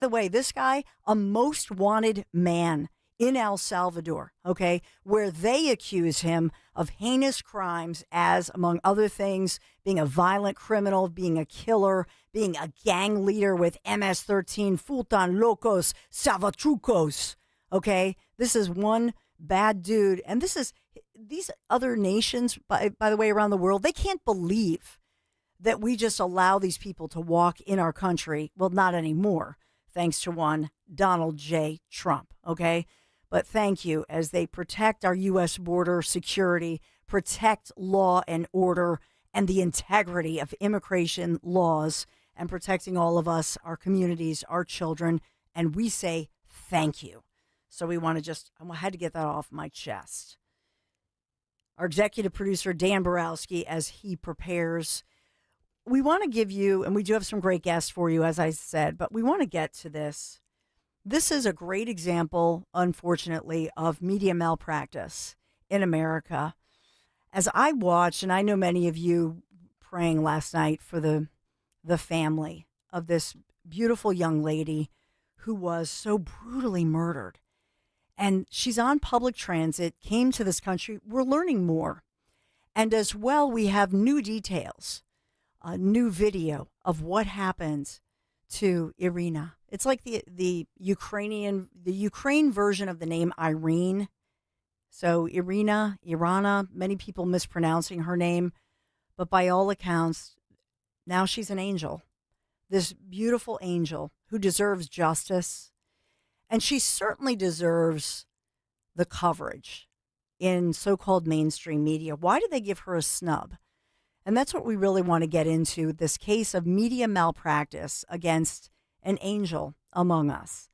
the way, this guy, a most wanted man in El Salvador, okay, where they accuse him of heinous crimes as, among other things, being a violent criminal, being a killer, being a gang leader with MS-13, Fultan Locos, Salvatrucos, okay? This is one bad dude. And these other nations, by the way, around the world, they can't believe that we just allow these people to walk in our country. Well, not anymore, thanks to one Donald J. Trump, okay? But thank you, as they protect our U.S. border security, protect law and order, and the integrity of immigration laws, and protecting all of us, our communities, our children. And we say thank you. So we want to I had to get that off my chest. Our executive producer, Dan Borowski, as he prepares, we want to give you, and we do have some great guests for you, as I said, but we want to get to this. This is a great example, unfortunately, of media malpractice in America. As I watched, and I know many of you praying last night for the family of this beautiful young lady who was so brutally murdered. And she's on public transit, came to this country. We're learning more. And as well, we have new details, a new video of what happened to Irina. It's like the Ukraine version of the name Irene. So Irana, many people mispronouncing her name, but by all accounts, now she's an angel. This beautiful angel who deserves justice. And she certainly deserves the coverage in so-called mainstream media. Why did they give her a snub? And that's what we really want to get into, this case of media malpractice against an angel among us.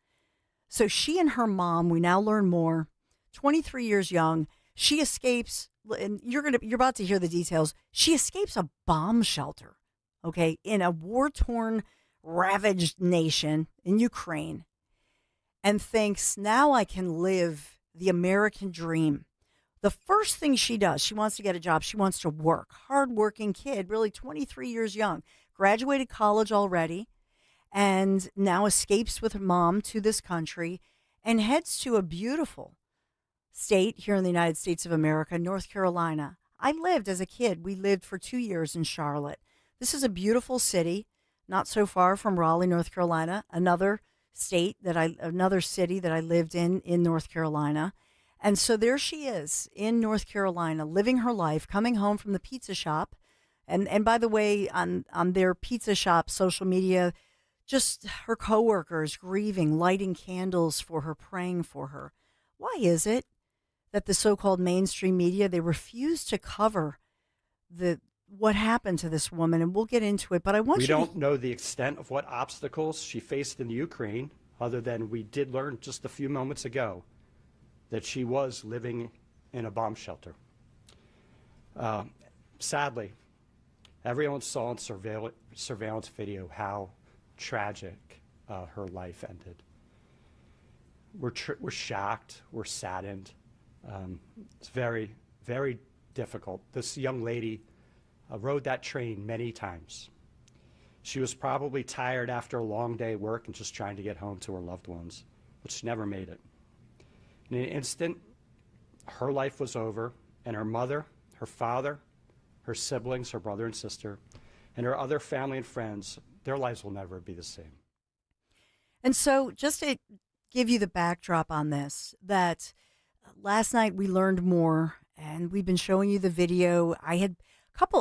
So she and her mom, we now learn more, 23 years young, she escapes, and you're about to hear the details. She escapes a bomb shelter, okay, in a war-torn, ravaged nation in Ukraine, and thinks, now I can live the American dream. The first thing she does, she wants to get a job. She wants to work. Hardworking kid, really 23 years young, graduated college already, and now escapes with her mom to this country and heads to a beautiful state here in the United States of America, North Carolina. I lived as a kid. We lived for 2 years in Charlotte. This is a beautiful city, not so far from Raleigh, North Carolina, another city that I lived in North Carolina. And so there she is in North Carolina, living her life, coming home from the pizza shop. And by the way, on their pizza shop social media, just her coworkers grieving, lighting candles for her, praying for her. Why is it that the so-called mainstream media, they refuse to cover what happened to this woman? And we'll get into it, but I want We don't know the extent of what obstacles she faced in the Ukraine, other than we did learn just a few moments ago that she was living in a bomb shelter. Sadly, everyone saw in surveillance video how tragic her life ended. We're shocked, we're saddened. It's very, very difficult. This young lady rode that train many times. She was probably tired after a long day at work and just trying to get home to her loved ones, but she never made it. In an instant, her life was over, and her mother, her father, her siblings, her brother and sister, and her other family and friends, their lives will never be the same. And so just to give you the backdrop on this, that last night we learned more, and we've been showing you the video. I had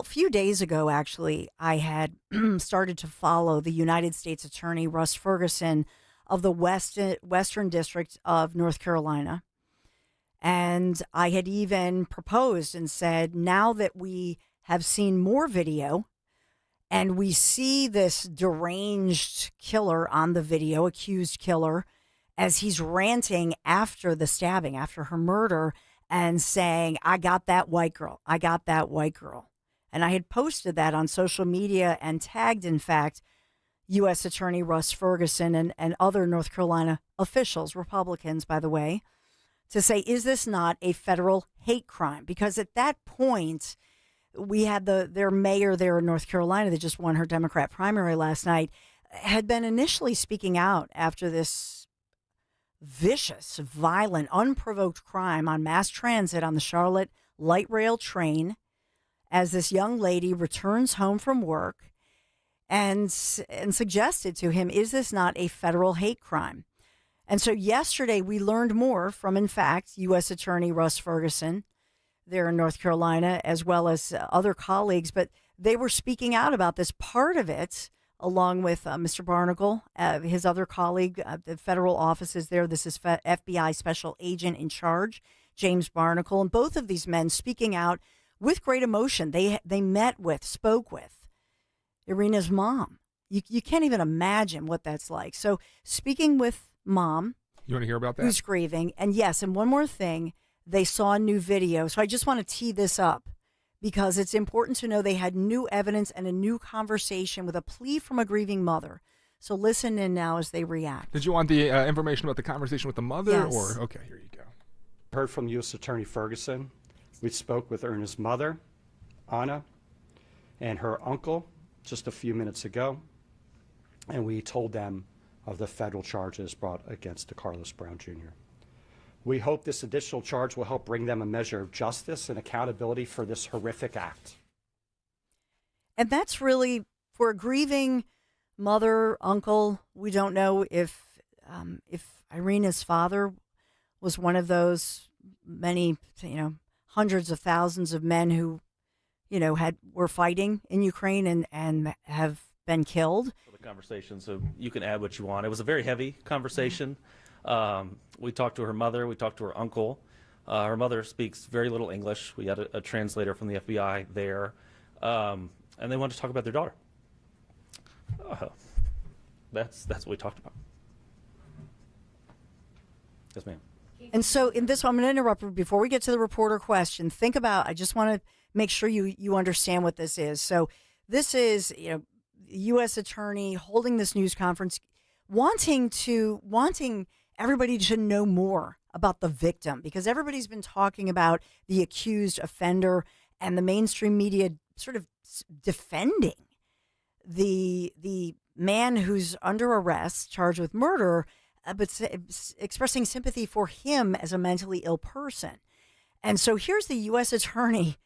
few days ago, actually, I had started to follow the United States Attorney Russ Ferguson of the Western District of North Carolina. And I had even proposed and said, now that we have seen more video and we see this deranged killer on the video, accused killer, as he's ranting after the stabbing, after her murder, and saying, I got that white girl. I got that white girl. And I had posted that on social media and tagged, in fact, U.S. Attorney Russ Ferguson and other North Carolina officials, Republicans, by the way, to say, is this not a federal hate crime? Because at that point, we had their mayor there in North Carolina that just won her Democrat primary last night, had been initially speaking out after this vicious, violent, unprovoked crime on mass transit on the Charlotte light rail train as this young lady returns home from work and suggested to him, is this not a federal hate crime? And so yesterday we learned more from, in fact, U.S. Attorney Russ Ferguson there in North Carolina, as well as other colleagues, but they were speaking out about this. Part of it, along with Mr. Barnacle, his other colleague, the federal offices there. This is FBI Special Agent in Charge, James Barnacle, and both of these men speaking out with great emotion. They spoke with Irina's mom. You can't even imagine what that's like. So speaking with mom. You want to hear about that? Who's grieving. And yes, and one more thing, they saw a new video. So I just want to tee this up because it's important to know they had new evidence and a new conversation with a plea from a grieving mother. So listen in now as they react. Did you want the information about the conversation with the mother? Yes. Or okay, here you go. Heard from U.S. Attorney Ferguson. We spoke with Irina's mother, Anna, and her uncle just a few minutes ago, and we told them of the federal charges brought against Carlos Brown Jr. We hope this additional charge will help bring them a measure of justice and accountability for this horrific act. And that's really, for a grieving mother, uncle, we don't know if Irina's father was one of those many, hundreds of thousands of men who, were fighting in Ukraine and have been killed. Conversation, so you can add what you want. It was a very heavy conversation. We talked to her mother, we talked to her uncle. Her mother speaks very little English. We had a translator from the FBI there, and they wanted to talk about their daughter. That's what we talked about. Yes, ma'am. And so in this one, I'm going to interrupt before we get to the reporter question. Think about, I just want to make sure you understand what this is. So this is, U.S. attorney holding this news conference, wanting everybody to know more about the victim, because everybody's been talking about the accused offender and the mainstream media sort of defending the man who's under arrest, charged with murder, but expressing sympathy for him as a mentally ill person. And so here's the U.S. attorney.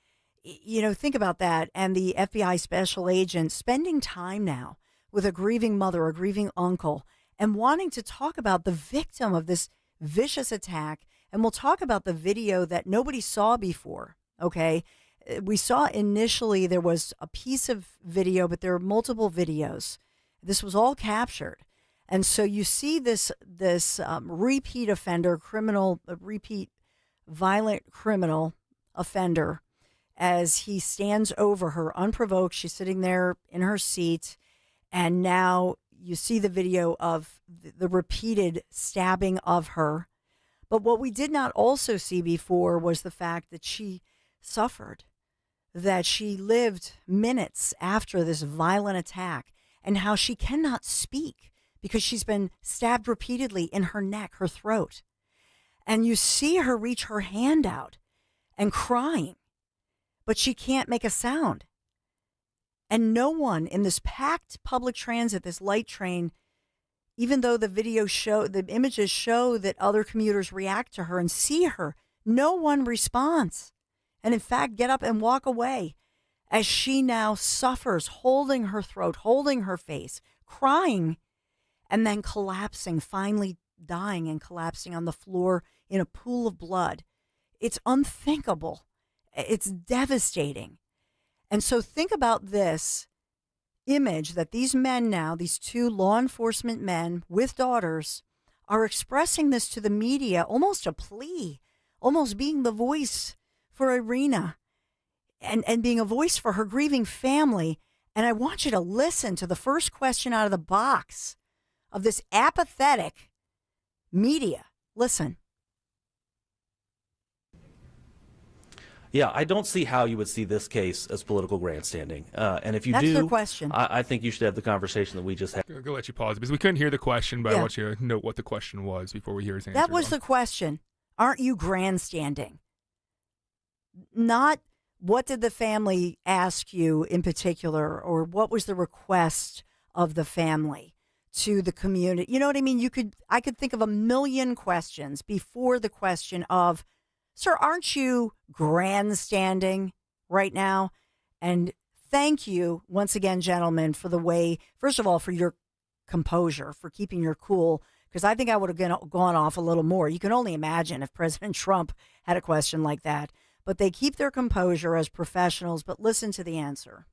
Think about that. And the FBI special agent spending time now with a grieving mother, a grieving uncle, and wanting to talk about the victim of this vicious attack. And we'll talk about the video that nobody saw before. Okay. We saw initially there was a piece of video, but there are multiple videos. This was all captured. And so you see this repeat offender, repeat violent criminal offender, as he stands over her unprovoked. She's sitting there in her seat. And now you see the video of the repeated stabbing of her. But what we did not also see before was the fact that she suffered, that she lived minutes after this violent attack, and how she cannot speak because she's been stabbed repeatedly in her neck, her throat. And you see her reach her hand out and crying, but she can't make a sound. And no one in this packed public transit, this light train, even though the images show that other commuters react to her and see her, no one responds. And in fact, get up and walk away as she now suffers, holding her throat, holding her face, crying, and then collapsing, finally dying and collapsing on the floor in a pool of blood. It's unthinkable. It's devastating. And so think about this image that these men now, these two law enforcement men with daughters, are expressing this to the media, almost a plea, almost being the voice for Irina and being a voice for her grieving family. And I want you to listen to the first question out of the box of this apathetic media. Listen. Yeah, I don't see how you would see this case as political grandstanding. And if you That's do, their question. I think you should have the conversation that we just had. I'll let you pause because we couldn't hear the question, but Yeah. I want you to note what the question was before we hear his answer. That was the question. Aren't you grandstanding? Not what did the family ask you in particular, or what was the request of the family? to the community. You know what I mean? I could think of a million questions before the question of, sir, aren't you grandstanding right now? And thank you once again, gentlemen, for the way, first of all, for your composure, for keeping your cool, because I think I would have gone off a little more. You can only imagine if President Trump had a question like that. But they keep their composure as professionals, but listen to the answer.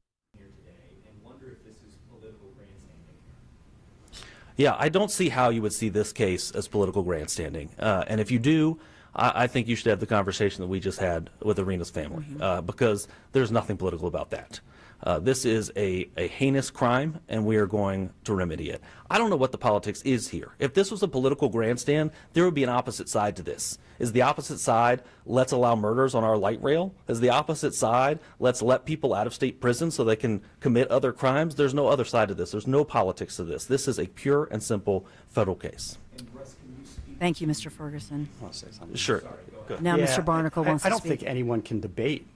Yeah, I don't see how you would see this case as political grandstanding. And if you do, I think you should have the conversation that we just had with Arena's family, because there's nothing political about that. This is a heinous crime, and we are going to remedy it. I don't know what the politics is here. If this was a political grandstand, there would be an opposite side to this. Is the opposite side, let's allow murders on our light rail? Is the opposite side, let's let people out of state prison so they can commit other crimes? There's no other side to this. There's no politics to this. This is a pure and simple federal case. Thank you, Mr. Ferguson. I want to say something. Sure. Good. Now, Yeah, Mr. Barnacle wants I to don't speak. think anyone can debate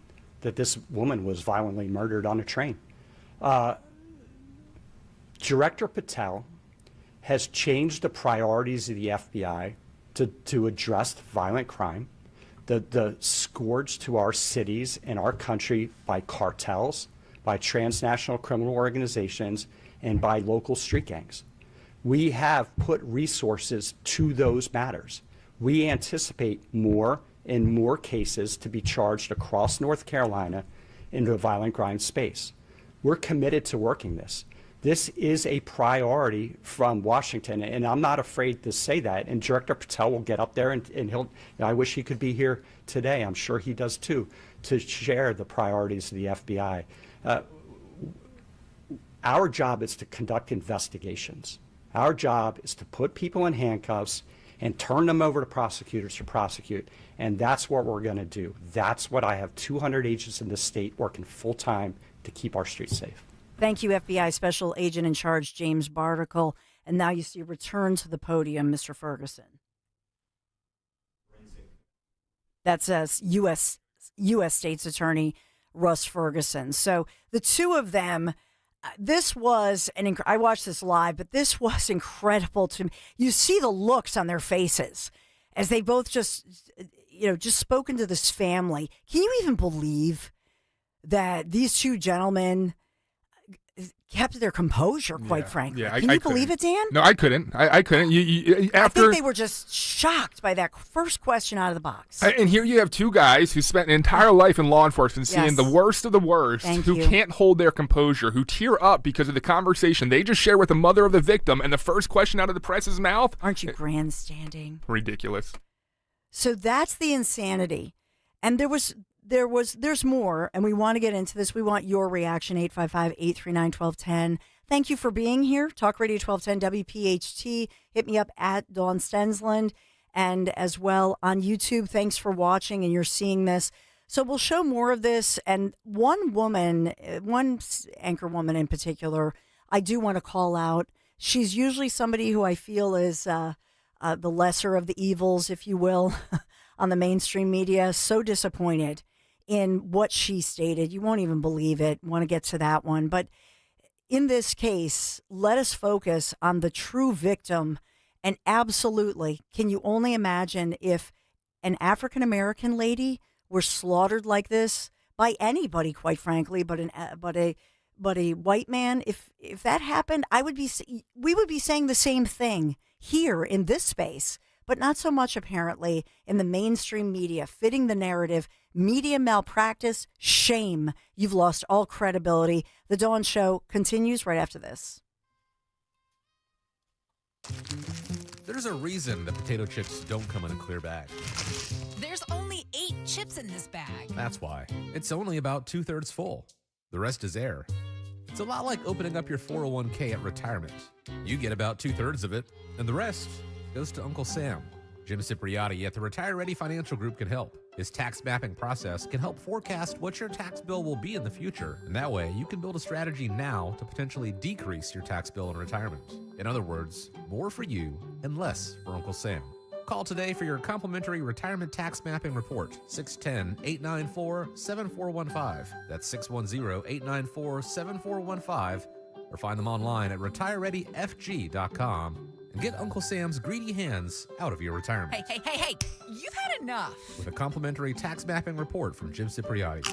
that this woman was violently murdered on a train. Director Patel has changed the priorities of the FBI to address violent crime, the scourge to our cities and our country by cartels, by transnational criminal organizations, and by local street gangs. We have put resources to those matters. We anticipate more and more cases to be charged across North Carolina into a violent crime space. We're committed to working this. This is a priority from Washington, and I'm not afraid to say that. And Director Patel will get up there, and he'll, I wish he could be here today, I'm sure he does too, to share the priorities of the FBI. Our job is to conduct investigations. Our job is to put people in handcuffs and turn them over to prosecutors to prosecute. And that's what we're going to do. That's what I have 200 agents in this state working full time to keep our streets safe. Thank you, FBI Special Agent in Charge James Barnacle. And now you see return to the podium, Mr. Ferguson. That's U.S. State's Attorney Russ Ferguson. So the two of them, this was I watched this live, but this was incredible to me. You see the looks on their faces as they both just spoken to this family. Can you even believe that these two gentlemen kept their composure, quite frankly? Yeah, Can you believe it, Dan? No, I couldn't. I couldn't. I think they were just shocked by that first question out of the box. And here you have two guys who spent an entire life in law enforcement seeing the worst of the worst, who can't hold their composure, who tear up because of the conversation they just shared with the mother of the victim, and the first question out of the press's mouth. Aren't you grandstanding? Ridiculous. So that's the insanity. And there's more, and we want to get into this. We want your reaction, 855-839-1210. Thank you for being here. Talk Radio 1210 WPHT. Hit me up at Dawn Stensland, and as well on YouTube. Thanks for watching, and you're seeing this. So we'll show more of this. And one anchor woman in particular, I do want to call out. She's usually somebody who I feel is the lesser of the evils, if you will, on the mainstream media. So disappointed in what she stated. You won't even believe it. Want to get to that one. But in this case, let us focus on the true victim. And absolutely, can you only imagine if an African-American lady were slaughtered like this by anybody, quite frankly, but a white man? If that happened, we would be saying the same thing here in this space, but not so much apparently in the mainstream media, fitting the narrative. Media malpractice, shame. You've lost all credibility. The Dawn Show continues right after this. There's a reason that potato chips don't come in a clear bag. There's only 8 chips in this bag. That's why. It's only about 2/3 full. The rest is air. It's a lot like opening up your 401k at retirement. You get about 2/3 of it, and the rest goes to Uncle Sam. Jim Cipriotti at the Retire Ready Financial Group can help. His tax mapping process can help forecast what your tax bill will be in the future, and that way you can build a strategy now to potentially decrease your tax bill in retirement. In other words, more for you and less for Uncle Sam. Call today for your complimentary retirement tax mapping report, 610-894-7415. That's 610-894-7415. or find them online at retirereadyfg.com and get Uncle Sam's greedy hands out of your retirement. Hey, you've had enough. With a complimentary tax mapping report from Jim Cipriotti.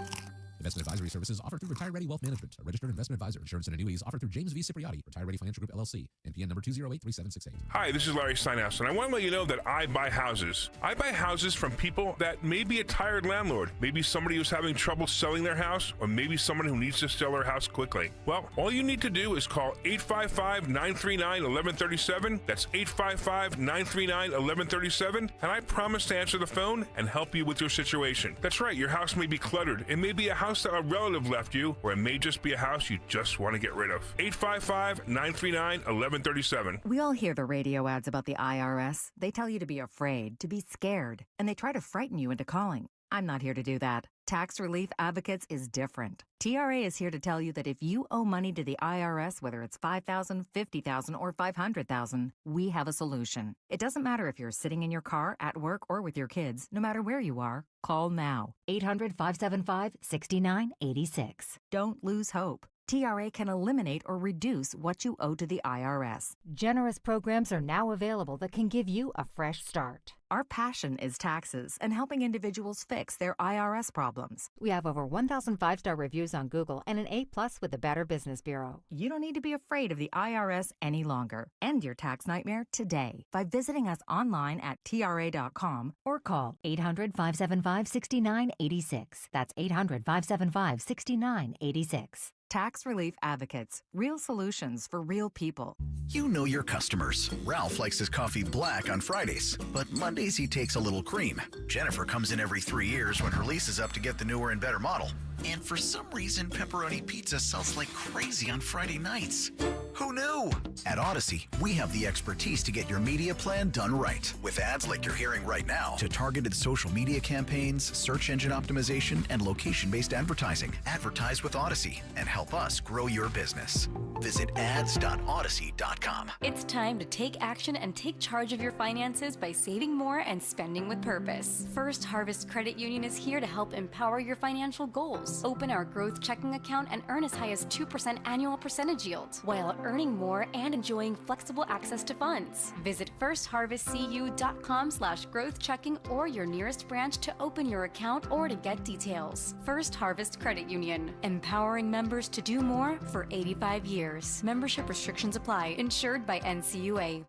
Investment advisory services offered through Retire Ready Wealth Management, a registered investment advisor. Insurance and annuities offered through James V. Cipriotti, Retire Ready Financial Group, LLC, NPN number 2083768. Hi, this is Larry Steinhaus, and I want to let you know that I buy houses. I buy houses from people that may be a tired landlord, maybe somebody who's having trouble selling their house, or maybe someone who needs to sell their house quickly. Well, all you need to do is call 855-939-1137. That's 855-939-1137, and I promise to answer the phone and help you with your situation. That's right, your house may be cluttered. It may be a house that a relative left you, or it may just be a house you just want to get rid of. 855-939-1137. We all hear the radio ads about the IRS. They tell you to be afraid, to be scared, and they try to frighten you into calling. I'm not here to do that. Tax Relief Advocates is different. TRA is here to tell you that if you owe money to the IRS, whether it's $5,000, $50,000, or $500,000, we have a solution. It doesn't matter if you're sitting in your car, at work, or with your kids. No matter where you are, call now. 800-575-6986. Don't lose hope. TRA can eliminate or reduce what you owe to the IRS. Generous programs are now available that can give you a fresh start. Our passion is taxes and helping individuals fix their IRS problems. We have over 1,000 5-star reviews on Google and an A+ with the Better Business Bureau. You don't need to be afraid of the IRS any longer. End your tax nightmare today by visiting us online at TRA.com or call 800-575-6986. That's 800-575-6986. Tax Relief Advocates. Real solutions for real people. You know your customers. Ralph likes his coffee black on Fridays, but Mondays he takes a little cream. Jennifer comes in every 3 years when her lease is up to get the newer and better model. And for some reason, pepperoni pizza sells like crazy on Friday nights. Who knew? At Odyssey, we have the expertise to get your media plan done right. With ads like you're hearing right now, to targeted social media campaigns, search engine optimization, and location-based advertising. Advertise with Odyssey and help us grow your business. Visit ads.odyssey.com. It's time to take action and take charge of your finances by saving more and spending with purpose. First Harvest Credit Union is here to help empower your financial goals. Open our growth checking account and earn as high as 2% annual percentage yield, while earning more and enjoying flexible access to funds. Visit firstharvestcu.com/growth checking or your nearest branch to open your account or to get details. First Harvest Credit Union, empowering members to do more for 85 years. Membership restrictions apply. Insured by NCUA.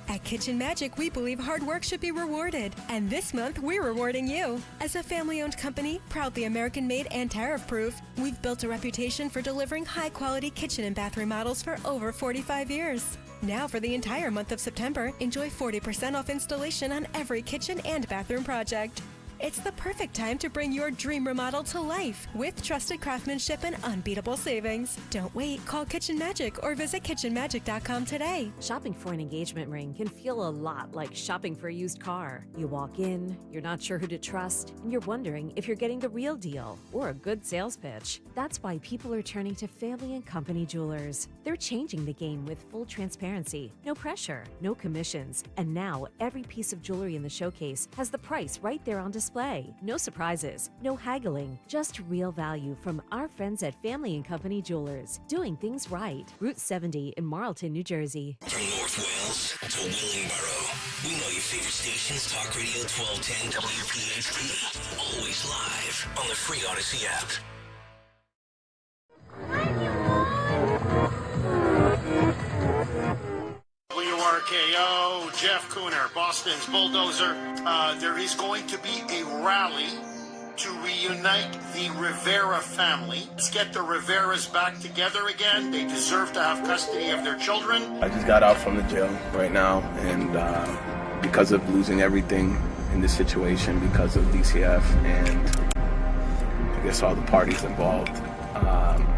At Kitchen Magic, we believe hard work should be rewarded. And this month, we're rewarding you. As a family-owned company, proudly American-made and tariff-proof, we've built a reputation for delivering high-quality kitchen and bath remodels for over 45 years. Now, for the entire month of September, enjoy 40% off installation on every kitchen and bathroom project. It's the perfect time to bring your dream remodel to life with trusted craftsmanship and unbeatable savings. Don't wait. Call Kitchen Magic or visit kitchenmagic.com today. Shopping for an engagement ring can feel a lot like shopping for a used car. You walk in, you're not sure who to trust, and you're wondering if you're getting the real deal or a good sales pitch. That's why people are turning to Family & Company Jewelers. They're changing the game with full transparency, no pressure, no commissions, and now every piece of jewelry in the showcase has the price right there on display. No surprises, no haggling, just real value from our friends at Family & Company Jewelers, doing things right. Route 70 in Marlton, New Jersey. From North Wales to Willingboro, we know your favorite stations, Talk Radio 1210 WPHT, always live on the free Odyssey app. WRKO, Jeff Cooner, Boston's Bulldozer. There is going to be a rally to reunite the Rivera family. Let's get the Riveras back together again. They deserve to have custody of their children. I just got out from the jail right now, and because of losing everything in this situation, because of DCF and I guess all the parties involved,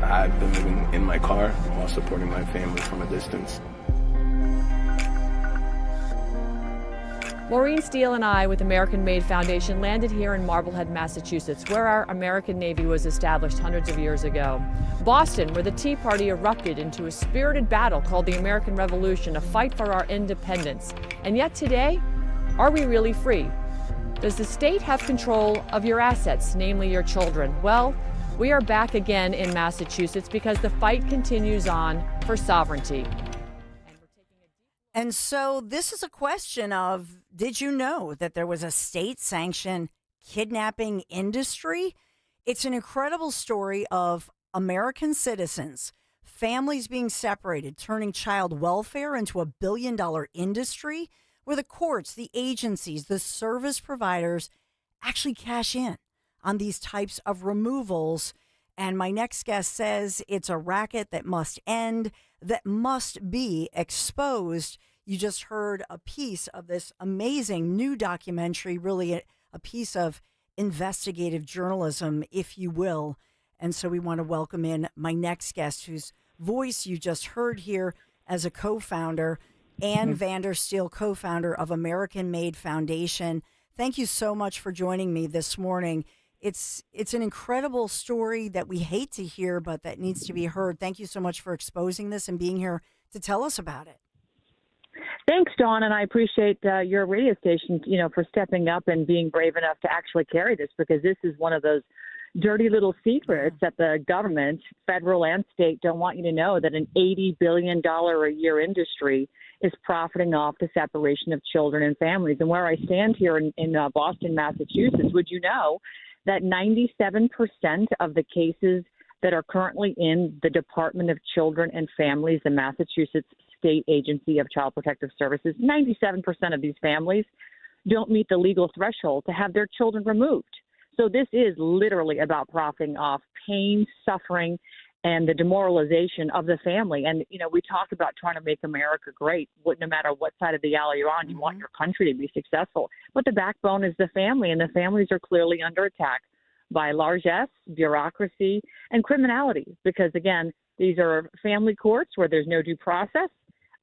I've been living in my car while supporting my family from a distance. Maureen Steele and I, with American Made Foundation, landed here in Marblehead, Massachusetts, where our American Navy was established hundreds of years ago. Boston, where the Tea Party erupted into a spirited battle called the American Revolution, a fight for our independence. And yet today, are we really free? Does the state have control of your assets, namely your children? Well, We are back again in Massachusetts because the fight continues on for sovereignty. And so this is a question of, did you know that there was a state-sanctioned kidnapping industry? It's an incredible story of American citizens, families being separated, turning child welfare into a billion-dollar industry where the courts, the agencies, the service providers actually cash in on these types of removals. And my next guest says it's a racket that must end, that must be exposed. You just heard a piece of this amazing new documentary, really a piece of investigative journalism, if you will. And so we want to welcome in my next guest, whose voice you just heard here as a co-founder, Ann Vandersteel, co-founder of American Made Foundation. Thank you so much for joining me this morning. It's an incredible story that we hate to hear, but that needs to be heard. Thank you so much for exposing this and being here to tell us about it. Thanks, Dawn, and I appreciate your radio station, for stepping up and being brave enough to actually carry this, because this is one of those dirty little secrets that the government, federal and state, don't want you to know, that an $80 billion a year industry is profiting off the separation of children and families. And where I stand here in Boston, Massachusetts, would you know that 97% of the cases that are currently in the Department of Children and Families, the Massachusetts State Agency of Child Protective Services, 97% of these families don't meet the legal threshold to have their children removed. So this is literally about profiting off pain, suffering, and the demoralization of the family. And, we talk about trying to make America great. No matter what side of the aisle you're on, you want your country to be successful. But the backbone is the family, and the families are clearly under attack by largesse, bureaucracy, and criminality. Because, again, these are family courts where there's no due process.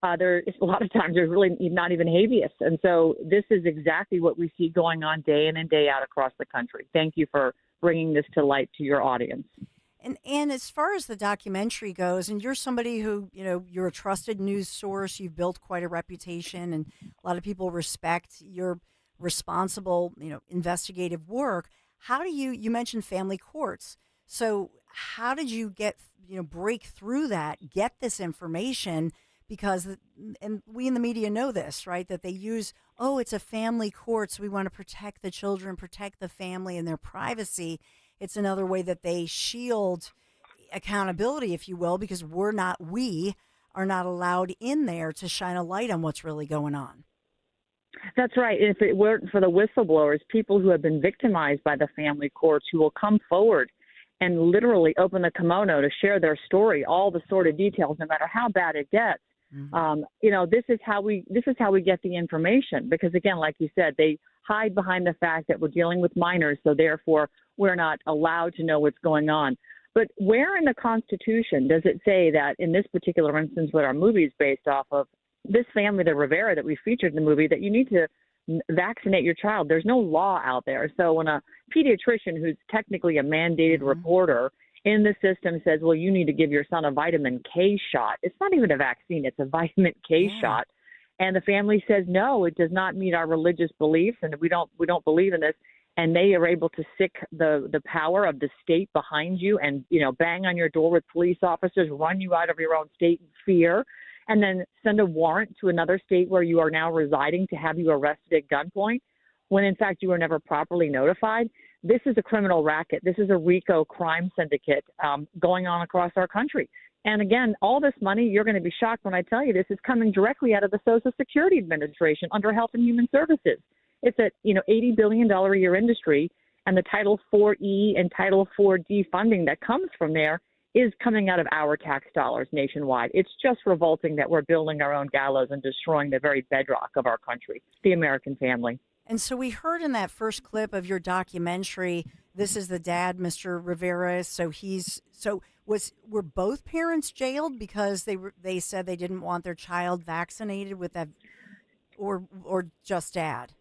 A lot of times there's really not even habeas. And so this is exactly what we see going on day in and day out across the country. Thank you for bringing this to light to your audience. And as far as the documentary goes, and you're somebody who, you're a trusted news source, you've built quite a reputation, and a lot of people respect your responsible, investigative work. How do you mentioned family courts. So how did you break through that, get this information? Because, and we in the media know this, right, that they use, it's a family court, so we want to protect the children, protect the family and their privacy. It's another way that they shield accountability, if you will, because we are not allowed in there to shine a light on what's really going on. That's right. If it weren't for the whistleblowers, people who have been victimized by the family courts, who will come forward and literally open the kimono to share their story, all the sort of details, no matter how bad it gets. This is how we get the information, because, again, like you said, they hide behind the fact that we're dealing with minors, so therefore we're not allowed to know what's going on. But where in the Constitution does it say that, in this particular instance, what our movie is based off of, this family, the Rivera that we featured in the movie, that you need to vaccinate your child? There's no law out there. So when a pediatrician, who's technically a mandated reporter in the system, says, well, you need to give your son a vitamin K shot, it's not even a vaccine, it's a vitamin K shot. And the family says, no, it does not meet our religious beliefs, and we don't believe in this. And they are able to sick the power of the state behind you and, bang on your door with police officers, run you out of your own state in fear, and then send a warrant to another state where you are now residing to have you arrested at gunpoint, when in fact you were never properly notified. This is a criminal racket. This is a RICO crime syndicate going on across our country. And again, all this money, you're going to be shocked when I tell you this, is coming directly out of the Social Security Administration under Health and Human Services. It's a $80 billion a year industry, and the Title IV-E and Title IV-D funding that comes from there is coming out of our tax dollars nationwide. It's just revolting that we're building our own gallows and destroying the very bedrock of our country, the American family. And so we heard in that first clip of your documentary, this is the dad, Mr. Rivera. Were both parents jailed because they said they didn't want their child vaccinated with that, or just dad?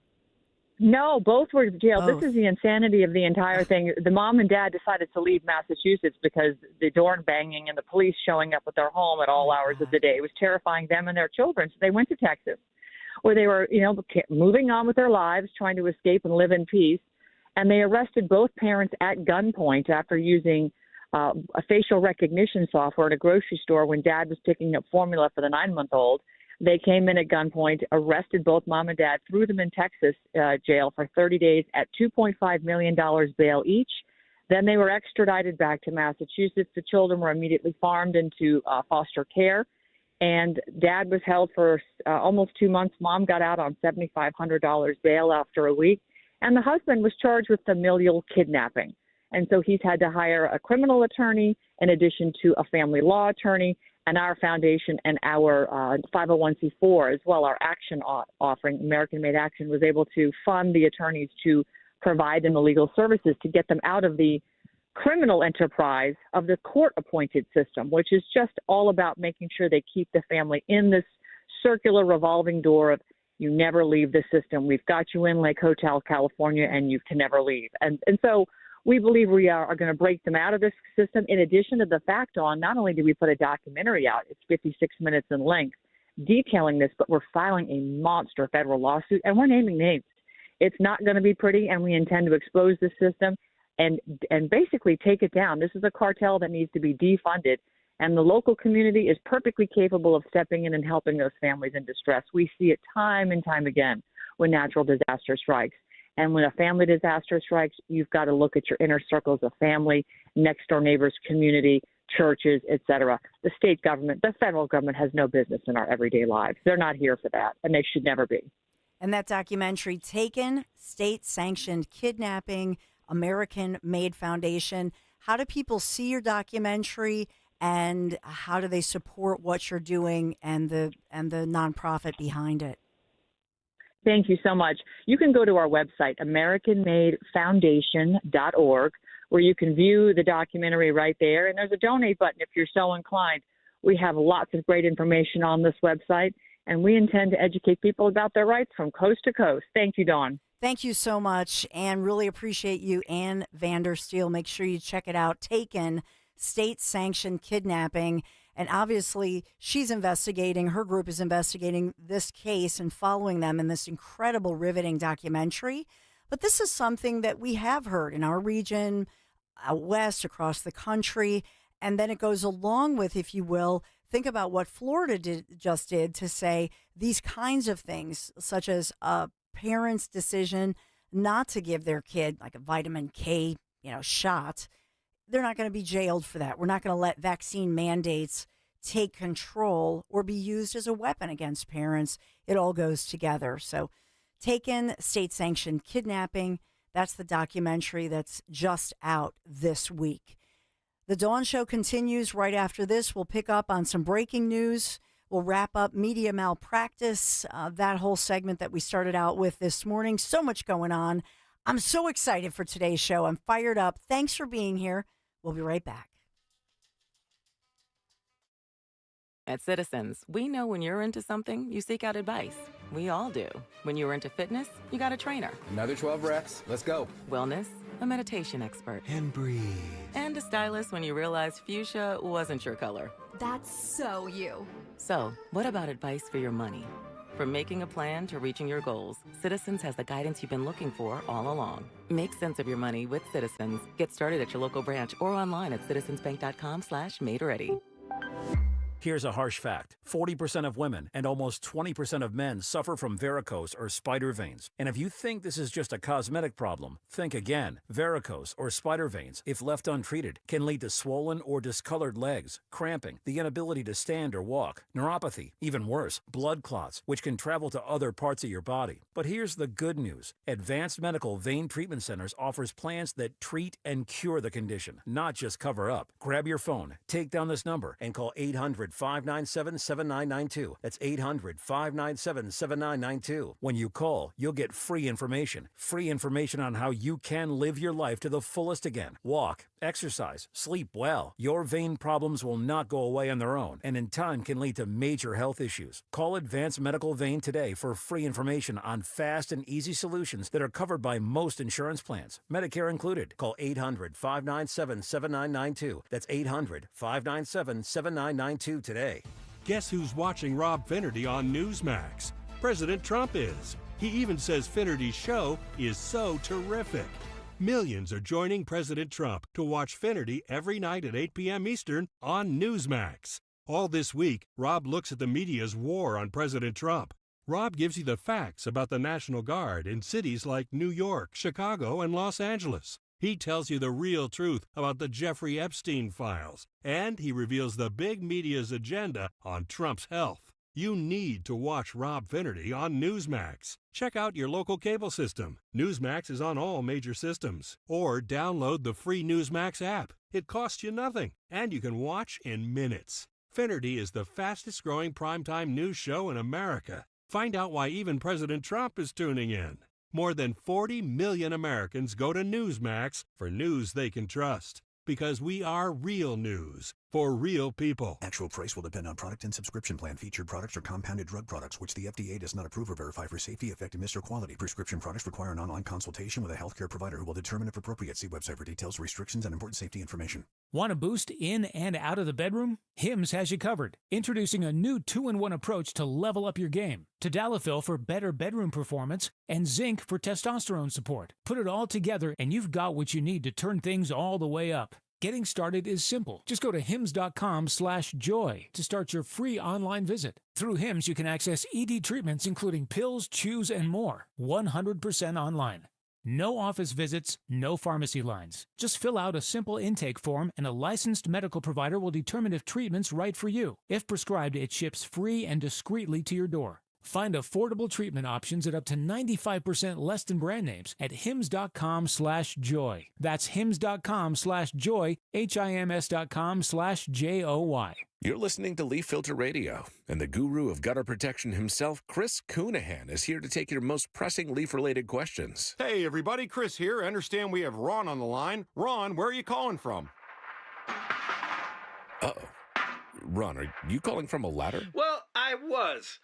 No, both were jailed. Both. This is the insanity of the entire thing. The mom and dad decided to leave Massachusetts because the door banging and the police showing up at their home at all hours of the day was terrifying them and their children. So they went to Texas, where they were, moving on with their lives, trying to escape and live in peace. And they arrested both parents at gunpoint after using a facial recognition software at a grocery store when dad was picking up formula for the 9-month-old. They came in at gunpoint, arrested both mom and dad, threw them in Texas jail for 30 days at $2.5 million bail each. Then they were extradited back to Massachusetts. The children were immediately farmed into foster care. And dad was held for almost 2 months. Mom got out on $7,500 bail after a week. And the husband was charged with familial kidnapping. And so he's had to hire a criminal attorney in addition to a family law attorney, and our foundation and our 501c4 as well, our action offering, American Made Action, was able to fund the attorneys to provide them the legal services to get them out of the criminal enterprise of the court-appointed system, which is just all about making sure they keep the family in this circular revolving door of you never leave the system. We've got you in Lake Hotel, California, and you can never leave. And so we believe we are going to break them out of this system. In addition to the fact on, not only did we put a documentary out, it's 56 minutes in length, detailing this, but we're filing a monster federal lawsuit, and we're naming names. It's not going to be pretty, and we intend to expose the system and basically take it down. This is a cartel that needs to be defunded, and the local community is perfectly capable of stepping in and helping those families in distress. We see it time and time again when natural disaster strikes. And when a family disaster strikes, you've got to look at your inner circles of family, next door neighbors, community, churches, etc. The state government, the federal government has no business in our everyday lives. They're not here for that, and they should never be. And that documentary, Taken, State-Sanctioned Kidnapping, American Made Foundation. How do people see your documentary, and how do they support what you're doing and the nonprofit behind it? Thank you so much. You can go to our website, AmericanMadeFoundation.org, where you can view the documentary right there. And there's a donate button if you're so inclined. We have lots of great information on this website, and we intend to educate people about their rights from coast to coast. Thank you, Dawn. Thank you so much, and really appreciate you, Ann Vandersteel. Make sure you check it out. Taken, State-Sanctioned Kidnapping. And obviously, she's investigating, her group is investigating this case and following them in this incredible, riveting documentary. But this is something that we have heard in our region, out west, across the country. And then it goes along with, if you will, think about what Florida just did to say these kinds of things, such as a parent's decision not to give their kid like a vitamin K, shot. They're not going to be jailed for that. We're not going to let vaccine mandates take control or be used as a weapon against parents. It all goes together. So Taken, State-Sanctioned Kidnapping, that's the documentary that's just out this week. The Dawn Show continues right after this. We'll pick up on some breaking news. We'll wrap up media malpractice, that whole segment that we started out with this morning. So much going on. I'm so excited for today's show. I'm fired up. Thanks for being here. We'll be right back. At Citizens, we know when you're into something, you seek out advice. We all do. When you're into fitness, you got a trainer. Another 12 reps. Let's go. Wellness, a meditation expert. And breathe. And a stylist when you realized fuchsia wasn't your color. That's so you. So, what about advice for your money? From making a plan to reaching your goals, Citizens has the guidance you've been looking for all along. Make sense of your money with Citizens. Get started at your local branch or online at citizensbank.com/made-ready. Here's a harsh fact. 40% of women and almost 20% of men suffer from varicose or spider veins. And if you think this is just a cosmetic problem, think again. Varicose or spider veins, if left untreated, can lead to swollen or discolored legs, cramping, the inability to stand or walk, neuropathy, even worse, blood clots, which can travel to other parts of your body. But here's the good news. Advanced Medical Vein Treatment Centers offers plans that treat and cure the condition, not just cover up. Grab your phone, take down this number, and call 800-597-7992. That's 800-597-7992. When you call, you'll get free information on how you can live your life to the fullest again. Walk, exercise, sleep well. Your vein problems will not go away on their own, and in time can lead to major health issues. Call Advanced Medical Vein today for free information on fast and easy solutions that are covered by most insurance plans, Medicare included. Call 800-597-7992. That's 800-597-7992 today. Guess who's watching Rob Finnerty on Newsmax? President Trump is. He even says Finnerty's show is so terrific. Millions are joining President Trump to watch Finnerty every night at 8 p.m. Eastern on Newsmax. All this week, Rob looks at the media's war on President Trump. Rob gives you the facts about the National Guard in cities like New York, Chicago, and Los Angeles. He tells you the real truth about the Jeffrey Epstein files, and he reveals the big media's agenda on Trump's health. You need to watch Rob Finnerty on Newsmax. Check out your local cable system. Newsmax is on all major systems. Or download the free Newsmax app. It costs you nothing, and you can watch in minutes. Finnerty is the fastest-growing primetime news show in America. Find out why even President Trump is tuning in. More than 40 million Americans go to Newsmax for news they can trust. Because we are real news for real people. Actual price will depend on product and subscription plan. Featured products are compounded drug products, which the FDA does not approve or verify for safety, effectiveness, or quality. Prescription products require an online consultation with a healthcare provider who will determine if appropriate. See website for details, restrictions, and important safety information. Want a boost in and out of the bedroom? Hims has you covered. Introducing a new 2-in-1 approach to level up your game. Tadalafil for better bedroom performance and zinc for testosterone support. Put it all together and you've got what you need to turn things all the way up. Getting started is simple. Just go to hims.com/joy to start your free online visit. Through Hims, you can access ED treatments including pills, chews, and more. 100% online. No office visits, no pharmacy lines. Just fill out a simple intake form and a licensed medical provider will determine if treatment's right for you. If prescribed, it ships free and discreetly to your door. Find affordable treatment options at up to 95% less than brand names at hims.com/joy. That's hims.com/joy, hims.com/joy. You're listening to Leaf Filter Radio, and the guru of gutter protection himself, Chris Coonahan, is here to take your most pressing leaf-related questions. Hey, everybody, Chris here. I understand we have Ron on the line. Ron, where are you calling from? Uh-oh. Ron, are you calling from a ladder? Well, I was.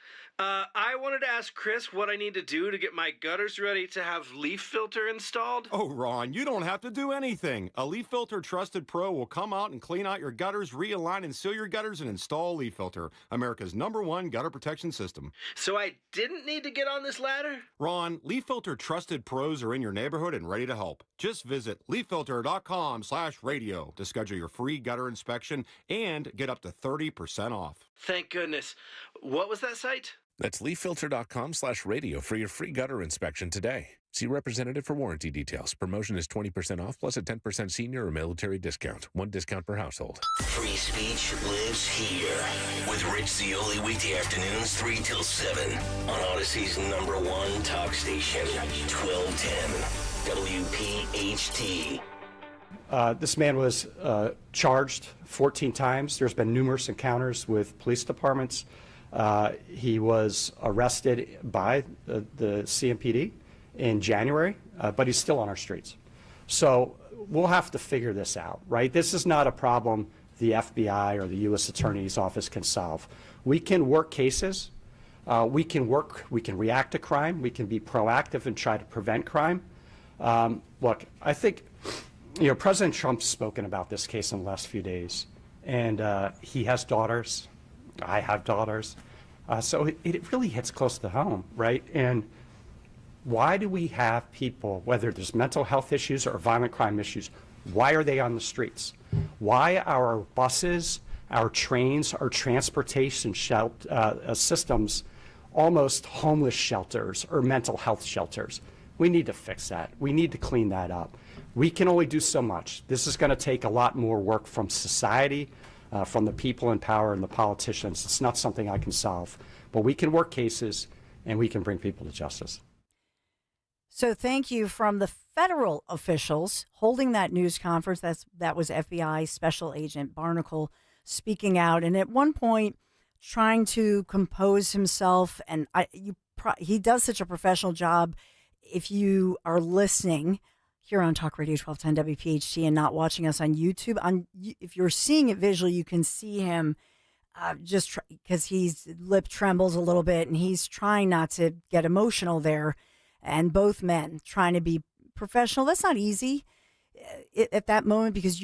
I wanted to ask Chris what I need to do to get my gutters ready to have Leaf Filter installed. Oh, Ron, you don't have to do anything. A Leaf Filter Trusted Pro will come out and clean out your gutters, realign and seal your gutters, and install Leaf Filter, America's #1 gutter protection system. So I didn't need to get on this ladder? Ron, Leaf Filter Trusted Pros are in your neighborhood and ready to help. Just visit leaffilter.com/radio to schedule your free gutter inspection and get up to 30% off. Thank goodness. What was that site? That's leaffilter.com/radio for your free gutter inspection today. See representative for warranty details. Promotion is 20% off plus a 10% senior or military discount. One discount per household. Free speech lives here with Rich Zioli weekday afternoons 3 till 7 on Odyssey's #1 talk station, 1210 WPHT. This man was charged 14 times. There's been numerous encounters with police departments. He was arrested by the CMPD in January, but he's still on our streets. So we'll have to figure this out, right? This is not a problem the FBI or the U.S. Attorney's Office can solve. We can work cases. We can react to crime. We can be proactive and try to prevent crime. Look, I think, President Trump's spoken about this case in the last few days, and he has daughters. I have daughters. So it really hits close to home, right? And why do we have people, whether there's mental health issues or violent crime issues, why are they on the streets? Why are our buses, our trains, our transportation systems almost homeless shelters or mental health shelters? We need to fix that. We need to clean that up. We can only do so much. This is going to take a lot more work from society, from the people in power and the politicians. It's not something I can solve, but we can work cases and we can bring people to justice. So thank you from the federal officials holding that news conference. That was FBI Special Agent Barnacle speaking out, and at one point trying to compose himself. And he does such a professional job. If you are listening here on Talk Radio 1210 WPHT and not watching us on YouTube, if you're seeing it visually, you can see him just because his lip trembles a little bit and he's trying not to get emotional there. And both men trying to be professional. That's not easy at that moment because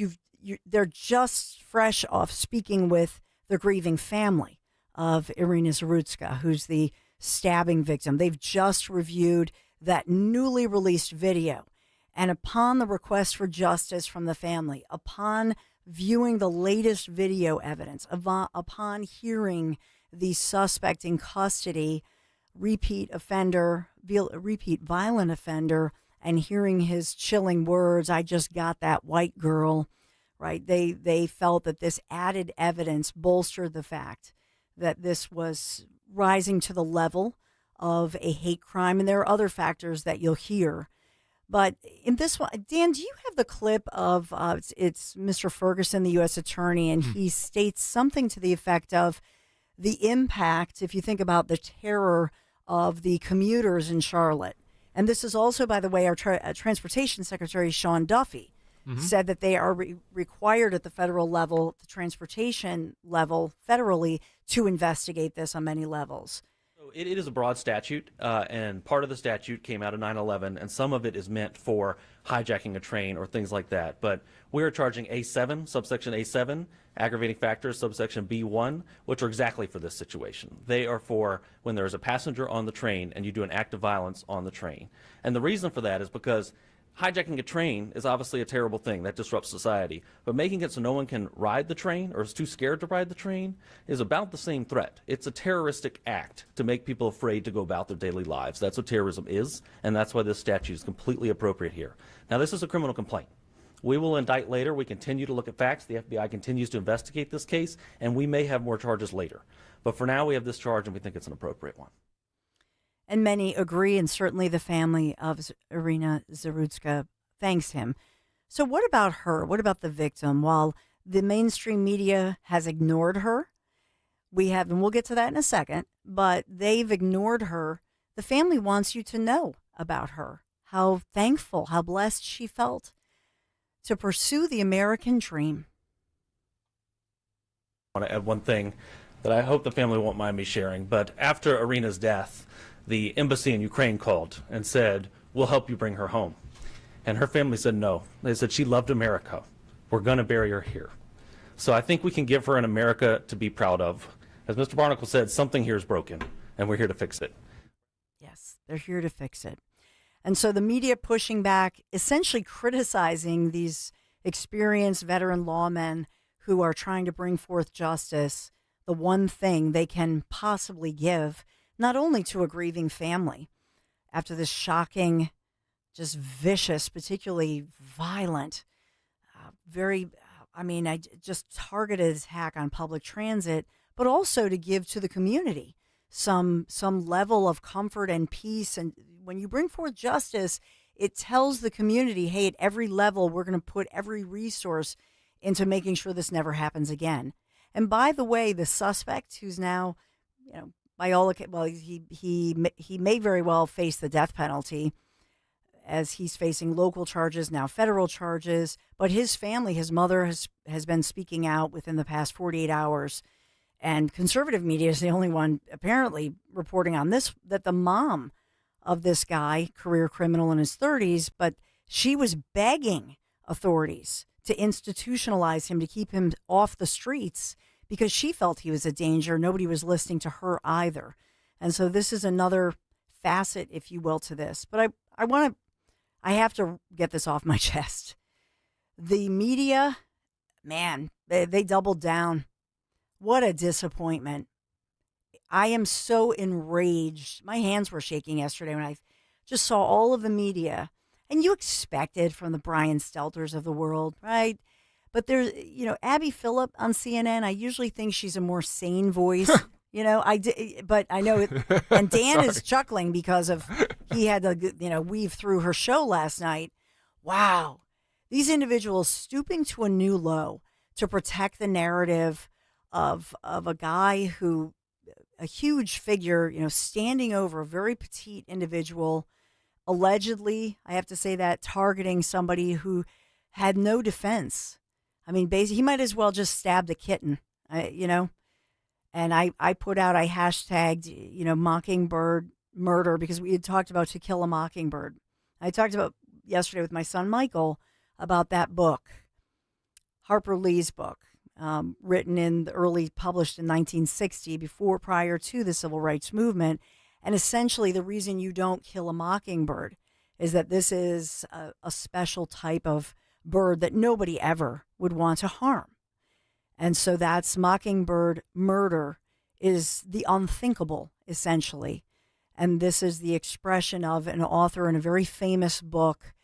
they're just fresh off speaking with the grieving family of Irina Zarutska, who's the stabbing victim. They've just reviewed that newly released video. And upon the request for justice from the family, upon viewing the latest video evidence, upon hearing the suspect in custody, repeat violent offender, and hearing his chilling words, "I just got that white girl," right? They felt that this added evidence bolstered the fact that this was rising to the level of a hate crime. And there are other factors that you'll hear. But in this one, Dan, do you have the clip of it's Mr. Ferguson, the U.S. attorney, and he states something to the effect of the impact, if you think about the terror of the commuters in Charlotte. And this is also, by the way, our Transportation Secretary, Sean Duffy, said that they are required at the federal level, the transportation level, federally, to investigate this on many levels. It is a broad statute, and part of the statute came out of 9/11, and some of it is meant for hijacking a train or things like that. But we're charging A7, subsection A7, aggravating factors, subsection B1, which are exactly for this situation. They are for when there is a passenger on the train and you do an act of violence on the train. And the reason for that is because hijacking a train is obviously a terrible thing that disrupts society, but making it so no one can ride the train or is too scared to ride the train is about the same threat. It's a terroristic act to make people afraid to go about their daily lives. That's what terrorism is, and that's why this statute is completely appropriate here. Now, this is a criminal complaint. We will indict later. We continue to look at facts. The FBI continues to investigate this case, and we may have more charges later. But for now, we have this charge, and we think it's an appropriate one. And many agree, and certainly the family of Irina Zarutska thanks him. So what about her? What about the victim? While the mainstream media has ignored her, we have, and we'll get to that in a second, but they've ignored her. The family wants you to know about her, how thankful, how blessed she felt to pursue the American dream. I want to add one thing that I hope the family won't mind me sharing, but after Irina's death, the embassy in Ukraine called and said, "We'll help you bring her home." And her family said no. They said she loved America. We're going to bury her here. So I think we can give her an America to be proud of. As Mr. Barnacle said, something here is broken, and we're here to fix it. Yes, they're here to fix it. And so the media pushing back, essentially criticizing these experienced veteran lawmen who are trying to bring forth justice, the one thing they can possibly give, not only to a grieving family after this shocking, just vicious, particularly violent, just targeted attack on public transit, but also to give to the community some level of comfort and peace. And when you bring forth justice, it tells the community, hey, at every level, we're going to put every resource into making sure this never happens again. And by the way, the suspect, who's now, by all accounts, well, he may very well face the death penalty, as he's facing local charges, now federal charges. But his family, his mother has been speaking out within the past 48 hours. And conservative media is the only one apparently reporting on this, that the mom of this guy, career criminal in his 30s, but she was begging authorities to institutionalize him, to keep him off the streets, because she felt he was a danger. Nobody was listening to her either. And so this is another facet, if you will, to this. But I have to get this off my chest. The media, man, they doubled down. What a disappointment. I am so enraged. My hands were shaking yesterday when I just saw all of the media. And you expect it from the Brian Stelters of the world, right? But there's, Abby Phillip on CNN, I usually think she's a more sane voice. But I know it. And Dan is chuckling because of he had to, weave through her show last night. Wow. These individuals stooping to a new low to protect the narrative of a guy who, a huge figure, standing over a very petite individual, allegedly, I have to say that, targeting somebody who had no defense. I mean, basically, he might as well just stabbed a kitten, And I hashtagged, Mockingbird murder, because we had talked about To Kill a Mockingbird. I talked about yesterday with my son, Michael, about that book, Harper Lee's book, written published in 1960, prior to the Civil Rights Movement. And essentially the reason you don't kill a mockingbird is that this is a special type of bird that nobody ever would want to harm. And so that's mockingbird murder is the unthinkable, essentially. And this is the expression of an author in a very famous book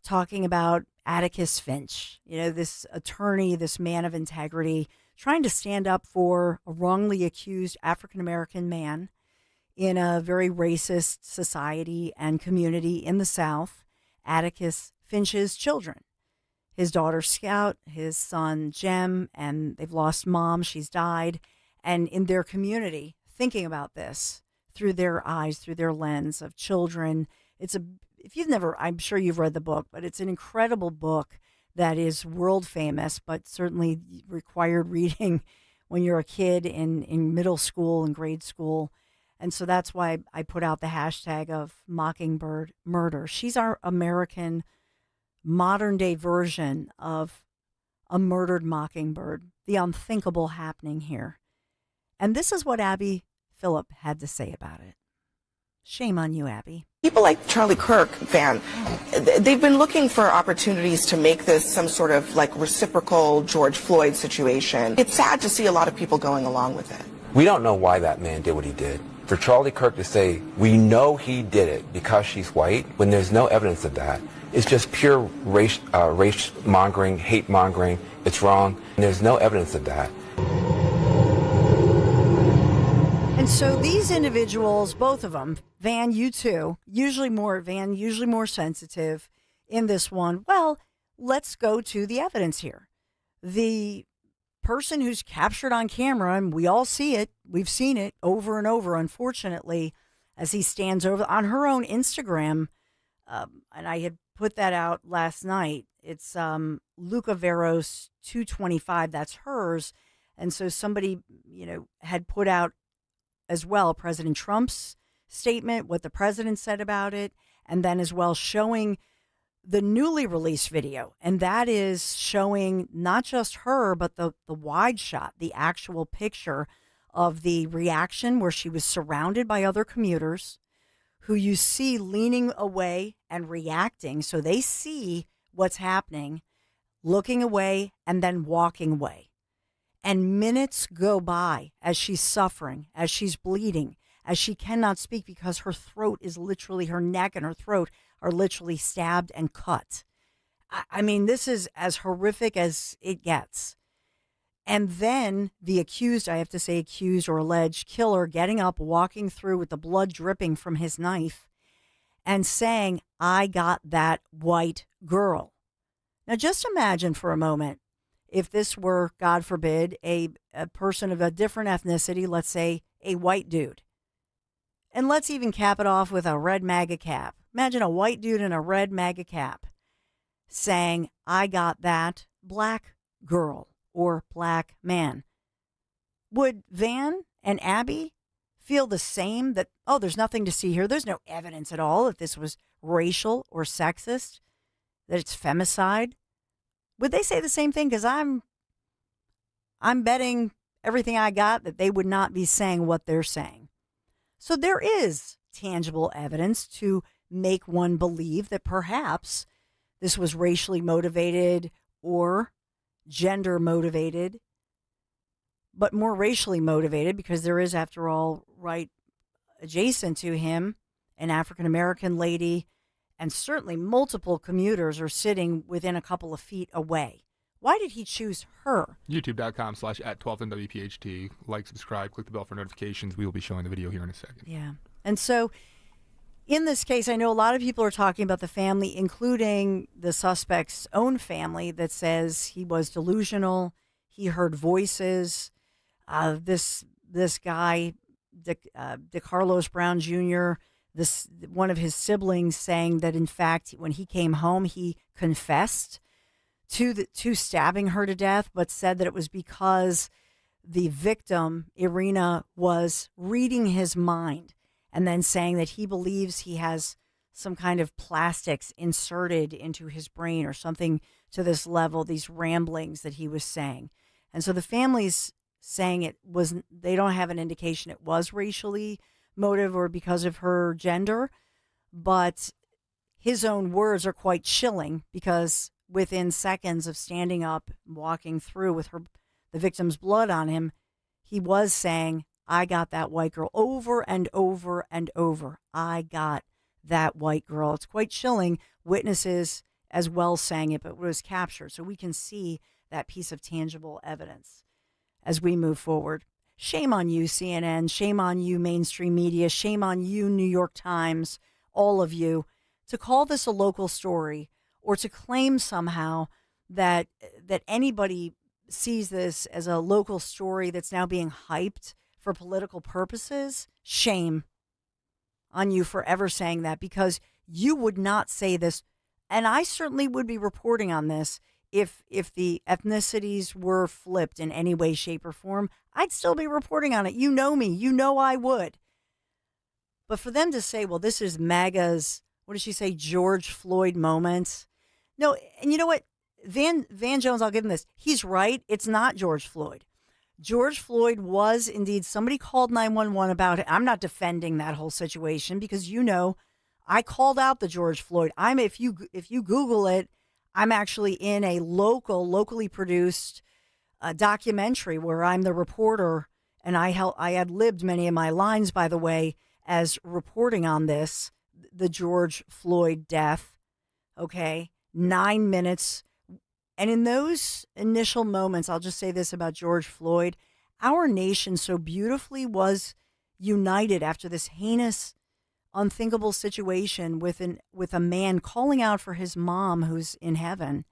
talking about Atticus Finch, this attorney, this man of integrity, trying to stand up for a wrongly accused African-American man in a very racist society and community in the South, Atticus Finch's children. His daughter Scout, his son Jem, and they've lost mom, she's died. And in their community, thinking about this through their eyes, through their lens of children, if you've never, I'm sure you've read the book, but it's an incredible book that is world famous, but certainly required reading when you're a kid in middle school and grade school. And so that's why I put out the hashtag of mockingbird murder. She's our American modern day version of a murdered mockingbird, the unthinkable happening here. And this is what Abby Phillip had to say about it. Shame on you, Abby. People like Charlie Kirk, Van, they've been looking for opportunities to make this some sort of like reciprocal George Floyd situation. It's sad to see a lot of people going along with it. We don't know why that man did what he did. For Charlie Kirk to say, we know he did it because she's white, when there's no evidence of that, it's just pure race mongering, hate mongering. It's wrong. And there's no evidence of that. And so these individuals, both of them, Van, you too, usually more sensitive in this one. Well, let's go to the evidence here. The person who's captured on camera, and we all see it, we've seen it over and over, unfortunately, as he stands over on her own Instagram, and I had put that out last night. It's Luca Veros 225, that's hers. And so somebody, had put out as well President Trump's statement, what the president said about it, and then as well showing the newly released video. And that is showing not just her, but the wide shot, the actual picture of the reaction where she was surrounded by other commuters who you see leaning away and reacting. So they see what's happening, looking away and then walking away. And minutes go by as she's suffering, as she's bleeding, as she cannot speak because her throat is literally, her neck and her throat are literally stabbed and cut. I mean, this is as horrific as it gets. And then the accused, I have to say accused or alleged killer, getting up, walking through with the blood dripping from his knife and saying, I got that white girl. Now, just imagine for a moment if this were, God forbid, a person of a different ethnicity, let's say a white dude. And let's even cap it off with a red MAGA cap. Imagine a white dude in a red MAGA cap saying, I got that black girl or black man. Would Van and Abby feel the same, that, oh, there's nothing to see here, there's no evidence at all that this was racial or sexist, that it's femicide? Would they say the same thing? Because I'm betting everything I got that they would not be saying what they're saying. So there is tangible evidence to make one believe that perhaps this was racially motivated or gender motivated, but more racially motivated because there is, after all, right adjacent to him, an African-American lady, and certainly multiple commuters are sitting within a couple of feet away. Why did he choose her? YouTube.com/@12WPHT. Like, subscribe, click the bell for notifications. We will be showing the video here in a second. Yeah. And so in this case, I know a lot of people are talking about the family, including the suspect's own family, that says he was delusional. He heard voices. This guy, DeCarlos Brown Jr., one of his siblings, saying that, in fact, when he came home, he confessed to stabbing her to death, but said that it was because the victim, Irina, was reading his mind and then saying that he believes he has some kind of plastics inserted into his brain or something to this level, these ramblings that he was saying. And so the family's saying it was, they don't have an indication it was racially motive or because of her gender, but his own words are quite chilling because within seconds of standing up, walking through with the victim's blood on him, he was saying, I got that white girl over and over and over. I got that white girl. It's quite chilling. Witnesses as well saying it, but it was captured. So we can see that piece of tangible evidence as we move forward. Shame on you, CNN. Shame on you, mainstream media. Shame on you, New York Times, all of you, to call this a local story or to claim somehow that anybody sees this as a local story that's now being hyped for political purposes. Shame on you for ever saying that, because you would not say this. And I certainly would be reporting on this if the ethnicities were flipped in any way, shape, or form. I'd still be reporting on it. You know me. You know I would. But for them to say, well, this is MAGA's, what did she say, George Floyd moment? No, and you know what? Van Jones, I'll give him this. He's right. It's not George Floyd. George Floyd was indeed, somebody called 911 about it. I'm not defending that whole situation because, you know, I called out the George Floyd. If you Google it, I'm actually in a locally produced documentary where I'm the reporter, and I ad-libbed many of my lines, by the way, as reporting on this, the George Floyd death. Okay, 9 minutes. And in those initial moments, I'll just say this about George Floyd, our nation so beautifully was united after this heinous, unthinkable situation with a man calling out for his mom who's in heaven,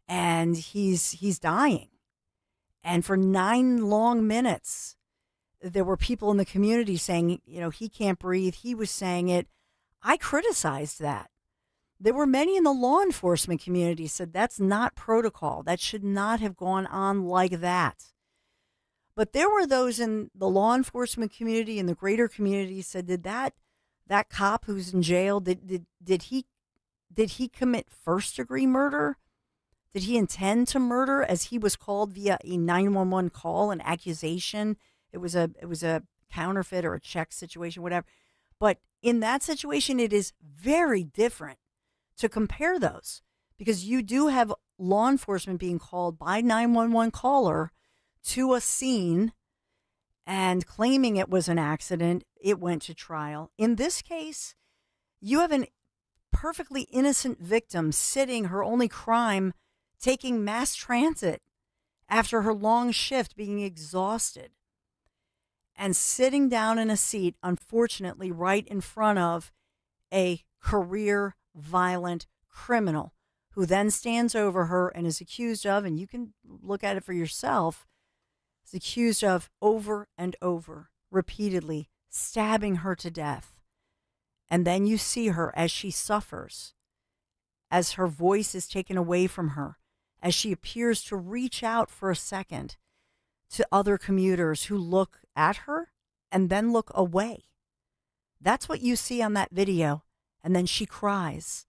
and he's dying. And for 9 long minutes, there were people in the community saying, you know, he can't breathe. He was saying it. I criticized that. There were many in the law enforcement community said that's not protocol. That should not have gone on like that. But there were those in the law enforcement community and the greater community said, did that cop who's in jail, did he commit first degree murder? Did he intend to murder, as he was called via a 911 call, an accusation? It was a counterfeit or a check situation, whatever. But in that situation, it is very different to compare those, because you do have law enforcement being called by 911 caller to a scene and claiming it was an accident. It went to trial. In this case, you have an perfectly innocent victim sitting, her only crime, taking mass transit after her long shift, being exhausted, and sitting down in a seat, unfortunately, right in front of a career violent criminal who then stands over her and is accused of, and you can look at it for yourself, is accused of over and over, repeatedly stabbing her to death. And then you see her as she suffers, as her voice is taken away from her, as she appears to reach out for a second to other commuters who look at her and then look away. That's what you see on that video. And then she cries.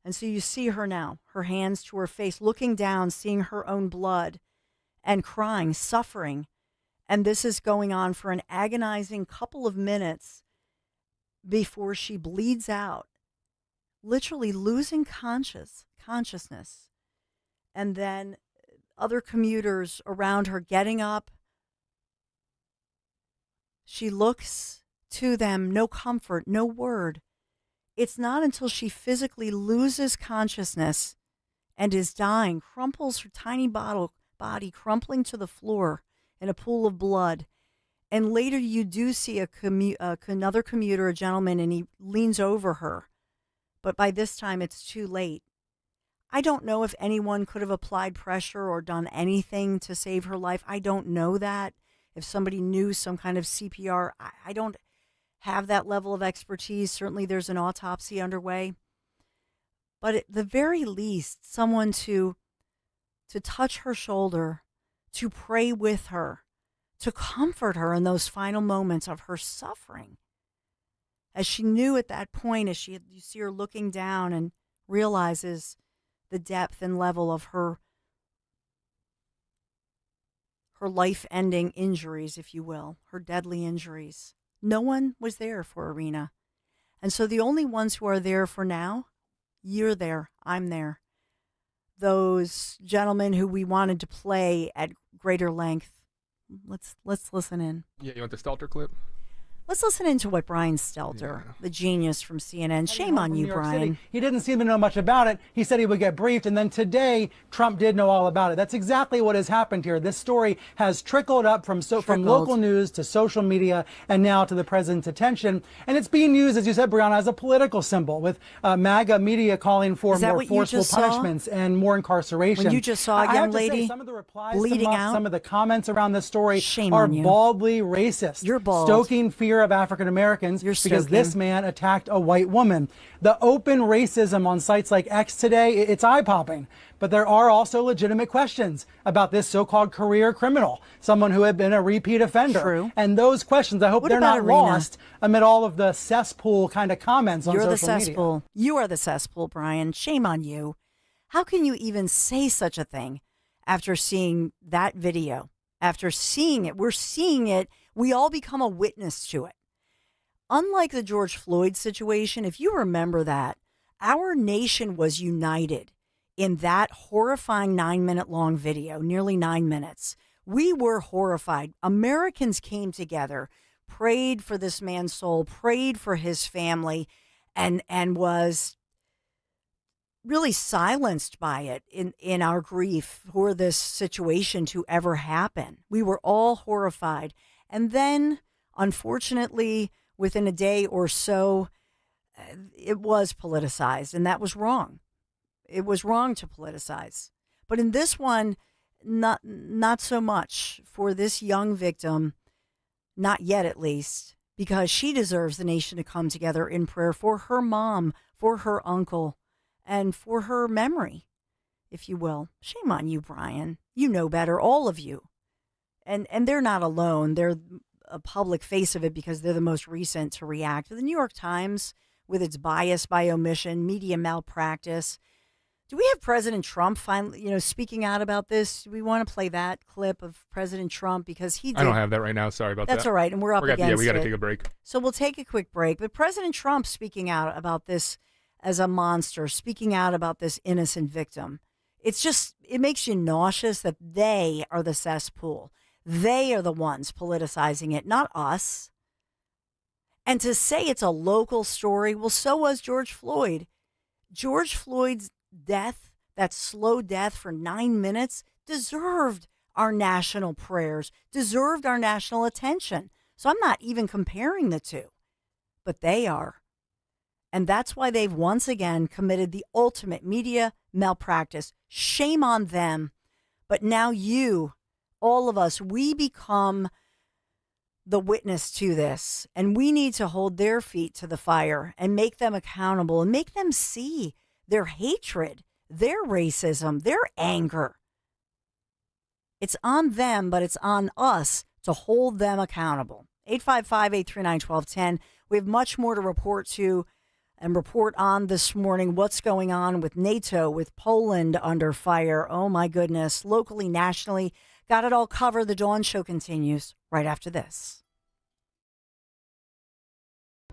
And so you see her now, her hands to her face, looking down, seeing her own blood and crying, suffering. And this is going on for an agonizing couple of minutes before she bleeds out, literally losing consciousness. And then other commuters around her getting up. She looks to them, no comfort, no word. It's not until she physically loses consciousness and is dying, crumples her tiny body, crumpling to the floor in a pool of blood. And later you do see another commuter, a gentleman, and he leans over her. But by this time, it's too late. I don't know if anyone could have applied pressure or done anything to save her life. I don't know that. If somebody knew some kind of CPR, I don't have that level of expertise. Certainly there's an autopsy underway. But at the very least, someone to touch her shoulder, to pray with her, to comfort her in those final moments of her suffering. As she knew at that point, as you see her looking down and realizes the depth and level of her life-ending injuries, if you will, her deadly injuries. No one was there for Irina. And so the only ones who are there for now, you're there, I'm there. Those gentlemen who we wanted to play at greater length, let's listen in. Yeah, you want the Stelter clip? Let's listen into what Brian Stelter, the genius from CNN. Shame on you, Brian. He didn't seem to know much about it. He said he would get briefed, and then today Trump did know all about it. That's exactly what has happened here. This story has trickled up from local news to social media and now to the president's attention, and it's being used, as you said, Brianna, as a political symbol, with MAGA media calling for more forceful punishments and more incarceration. When you just saw a young lady some of the replies bleeding out, some of the comments around this story Shame are on you. baldly racist. You're bald. Stoking fear of African Americans because this man attacked a white woman. The open racism on sites like X today, it's eye-popping. But there are also legitimate questions about this so-called career criminal, someone who had been a repeat offender. True. And those questions, I hope What they're about not Arena? lost amid all of the cesspool kind of comments on You're social the media. cesspool. You are the cesspool, Brian. Shame on you. How can you even say such a thing after seeing that video? After seeing it, we're seeing it. We all become a witness to it. Unlike the George Floyd situation, if you remember that, our nation was united in that horrifying 9-minute long video, nearly 9 minutes. We were horrified. Americans came together, prayed for this man's soul, prayed for his family, and was really silenced by it in our grief for this situation to ever happen. We were all horrified. And then, unfortunately, within a day or so, it was politicized, and that was wrong. It was wrong to politicize. But in this one, not so much for this young victim, not yet at least, because she deserves the nation to come together in prayer for her mom, for her uncle, and for her memory, if you will. Shame on you, Brian. You know better, all of you. And they're not alone. They're a public face of it because they're the most recent to react. The New York Times, with its bias by omission, media malpractice. Do we have President Trump finally, speaking out about this? Do we want to play that clip of President Trump because he did? I don't have that right now. Sorry about that. That's all right, and we're up against it. Yeah, we got to take a break. So we'll take a quick break. But President Trump speaking out about this as a monster, speaking out about this innocent victim. It makes you nauseous that they are the cesspool. They are the ones politicizing it, not us. And to say it's a local story, well, so was George Floyd. George Floyd's death, that slow death for 9 minutes, deserved our national prayers, deserved our national attention. So I'm not even comparing the two, but they are. And that's why they've once again committed the ultimate media malpractice. Shame on them. But now you, all of us, we become the witness to this, and we need to hold their feet to the fire and make them accountable and make them see their hatred, their racism, their anger. It's on them, but it's on us to hold them accountable. 855-839-1210. We have much more to report on this morning. What's going on with NATO, with Poland under fire? Oh, my goodness. Locally, nationally, got it all covered. The Dawn Show continues right after this.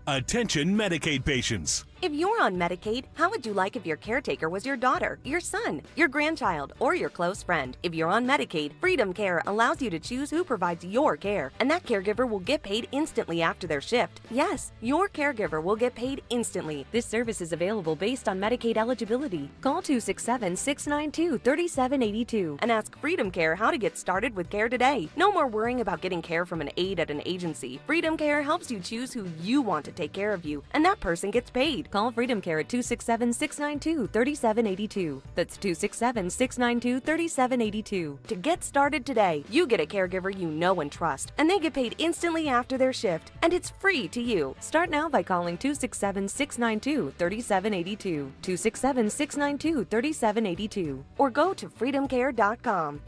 Attention Medicaid patients. If you're on Medicaid, how would you like if your caretaker was your daughter, your son, your grandchild, or your close friend? If you're on Medicaid, Freedom Care allows you to choose who provides your care, and that caregiver will get paid instantly after their shift. Yes, your caregiver will get paid instantly. This service is available based on Medicaid eligibility. Call 267-692-3782 and ask Freedom Care how to get started with care today. No more worrying about getting care from an aide at an agency. Freedom Care helps you choose who you want to take care of you, and that person gets paid. Call Freedom Care at 267-692-3782. That's 267-692-3782. To get started today, you get a caregiver you know and trust, and they get paid instantly after their shift, and it's free to you. Start now by calling 267-692-3782, 267-692-3782, or go to freedomcare.com.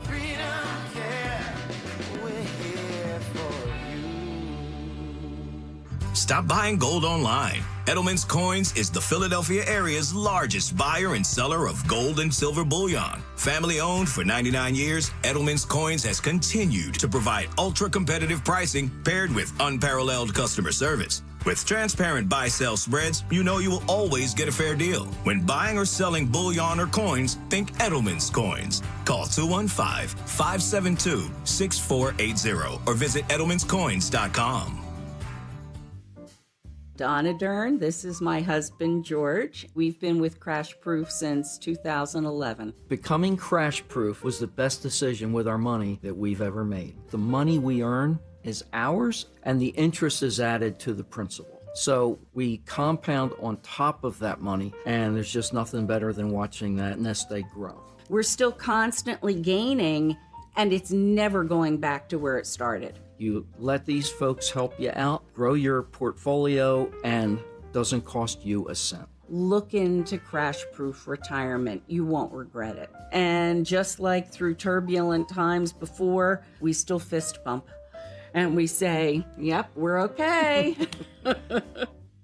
Stop buying gold online. Edelman's Coins is the Philadelphia area's largest buyer and seller of gold and silver bullion. Family owned for 99 years, Edelman's Coins has continued to provide ultra-competitive pricing paired with unparalleled customer service. With transparent buy-sell spreads, you know you will always get a fair deal. When buying or selling bullion or coins, think Edelman's Coins. Call 215-572-6480 or visit edelmanscoins.com. Donna Dern, this is my husband, George. We've been with Crash Proof since 2011. Becoming crash proof was the best decision with our money that we've ever made. The money we earn is ours, and the interest is added to the principal. So we compound on top of that money, and there's just nothing better than watching that nest egg grow. We're still constantly gaining, and it's never going back to where it started. You let these folks help you out, grow your portfolio, and doesn't cost you a cent. Look into Crash Proof Retirement. You won't regret it. And just like through turbulent times before, we still fist bump. And we say, yep, we're okay.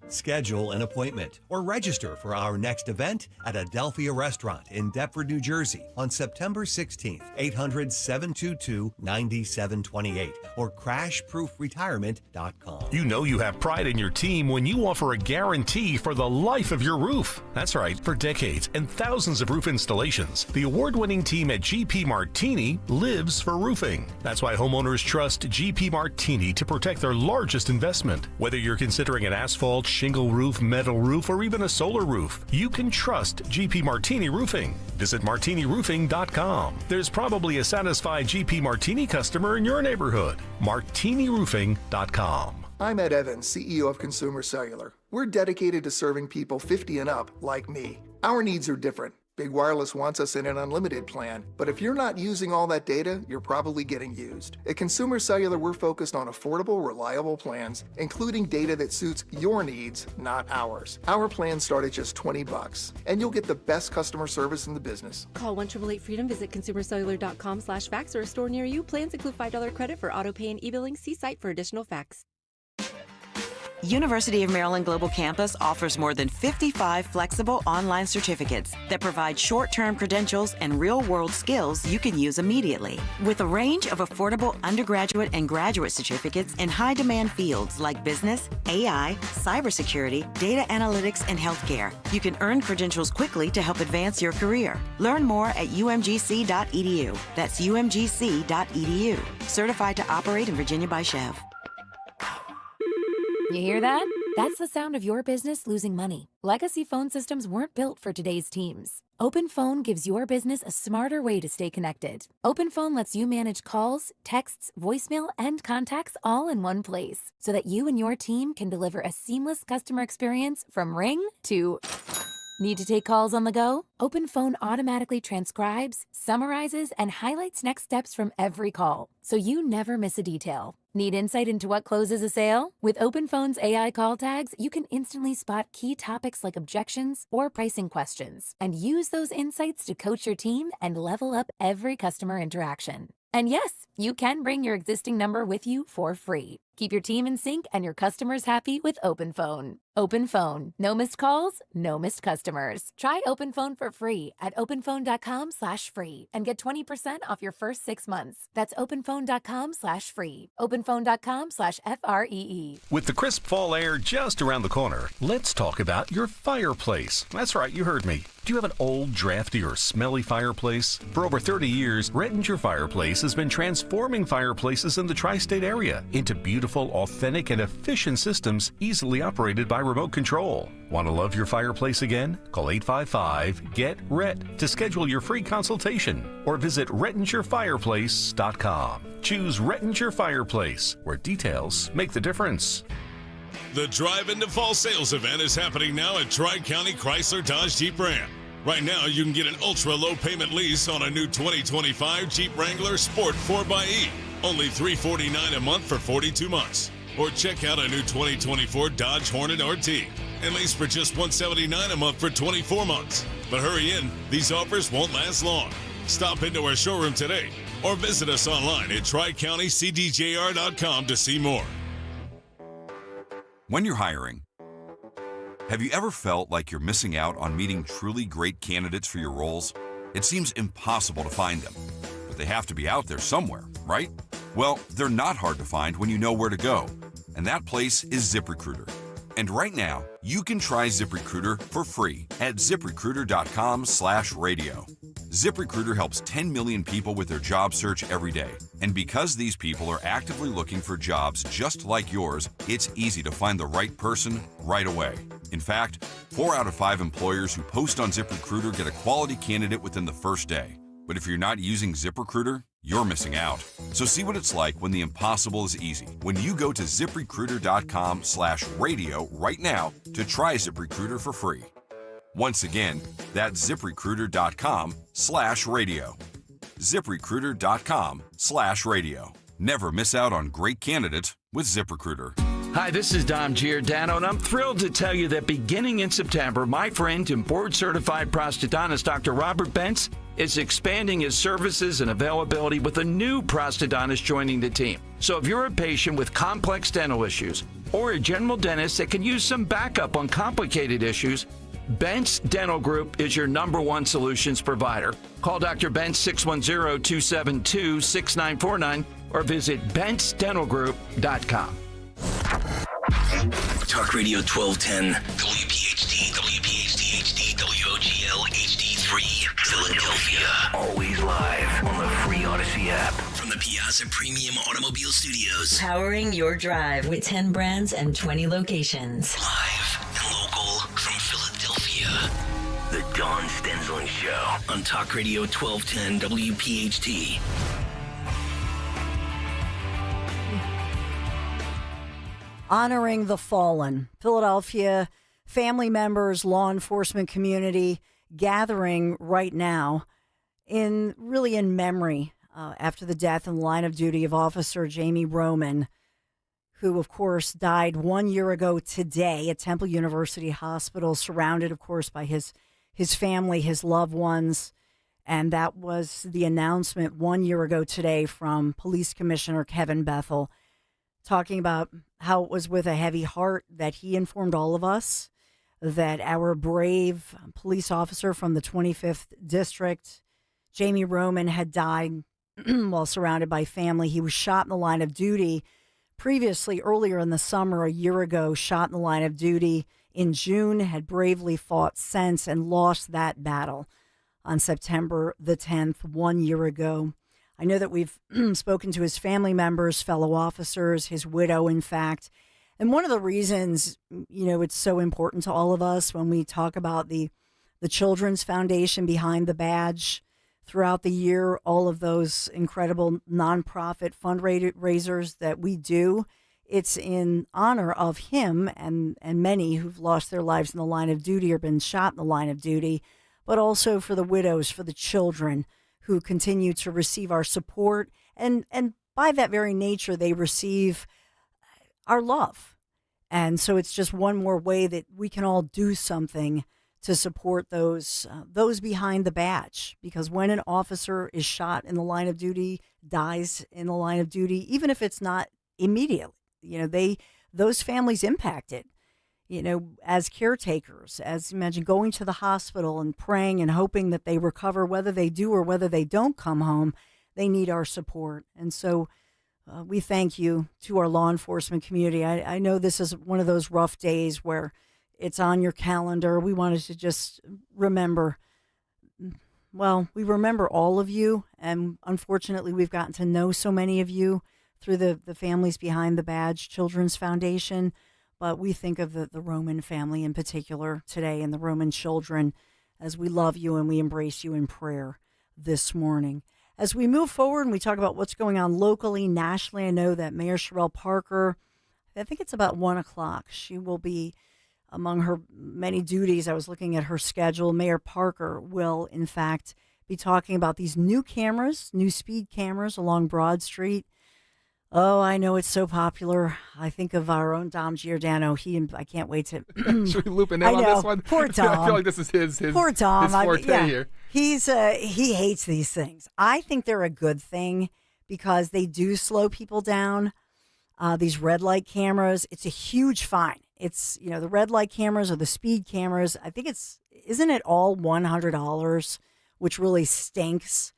Schedule an appointment or register for our next event at Adelphia Restaurant in Deptford, New Jersey on September 16th, 800-722-9728 or crashproofretirement.com. You know you have pride in your team when you offer a guarantee for the life of your roof. That's right, for decades and thousands of roof installations, the award-winning team at GP Martini lives for roofing. That's why homeowners trust GP Martini to protect their largest investment. Whether you're considering an asphalt, shingle roof, metal roof, or even a solar roof, you can trust GP Martini Roofing. Visit martiniroofing.com. There's probably a satisfied GP Martini customer in your neighborhood. martiniroofing.com. I'm Ed Evans, CEO of Consumer Cellular. We're dedicated to serving people 50 and up like me. Our needs are different. Big Wireless wants us in an unlimited plan, but if you're not using all that data, you're probably getting used. At Consumer Cellular, we're focused on affordable, reliable plans, including data that suits your needs, not ours. Our plans start at just $20, and you'll get the best customer service in the business. Call 1-888-FREEDOM, visit consumercellular.com/facts or a store near you. Plans include $5 credit for auto pay and e-billing. See site for additional facts. University of Maryland Global Campus offers more than 55 flexible online certificates that provide short-term credentials and real-world skills you can use immediately. With a range of affordable undergraduate and graduate certificates in high-demand fields like business, AI, cybersecurity, data analytics, and healthcare, you can earn credentials quickly to help advance your career. Learn more at umgc.edu. That's umgc.edu. Certified to operate in Virginia by Chev. You hear that? That's the sound of your business losing money. Legacy phone systems weren't built for today's teams. OpenPhone gives your business a smarter way to stay connected. OpenPhone lets you manage calls, texts, voicemail, and contacts all in one place so that you and your team can deliver a seamless customer experience from ring to... Need to take calls on the go? OpenPhone automatically transcribes, summarizes, and highlights next steps from every call, so you never miss a detail. Need insight into what closes a sale? With OpenPhone's AI call tags, you can instantly spot key topics like objections or pricing questions, and use those insights to coach your team and level up every customer interaction. And yes, you can bring your existing number with you for free. Keep your team in sync and your customers happy with OpenPhone. OpenPhone. No missed calls, no missed customers. Try OpenPhone for free at openphone.com/free and get 20% off your first 6 months. That's openphone.com/free. openphone.com/FREE. With the crisp fall air just around the corner, let's talk about your fireplace. That's right, you heard me. Do you have an old, drafty, or smelly fireplace? For over 30 years, Rettinger Fireplace has been transforming fireplaces in the tri-state area into beautiful, authentic, and efficient systems easily operated by remote control. Want to love your fireplace again? Call 855-GET-RET to schedule your free consultation or visit RettingerFireplace.com. Choose Rettinger Fireplace, where details make the difference. The Drive Into Fall sales event is happening now at Tri-County Chrysler Dodge Jeep Ram. Right now, you can get an ultra-low payment lease on a new 2025 Jeep Wrangler Sport 4xe. Only $349 a month for 42 months. Or check out a new 2024 Dodge Hornet RT and lease for just $179 a month for 24 months. But hurry in, these offers won't last long. Stop into our showroom today or visit us online at tricountycdjr.com to see more. When you're hiring, have you ever felt like you're missing out on meeting truly great candidates for your roles? It seems impossible to find them, but they have to be out there somewhere, right? Well, they're not hard to find when you know where to go, and that place is ZipRecruiter. And right now, you can try ZipRecruiter for free at ZipRecruiter.com/radio. ZipRecruiter helps 10 million people with their job search every day. And because these people are actively looking for jobs just like yours, it's easy to find the right person right away. In fact, 4 out of 5 employers who post on ZipRecruiter get a quality candidate within the first day. But if you're not using ZipRecruiter, you're missing out. So see what it's like when the impossible is easy. When you go to ZipRecruiter.com/radio right now to try ZipRecruiter for free. Once again, that's ZipRecruiter.com/radio. ZipRecruiter.com/radio. Never miss out on great candidates with ZipRecruiter. Hi, this is Dom Giordano, and I'm thrilled to tell you that beginning in September, my friend and board-certified prosthodontist Dr. Robert Bentz is expanding his services and availability with a new prosthodontist joining the team. So if you're a patient with complex dental issues or a general dentist that can use some backup on complicated issues, Bentz Dental Group is your #1 solutions provider. Call Dr. Bentz 610-272-6949 or visit BentzDentalGroup.com. Talk Radio 1210, WPHT, WPHT HD, WOGL HD3, Philadelphia. Always live on the free Odyssey app. From the Piazza Premium Automobile Studios. Powering your drive with 10 brands and 20 locations. Live and local from Philadelphia. The Dawn Stensland Show on Talk Radio 1210, WPHT. Honoring the fallen. Philadelphia family members, law enforcement community gathering right now in memory after the death in the line of duty of Officer Jamie Roman, who, of course, died 1 year ago today at Temple University Hospital, surrounded, of course, by his family, his loved ones. And that was the announcement 1 year ago today from Police Commissioner Kevin Bethel, talking about how it was with a heavy heart that he informed all of us that our brave police officer from the 25th District, Jamie Roman, had died while surrounded by family. He was shot in the line of duty previously, earlier in the summer, a year ago, shot in the line of duty in June, had bravely fought since and lost that battle on September the 10th, 1 year ago. I know that we've spoken to his family members, fellow officers, his widow, in fact. And one of the reasons, it's so important to all of us when we talk about the Children's Foundation behind the badge throughout the year, all of those incredible nonprofit fundraisers that we do, it's in honor of him and many who've lost their lives in the line of duty or been shot in the line of duty, but also for the widows, for the children who continue to receive our support. And by that very nature, they receive our love. And so it's just one more way that we can all do something to support those behind the badge. Because when an officer is shot in the line of duty, dies in the line of duty, even if it's not immediately, those families impacted, as caretakers, as imagine going to the hospital and praying and hoping that they recover, whether they do or whether they don't come home, they need our support. And so we thank you to our law enforcement community. I know this is one of those rough days where it's on your calendar. We wanted to just remember, we remember all of you. And unfortunately, we've gotten to know so many of you through the Families Behind the Badge Children's Foundation. But we think of the Roman family in particular today and the Roman children as we love you and we embrace you in prayer this morning. As we move forward and we talk about what's going on locally, nationally, I know that Mayor Sherelle Parker, I think it's about 1 o'clock. She will be among her many duties. I was looking at her schedule. Mayor Parker will, in fact, be talking about these new cameras, new speed cameras along Broad Street. Oh, I know it's so popular. I think of our own Dom Giordano. I can't wait to. Should we loop in on this one? Poor Dom. I feel like this is his Poor Dom. his forte here. He hates these things. I think they're a good thing because they do slow people down. These red light cameras, it's a huge fine. It's, the red light cameras or the speed cameras. I think isn't it all $100, which really stinks,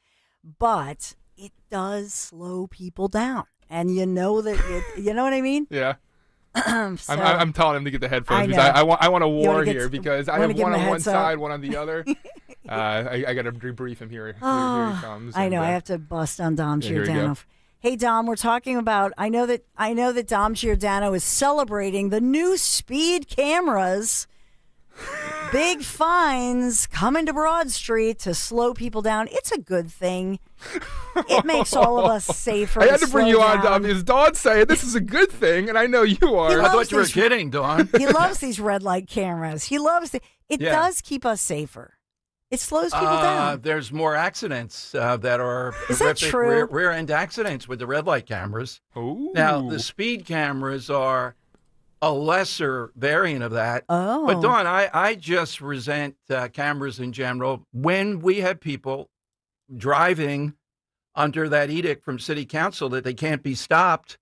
but it does slow people down. And you know what I mean? Yeah. I'm telling him to get the headphones. I Because I want a war get- here because I wanna have give one him a on one heads up? side, one on the other. I got to debrief him here. Here he comes. I know. And, I have to bust on Dom yeah, here we Giordano. go. Hey Dom, we're talking about. I know that Dom Giordano is celebrating the new speed cameras. Big fines coming to Broad Street to slow people down. It's a good thing. It makes all of us safer. I had to bring slow you on, down. Dom, because Dawn's saying this is a good thing, and I know you are. I thought you were kidding, Dawn. He loves these red light cameras. He loves it. It Yeah. does keep us safer. It slows people down. There's more accidents that are Is that horrific true? rear end accidents with the red light cameras. Ooh. Now, the speed cameras are a lesser variant of that. Oh. But, Dawn, I just resent cameras in general. When we have people driving under that edict from city council that they can't be stopped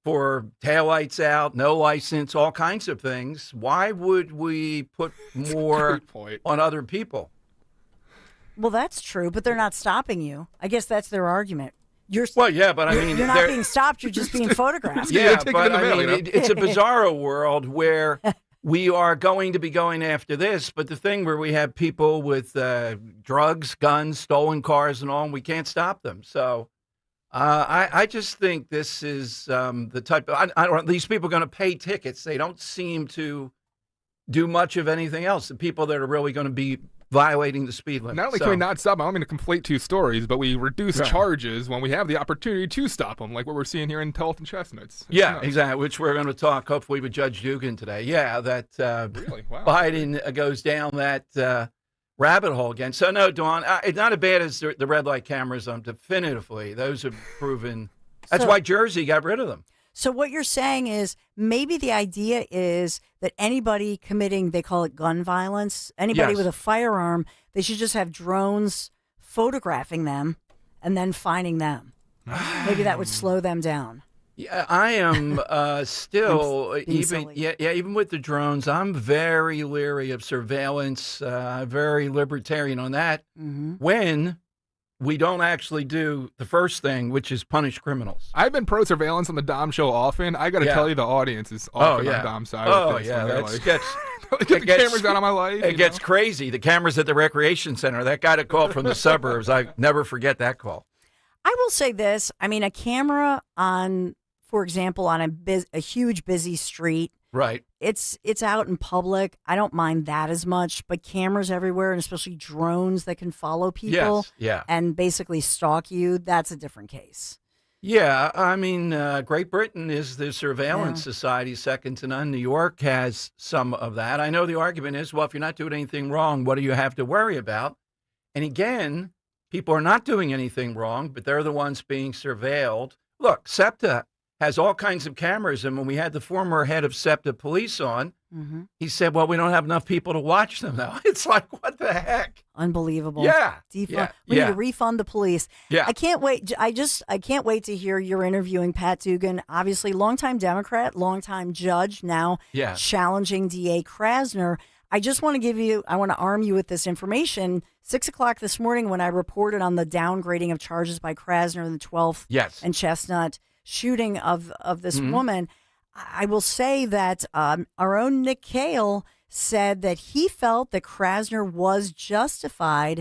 for taillights out, no license, all kinds of things, why would we put more on other people? Well, that's true, but they're not stopping you. I guess that's their argument. Well, yeah, but I mean, you're not being stopped. You're just being photographed. Yeah, but I mean, it's a bizarro world where we are going to be going after this. But the thing where we have people with drugs, guns, stolen cars, and all, and we can't stop them. So I just think this is the type of these people are going to pay tickets. They don't seem to do much of anything else. The people that are really going to be violating the speed limit. Not only can we not stop them, I'm going to conflate two stories, but we reduce charges when we have the opportunity to stop them, like what we're seeing here in Telton Chestnuts. It's Yeah, nuts. exactly, which we're going to talk, hopefully, with Judge Dugan today. Yeah, that Really? Wow. Biden goes down that rabbit hole again. So, no, Dawn, it's not as bad as the red light cameras, definitively. Those have proven. That's So- why Jersey got rid of them. So what you're saying is maybe the idea is that anybody committing, they call it gun violence, anybody Yes. with a firearm, they should just have drones photographing them and then finding them. Maybe that would slow them down. Yeah, I am still being even silly. even with the drones, I'm very leery of surveillance. Very libertarian on that. Mm-hmm. When we don't actually do the first thing, which is punish criminals. I've been pro surveillance on the Dom show often. I got to Yeah. tell you, the audience is Oh, often yeah. on Dom's side. Oh, with this yeah, when they're that like, gets get the cameras out of my life. It you gets know? crazy. The cameras at the recreation center. That got a call from the suburbs. I never forget that call. I will say this. I mean, a camera on, for example, on a huge busy street, Right. it's out in public. I don't mind that as much, but cameras everywhere, and especially drones that can follow people Yes. Yeah. and basically stalk you, that's a different case. Yeah. I mean, Great Britain is the surveillance society second to none. New York has some of that. I know the argument is, well, if you're not doing anything wrong, what do you have to worry about? And again, people are not doing anything wrong, but they're the ones being surveilled. Look, SEPTA has all kinds of cameras. And when we had the former head of SEPTA police on, he said, well, we don't have enough people to watch them now. It's like, what the heck? Unbelievable. Yeah. We Yeah. need Yeah. to refund the police. Yeah. I can't wait. I can't wait to hear you're interviewing Pat Dugan, obviously longtime Democrat, longtime judge, now Yeah. challenging DA Krasner. I just want to I want to arm you with this information. 6:00 this morning when I reported on the downgrading of charges by Krasner in the 12th Yes. and Chestnut shooting of this Mhm. woman, I will say that our own Nick Cale said that he felt that Krasner was justified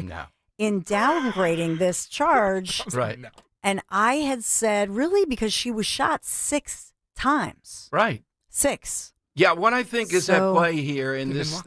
in downgrading this charge. Right. And I had said, really, because she was shot 6 times. Right. 6. Yeah, what I think is So- at play here in this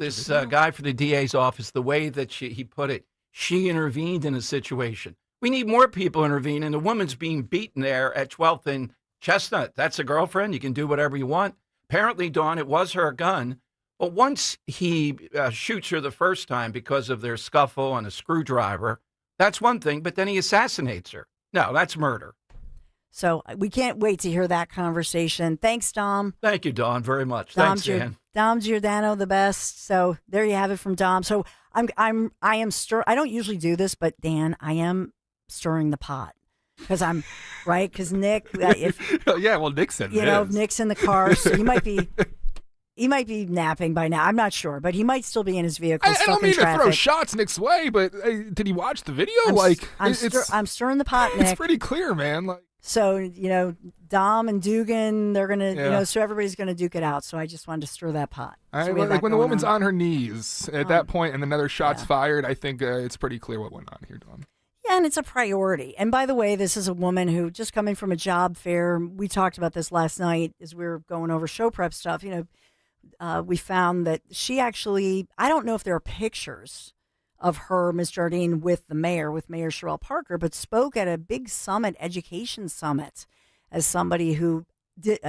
guy for the DA's office, the way that he put it, she intervened in a situation. We need more people intervene, and the woman's being beaten there at 12th and Chestnut. That's a girlfriend. You can do whatever you want. Apparently, Dawn, it was her gun. But once he shoots her the first time because of their scuffle and a screwdriver, that's one thing, but then he assassinates her. No, that's murder. So we can't wait to hear that conversation. Thanks, Dom. Thank you, Dawn, very much. Thanks, Dan. Dom Giordano, the best. So there you have it from Dom. So I don't usually do this, but Dan, I am stirring the pot because I'm right. Because Nick, yeah, well, Nick said if Nick's in the car, so he might be napping by now. I'm not sure, but he might still be in his vehicle. I stuck don't in mean to traffic. throw shots Nick's way, but did he watch the video? I'm like, I'm stirring the pot, Nick. It's pretty clear, man. Like, So, Dom and Dugan, they're going to, so everybody's going to duke it out. So I just wanted to stir that pot. So Like when the woman's on her knees at that point and another shot's fired, I think it's pretty clear what went on here, Dawn. Yeah, and it's a priority. And by the way, this is a woman who just coming from a job fair. We talked about this last night as we were going over show prep stuff. We found that she actually, I don't know if there are pictures of her, Ms. Jardine, with Mayor Sherelle Parker, but spoke at a big summit, education summit, as somebody who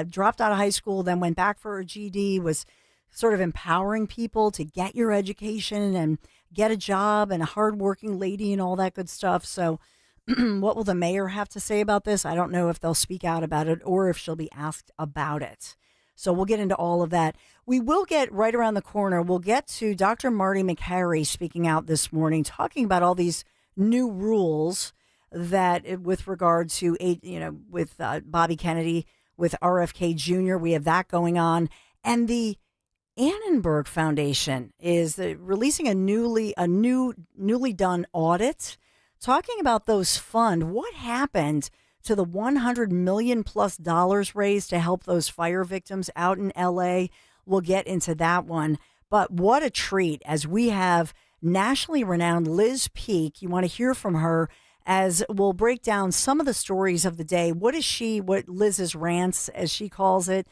dropped out of high school, then went back for her GED, was sort of empowering people to get your education and get a job, and a hardworking lady and all that good stuff. So what will the mayor have to say about this? I don't know if they'll speak out about it or if she'll be asked about it. So we'll get into all of that. We will get right around the corner. We'll get to Dr. Marty McHarry speaking out this morning, talking about all these new rules that with regard to, with Bobby Kennedy, with RFK Jr., we have that going on. And the Annenberg Foundation is releasing a newly done audit, talking about those funds. What happened to the $100 million plus raised to help those fire victims out in LA? We'll get into that one. But what a treat as we have nationally renowned Liz Peek. You want to hear from her as we'll break down some of the stories of the day. What Liz's rants, as she calls it.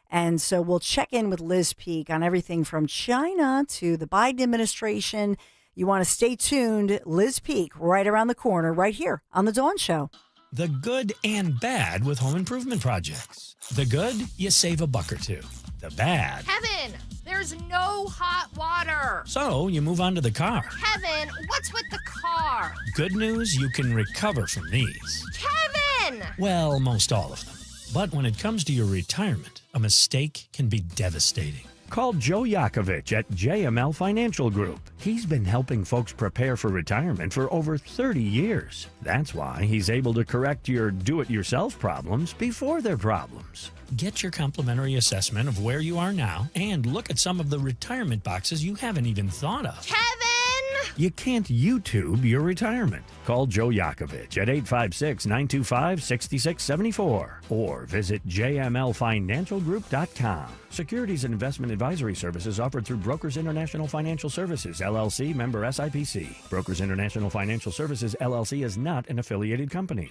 And so we'll check in with Liz Peek on everything from China to the Biden administration. You want to stay tuned. Liz Peek right around the corner, right here on The Dawn Show. The good and bad with home improvement projects. The good, you save a buck or two. The bad. Kevin, there's no hot water. So you move on to the car. Kevin, what's with the car? Good news, you can recover from these. Kevin! Well, most all of them. But when it comes to your retirement, a mistake can be devastating. Call Joe Yakovich at JML Financial Group. He's been helping folks prepare for retirement for over 30 years. That's why he's able to correct your do-it-yourself problems before they're problems. Get your complimentary assessment of where you are now and look at some of the retirement boxes you haven't even thought of. Kevin! You can't YouTube your retirement. Call Joe Yakovich at 856-925-6674 or visit jmlfinancialgroup.com. Securities and investment advisory services offered through Brokers International Financial Services, LLC, member SIPC. Brokers International Financial Services, LLC is not an affiliated company.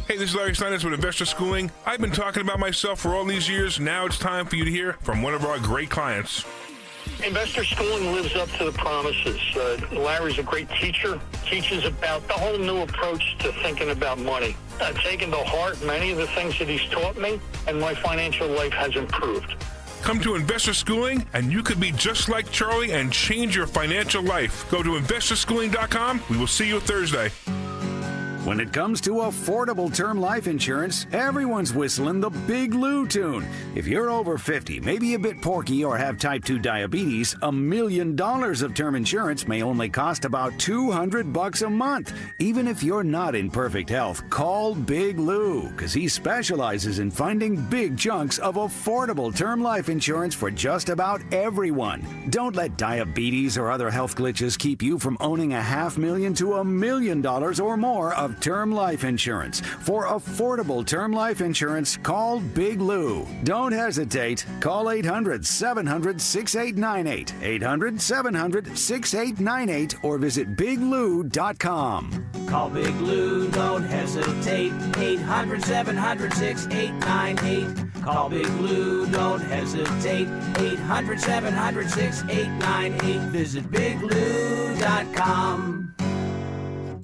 Hey, this is Larry Steinitz with Investor Schooling. I've been talking about myself for all these years. Now it's time for you to hear from one of our great clients. Investor Schooling lives up to the promises. Larry's a great teacher, teaches about the whole new approach to thinking about money. I've taken to heart many of the things that he's taught me, and my financial life has improved. Come to Investor Schooling, and you could be just like Charlie and change your financial life. Go to investorschooling.com. We will see you Thursday. When it comes to affordable term life insurance, everyone's whistling the Big Lou tune. If you're over 50, maybe a bit porky, or have type 2 diabetes, $1 million of term insurance may only cost about $200 a month. Even if you're not in perfect health, call Big Lou, because he specializes in finding big chunks of affordable term life insurance for just about everyone. Don't let diabetes or other health glitches keep you from owning $500,000 to $1 million or more of term life insurance. For affordable term life insurance, call Big Lou. Don't hesitate. Call 800-700-6898, 800-700-6898, or visit biglou.com. Call Big Lou, don't hesitate, 800-700-6898. Call Big Lou, don't hesitate, 800-700-6898. Visit biglou.com.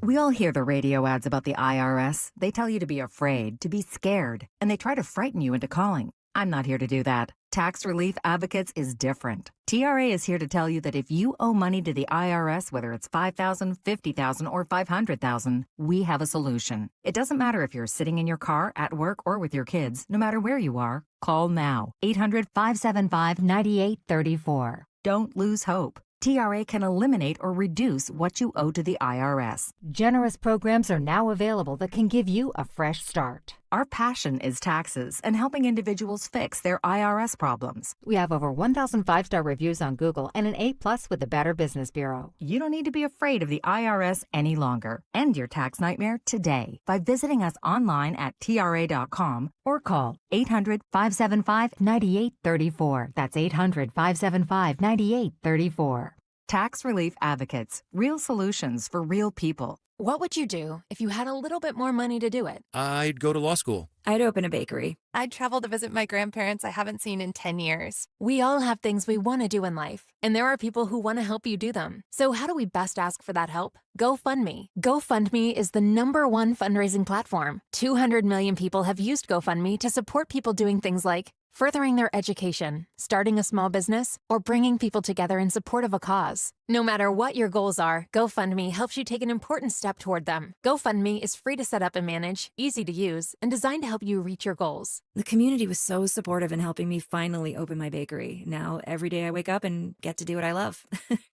We all hear the radio ads about the IRS. They tell you to be afraid, to be scared, and they try to frighten you into calling. I'm not here to do that. Tax Relief Advocates is different. TRA is here to tell you that if you owe money to the IRS, whether it's $5,000, $50,000, or $500,000, we have a solution. It doesn't matter if you're sitting in your car, at work, or with your kids. No matter where you are, call now. 800-575-9834. Don't lose hope. TRA can eliminate or reduce what you owe to the IRS. Generous programs are now available that can give you a fresh start. Our passion is taxes and helping individuals fix their IRS problems. We have over 1,000 5-star reviews on Google and an A+ with the Better Business Bureau. You don't need to be afraid of the IRS any longer. End your tax nightmare today by visiting us online at TRA.com or call 800-575-9834. That's 800-575-9834. Tax Relief Advocates. Real solutions for real people. What would you do if you had a little bit more money to do it? I'd go to law school. I'd open a bakery. I'd travel to visit my grandparents I haven't seen in 10 years. We all have things we want to do in life, and there are people who want to help you do them. So how do we best ask for that help? GoFundMe. GoFundMe is the #1 fundraising platform. 200 million people have used GoFundMe to support people doing things like furthering their education, starting a small business, or bringing people together in support of a cause. No matter what your goals are, GoFundMe helps you take an important step toward them. GoFundMe is free to set up and manage, easy to use, and designed to help you reach your goals. The community was so supportive in helping me finally open my bakery. Now, every day I wake up and get to do what I love.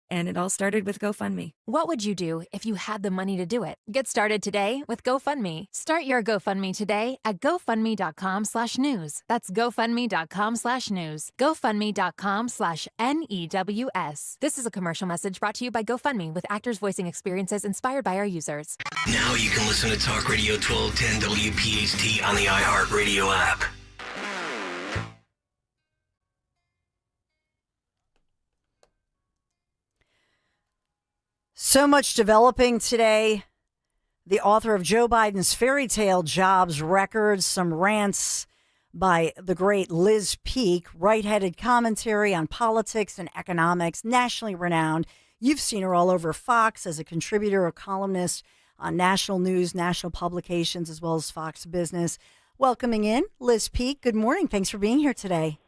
And it all started with GoFundMe. What would you do if you had the money to do it? Get started today with GoFundMe. Start your GoFundMe today at GoFundMe.com/news. That's GoFundMe.com/news. GoFundMe.com/NEWS. This is a commercial message brought to you by GoFundMe with actors voicing experiences inspired by our users. Now you can listen to Talk Radio 1210 WPHT on the iHeartRadio app. So much developing today. The author of Joe Biden's fairy tale jobs records, some rants by the great Liz Peek, right-headed commentary on politics and economics, nationally renowned. You've seen her all over Fox as a contributor, a columnist on national news, national publications, as well as Fox Business. Welcoming in Liz Peek. Good morning. Thanks for being here today.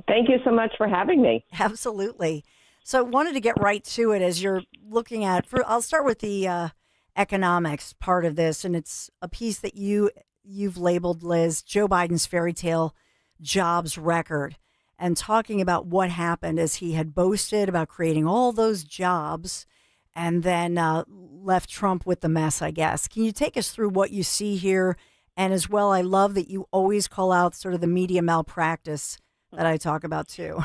Thank you so much for having me. Absolutely. So I wanted to get right to it as you're looking at, I'll start with the economics part of this, and it's a piece that you've labeled, Liz, Joe Biden's fairy tale jobs record, and talking about what happened as he had boasted about creating all those jobs and then left Trump with the mess, I guess. Can you take us through what you see here? And as well, I love that you always call out sort of the media malpractice that I talk about too.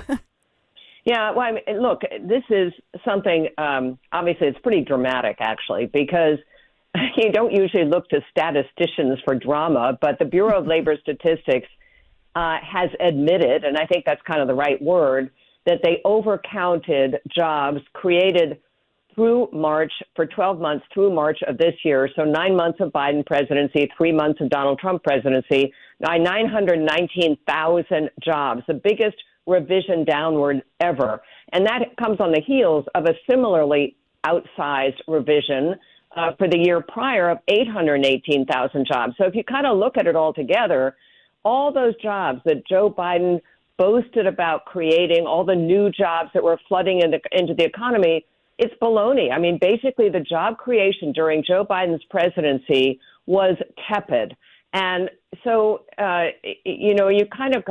Yeah, well, I mean, look, this is something, obviously, it's pretty dramatic, actually, because you don't usually look to statisticians for drama, but the Bureau of Labor Statistics has admitted, and I think that's kind of the right word, that they overcounted jobs created through March, for 12 months through March of this year, so 9 months of Biden presidency, 3 months of Donald Trump presidency, 919,000 jobs, the biggest revision downward ever. And that comes on the heels of a similarly outsized revision for the year prior of 818,000 jobs. So if you kind of look at it all together, all those jobs that Joe Biden boasted about creating, all the new jobs that were flooding into the economy, it's baloney. I mean, basically the job creation during Joe Biden's presidency was tepid. And so, you kind of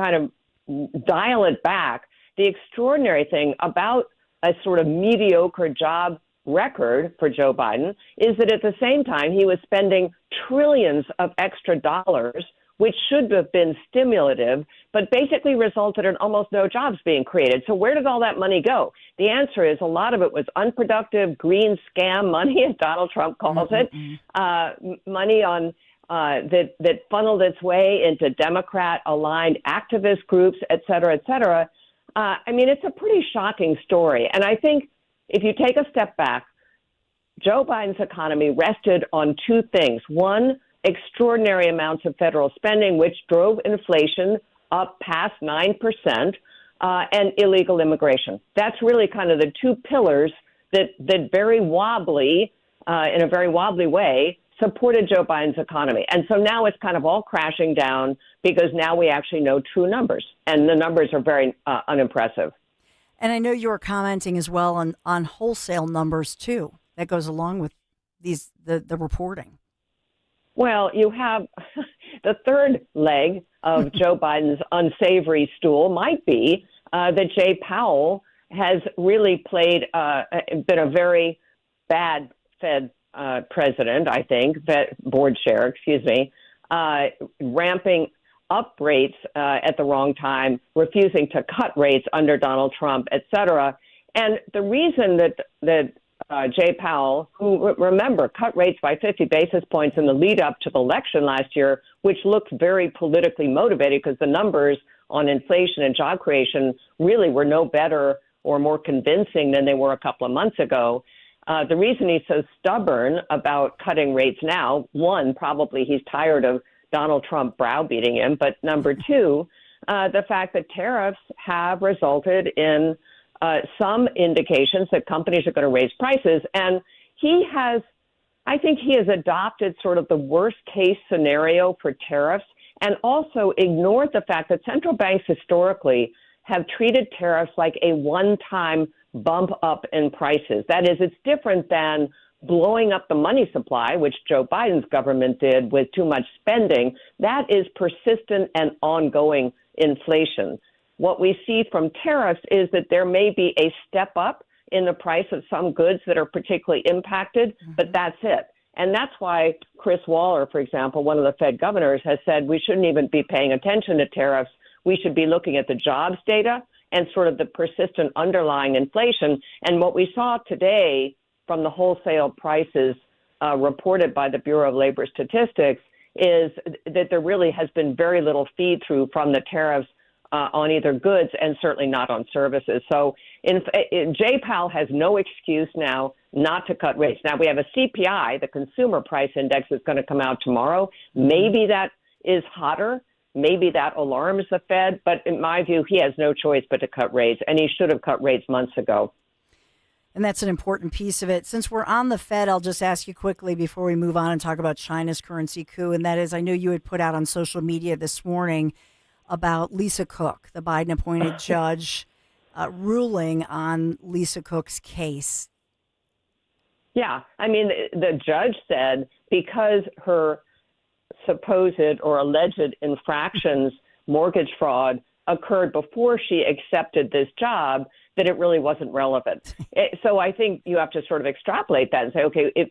dial it back. The extraordinary thing about a sort of mediocre job record for Joe Biden is that at the same time, he was spending trillions of extra dollars, which should have been stimulative, but basically resulted in almost no jobs being created. So where did all that money go? The answer is a lot of it was unproductive, green scam money, as Donald Trump calls it, money on that funneled its way into Democrat-aligned activist groups, et cetera, et cetera. I mean, it's a pretty shocking story. And I think if you take a step back, Joe Biden's economy rested on two things. One, extraordinary amounts of federal spending, which drove inflation up past 9%, and illegal immigration. That's really kind of the two pillars that very wobbly, in a very wobbly way, supported Joe Biden's economy. And so now it's kind of all crashing down because now we actually know true numbers, and the numbers are very unimpressive. And I know you were commenting as well on wholesale numbers, too. That goes along with the reporting. Well, you have the third leg of Joe Biden's unsavory stool might be that Jay Powell has really been a very bad Fed president, I think, board chair, excuse me. ramping up rates at the wrong time, refusing to cut rates under Donald Trump, et cetera. And the reason that Jay Powell, who, remember, cut rates by 50 basis points in the lead up to the election last year, which looked very politically motivated because the numbers on inflation and job creation really were no better or more convincing than they were a couple of months ago. The reason he's so stubborn about cutting rates now, one, probably he's tired of Donald Trump browbeating him, but number two, the fact that tariffs have resulted in some indications that companies are going to raise prices. And I think he has adopted sort of the worst case scenario for tariffs and also ignored the fact that central banks historically have treated tariffs like a one-time bump up in prices. That is, it's different than blowing up the money supply, which Joe Biden's government did with too much spending. That is persistent and ongoing inflation. What we see from tariffs is that there may be a step up in the price of some goods that are particularly impacted, but that's it. And that's why Chris Waller, for example, one of the Fed governors, has said we shouldn't even be paying attention to tariffs. We should be looking at the jobs data and sort of the persistent underlying inflation. And what we saw today from the wholesale prices reported by the Bureau of Labor Statistics is that there really has been very little feed through from the tariffs on either goods and certainly not on services. So Jay Powell has no excuse now not to cut rates. Now we have a CPI, the Consumer Price Index, is going to come out tomorrow. Maybe that is hotter. Maybe that alarms the Fed. But in my view, he has no choice but to cut rates, and he should have cut rates months ago. And that's an important piece of it. Since we're on the Fed, I'll just ask you quickly before we move on and talk about China's currency coup. And that is, I know you had put out on social media this morning about Lisa Cook, the Biden-appointed judge, ruling on Lisa Cook's case. Yeah, I mean, the judge said because her supposed or alleged infractions, mortgage fraud, occurred before she accepted this job, that it really wasn't relevant. So I think you have to sort of extrapolate that and say, okay, if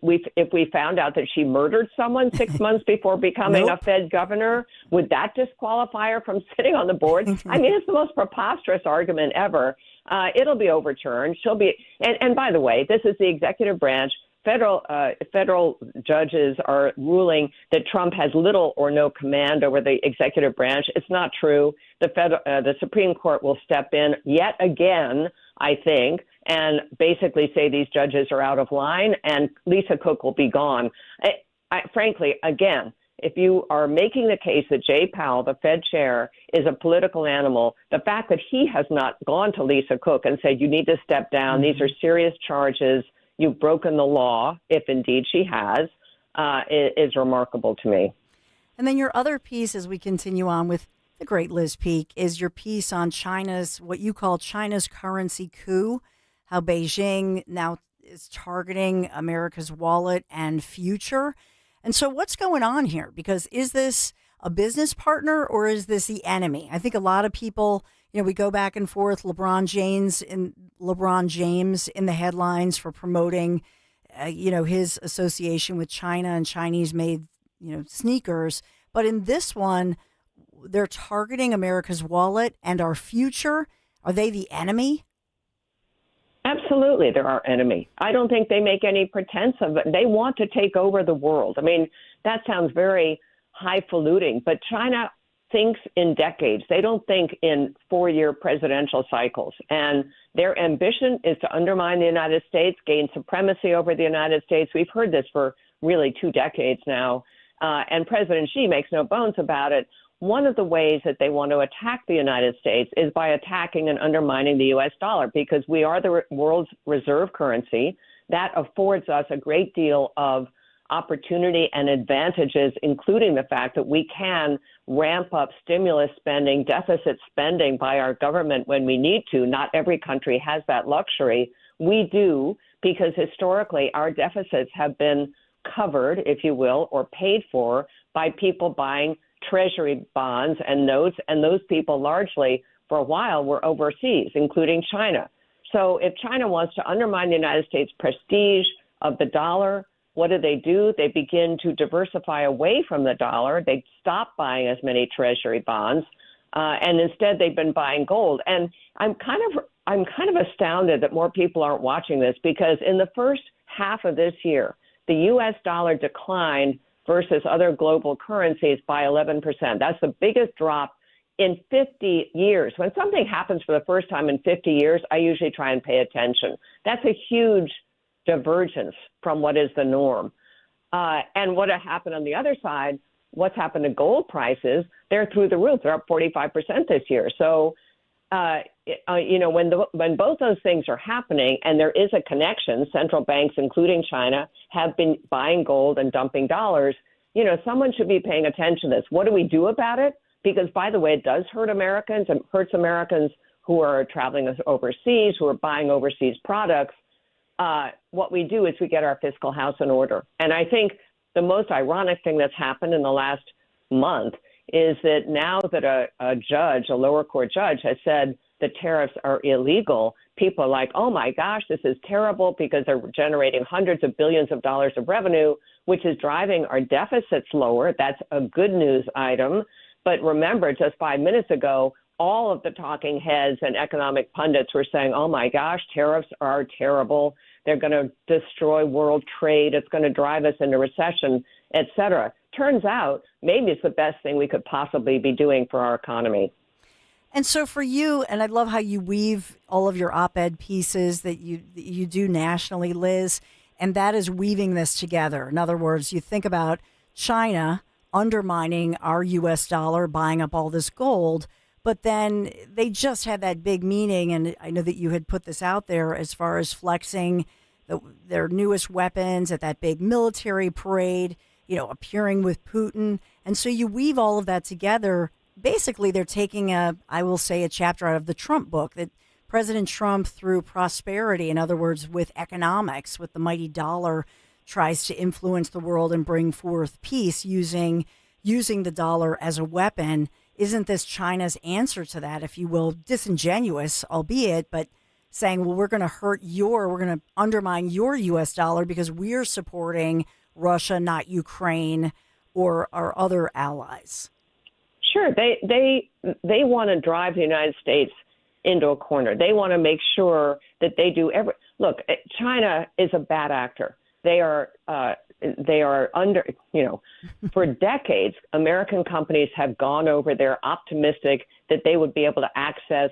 we found out that she murdered someone 6 months before becoming a Fed governor, would that disqualify her from sitting on the board? I mean, it's the most preposterous argument ever. It'll be overturned. She'll be, and by the way, this is the executive branch. Federal judges are ruling that Trump has little or no command over the executive branch. It's not true. The Supreme Court will step in yet again, I think, and basically say these judges are out of line, and Lisa Cook will be gone. Frankly, again, if you are making the case that Jay Powell, the Fed chair, is a political animal, the fact that he has not gone to Lisa Cook and said, you need to step down, these are serious charges, you've broken the law, if indeed she has, is remarkable to me. And then your other piece, as we continue on with the great Liz Peek, is your piece on China's, what you call China's currency coup, how Beijing now is targeting America's wallet and future. And so what's going on here? Because is this a business partner or is this the enemy? I think a lot of people, we go back and forth. LeBron James in the headlines for promoting, his association with China and Chinese-made, sneakers. But in this one, they're targeting America's wallet and our future. Are they the enemy? Absolutely, they're our enemy. I don't think they make any pretense of it. They want to take over the world. I mean, that sounds very highfalutin, but China thinks in decades. They don't think in 4-year presidential cycles. And their ambition is to undermine the United States, gain supremacy over the United States. We've heard this for really 2 decades now. And President Xi makes no bones about it. One of the ways that they want to attack the United States is by attacking and undermining the U.S. dollar, because we are the world's reserve currency. That affords us a great deal of opportunity and advantages, including the fact that we can ramp up stimulus spending, deficit spending by our government when we need to. Not every country has that luxury. We do, because historically our deficits have been covered, if you will, or paid for by people buying treasury bonds and notes, and those people largely for a while were overseas, including China. So if China wants to undermine the United States' prestige of the dollar, what do? They begin to diversify away from the dollar. They stop buying as many treasury bonds, and instead they've been buying gold. And I'm kind of astounded that more people aren't watching this, because in the first half of this year, the U.S. dollar declined versus other global currencies by 11%. That's the biggest drop in 50 years. When something happens for the first time in 50 years, I usually try and pay attention. That's a huge divergence from what is the norm. And what happened on the other side, what's happened to gold prices, they're through the roof. They're up 45% this year. So, when both those things are happening, and there is a connection, central banks, including China, have been buying gold and dumping dollars, someone should be paying attention to this. What do we do about it? Because, by the way, it does hurt Americans, and hurts Americans who are traveling overseas, who are buying overseas products. What we do is we get our fiscal house in order. And I think the most ironic thing that's happened in the last month is that now that a lower court judge, has said the tariffs are illegal, people are like, oh my gosh, this is terrible, because they're generating hundreds of billions of dollars of revenue, which is driving our deficits lower. That's a good news item. But remember, just 5 minutes ago, all of the talking heads and economic pundits were saying, oh my gosh, tariffs are terrible. They're going to destroy world trade. It's going to drive us into recession, et cetera. Turns out maybe it's the best thing we could possibly be doing for our economy. And so for you, and I love how you weave all of your op-ed pieces that you do nationally, Liz, and that is weaving this together. In other words, you think about China undermining our U.S. dollar, buying up all this gold, but then they just had that big meeting, and I know that you had put this out there as far as flexing their newest weapons at that big military parade, appearing with Putin. And so you weave all of that together. Basically, they're taking a chapter out of the Trump book, that President Trump, through prosperity, in other words, with economics, with the mighty dollar, tries to influence the world and bring forth peace using the dollar as a weapon. Isn't this China's answer to that, if you will, disingenuous, albeit, but saying, well, we're going to undermine your U.S. dollar because we're supporting Russia, not Ukraine or our other allies? Sure. They want to drive the United States into a corner. They want to make sure that they do look, China is a bad actor. They are under, for decades, American companies have gone over there optimistic that they would be able to access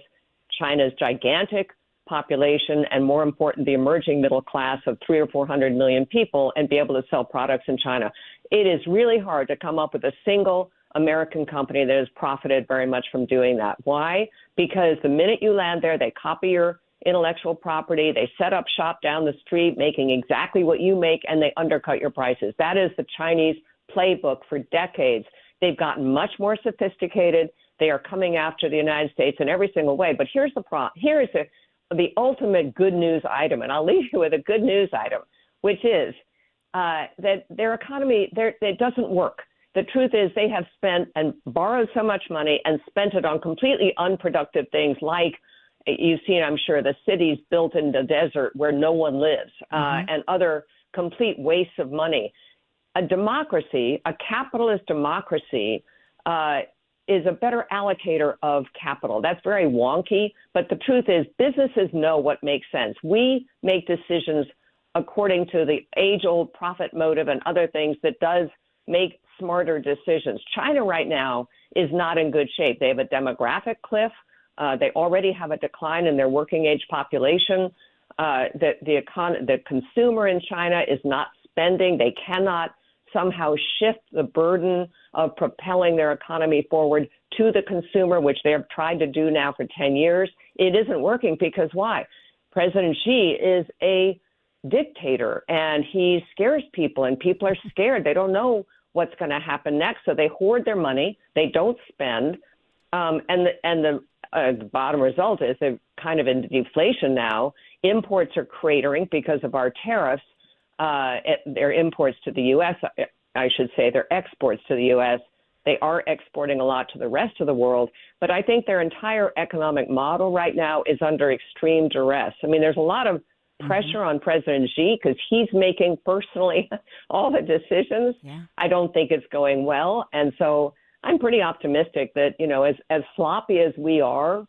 China's gigantic population and, more important, the emerging middle class of 300 or 400 million people, and be able to sell products in China. It is really hard to come up with a single American company that has profited very much from doing that. Why? Because the minute you land there, they copy your intellectual property, they set up shop down the street making exactly what you make, and they undercut your prices. That is the Chinese playbook for decades. They've gotten much more sophisticated. They are coming after the United States in every single way. But here's the problem. Here is the ultimate good news item, and I'll leave you with a good news item, which is that their economy, it doesn't work. The truth is they have spent and borrowed so much money and spent it on completely unproductive things, like you've seen, I'm sure, the cities built in the desert where no one lives, and other complete wastes of money. A democracy, a capitalist democracy, is a better allocator of capital. That's very wonky, but the truth is businesses know what makes sense. We make decisions according to the age-old profit motive and other things that does make smarter decisions. China right now is not in good shape. They have a demographic cliff. They already have a decline in their working-age population. The consumer in China is not spending. They cannot somehow shift the burden of propelling their economy forward to the consumer, which they have tried to do now for 10 years. It isn't working because why? President Xi is a dictator, and he scares people, and people are scared. They don't know what's going to happen next, so they hoard their money. They don't spend, and the bottom result is they're kind of in deflation now. Imports are cratering because of our tariffs. Their imports to the U.S., I should say, their exports to the U.S., they are exporting a lot to the rest of the world. But I think their entire economic model right now is under extreme duress. I mean, there's a lot of pressure on President Xi because he's making personally all the decisions. I don't think it's going well. And so I'm pretty optimistic that, as sloppy as we are,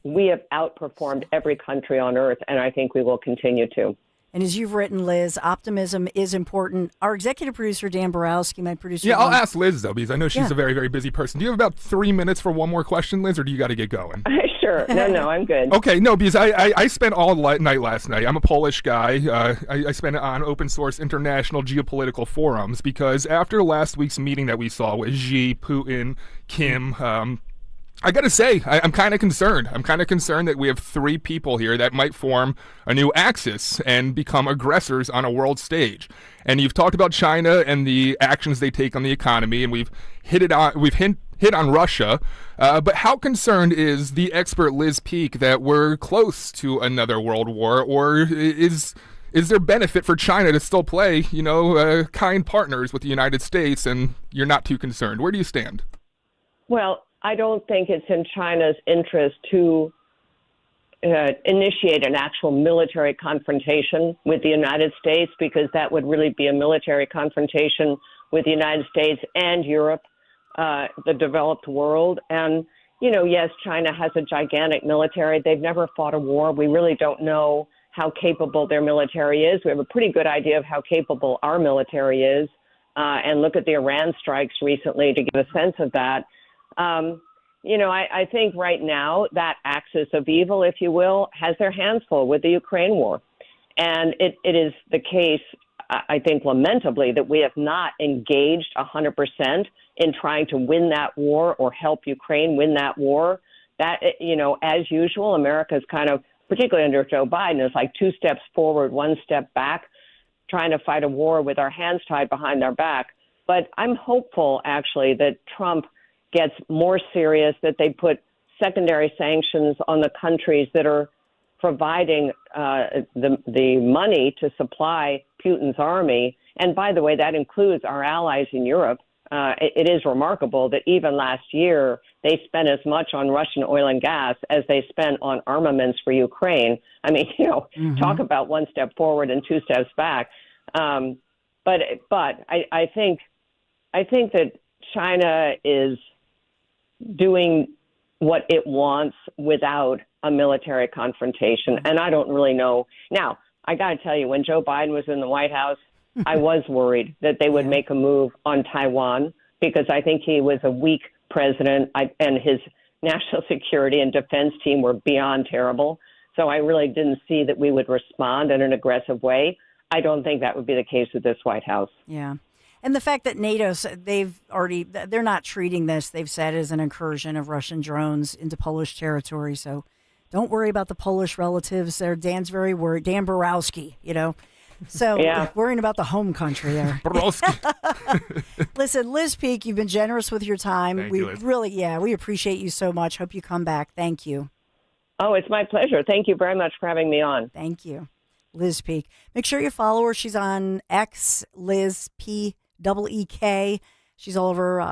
we have outperformed every country on earth, and I think we will continue to. And as you've written, Liz, optimism is important. Our executive producer, Dan Borowski, my producer. Yeah, I'll ask Liz, though, because I know she's a very, very busy person. Do you have about 3 minutes for one more question, Liz, or do you got to get going? Sure. No, I'm good. Okay, no, because I spent all night last night. I'm a Polish guy. I spent it on open source international geopolitical forums because after last week's meeting that we saw with Xi, Putin, Kim, I got to say, I'm kind of concerned. I'm kind of concerned that we have three people here that might form a new axis and become aggressors on a world stage. And you've talked about China and the actions they take on the economy, and we've hit on Russia. But how concerned is the expert Liz Peek that we're close to another world war, or is there benefit for China to still play, kind partners with the United States, and you're not too concerned? Where do you stand? Well, I don't think it's in China's interest to initiate an actual military confrontation with the United States, because that would really be a military confrontation with the United States and Europe, the developed world. And, yes, China has a gigantic military. They've never fought a war. We really don't know how capable their military is. We have a pretty good idea of how capable our military is. And look at the Iran strikes recently to get a sense of that. I think right now that axis of evil, if you will, has their hands full with the Ukraine war. And it is the case, I think, lamentably, that we have not engaged 100% in trying to win that war or help Ukraine win that war. That, as usual, America's kind of, particularly under Joe Biden, is like 2 steps forward, 1 step back, trying to fight a war with our hands tied behind our back. But I'm hopeful, actually, that Trump gets more serious, that they put secondary sanctions on the countries that are providing the money to supply Putin's army. And by the way, that includes our allies in Europe. It is remarkable that even last year, they spent as much on Russian oil and gas as they spent on armaments for Ukraine. I mean, talk about 1 step forward and 2 steps back. But I think that China is doing what it wants without a military confrontation. And I don't really know. Now, I got to tell you, when Joe Biden was in the White House, I was worried that they would make a move on Taiwan, because I think he was a weak president, and his national security and defense team were beyond terrible. So I really didn't see that we would respond in an aggressive way. I don't think that would be the case with this White House. Yeah. And the fact that NATO, they're not treating this, they've said, as an incursion of Russian drones into Polish territory. So don't worry about the Polish relatives there. Dan's very worried. Dan Borowski, So worrying about the home country there. Listen, Liz Peek, you've been generous with your time. Thank you, Liz. We appreciate you so much. Hope you come back. Thank you. Oh, it's my pleasure. Thank you very much for having me on. Thank you. Liz Peek. Make sure you follow her. She's on X, Liz P. EEK. She's all over,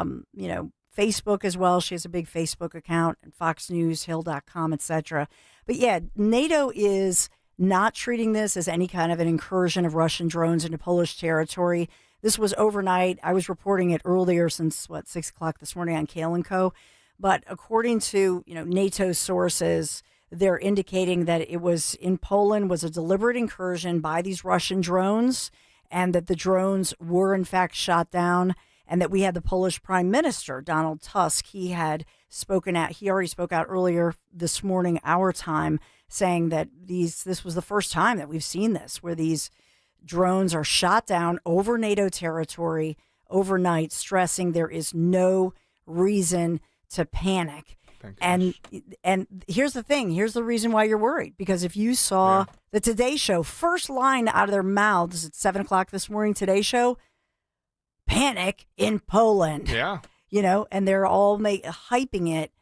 Facebook as well. She has a big Facebook account, and Fox News, Hill.com, etc. But yeah, NATO is not treating this as any kind of an incursion of Russian drones into Polish territory. This was overnight. I was reporting it earlier since 6 o'clock this morning on Kale & Co. But according to NATO sources, they're indicating that it was in Poland was a deliberate incursion by these Russian drones, and that the drones were in fact shot down, and that we had the Polish Prime Minister, Donald Tusk. He already spoke out earlier this morning, our time, saying that this was the first time that we've seen this, where these drones are shot down over NATO territory overnight, stressing there is no reason to panic. And here's the thing. Here's the reason why you're worried. Because if you saw the Today Show, first line out of their mouths at 7 o'clock this morning, Today Show, panic in Poland. Yeah. And they're all hyping it.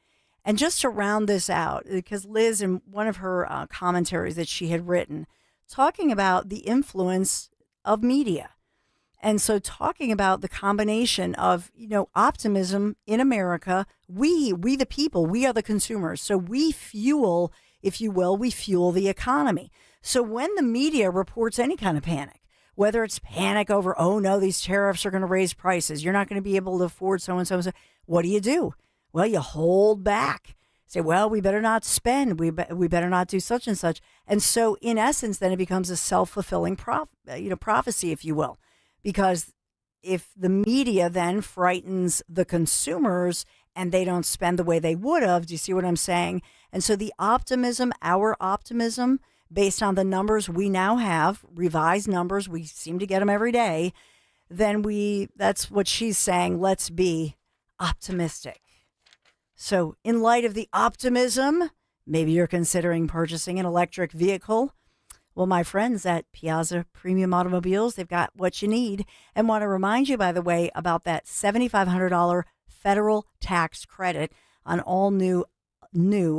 And just to round this out, because Liz, in one of her commentaries that she had written, talking about the influence of media. And so talking about the combination of, optimism in America, we the people, we are the consumers. So we fuel, if you will, the economy. So when the media reports any kind of panic, whether it's panic over, oh no, these tariffs are going to raise prices, you're not going to be able to afford so-and-so, what do? Well, you hold back. Say, well, we better not spend. We better not do such and such. And so in essence, then it becomes a self-fulfilling prophecy, if you will, because if the media then frightens the consumers and they don't spend the way they would have, do you see what I'm saying? And so the optimism, our optimism, based on the numbers we now have, revised numbers, we seem to get them every day, then that's what she's saying, let's be optimistic. So in light of the optimism, maybe you're considering purchasing an electric vehicle. Well, my friends at Piazza Premium Automobiles, they've got what you need. And want to remind you, by the way, about that $7,500 federal tax credit on all new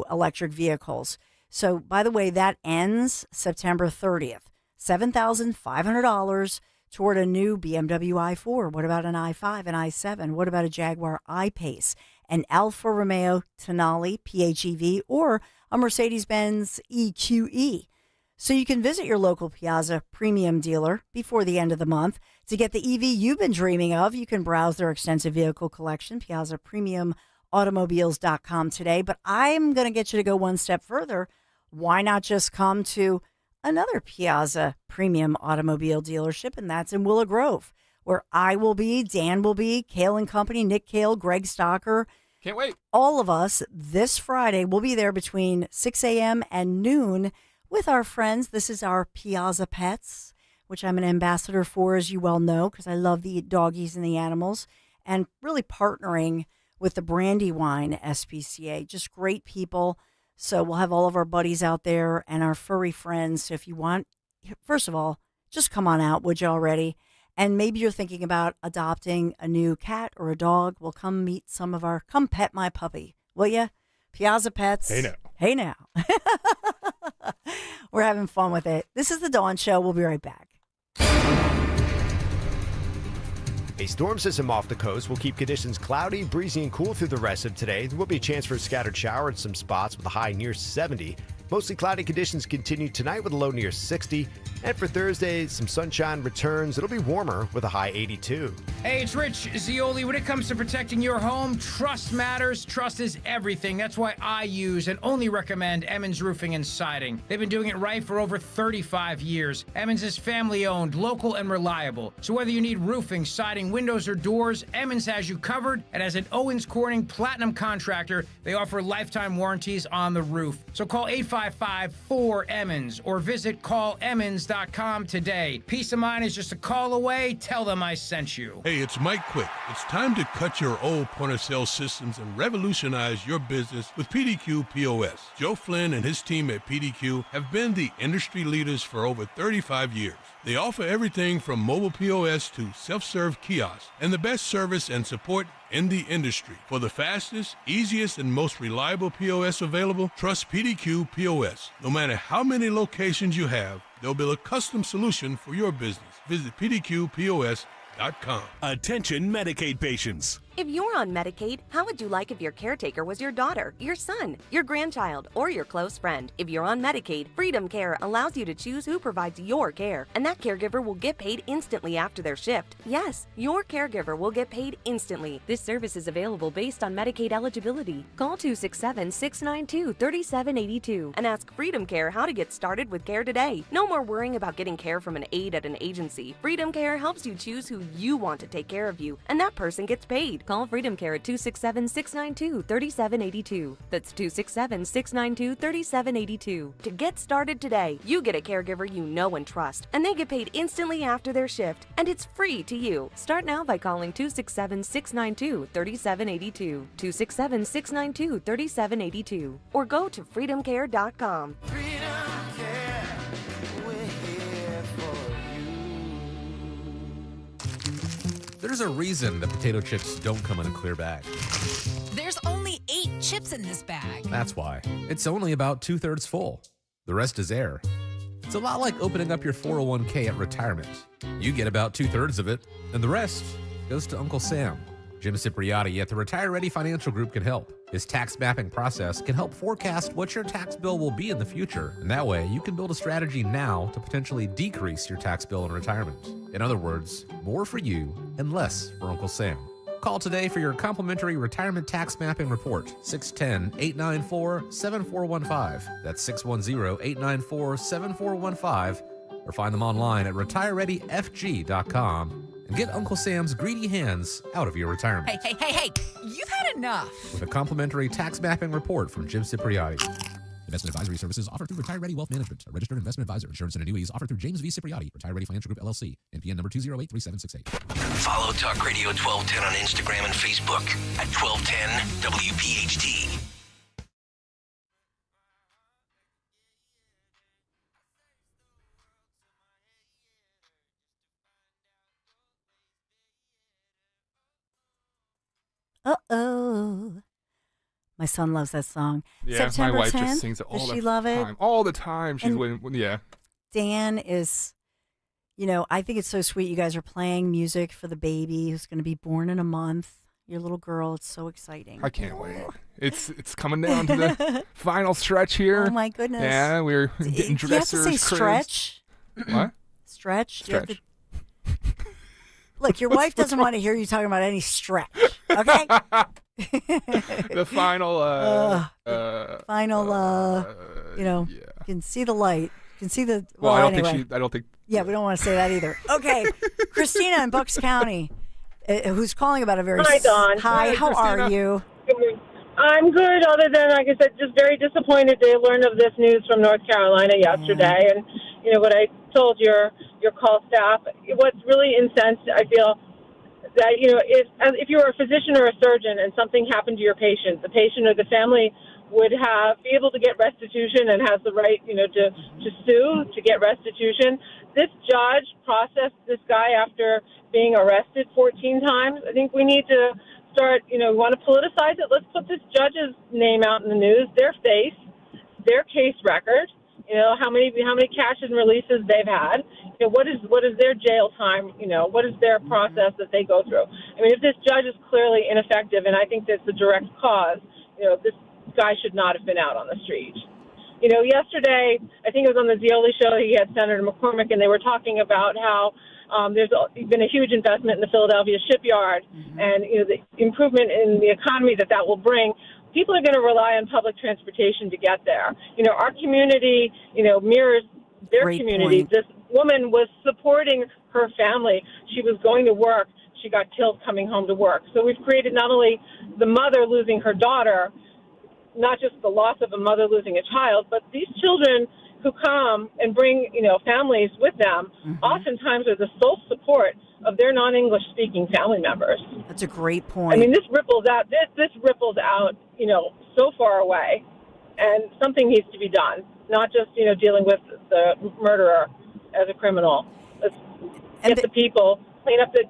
electric vehicles. So, by the way, that ends September 30th. $7,500 toward a new BMW i4. What about an i5, an i7? What about a Jaguar I-Pace, an Alfa Romeo Tonale PHEV, or a Mercedes-Benz EQE? So you can visit your local Piazza Premium dealer before the end of the month to get the EV you've been dreaming of. You can browse their extensive vehicle collection, PiazzaPremiumAutomobiles.com today. But I'm going to get you to go one step further. Why not just come to another Piazza Premium Automobile dealership, and that's in Willow Grove, where I will be, Dan will be, Kale and Company, Nick Kale, Greg Stocker. Can't wait. All of us this Friday will be there between 6 a.m. and noon with our friends. This is our Piazza Pets, which I'm an ambassador for, as you well know, because I love the doggies and the animals, and really partnering with the Brandywine SPCA. Just great people. So we'll have all of our buddies out there and our furry friends. So if you want, first of all, just come on out, would you already? And maybe you're thinking about adopting a new cat or a dog. Well, come pet my puppy, will you? Piazza Pets. Hey now. Hey now. We're having fun with it. This is The Dawn Show. We'll be right back. A storm system off the coast will keep conditions cloudy, breezy, and cool through the rest of today. There will be a chance for a scattered shower in some spots with a high near 70. Mostly cloudy conditions continue tonight with a low near 60. And for Thursday, some sunshine returns. It'll be warmer with a high 82. Hey, it's Rich Zioli. When it comes to protecting your home, trust matters. Trust is everything. That's why I use and only recommend Emmons Roofing and Siding. They've been doing it right for over 35 years. Emmons is family-owned, local, and reliable. So whether you need roofing, siding, windows, or doors, Emmons has you covered. And as an Owens Corning Platinum contractor, they offer lifetime warranties on the roof. So call 855-4-EMMONS or visit callemmons.com today. Peace of mind is just a call away. Tell them I sent you. Hey, it's Mike Quick. It's time to cut your old point-of-sale systems and revolutionize your business with PDQ POS. Joe Flynn and his team at PDQ have been the industry leaders for over 35 years. They offer everything from mobile POS to self-serve kiosks and the best service and support in the industry. For the fastest, easiest, and most reliable POS available, trust PDQ POS. No matter how many locations you have, they'll build a custom solution for your business. Visit PDQPOS.com. Attention Medicaid patients. If you're on Medicaid, how would you like if your caretaker was your daughter, your son, your grandchild, or your close friend? If you're on Medicaid, Freedom Care allows you to choose who provides your care, and that caregiver will get paid instantly after their shift. Yes, your caregiver will get paid instantly. This service is available based on Medicaid eligibility. Call 267-692-3782 and ask Freedom Care how to get started with care today. No more worrying about getting care from an aide at an agency. Freedom Care helps you choose who you want to take care of you, and that person gets paid. Call Freedom Care at 267-692-3782. That's 267-692-3782. To get started today, you get a caregiver you know and trust, and they get paid instantly after their shift, and it's free to you. Start now by calling 267-692-3782, 267-692-3782, or go to freedomcare.com. There's a reason that potato chips don't come in a clear bag. There's only 8 chips in this bag. That's why. It's only about 2/3 full. The rest is air. It's a lot like opening up your 401k at retirement. You get about 2/3 of it, and the rest goes to Uncle Sam. Jim Cipriotti at the Retire Ready Financial Group can help. His tax mapping process can help forecast what your tax bill will be in the future, and that way you can build a strategy now to potentially decrease your tax bill in retirement. In other words, more for you and less for Uncle Sam. Call today for your complimentary retirement tax mapping report, 610-894-7415. That's 610-894-7415. Or find them online at retirereadyfg.com and get Uncle Sam's greedy hands out of your retirement. Hey, you've had enough. With a complimentary tax mapping report from Jim Cipriotti. Investment advisory services offered through Retire Ready Wealth Management, a registered investment advisor. Insurance and annuities offered through James V. Cipriotti, Retire Ready Financial Group, LLC, NPN number 2083768. Follow Talk Radio 1210 on Instagram and Facebook at 1210 WPHT. Uh-oh. My son loves that song. Yeah, September my wife 10th, just sings it all does the she love it? time. All the time. She's And yeah. Dan is, I think it's so sweet you guys are playing music for the baby who's going to be born in a month. Your little girl. It's so exciting. I can't wait. It's coming down to the final stretch here. Oh, my goodness. Yeah, we're getting Do you have to dressers. say cribs. Stretch? What? Stretch? Do you have Stretch. Look, your wife doesn't want to hear you talking about any stretch, okay? The final, you can see the light. You can see the, Well, I don't anyway. think I don't think. Yeah, we don't want to say that either. Okay, Christina in Bucks County, who's calling about a very... Hi, Dawn. Hi, how Christina. are you? I'm good, other than, like I said, just very disappointed to learn of this news from North Carolina yesterday. And, what I told your call staff, what's really incensed, I feel, that, if you were a physician or a surgeon and something happened to your patient, the patient or the family would be able to get restitution and has the right, to sue, to get restitution. This judge processed this guy after being arrested 14 times. I think we need to start, we want to politicize it. Let's put this judge's name out in the news, their face, their case record, how many catch and releases they've had, what is their jail time, what is their process that they go through. I mean, if this judge is clearly ineffective, and I think that's the direct cause, this guy should not have been out on the street. Yesterday, I think it was on the Zioli show, he had Senator McCormick, and they were talking about how there's been a huge investment in the Philadelphia shipyard, and the improvement in the economy that will bring. People are going to rely on public transportation to get there. Our community, mirrors their Great community. point. This woman was supporting her family. She was going to work. She got killed coming home to work. So we've created not only the mother losing her daughter, not just the loss of a mother losing a child, but these children who come and bring, families with them, oftentimes are the sole support of their non-English speaking family members. That's a great point. I mean, this ripples out, so far away, and something needs to be done, not just, dealing with the murderer as a criminal. Let's get the people, clean up the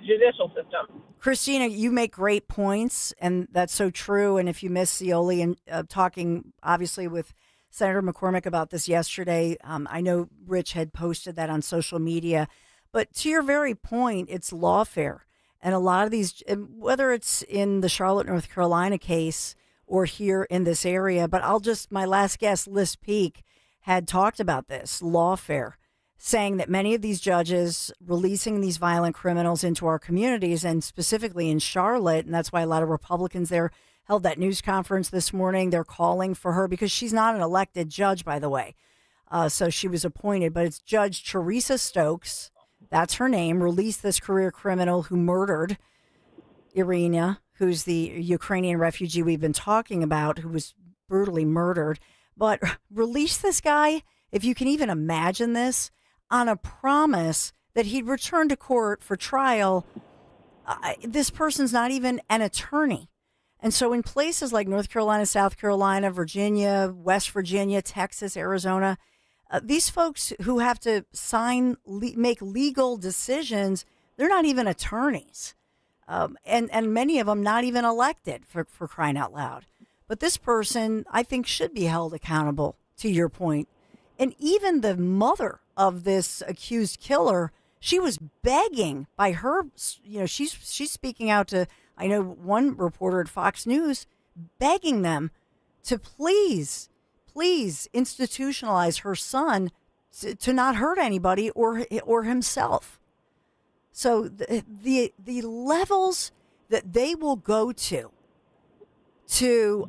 judicial system. Christina, you make great points, and that's so true. And if you missed Zioli and talking, obviously, with Senator McCormick about this yesterday, I know Rich had posted that on social media. But to your very point, it's lawfare. And a lot of these, whether it's in the Charlotte, North Carolina case or here in this area, but my last guest, Liz Peek, had talked about this, lawfare, saying that many of these judges releasing these violent criminals into our communities, and specifically in Charlotte, and that's why a lot of Republicans there held that news conference this morning. They're calling for her because she's not an elected judge, by the way. So she was appointed, but it's Judge Teresa Stokes. That's her name. Released this career criminal who murdered Irina, who's the Ukrainian refugee we've been talking about, who was brutally murdered. But release this guy, if you can even imagine this, on a promise that he'd return to court for trial. This person's not even an attorney. And so in places like North Carolina, South Carolina, Virginia, West Virginia, Texas, Arizona, these folks who have to make legal decisions, they're not even attorneys. And many of them not even elected, for crying out loud. But this person, I think, should be held accountable, to your point. And even the mother of this accused killer, she was begging by her, she's speaking out to, I know one reporter at Fox News, begging them to please institutionalize her son to not hurt anybody or himself. So the levels that they will go to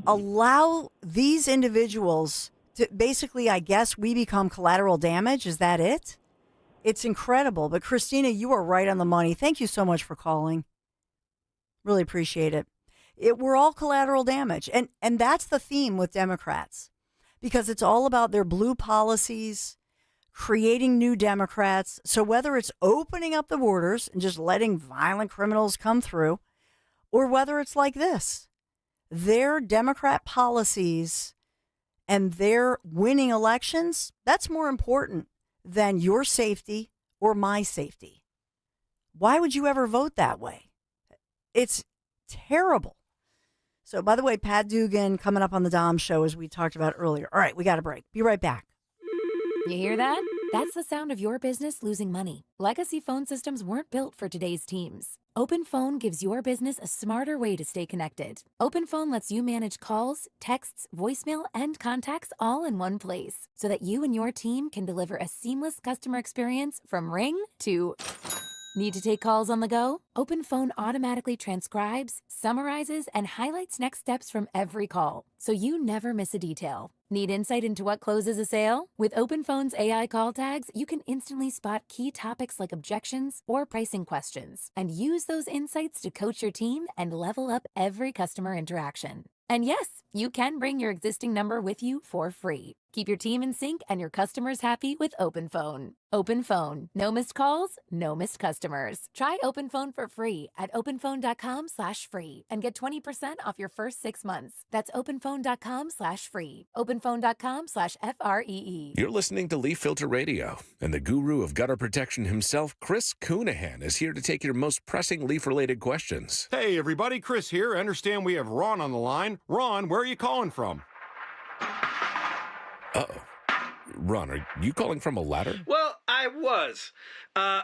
allow these individuals to basically, I guess, we become collateral damage. Is that it? It's incredible. But Christina, you are right on the money. Thank you so much for calling. Really appreciate it. We're all collateral damage. And that's the theme with Democrats, because it's all about their blue policies, creating new Democrats. So whether it's opening up the borders and just letting violent criminals come through, or whether it's like this, their Democrat policies and their winning elections, that's more important than your safety or my safety. Why would you ever vote that way? It's terrible. So, by the way, Pat Dugan coming up on the Dom Show, as we talked about earlier. All right, we got a break. Be right back. You hear that? That's the sound of your business losing money. Legacy phone systems weren't built for today's teams. Open Phone gives your business a smarter way to stay connected. Open Phone lets you manage calls, texts, voicemail, and contacts all in one place, so that you and your team can deliver a seamless customer experience from ring to... Need to take calls on the go? Open Phone automatically transcribes, summarizes, and highlights next steps from every call, so you never miss a detail. Need insight into what closes a sale? With Open Phone's AI call tags, you can instantly spot key topics like objections or pricing questions, and use those insights to coach your team and level up every customer interaction. And yes, you can bring your existing number with you for free. Keep your team in sync and your customers happy with Open Phone. Open Phone. No missed calls, no missed customers. Try Open Phone for free at openphone.com/free and get 20% off your first 6 months. That's openphone.com/free. Openphone.com/FREE. You're listening to Leaf Filter Radio, and the guru of gutter protection himself, Chris Coonahan, is here to take your most pressing leaf-related questions. Hey, everybody, Chris here. I understand we have Ron on the line. Ron, where are you calling from? Uh-oh. Ron, are you calling from a ladder? Well, I was.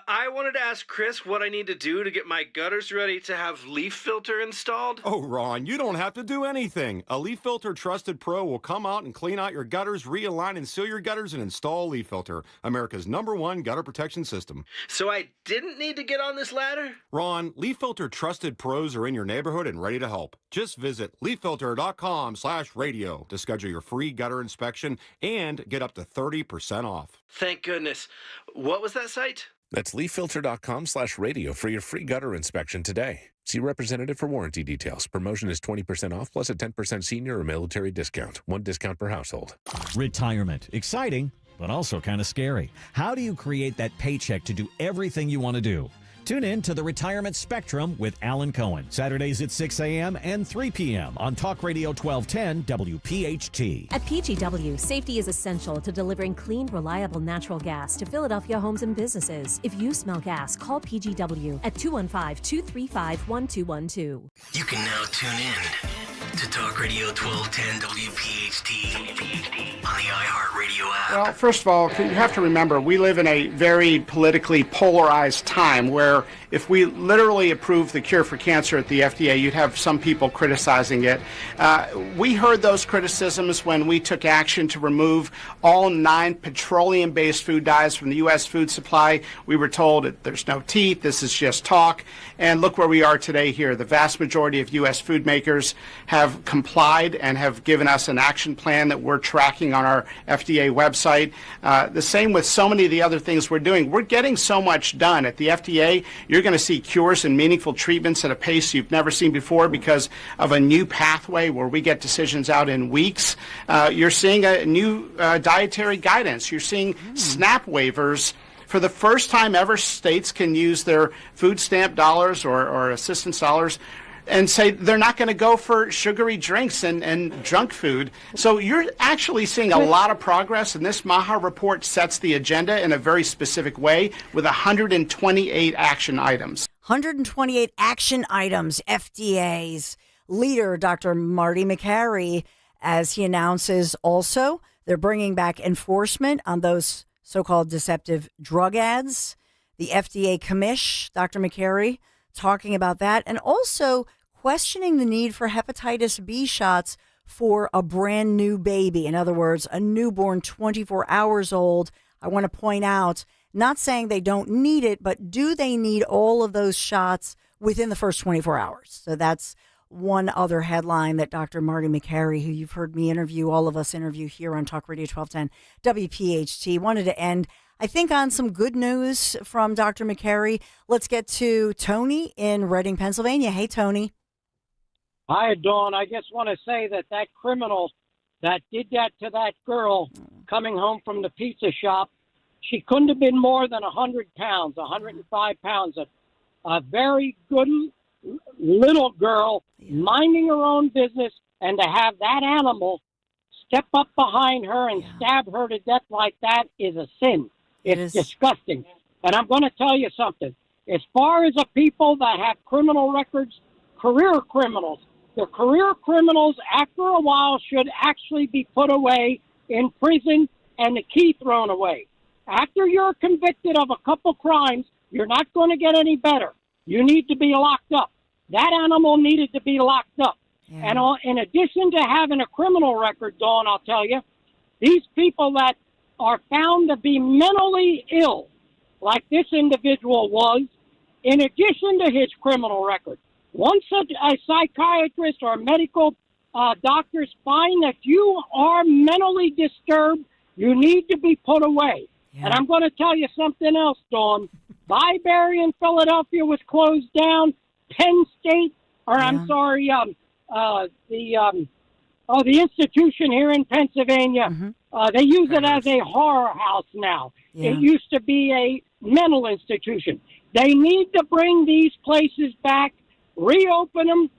I wanted to ask Chris what I need to do to get my gutters ready to have leaf filter installed. Oh, Ron, you don't have to do anything. A Leaf Filter Trusted Pro will come out and clean out your gutters, realign and seal your gutters, and install Leaf Filter, America's #1 gutter protection system. So I didn't need to get on this ladder? Ron, Leaf Filter Trusted Pros are in your neighborhood and ready to help. Just visit leaffilter.com/radio to schedule your free gutter inspection and get up to 30% off. Thank goodness. What was that site? That's leaffilter.com/radio for your free gutter inspection today. See representative for warranty details. Promotion is 20% off plus a 10% senior or military discount. One discount per household. Retirement. Exciting, but also kind of scary. How do you create that paycheck to do everything you want to do? Tune in to the Retirement Spectrum with Alan Cohen, Saturdays at 6 a.m. and 3 p.m. on Talk Radio 1210 WPHT. At PGW, safety is essential to delivering clean, reliable natural gas to Philadelphia homes and businesses. If you smell gas, call PGW at 215-235-1212. You can now tune in to Talk Radio 1210 WPHT on the iHeartRadio app. Well, first of all, you have to remember, we live in a very politically polarized time where if we literally approved the cure for cancer at the FDA, you'd have some people criticizing it. We heard those criticisms when we took action to remove all 9 petroleum-based food dyes from the U.S. food supply. We were told that there's no teeth, this is just talk. And look where we are today here. The vast majority of U.S. food makers have complied and have given us an action plan that we're tracking on our FDA website. The same with so many of the other things we're doing. We're getting so much done. At the FDA, you're going to see cures and meaningful treatments at a pace you've never seen before because of a new pathway where we get decisions out in weeks. You're seeing a new dietary guidance. You're seeing SNAP waivers. For the first time ever, states can use their food stamp dollars or assistance dollars and say they're not going to go for sugary drinks and junk food. So you're actually seeing a lot of progress, and this MAHA report sets the agenda in a very specific way with 128 action items. 128 action items. FDA's leader, Dr. Marty Makary, as he announces also, they're bringing back enforcement on those so-called deceptive drug ads. The FDA commish, Dr. Makary, talking about that, and also questioning the need for hepatitis B shots for a brand new baby. In other words, a newborn 24 hours old. I want to point out, not saying they don't need it, but do they need all of those shots within the first 24 hours? So that's one other headline that Dr. Marty McCary, who you've heard me interview, all of us interview here on Talk Radio 1210 WPHT, wanted to end, I think, on some good news from Dr. McCary. Let's get to Tony in Reading, Pennsylvania. Hey, Tony. Hi, Dawn. I just want to say that criminal that did that to that girl coming home from the pizza shop, she couldn't have been more than 100 pounds, 105 pounds. A very good little girl minding her own business, and to have that animal step up behind her and stab her to death like that is a sin. It's disgusting. And I'm going to tell you something. As far as the people that have criminal records, career criminals, the career criminals, after a while, should actually be put away in prison and the key thrown away. After you're convicted of a couple crimes, you're not going to get any better. You need to be locked up. That animal needed to be locked up. Yeah. And in addition to having a criminal record, Dawn, I'll tell you, these people that are found to be mentally ill, like this individual was, in addition to his criminal record, once a psychiatrist or medical doctors find that you are mentally disturbed, you need to be put away. Yeah. And I'm going to tell you something else, Dawn. Byberry in Philadelphia was closed down. Penn State, the institution here in Pennsylvania, they use it as a horror house now. Yeah. It used to be a mental institution. They need to bring these places back, reopen them.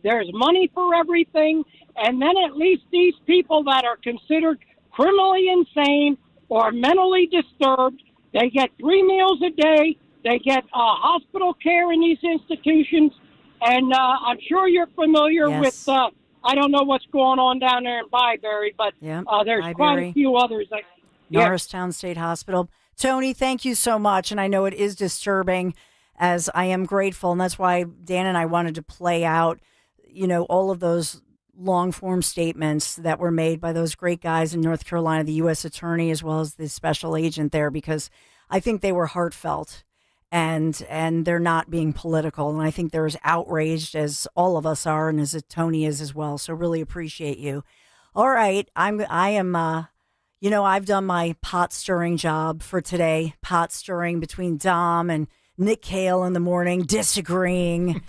There's money for everything. And then at least these people that are considered criminally insane or mentally disturbed, they get 3 meals a day. They get hospital care in these institutions. And I'm sure you're familiar with, I don't know what's going on down there in Byberry, but there's Byberry. Quite a few others. Norristown State Hospital. Tony, thank you so much. And I know it is disturbing, as I am grateful. And that's why Dan and I wanted to play out, all of those long-form statements that were made by those great guys in North Carolina, the U.S. attorney, as well as the special agent there, because I think they were heartfelt. And they're not being political. And I think they're as outraged as all of us are, and as Tony is as well. So really appreciate you. All right. I am, I've done my pot stirring job for today. Pot stirring between Dom and Nick Cale in the morning, disagreeing,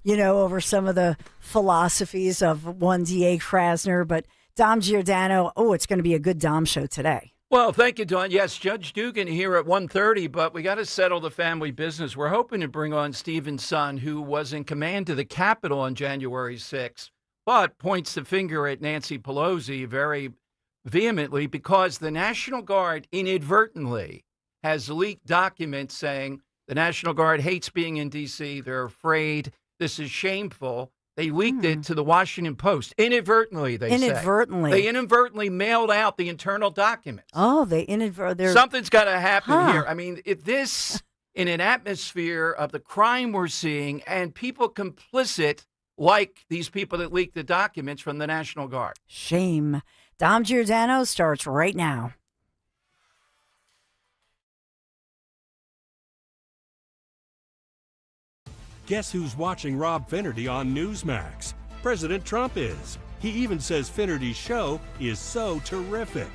over some of the philosophies of one D.A. Krasner. But Dom Giordano, it's going to be a good Dom show today. Well, thank you, Dawn. Yes, Judge Dugan here at 1:30, but we got to settle the family business. We're hoping to bring on Stephen's son, who was in command of the Capitol on January 6th, but points the finger at Nancy Pelosi very vehemently because the National Guard inadvertently has leaked documents saying the National Guard hates being in D.C. They're afraid. This is shameful. They leaked it to the Washington Post. Inadvertently, they say. They inadvertently mailed out the internal documents. Oh, they inadvertently. Something's got to happen here. I mean, if this, in an atmosphere of the crime we're seeing and people complicit like these people that leaked the documents from the National Guard. Shame. Dom Giordano starts right now. Guess who's watching Rob Finnerty on Newsmax? President Trump is. He even says Finnerty's show is so terrific.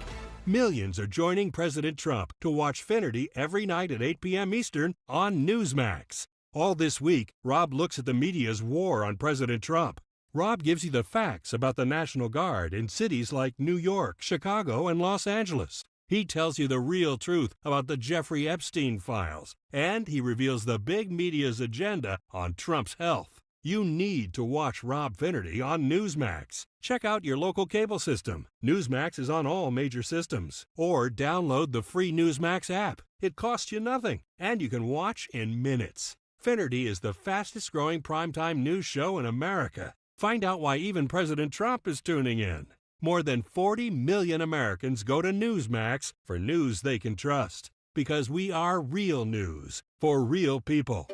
Millions are joining President Trump to watch Finnerty every night at 8 p.m. Eastern on Newsmax. All this week, Rob looks at the media's war on President Trump. Rob gives you the facts about the National Guard in cities like New York, Chicago, and Los Angeles. He tells you the real truth about the Jeffrey Epstein files, and he reveals the big media's agenda on Trump's health. You need to watch Rob Finnerty on Newsmax. Check out your local cable system. Newsmax is on all major systems. Or download the free Newsmax app. It costs you nothing, and you can watch in minutes. Finnerty is the fastest-growing primetime news show in America. Find out why even President Trump is tuning in. More than 40 million Americans go to Newsmax for news they can trust. Because we are real news for real people.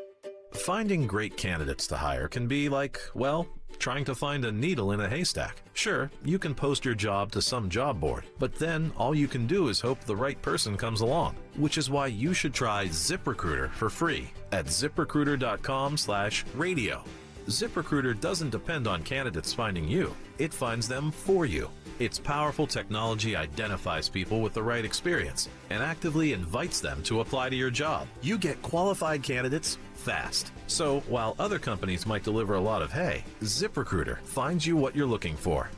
Finding great candidates to hire can be like, well, trying to find a needle in a haystack. Sure, you can post your job to some job board, but then all you can do is hope the right person comes along, which is why you should try ZipRecruiter for free at ziprecruiter.com/radio. ZipRecruiter doesn't depend on candidates finding you. It finds them for you. Its powerful technology identifies people with the right experience and actively invites them to apply to your job. You get qualified candidates fast. So while other companies might deliver a lot of hay, ZipRecruiter finds you what you're looking for.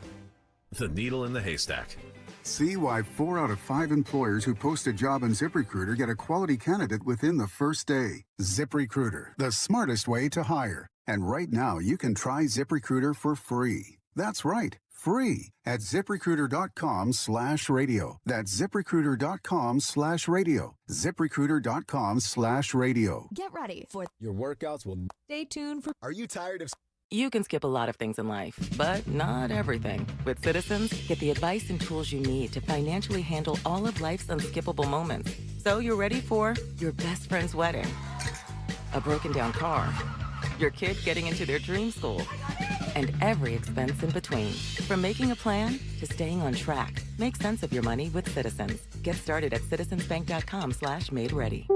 The needle in the haystack. See why 4 out of 5 employers who post a job on ZipRecruiter get a quality candidate within the first day. ZipRecruiter, the smartest way to hire. And right now, you can try ZipRecruiter for free. That's right, free at ZipRecruiter.com/radio. That's ZipRecruiter.com/radio. ZipRecruiter.com/radio. Get ready for your workouts will. Stay tuned for. Are you tired of? You can skip a lot of things in life, but not everything. With Citizens, get the advice and tools you need to financially handle all of life's unskippable moments. So you're ready for your best friend's wedding, a broken down car, your kid getting into their dream school, and every expense in between. From making a plan to staying on track, make sense of your money with Citizens. Get started at citizensbank.com/made-ready.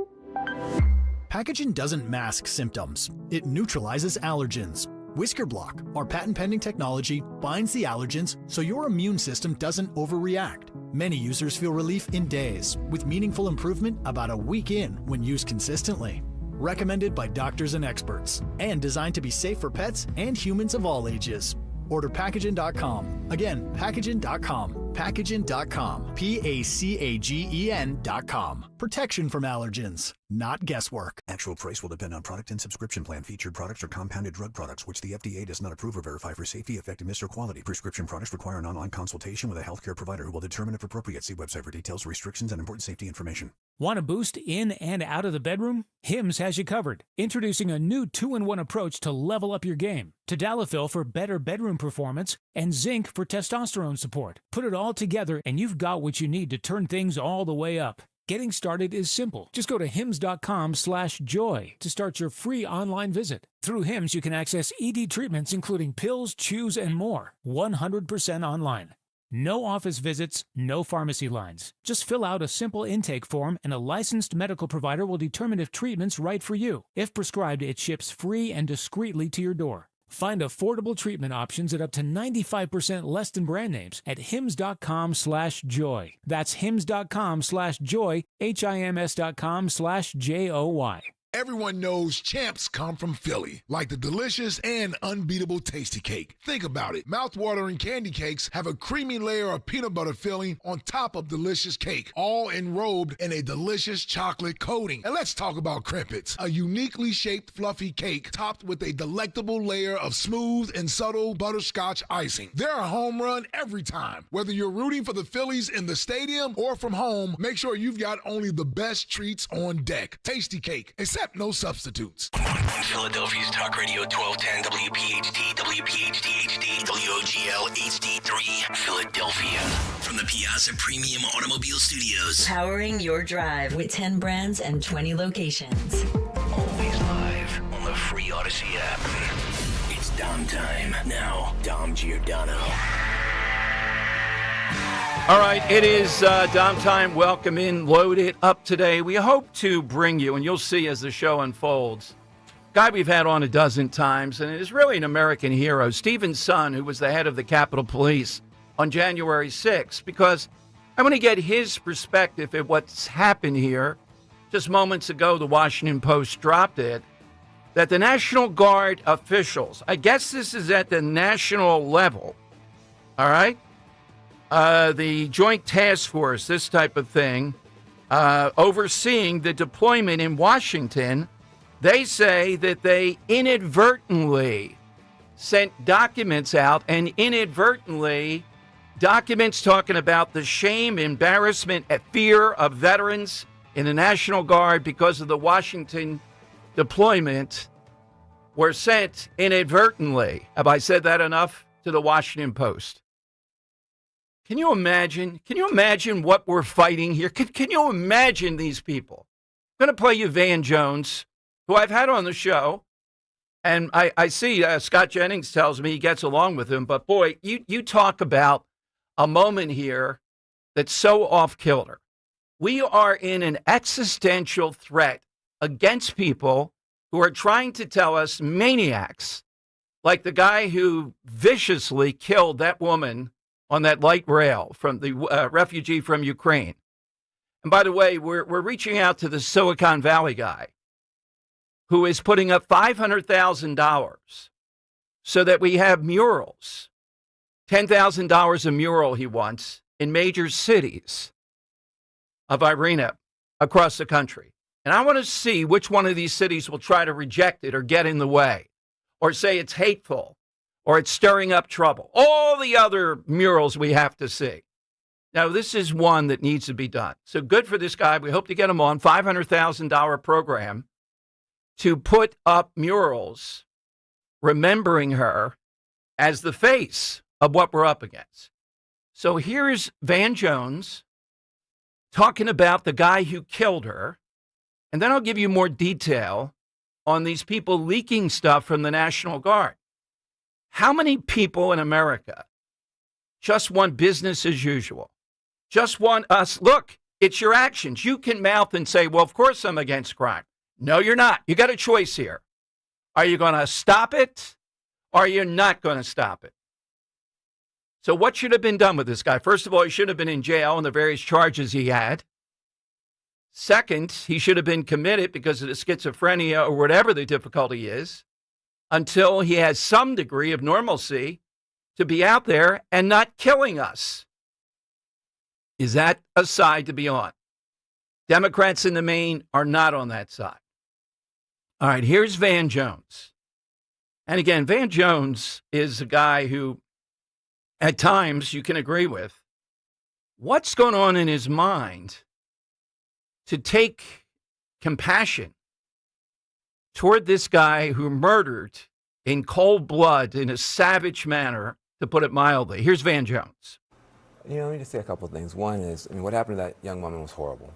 Packaging doesn't mask symptoms. It neutralizes allergens. Whisker Block, our patent-pending technology, binds the allergens so your immune system doesn't overreact. Many users feel relief in days, with meaningful improvement about a week in when used consistently. Recommended by doctors and experts, and designed to be safe for pets and humans of all ages. Order Packaging.com. Again, Packaging.com. Packaging.com. Pacagen.com. Protection from allergens, not guesswork. Actual price will depend on product and subscription plan. Featured products are compounded drug products, which the FDA does not approve or verify for safety, effectiveness, or quality. Prescription products require an online consultation with a healthcare provider who will determine if appropriate. See website for details, restrictions, and important safety information. Want a boost in and out of the bedroom? Hims has you covered. Introducing a new 2-in-1 approach to level up your game. Tadalafil for better bedroom performance and zinc for testosterone support. Put it all together and you've got what you need to turn things all the way up. Getting started is simple. Just go to hims.com/joy to start your free online visit. Through Hims, you can access ED treatments including pills, chews, and more. 100% online. No office visits, no pharmacy lines. Just fill out a simple intake form and a licensed medical provider will determine if treatment's right for you. If prescribed, it ships free and discreetly to your door. Find affordable treatment options at up to 95% less than brand names at hims.com/joy. That's hims.com/joy, hims.com/joy. Everyone knows champs come from Philly, like the delicious and unbeatable Tasty Cake. Think about it. Mouth-watering candy cakes have a creamy layer of peanut butter filling on top of delicious cake, all enrobed in a delicious chocolate coating. And let's talk about Crimpets, a uniquely shaped fluffy cake topped with a delectable layer of smooth and subtle butterscotch icing. They're a home run every time. Whether you're rooting for the Phillies in the stadium or from home, make sure you've got only the best treats on deck. Tasty Cake, except no substitutes. Philadelphia's Talk Radio 1210 WPHT, WPHT HD, WOGL HD3, Philadelphia. From the Piazza Premium Automobile Studios. Powering your drive with 10 brands and 20 locations. Always live on the free Odyssey app. It's Dom time. Now, Dom Giordano. All right, it is Dom time. Welcome in, load it up today. We hope to bring you, and you'll see as the show unfolds, guy we've had on a dozen times, and is really an American hero, Stephen Son, who was the head of the Capitol Police on January 6th, because I want to get his perspective at what's happened here. Just moments ago, the Washington Post dropped it, that the National Guard officials, I guess this is at the national level, all right? The Joint Task Force, this type of thing, overseeing the deployment in Washington, they say that they inadvertently sent documents out, and inadvertently documents talking about the shame, embarrassment, and fear of veterans in the National Guard because of the Washington deployment were sent inadvertently. Have I said that enough? To the Washington Post. Can you imagine? Can you imagine what we're fighting here? Can you imagine these people? I'm going to play you Van Jones, who I've had on the show. And I see Scott Jennings tells me he gets along with him. But, boy, you talk about a moment here that's so off-kilter. We are in an existential threat against people who are trying to tell us maniacs, like the guy who viciously killed that woman on that light rail from the refugee from Ukraine. And by the way, we're reaching out to the Silicon Valley guy who is putting up $500,000 so that we have murals, $10,000 a mural he wants in major cities of Irina across the country. And I want to see which one of these cities will try to reject it or get in the way or say it's hateful or it's stirring up trouble. All the other murals we have to see. Now, this is one that needs to be done. So good for this guy. We hope to get him on $500,000 program to put up murals remembering her as the face of what we're up against. So here's Van Jones talking about the guy who killed her. And then I'll give you more detail on these people leaking stuff from the National Guard. How many people in America just want business as usual? Just want us, look, it's your actions. You can mouth and say, well, of course I'm against crime. No, you're not. You got a choice here. Are you going to stop it or are you not going to stop it? So what should have been done with this guy? First of all, he should have been in jail on the various charges he had. Second, he should have been committed because of the schizophrenia or whatever the difficulty is until he has some degree of normalcy to be out there and not killing us. Is that a side to be on? Democrats in the main are not on that side. All right, here's Van Jones. And again, Van Jones is a guy who at times you can agree with. What's going on in his mind to take compassion toward this guy who murdered in cold blood in a savage manner, to put it mildly? Here's Van Jones. Let me just say a couple of things. One is, what happened to that young woman was horrible.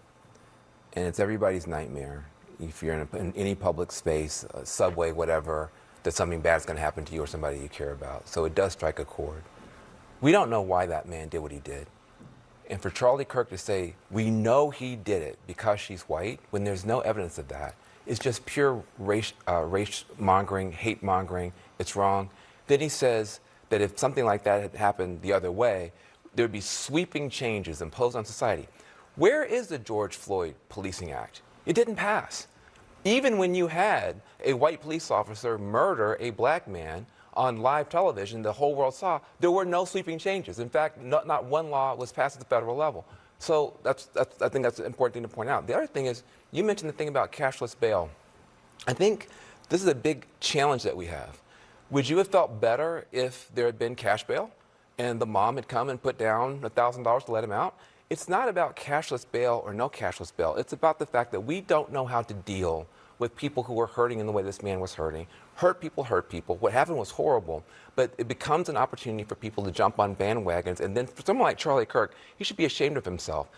And it's everybody's nightmare. If you're in any public space, a subway, whatever, that something bad is going to happen to you or somebody you care about. So it does strike a chord. We don't know why that man did what he did. And for Charlie Kirk to say, we know he did it because she's white, when there's no evidence of that, it's just pure race mongering, hate mongering, it's wrong. Then he says that if something like that had happened the other way, there would be sweeping changes imposed on society. Where is the George Floyd Policing Act? It didn't pass. Even when you had a white police officer murder a black man on live television, the whole world saw, there were no sweeping changes. In fact, not one law was passed at the federal level. So I think that's an important thing to point out. The other thing is, you mentioned the thing about cashless bail. I think this is a big challenge that we have. Would you have felt better if there had been cash bail and the mom had come and put down $1,000 to let him out? It's not about cashless bail or no cashless bail. It's about the fact that we don't know how to deal with people who are hurting in the way this man was hurting. Hurt people hurt people. What happened was horrible, but it becomes an opportunity for people to jump on bandwagons. And then for someone like Charlie Kirk, he should be ashamed of himself.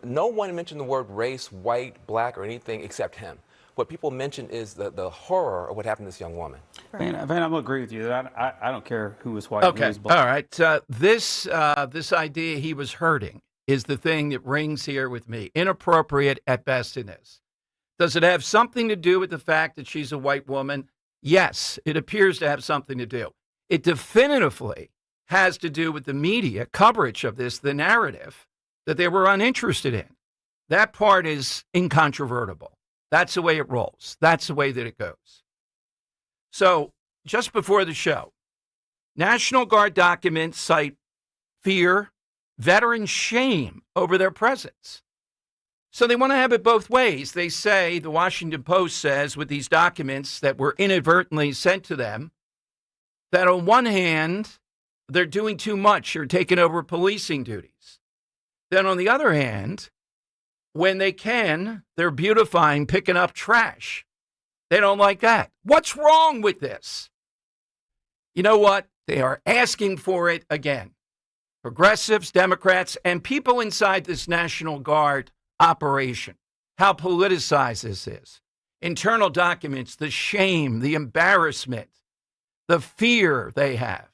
No one mentioned the word race, white, black, or anything except him. What people mention is the horror of what happened to this young woman. Van, I'm going to agree with you. I don't care who was white and who Okay, was black. all right. This idea he was hurting is the thing that rings here with me. Inappropriate at best in this. Does it have something to do with the fact that she's a white woman? Yes, it appears to have something to do. It definitively has to do with the media coverage of this, the narrative that they were uninterested in. That part is incontrovertible. That's the way it rolls. That's the way that it goes. So just before the show, National Guard documents cite fear, veteran shame over their presence. So they want to have it both ways. They say, the Washington Post says, with these documents that were inadvertently sent to them, that on one hand, they're doing too much or taking over policing duties. Then on the other hand, when they can, they're beautifying, picking up trash. They don't like that. What's wrong with this? You know what? They are asking for it again. Progressives, Democrats, and people inside this National Guard operation. How politicized this is. internal documents, the shame, the embarrassment, the fear they have.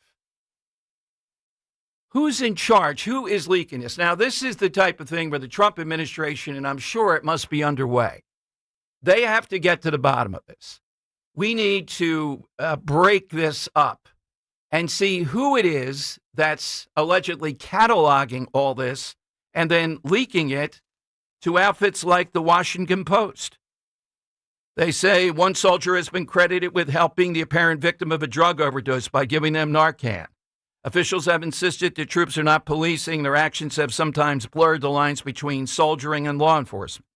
Who's in charge? Who is leaking this? Now, this is the type of thing where the Trump administration, and I'm sure it must be underway, they have to get to the bottom of this. We need to break this up and see who it is that's allegedly cataloging all this and then leaking it to outfits like the Washington Post. They say one soldier has been credited with helping the apparent victim of a drug overdose by giving them Narcan. Officials have insisted that troops are not policing. Their actions have sometimes blurred the lines between soldiering and law enforcement.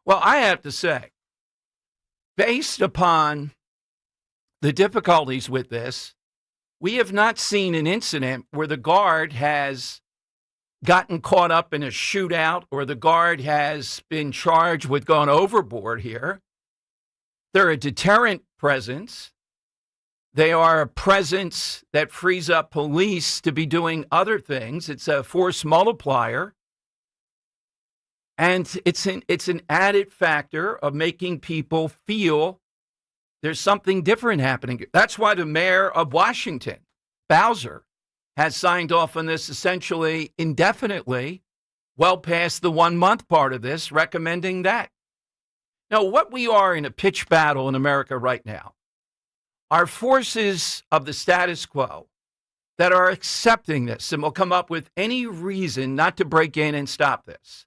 Well, I have to say, based upon the difficulties with this, we have not seen an incident where the guard has gotten caught up in a shootout or the guard has been charged with going overboard here. They're a deterrent presence. They are a presence that frees up police to be doing other things. It's a force multiplier. And it's an added factor of making people feel there's something different happening. That's why the mayor of Washington, Bowser, has signed off on this essentially indefinitely, well past the 1 month part of this, recommending that. Now, what we are in a pitched battle in America right now are forces of the status quo that are accepting this and will come up with any reason not to break in and stop this,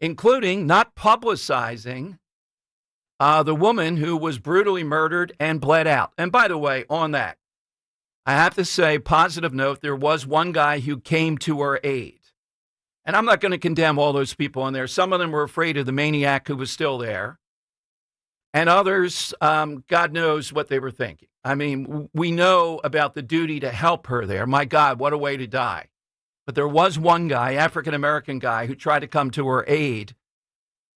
including not publicizing the woman who was brutally murdered and bled out. And by the way, on that, I have to say, positive note, there was one guy who came to her aid. And I'm not going to condemn all those people in there. Some of them were afraid of the maniac who was still there. And others, God knows what they were thinking. I mean, we know about the duty to help her there. My God, what a way to die. But there was one guy, African-American guy, who tried to come to her aid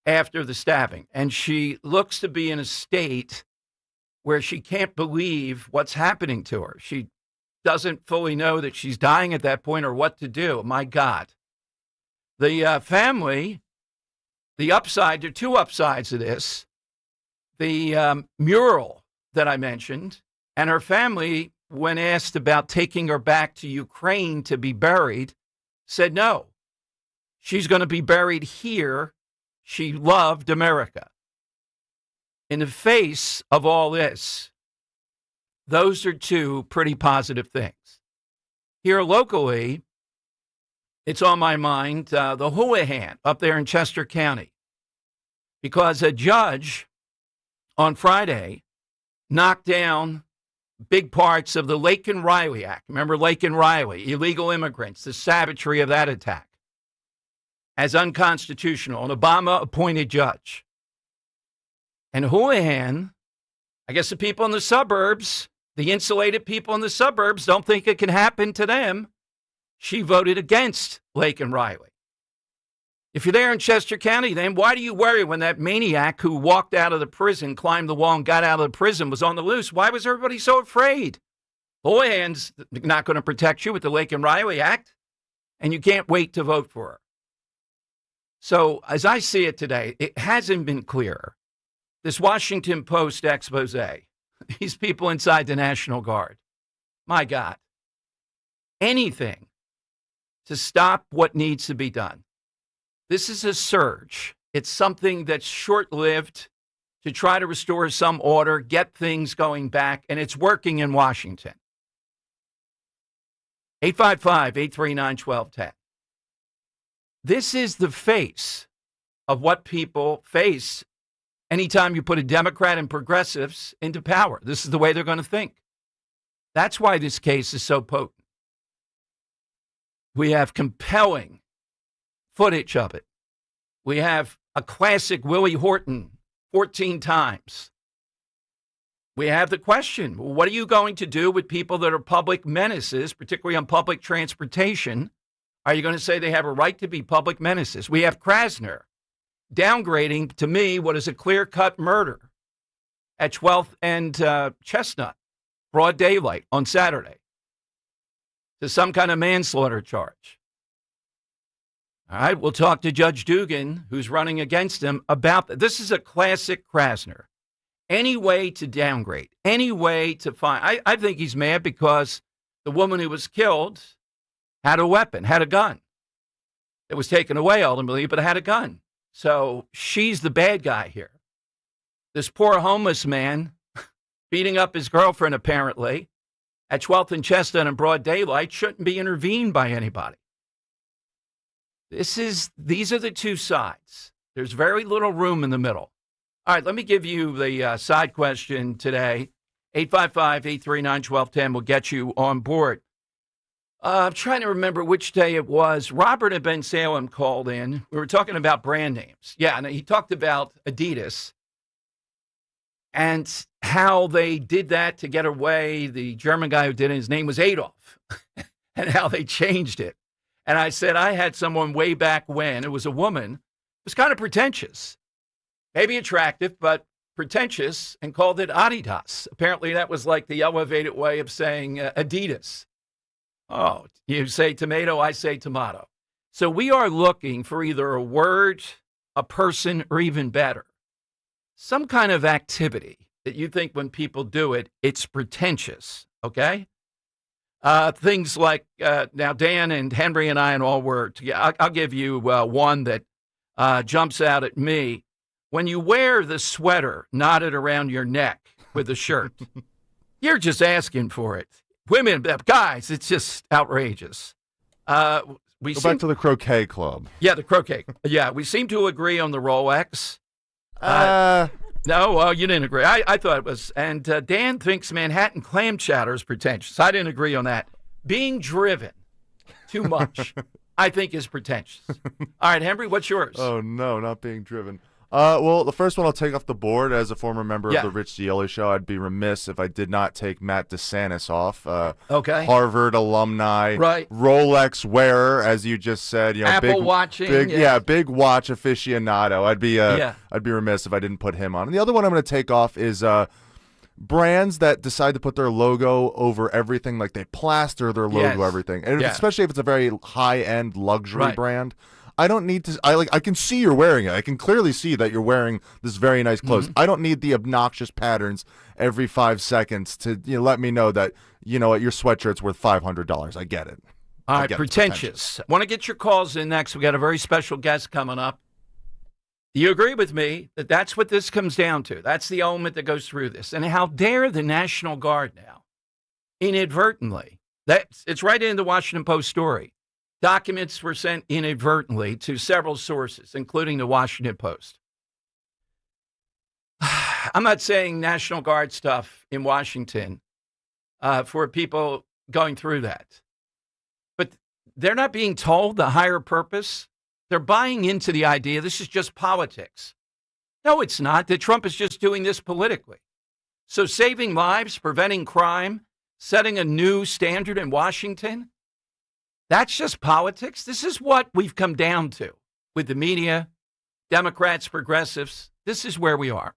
after the stabbing. And she looks to be in a state where she can't believe what's happening to her. She doesn't fully know that she's dying at that point or what to do. My God. The family, the upside, there are two upsides to this. The mural that I mentioned, and her family, when asked about taking her back to Ukraine to be buried, said no. She's going to be buried here. She loved America. In the face of all this, those are two pretty positive things. Here locally, it's on my mind, the Houlihan up there in Chester County, because a judge on Friday knocked down big parts of the Laken Riley Act. Remember Laken Riley, illegal immigrants, the savagery of that attack, as unconstitutional, an Obama-appointed judge. And Houlihan, I guess the people in the suburbs, the insulated people in the suburbs don't think it can happen to them. She voted against Laken Riley. If you're there in Chester County, then why do you worry when that maniac who walked out of the prison, climbed the wall and got out of the prison was on the loose? Why was everybody so afraid? Houlihan's not going to protect you with the Laken Riley Act, and you can't wait to vote for her. So as I see it today, it hasn't been clear. This Washington Post expose, these people inside the National Guard, my God, anything to stop what needs to be done. This is a surge. It's something that's short-lived to try to restore some order, get things going back, and it's working in Washington. 855-839-1210. This is the face of what people face anytime you put a Democrat and progressives into power. This is the way they're going to think. That's why this case is so potent. We have compelling footage of it. We have a classic Willie Horton 14 times. We have the question, what are you going to do with people that are public menaces, particularly on public transportation? Are you going to say they have a right to be public menaces? We have Krasner downgrading, to me, what is a clear-cut murder at 12th and Chestnut, broad daylight on Saturday, to some kind of manslaughter charge. All right, we'll talk to Judge Dugan, who's running against him, about that. This is a classic Krasner. Any way to downgrade, any way to find. I think he's mad because the woman who was killed had a weapon, had a gun. It was taken away ultimately, but had a gun. So she's the bad guy here. This poor homeless man beating up his girlfriend, apparently, at 12th and Chestnut in broad daylight shouldn't be intervened by anybody. These are the two sides. There's very little room in the middle. All right, let me give you the side question today. 855-839-1210 will get you on board. I'm trying to remember which day it was. Robert in Ben Salem called in. We were talking about brand names. Yeah, and he talked about Adidas and how they did that to get away. The German guy who did it, his name was Adolf, and how they changed it. And I said, I had someone way back when, it was a woman, it was kind of pretentious, maybe attractive, but pretentious, and called it Adidas. Apparently that was like the elevated way of saying Adidas. Oh, you say tomato, I say tomato. So we are looking for either a word, a person, or even better, some kind of activity that you think when people do it, it's pretentious, okay? Things like, now Dan and Henry and I and all were together. I'll give you one that jumps out at me. When you wear the sweater knotted around your neck with a shirt, you're just asking for it. Women, guys, it's just outrageous. Go back to the croquet club. Yeah, the croquet. Yeah, we seem to agree on the Rolex. No, well, you didn't agree. I thought it was. And Dan thinks Manhattan clam chowder is pretentious. I didn't agree on that. Being driven too much, I think, is pretentious. All right, Henry, what's yours? Oh, no, not being driven. Well, the first one I'll take off the board. As a former member of the Rich Gioli Show, I'd be remiss if I did not take Matt DeSantis off. Okay. Harvard alumni, right? Rolex wearer, as you just said. You know, Apple watching, big watch aficionado. I'd be remiss if I didn't put him on. And the other one I'm going to take off is brands that decide to put their logo over everything, like they plaster their logo everything, and especially if it's a very high-end luxury brand. I don't need to. I can see you're wearing it. I can clearly see that you're wearing this very nice clothes. I don't need the obnoxious patterns every 5 seconds to let me know that your sweatshirt's worth $500. I get it. All right, pretentious. Want to get your calls in next. We got a very special guest coming up. Do you agree with me that that's what this comes down to? That's the element that goes through this. And how dare the National Guard now, inadvertently? It's right in the Washington Post story. Documents were sent inadvertently to several sources, including the Washington Post. I'm not saying National Guard stuff in Washington for people going through that. But they're not being told the higher purpose. They're buying into the idea this is just politics. No, it's not. That Trump is just doing this politically. So saving lives, preventing crime, setting a new standard in Washington, that's just politics. This is what we've come down to with the media, Democrats, progressives. This is where we are.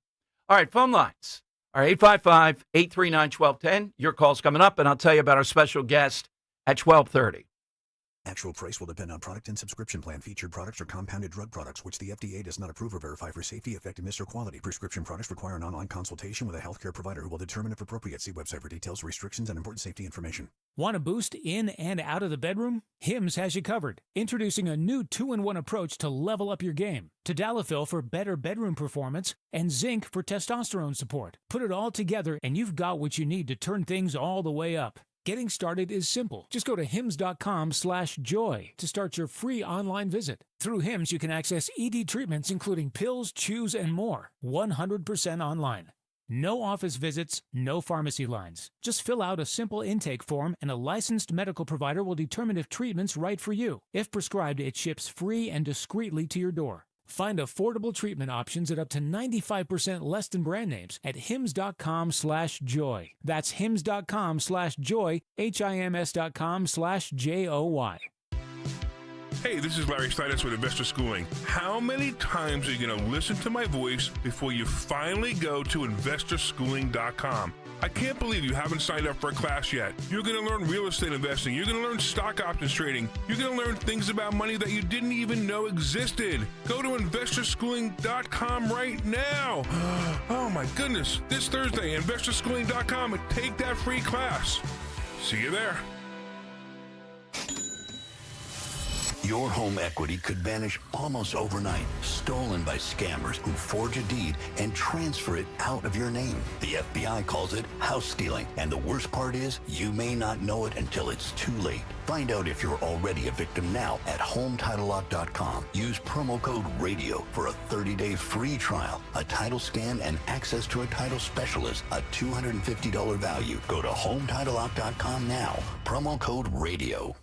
All right, phone lines are 855-839-1210. Your call's coming up, and I'll tell you about our special guest at 12:30. Actual price will depend on product and subscription plan. Featured products are compounded drug products, which the FDA does not approve or verify for safety, effectiveness, or quality. Prescription products require an online consultation with a healthcare provider who will determine if appropriate. See website for details, restrictions, and important safety information. Want a boost in and out of the bedroom? Hims has you covered. Introducing a new 2-in-1 approach to level up your game. Tadalafil for better bedroom performance and zinc for testosterone support. Put it all together and you've got what you need to turn things all the way up. Getting started is simple. Just go to hims.com/joy to start your free online visit. Through Hims, you can access ED treatments including pills, chews, and more. 100% online. No office visits, no pharmacy lines. Just fill out a simple intake form and a licensed medical provider will determine if treatment's right for you. If prescribed, it ships free and discreetly to your door. Find affordable treatment options at up to 95% less than brand names at hims.com/joy. That's hims.com/joy, HIMS.com/JOY. Hey, this is Larry Steinitz with Investor Schooling. How many times are you going to listen to my voice before you finally go to investorschooling.com? I can't believe you haven't signed up for a class yet. You're going to learn real estate investing. You're going to learn stock options trading. You're going to learn things about money that you didn't even know existed. Go to investorschooling.com right now. Oh my goodness. This Thursday, investorschooling.com, and take that free class. See you there. Your home equity could vanish almost overnight, stolen by scammers who forge a deed and transfer it out of your name. The FBI calls it house stealing, and the worst part is you may not know it until it's too late. Find out if you're already a victim now at HomeTitleLock.com. Use promo code RADIO for a 30-day free trial, a title scan, and access to a title specialist, a $250 value. Go to HomeTitleLock.com now. Promo code RADIO.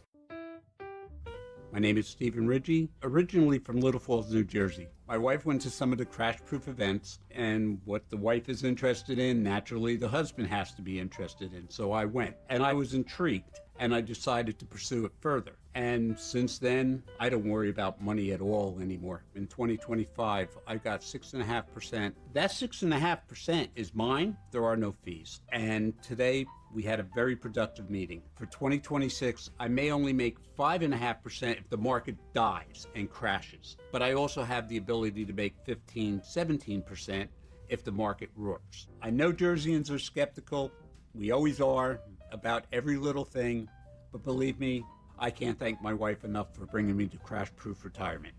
My name is Stephen Ridgey, originally from Little Falls, New Jersey. My wife went to some of the crash-proof events, and what the wife is interested in, naturally the husband has to be interested in. So I went, and I was intrigued, and I decided to pursue it further. And since then, I don't worry about money at all anymore. In 2025, I got 6.5%. That 6.5% is mine. There are no fees. And today, we had a very productive meeting. For 2026, I may only make 5.5% if the market dies and crashes. But I also have the ability to make 15, 17% if the market roars. I know Jerseyans are skeptical. We always are about every little thing. But believe me, I can't thank my wife enough for bringing me to Crash-Proof Retirement.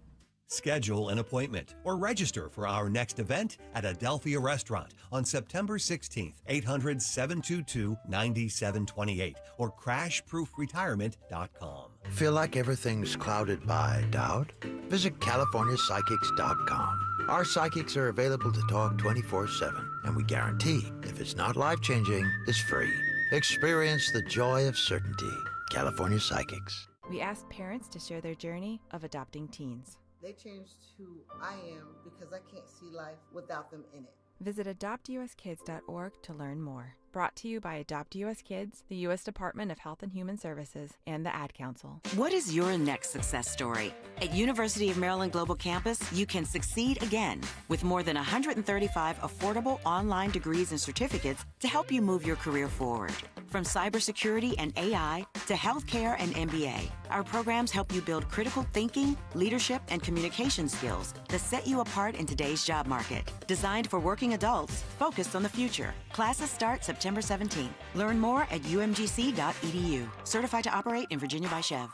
Schedule an appointment or register for our next event at Adelphia Restaurant on September 16th, 800-722-9728 or crashproofretirement.com. Feel like everything's clouded by doubt? Visit CaliforniaPsychics.com. Our psychics are available to talk 24/7, and we guarantee if it's not life-changing, it's free. Experience the joy of certainty. California Psychics. We asked parents to share their journey of adopting teens. They changed who I am because I can't see life without them in it. Visit adoptuskids.org to learn more. Brought to you by Adopt US Kids, the U.S. Department of Health and Human Services, and the Ad Council. What is your next success story? At University of Maryland Global Campus, you can succeed again with more than 135 affordable online degrees and certificates to help you move your career forward. From cybersecurity and AI to healthcare and MBA, our programs help you build critical thinking, leadership, and communication skills that set you apart in today's job market. Designed for working adults, focused on the future. Classes start September 17th. Learn more at umgc.edu. Certified to operate in Virginia by Chev.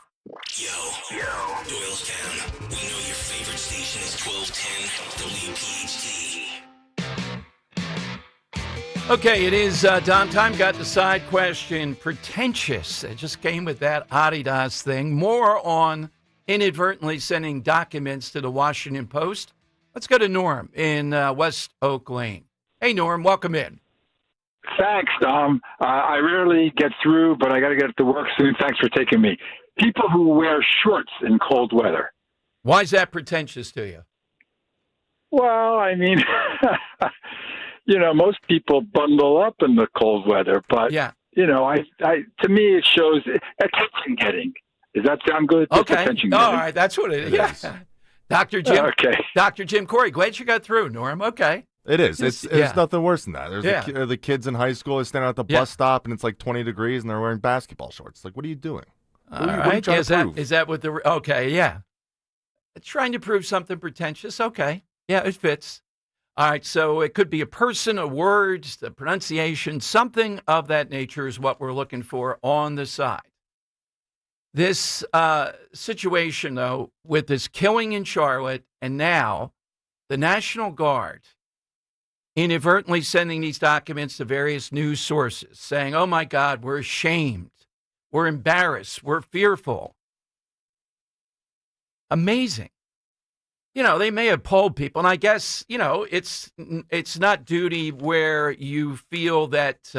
Yo, Doylestown. We know your favorite station is 1210 WPHT. Okay, it is Don time. Got the side question. Pretentious. It just came with that Adidas thing. More on inadvertently sending documents to the Washington Post. Let's go to Norm in West Oak Lane. Hey, Norm, welcome in. Thanks, Dom. I rarely get through, but I got to get to work soon. Thanks for taking me. People who wear shorts in cold weather. Why is that pretentious to you? Well, I mean, most people bundle up in the cold weather, but yeah. To me, it shows attention getting. Does that sound good? Okay. All right. That's what it is. Yeah. Dr. Jim. Okay. Dr. Jim Corey, glad you got through, Norm. Okay. It is. It's nothing worse than that. There's the kids in high school standing at the bus stop and it's like 20 degrees and they're wearing basketball shorts. Like, what are you doing? All right. Is that what the okay? Yeah. Trying to prove something pretentious. Okay. Yeah, it fits. All right. So it could be a person, a word, the pronunciation, something of that nature is what we're looking for on the side. This situation, though, with this killing in Charlotte and now the National Guard inadvertently sending these documents to various news sources saying, oh, my God, we're ashamed, we're embarrassed, we're fearful. Amazing. They may have polled people, and I guess, it's not duty where you feel that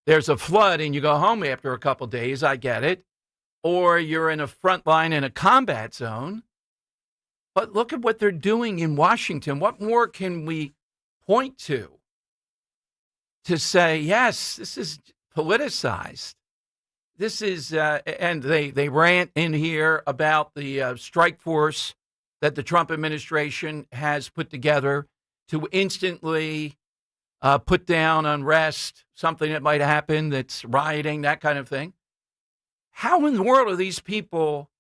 there's a flood and you go home after a couple of days. I get it. Or you're in a front line in a combat zone. But look at what they're doing in Washington. What more can we point to say, yes, this is politicized? This is, and they rant in here about the strike force that the Trump administration has put together to instantly put down unrest, something that might happen that's rioting, that kind of thing. How in the world are these people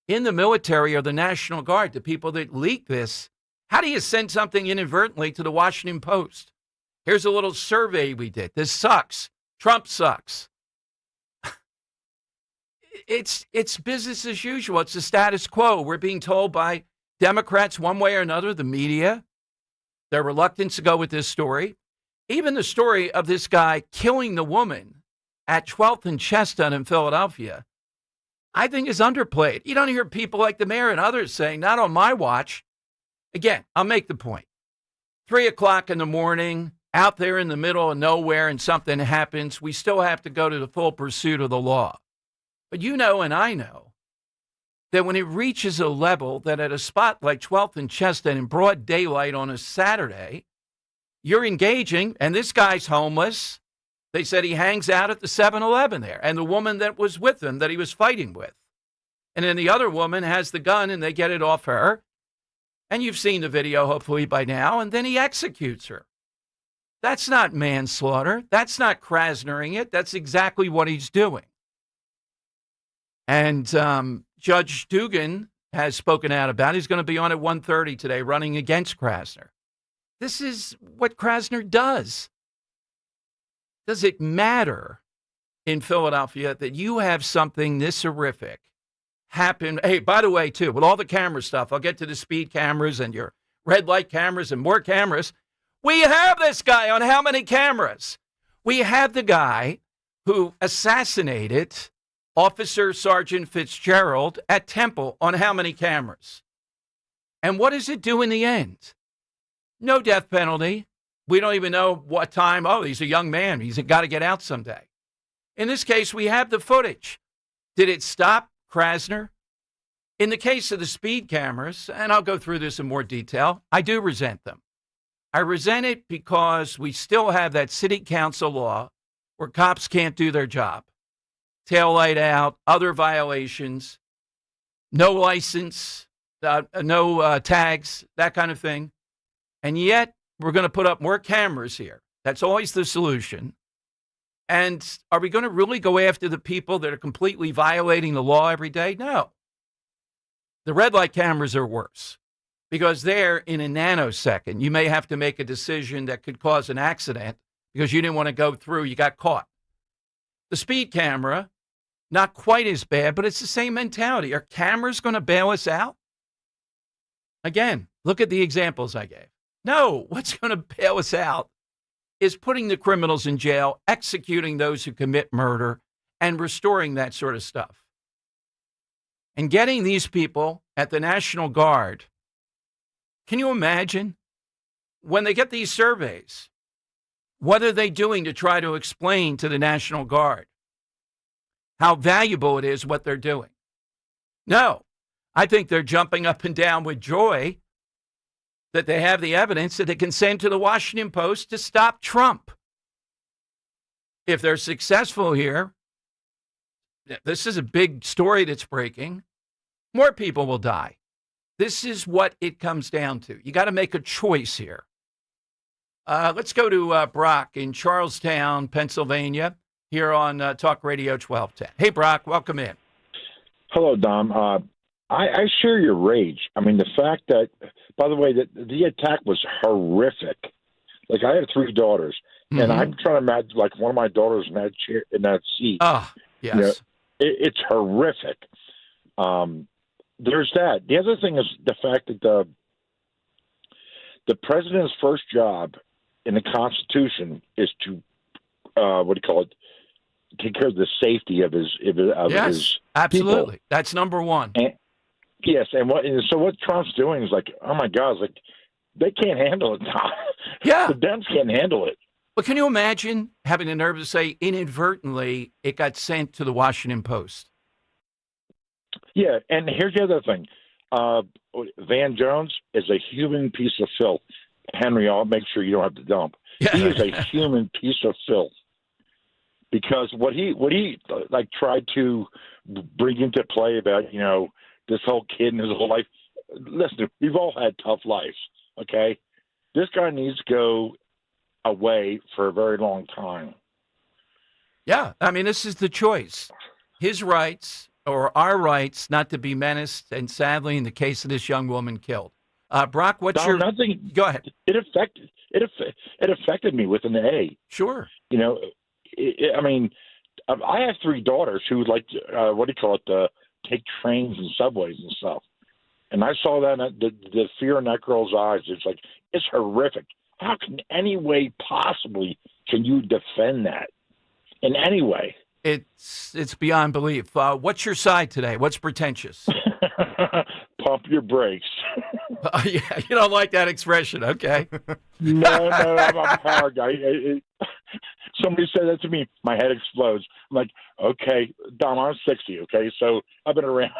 in the military or the National Guard, the people that leak this? How do you send something inadvertently to the Washington Post? Here's a little survey we did. This sucks. Trump sucks. It's business as usual. It's the status quo. We're being told by Democrats one way or another, the media, their reluctance to go with this story. Even the story of this guy killing the woman at 12th and Chestnut in Philadelphia, I think is underplayed. You don't hear people like the mayor and others saying, not on my watch. Again, I'll make the point. 3 o'clock in the morning, out there in the middle of nowhere, and something happens, we still have to go to the full pursuit of the law. But you know and I know that when it reaches a level that at a spot like 12th and Chestnut in broad daylight on a Saturday, you're engaging, and this guy's homeless. They said he hangs out at the 7-Eleven there, and the woman that was with him that he was fighting with. And then the other woman has the gun, and they get it off her. And you've seen the video, hopefully, by now, and then he executes her. That's not manslaughter. That's not Krasnering it. That's exactly what he's doing. And Judge Dugan has spoken out about it. He's going to be on at 1:30 today running against Krasner. This is what Krasner does. Does it matter in Philadelphia that you have something this horrific happen? Hey, by the way, too, with all the camera stuff, I'll get to the speed cameras and your red light cameras and more cameras. We have this guy on how many cameras? We have the guy who assassinated Officer Sergeant Fitzgerald at Temple on how many cameras? And what does it do in the end? No death penalty. We don't even know what time. Oh, he's a young man. He's got to get out someday. In this case, we have the footage. Did it stop Krasner? In the case of the speed cameras, and I'll go through this in more detail, I do resent them. I resent it because we still have that city council law where cops can't do their job. Taillight out, other violations, no license, no tags, that kind of thing. And yet, we're going to put up more cameras here. That's always the solution. And are we going to really go after the people that are completely violating the law every day? No. The red light cameras are worse because they're in a nanosecond. You may have to make a decision that could cause an accident because you didn't want to go through. You got caught. The speed camera, not quite as bad, but it's the same mentality. Are cameras going to bail us out? Again, look at the examples I gave. No, what's going to bail us out is putting the criminals in jail, executing those who commit murder, and restoring that sort of stuff. And getting these people at the National Guard, can you imagine when they get these surveys, what are they doing to try to explain to the National Guard how valuable it is what they're doing? No, I think they're jumping up and down with joy that they have the evidence that they can send to the Washington Post to stop Trump. If they're successful here, this is a big story that's breaking. More people will die. This is what it comes down to. You got to make a choice here. Let's go to Brock in Charlestown, Pennsylvania, here on Talk Radio 1210. Hey, Brock, welcome in. Hello, Dom. I share your rage. I mean, the fact that, by the way, that the attack was horrific. Like, I have 3 daughters, and I'm trying to imagine, like, one of my daughters in that chair, in that seat. Oh, yes. You know, it's horrific. There's that. The other thing is the fact that the president's first job in the Constitution is to, take care of the safety of his absolutely. People. That's number one. Yes, and what Trump's doing is like, oh my God, it's like they can't handle it. Yeah, the Dems can't handle it. But can you imagine having the nerve to say inadvertently it got sent to the Washington Post? Yeah, and here's the other thing: Van Jones is a human piece of filth. Henry, I'll make sure you don't have to dump. Yeah. He is a human piece of filth. because what he like tried to bring into play about this whole kid and his whole life. Listen, we've all had tough lives. Okay, this guy needs to go away for a very long time. Yeah, I mean, this is the choice. His rights or our rights not to be menaced, and sadly, in the case of this young woman, killed. Brock, what's your... Nothing. Go ahead. It affected me with an A. Sure. I mean, I have 3 daughters who like take trains and subways and stuff. And I saw that, the fear in that girl's eyes. It's horrific. How can any way possibly can you defend that in any way? It's beyond belief. What's your side today? What's pretentious? Pump your brakes. Yeah, you don't like that expression, okay? No, I'm a power guy. Somebody said that to me, my head explodes. I'm like, okay, Dom, I'm 60, okay? So I've been around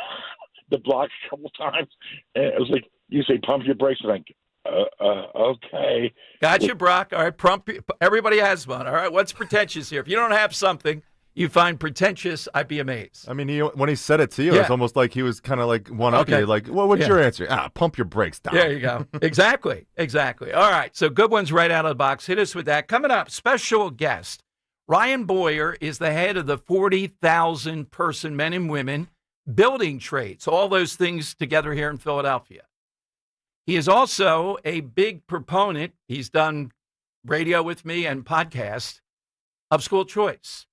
the block a couple times, and it was like, you say pump your brakes, I'm like, okay. Gotcha, Brock. All right, everybody has one. All right, what's pretentious here? If you don't have something you find pretentious, I'd be amazed. I mean, when he said it to you, it's almost like he was kind of like one-up you. Like, what's your answer? Pump your brakes, Dom. There you go. Exactly. All right, so good ones right out of the box. Hit us with that. Coming up, special guest. Ryan Boyer is the head of the 40,000-person men and women building trades, all those things together here in Philadelphia. He is also a big proponent, he's done radio with me and podcasts, of school choice.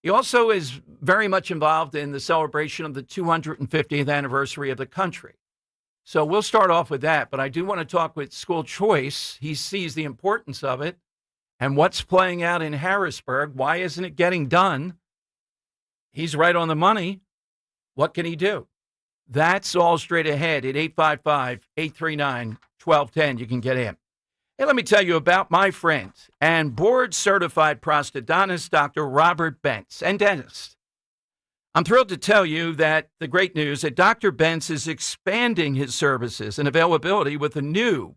He also is very much involved in the celebration of the 250th anniversary of the country. So we'll start off with that, but I do want to talk with school choice. He sees the importance of it and what's playing out in Harrisburg. Why isn't it getting done? He's right on the money. What can he do? That's all straight ahead at 855-839-1210. You can get in. Hey, let me tell you about my friend and board-certified prosthodontist, Dr. Robert Bentz, and dentist. I'm thrilled to tell you that the great news that Dr. Bentz is expanding his services and availability with a new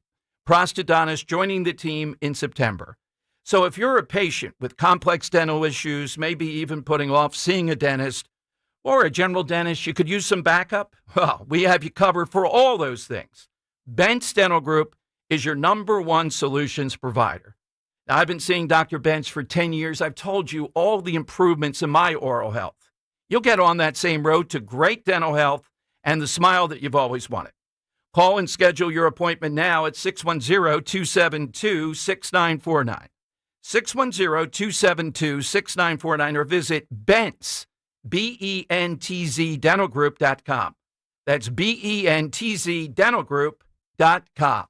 prosthodontist joining the team in September. So if you're a patient with complex dental issues, maybe even putting off seeing a dentist or a general dentist, you could use some backup. Well, we have you covered for all those things. Bentz Dental Group is your #1 solutions provider. Now, I've been seeing Dr. Bentz for 10 years. I've told you all the improvements in my oral health. You'll get on that same road to great dental health and the smile that you've always wanted. Call and schedule your appointment now at 610-272-6949. 610-272-6949 or visit Bentz, B-E-N-T-Z dentalgroup.com. That's B-E-N-T-Z dentalgroup.com.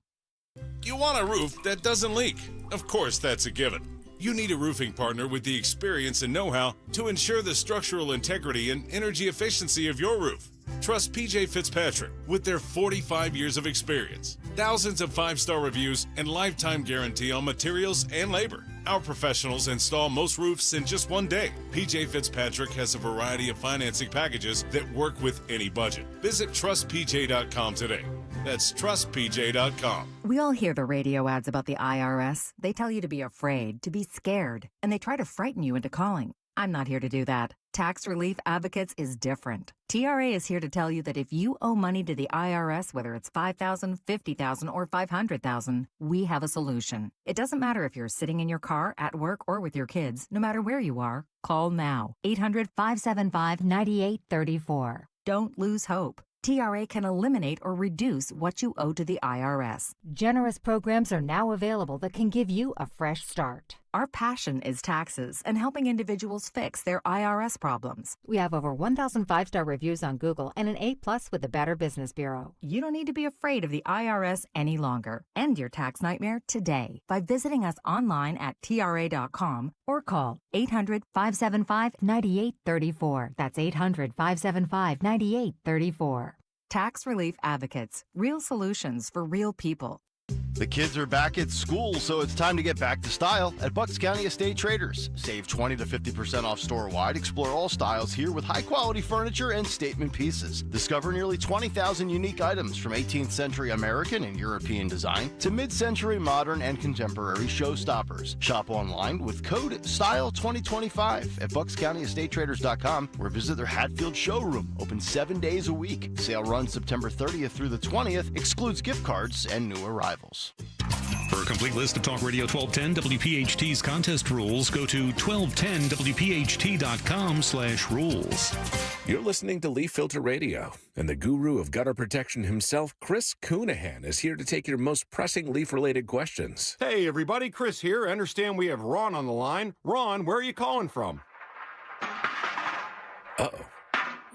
You want a roof that doesn't leak. Of course, that's a given. You need a roofing partner with the experience and know-how to ensure the structural integrity and energy efficiency of your roof. Trust PJ Fitzpatrick with their 45 years of experience, thousands of 5-star reviews, and lifetime guarantee on materials and labor. Our professionals install most roofs in just one day. PJ Fitzpatrick has a variety of financing packages that work with any budget. Visit trustpj.com today. That's trustpj.com. We all hear the radio ads about the IRS. They tell you to be afraid, to be scared, and they try to frighten you into calling. I'm not here to do that. Tax Relief Advocates is different. TRA is here to tell you that if you owe money to the IRS, whether it's $5,000, $50,000, or $500,000, we have a solution. It doesn't matter if you're sitting in your car, at work, or with your kids. No matter where you are, call now. 800-575-9834. Don't lose hope. TRA can eliminate or reduce what you owe to the IRS. Generous programs are now available that can give you a fresh start. Our passion is taxes and helping individuals fix their IRS problems. We have over 1,000 5-star reviews on Google and an A+ with the Better Business Bureau. You don't need to be afraid of the IRS any longer. End your tax nightmare today by visiting us online at TRA.com or call 800-575-9834. That's 800-575-9834. Tax Relief Advocates. Real solutions for real people. The kids are back at school, so it's time to get back to style at Bucks County Estate Traders. Save 20 to 50% off store-wide. Explore all styles here with high-quality furniture and statement pieces. Discover nearly 20,000 unique items from 18th century American and European design to mid-century modern and contemporary showstoppers. Shop online with code STYLE2025 at BucksCountyEstateTraders.com or visit their Hatfield showroom, open 7 days a week. Sale runs September 30th through the 20th, excludes gift cards and new arrivals. For a complete list of Talk Radio 1210 WPHT's contest rules, go to 1210WPHT.com/rules. You're listening to Leaf Filter Radio, and the guru of gutter protection himself, Chris Coonahan, is here to take your most pressing leaf-related questions. Hey, everybody, Chris here. I understand we have Ron on the line. Ron, where are you calling from? Uh-oh.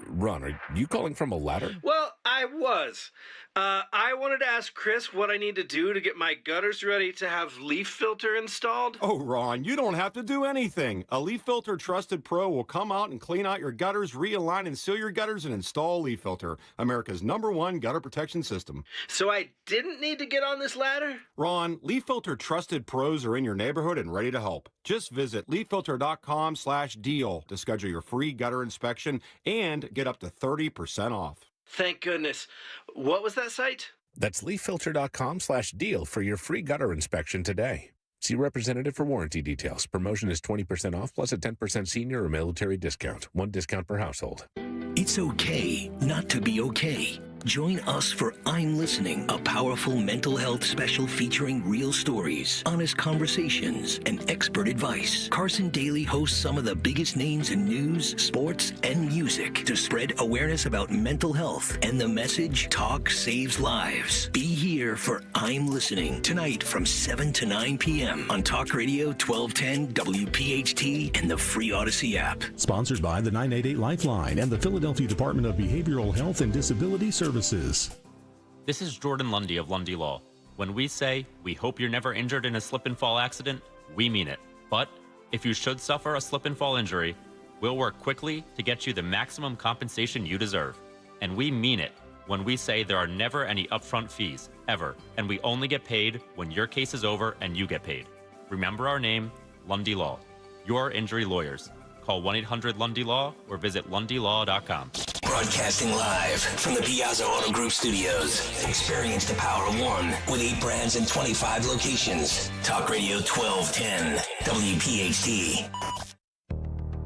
Ron, are you calling from a ladder? Well, I was. I wanted to ask Chris what I need to do to get my gutters ready to have leaf filter installed. Oh, Ron, you don't have to do anything. A Leaf Filter Trusted Pro will come out and clean out your gutters, realign and seal your gutters, and install Leaf Filter, America's #1 gutter protection system. So I didn't need to get on this ladder? Ron, Leaf Filter Trusted Pros are in your neighborhood and ready to help. Just visit leaffilter.com/deal to schedule your free gutter inspection and get up to 30% off. Thank goodness. What was that site? That's leaffilter.com/deal for your free gutter inspection today. See representative for warranty details. Promotion is 20% off plus a 10% senior or military discount. One discount per household. It's okay not to be okay. Join us for I'm Listening, a powerful mental health special featuring real stories, honest conversations, and expert advice. Carson Daly hosts some of the biggest names in news, sports, and music to spread awareness about mental health and the message talk saves lives. Be here for I'm Listening tonight from 7 to 9 p.m. on Talk Radio 1210 WPHT and the free Odyssey app. Sponsored by the 988 Lifeline and the Philadelphia Department of Behavioral Health and Disability Services. This is Jordan Lundy of Lundy Law. When we say we hope you're never injured in a slip and fall accident, we mean it. But if you should suffer a slip and fall injury, we'll work quickly to get you the maximum compensation you deserve. And we mean it when we say there are never any upfront fees, ever, and we only get paid when your case is over and you get paid. Remember our name, Lundy Law. Your injury lawyers. Call 1-800-LUNDY-LAW or visit LundyLaw.com. Broadcasting live from the Piazza Auto Group studios. Experience the power of one with 8 brands and 25 locations. Talk Radio 1210 WPHT.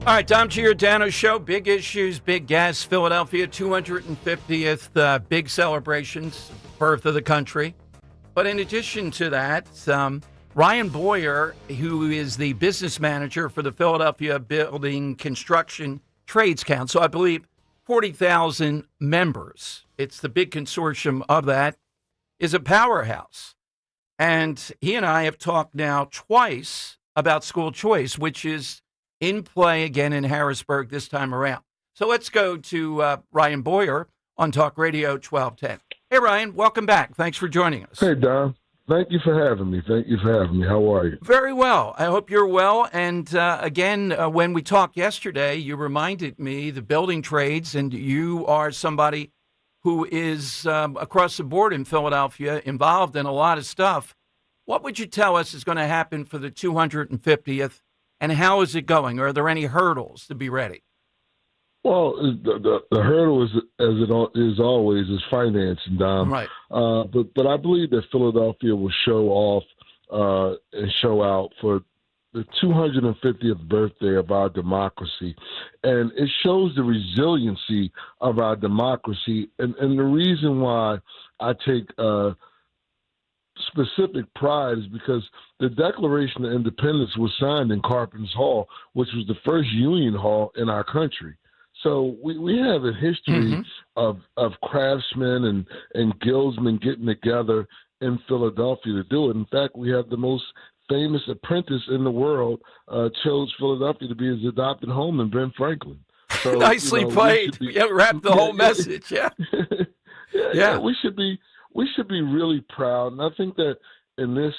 All right, Tom Giordano Show. Big issues, big gas. Philadelphia 250th big celebrations, birth of the country. But in addition to that, Ryan Boyer, who is the business manager for the Philadelphia Building Construction Trades Council, I believe 40,000 members. It's the big consortium of that, is a powerhouse. And he and I have talked now twice about school choice, which is in play again in Harrisburg this time around. So let's go to Ryan Boyer on Talk Radio 1210. Hey, Ryan, welcome back. Thanks for joining us. Hey, Don. Thank you for having me. How are you? Very well. I hope you're well. And again, when we talked yesterday, you reminded me the building trades, and you are somebody who is across the board in Philadelphia involved in a lot of stuff. What would you tell us is going to happen for the 250th, and how is it going? Are there any hurdles to be ready? Well, the hurdle is, as it is always, is financing, Dom. Right. But I believe that Philadelphia will show off and show out for the 250th birthday of our democracy. And it shows the resiliency of our democracy. And the reason why I take specific pride is because the Declaration of Independence was signed in Carpenter's Hall, which was the first union hall in our country. So we have a history of craftsmen and guildsmen getting together in Philadelphia to do it. In fact, we have the most famous apprentice in the world chose Philadelphia to be his adopted home in Ben Franklin. So, nicely played. Wrap the whole message. Yeah. We should be really proud. And I think that in this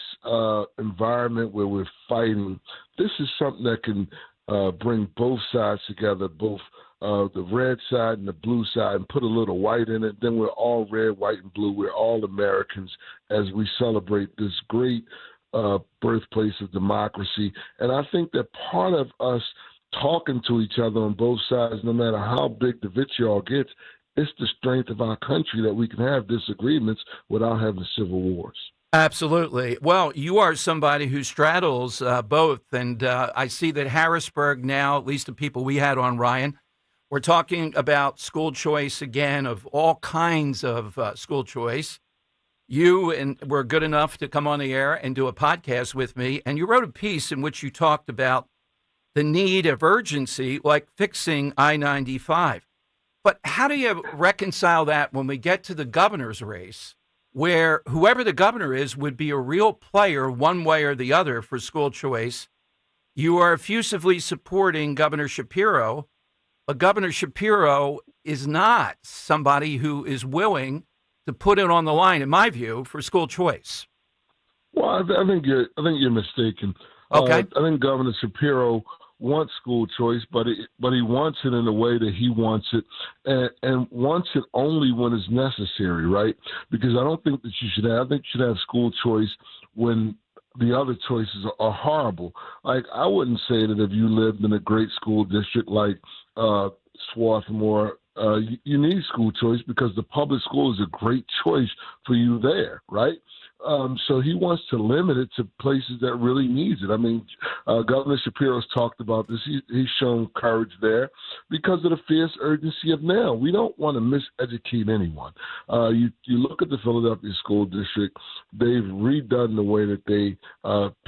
environment where we're fighting, this is something that can bring both sides together, both the red side and the blue side, and put a little white in it. Then we're all red, white, and blue. We're all Americans as we celebrate this great birthplace of democracy. And I think that part of us talking to each other on both sides, no matter how big the vitriol gets, it's the strength of our country that we can have disagreements without having civil wars. Absolutely. Well, you are somebody who straddles both, and I see that Harrisburg now, at least the people we had on, Ryan, we're talking about school choice again, of all kinds of school choice. You were good enough to come on the air and do a podcast with me, and you wrote a piece in which you talked about the need of urgency, like fixing I-95. But how do you reconcile that when we get to the governor's race, where whoever the governor is would be a real player one way or the other for school choice? You are effusively supporting Governor Shapiro, but Governor Shapiro is not somebody who is willing to put it on the line, in my view, for school choice. Well, I think you're mistaken. Okay. I think Governor Shapiro wants school choice, but he wants it in the way that he wants it, and wants it only when it's necessary, right? Because I don't think that you should have. I think you should have school choice when the other choices are horrible. Like, I wouldn't say that if you lived in a great school district like Swarthmore, you need school choice because the public school is a great choice for you there, right? So he wants to limit it to places that really needs it. I mean, Governor Shapiro's talked about this. He's shown courage there because of the fierce urgency of now. We don't want to miseducate anyone. You look at the Philadelphia School District, they've redone the way that they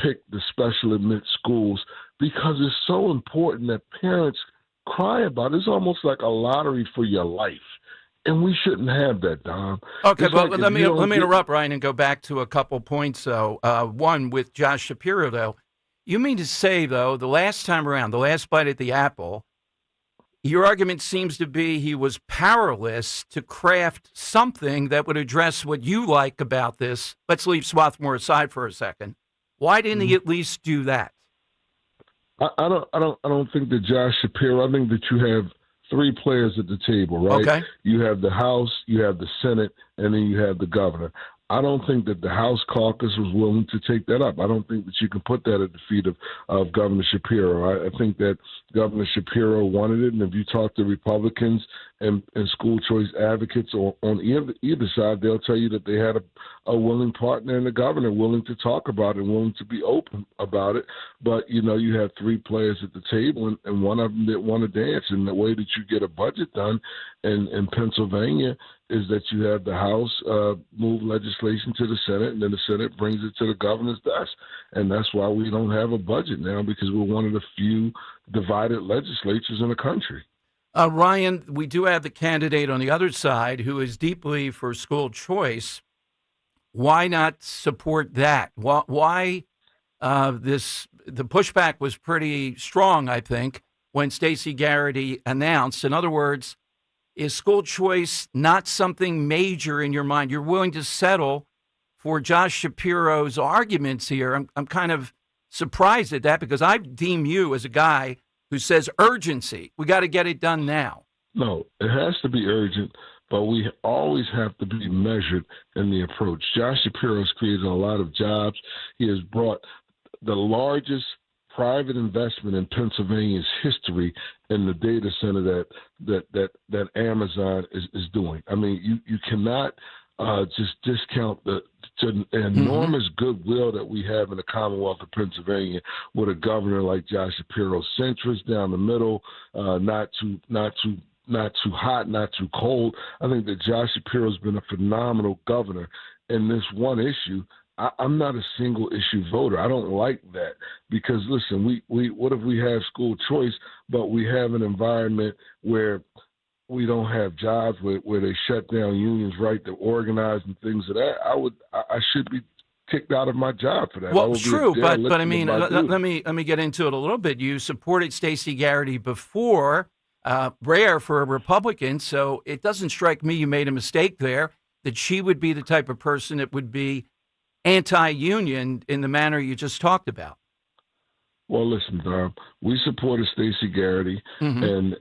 pick the special admit schools because it's so important that parents cry about it. It's almost like a lottery for your life. And we shouldn't have that, Dom. Okay, It's well, like let me interrupt, Ryan, and go back to a couple points, though. One, with Josh Shapiro, though. You mean to say, though, the last time around, the last bite at the apple, your argument seems to be he was powerless to craft something that would address what you like about this. Let's leave Swarthmore aside for a second. Why didn't he at least do that? I don't think that Josh Shapiro. I think that you have three players at the table, right? Okay. You have the House, you have the Senate, and then you have the governor. I don't think that the House caucus was willing to take that up. I don't think that you can put that at the feet of Governor Shapiro. I think that Governor Shapiro wanted it, and if you talk to Republicans and school choice advocates on either side, they'll tell you that they had a willing partner in the governor, willing to talk about it, willing to be open about it. But, you have three players at the table, and one of them didn't want to dance. And the way that you get a budget done in Pennsylvania is that you have the House move legislation to the Senate, and then the Senate brings it to the governor's desk. And that's why we don't have a budget now, because we're one of the few divided legislatures in the country. Ryan, we do have the candidate on the other side who is deeply for school choice. Why not support that? Why the pushback was pretty strong, I think, when Stacey Garrity announced. In other words, is school choice not something major in your mind? You're willing to settle for Josh Shapiro's arguments here. I'm kind of surprised at that, because I deem you as a guy who says urgency. We got to get it done now. No, it has to be urgent, but we always have to be measured in the approach. Josh Shapiro has created a lot of jobs. He has brought the largest private investment in Pennsylvania's history in the data center that Amazon is doing. I mean, you cannot just discount the enormous goodwill that we have in the Commonwealth of Pennsylvania with a governor like Josh Shapiro, centrist down the middle, not too hot, not too cold. I think that Josh Shapiro's been a phenomenal governor in this one issue. I'm not a single issue voter. I don't like that, because listen, we what if we have school choice, but we have an environment where we don't have jobs, where they shut down unions' right to organize and things of that? I should be kicked out of my job for that. Well, true, but I mean, let me get into it a little bit. You supported Stacey Garrity before, rare for a Republican, so it doesn't strike me you made a mistake there, that she would be the type of person that would be anti-union in the manner you just talked about. Well, listen, Dom, we supported Stacey Garrity, and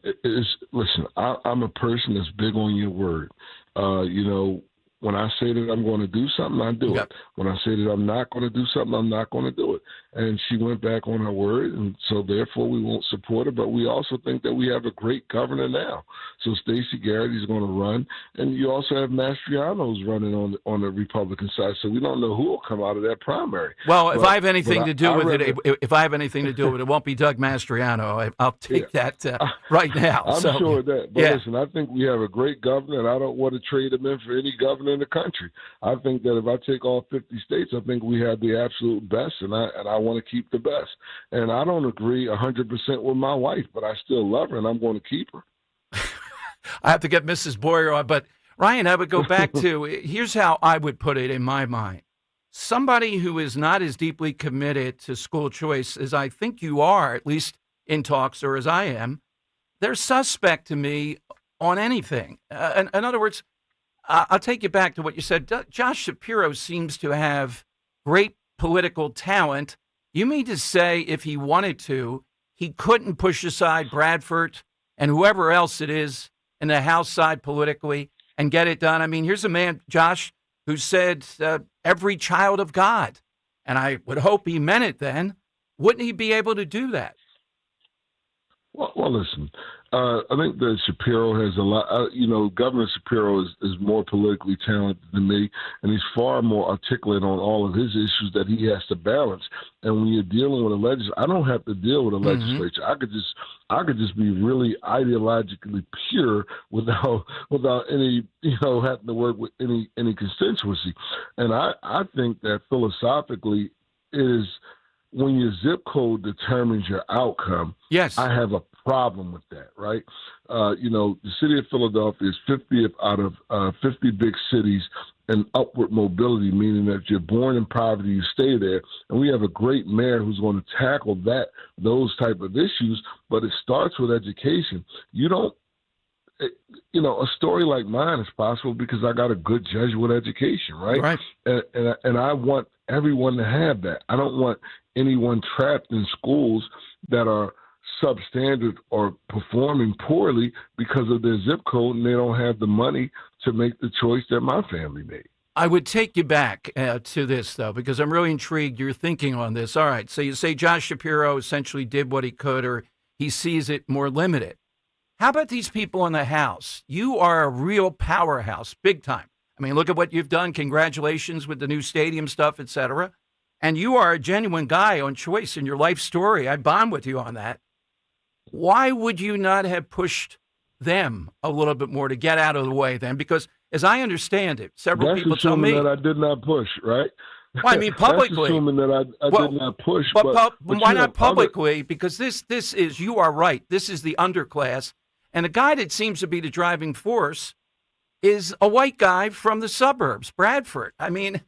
listen, I'm a person that's big on your word. When I say that I'm going to do something, I do it. When I say that I'm not going to do something, I'm not going to do it. And she went back on her word, and so therefore we won't support her. But we also think that we have a great governor now. So Stacey Garrity is going to run, and you also have Mastriano's running on the Republican side. So we don't know who will come out of that primary. Well, if I have anything to do with it, if I have anything to do with it, it won't be Doug Mastriano. I'll take that right now. I'm sure of that. But listen, I think we have a great governor, and I don't want to trade him in for any governor in the country. I think that if I take all 50 states, I think we have the absolute best, and I want to keep the best. And I don't agree 100% with my wife, but I still love her, and I'm going to keep her. I have to get Mrs. Boyer on, but Ryan, I would go back to, here's how I would put it in my mind. Somebody who is not as deeply committed to school choice as I think you are, at least in talks, or as I am, they're suspect to me on anything. In other words, I'll take you back to what you said. Josh Shapiro seems to have great political talent. You mean to say if he wanted to, he couldn't push aside Bradford and whoever else it is in the House side politically and get it done? I mean, here's a man, Josh, who said every child of God. And I would hope he meant it then. Wouldn't he be able to do that? Well, listen, I think that Shapiro has a lot, Governor Shapiro is more politically talented than me, and he's far more articulate on all of his issues that he has to balance. And when you're dealing with a legislature, I don't have to deal with a legislature. I could just be really ideologically pure without any, having to work with any constituency. And I think that philosophically is, when your zip code determines your outcome, yes, I have a problem with that, right? The city of Philadelphia is 50th out of 50 big cities in upward mobility, meaning that if you're born in poverty, you stay there. And we have a great mayor who's going to tackle those type of issues, but it starts with education. A story like mine is possible because I got a good Jesuit education, right? Right. And I want everyone to have that. I don't want anyone trapped in schools that are substandard or performing poorly because of their zip code and they don't have the money to make the choice that my family made. I would take you back to this, though, because I'm really intrigued you're thinking on this. All right, so you say Josh Shapiro essentially did what he could, or he sees it more limited. How about these people in the House? You are a real powerhouse, big time. I mean, look at what you've done. Congratulations with the new stadium stuff, et cetera. And you are a genuine guy on choice in your life story. I bond with you on that. Why would you not have pushed them a little bit more to get out of the way then? Because as I understand it, several people tell me that I did not push, right? Well, I mean, publicly. That's assuming that I did not push. But why not publicly? Because this is, you are right, this is the underclass. And the guy that seems to be the driving force is a white guy from the suburbs, Bradford. I mean,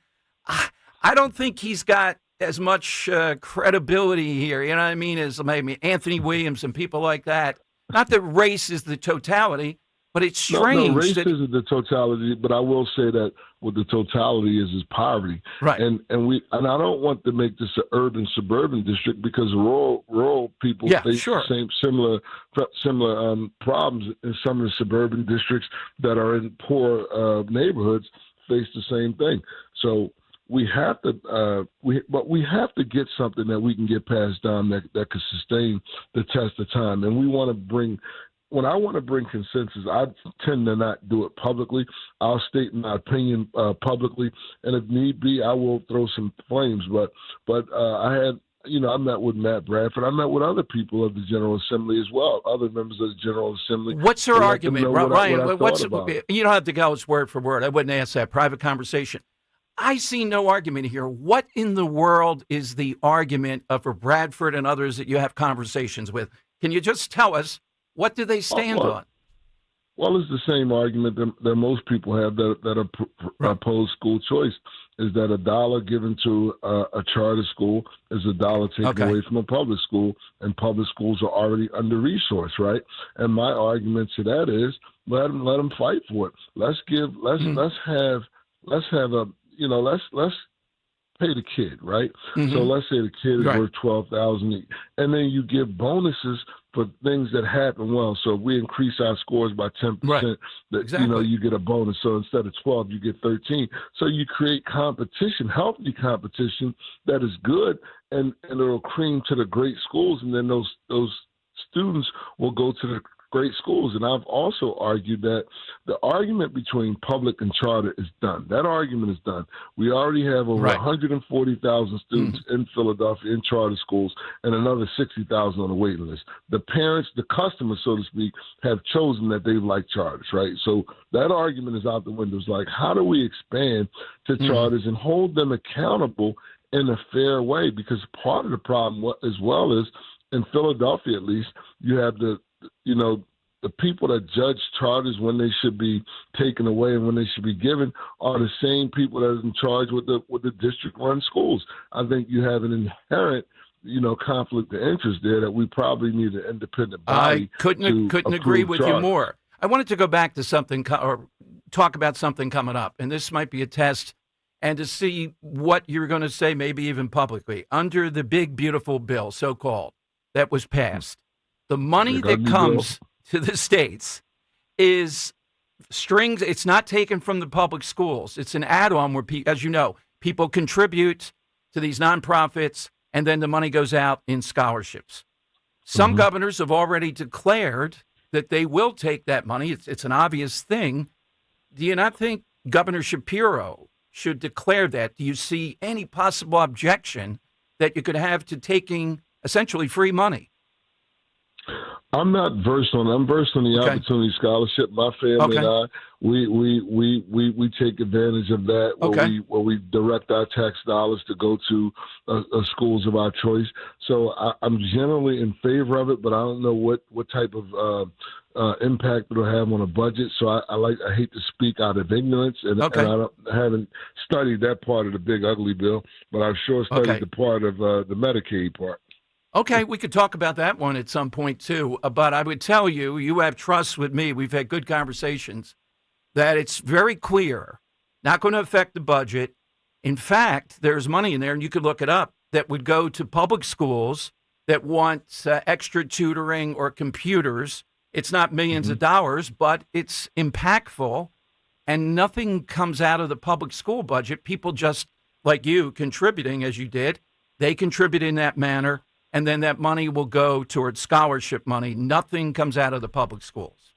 I don't think he's got as much credibility here, you know what I mean, as maybe Anthony Williams and people like that. Not that race is the totality, but it's strange. No, race isn't the totality, but I will say that what the totality is poverty. Right. And I don't want to make this an urban suburban district because rural people face the same similar problems in some of the suburban districts that are in poor neighborhoods face the same thing. So we have to, we have to get something that we can get passed down that could sustain the test of time. And we want to bring. When I want to bring consensus, I tend to not do it publicly. I'll state my opinion publicly, and if need be, I will throw some flames. But I met with Matt Bradford. I met with other people of the General Assembly as well, other members of the General Assembly. What's her argument, Ryan? You don't have to go word for word. I wouldn't ask that. Private conversation. I see no argument here. What in the world is the argument for Bradford and others that you have conversations with? Can you just tell us? What do they stand on? Well, it's the same argument that most people have that oppose school choice, is that $1 given to a charter school is $1 taken away from a public school, and public schools are already under-resourced, right? And my argument to that is let them fight for it. Let's pay the kid, right? Mm-hmm. So let's say the kid is Right. worth $12,000, and then you give bonuses for things that happen well. So if we increase our scores by 10%, Right. that Exactly. you get a bonus. So instead of 12, you get 13. So you create competition, healthy competition that is good, and it'll cream to the great schools, and then those students will go to the great schools. And I've also argued that the argument between public and charter is done. That argument is done. We already have over Right. 140,000 students in Philadelphia in charter schools and another 60,000 on the waiting list. The parents, the customers, so to speak, have chosen that they like charters, right? So that argument is out the window. It's like, how do we expand to charters and hold them accountable in a fair way? Because part of the problem as well is, in Philadelphia at least, you have the people that judge charters when they should be taken away and when they should be given are the same people that are in charge with the district-run schools. I think you have an inherent, conflict of interest there that we probably need an independent body. I couldn't agree with you more. I wanted to go back to something or talk about something coming up, and this might be a test, and to see what you're going to say, maybe even publicly, under the big, beautiful bill, so-called, that was passed. The money that comes to the states is strings. It's not taken from the public schools. It's an add-on where, as you know, people contribute to these nonprofits, and then the money goes out in scholarships. Some governors have already declared that they will take that money. It's an obvious thing. Do you not think Governor Shapiro should declare that? Do you see any possible objection that you could have to taking essentially free money? I'm versed on the Opportunity Scholarship. My family and I, we take advantage of that where we direct our tax dollars to go to schools of our choice. So I'm generally in favor of it, but I don't know what type of impact it'll have on a budget. So I hate to speak out of ignorance, and I haven't studied that part of the big ugly bill, but I've sure studied the part of the Medicaid part. Okay, we could talk about that one at some point, too. But I would tell you, you have trust with me. We've had good conversations that it's very clear, not going to affect the budget. In fact, there's money in there, and you could look it up, that would go to public schools that want extra tutoring or computers. It's not millions of dollars, but it's impactful, and nothing comes out of the public school budget. People just, like you, contributing as you did, they contribute in that manner. And then that money will go towards scholarship money. Nothing comes out of the public schools.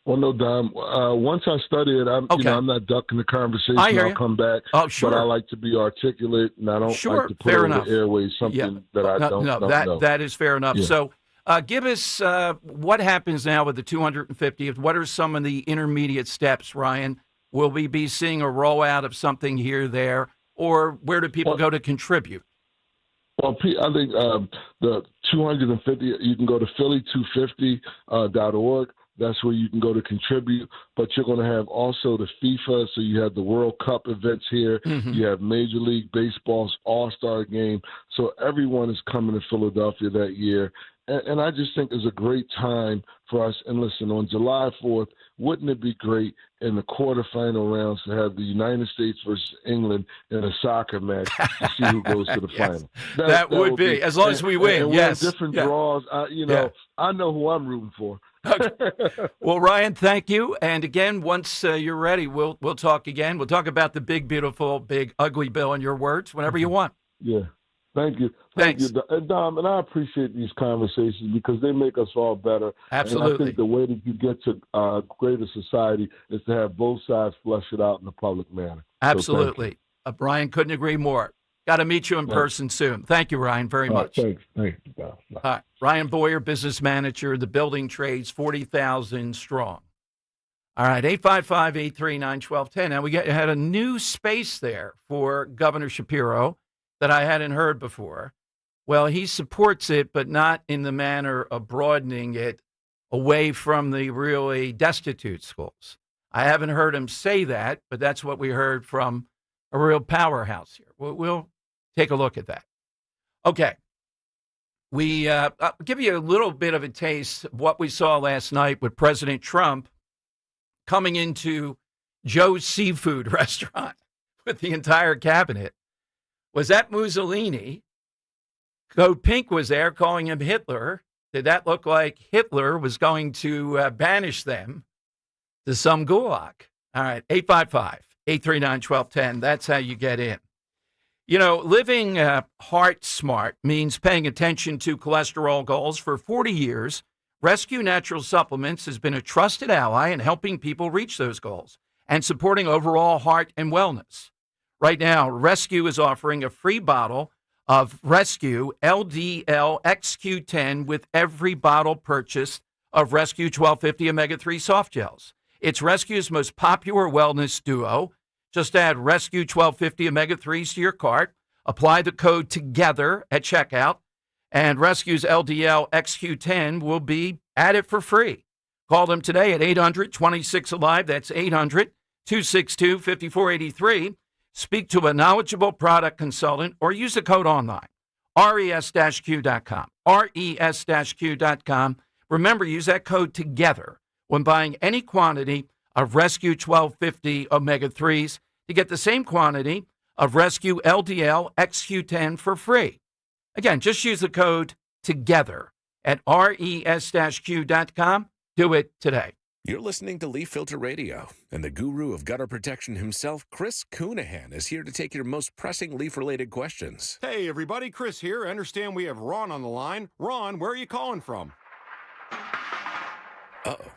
Well, no, Dom. Once I study it, I'm not ducking the conversation. I'll come back. Oh, sure. But I like to be articulate, and I don't like to put over the airways something that I don't know. That is fair enough. Yeah. So give us what happens now with the 250. What are some of the intermediate steps, Ryan? Will we be seeing a rollout of something here, there, or where do people go to contribute? Well, I think the 250, you can go to Philly250.org. That's where you can go to contribute. But you're going to have also the FIFA, so you have the World Cup events here. You have Major League Baseball's All-Star game. So everyone is coming to Philadelphia that year. And I just think it's a great time for us. And listen, on July 4th, wouldn't it be great in the quarterfinal rounds to have the United States versus England in a soccer match to see who goes to the final? That would be, as long as we win. And yes. We have different draws. I know who I'm rooting for. Well, Ryan, thank you. And again, once you're ready, we'll talk again. We'll talk about the big, beautiful, big, ugly bill in your words whenever you want. Yeah. Thank you. Thanks. Thank you, Dom. And I appreciate these conversations because they make us all better. Absolutely. And I think the way that you get to greater society is to have both sides flush it out in a public manner. Absolutely. So Brian, couldn't agree more. Got to meet you in person soon. Thank you, Ryan, very much. Thanks. Thank you, Dom. All right. Ryan Boyer, business manager, the building trades, 40,000 strong. All right, 855-839-1210. Now, we had a new space there for Governor Shapiro that I hadn't heard before. Well, he supports it, but not in the manner of broadening it away from the really destitute schools. I haven't heard him say that, but that's what we heard from a real powerhouse here. We'll take a look at that. Okay. I'll give you a little bit of a taste of what we saw last night with President Trump coming into Joe's Seafood restaurant with the entire cabinet. Was that Mussolini? Code Pink was there calling him Hitler. Did that look like Hitler was going to banish them to some gulag? All right, 855-839-1210. That's how you get in. You know, living heart smart means paying attention to cholesterol goals. For 40 years, Rescue Natural Supplements has been a trusted ally in helping people reach those goals and supporting overall heart and wellness. Right now, Rescue is offering a free bottle of Rescue LDL XQ10 with every bottle purchased of Rescue 1250 Omega-3 Soft Gels. It's Rescue's most popular wellness duo. Just add Rescue 1250 Omega-3s to your cart, apply the code TOGETHER at checkout, and Rescue's LDL XQ10 will be added for free. Call them today at 800-26-ALIVE. That's 800-262-5483. Speak to a knowledgeable product consultant or use the code online, res-q.com, res-q.com. Remember, use that code TOGETHER when buying any quantity of Rescue 1250 Omega-3s to get the same quantity of Rescue LDL XQ10 for free. Again, just use the code TOGETHER at res-q.com. Do it today. You're listening to Leaf Filter Radio, and the guru of gutter protection himself, Chris Coonahan, is here to take your most pressing leaf-related questions. Hey, everybody, Chris here. I understand we have Ron on the line. Ron, where are you calling from? Uh-oh.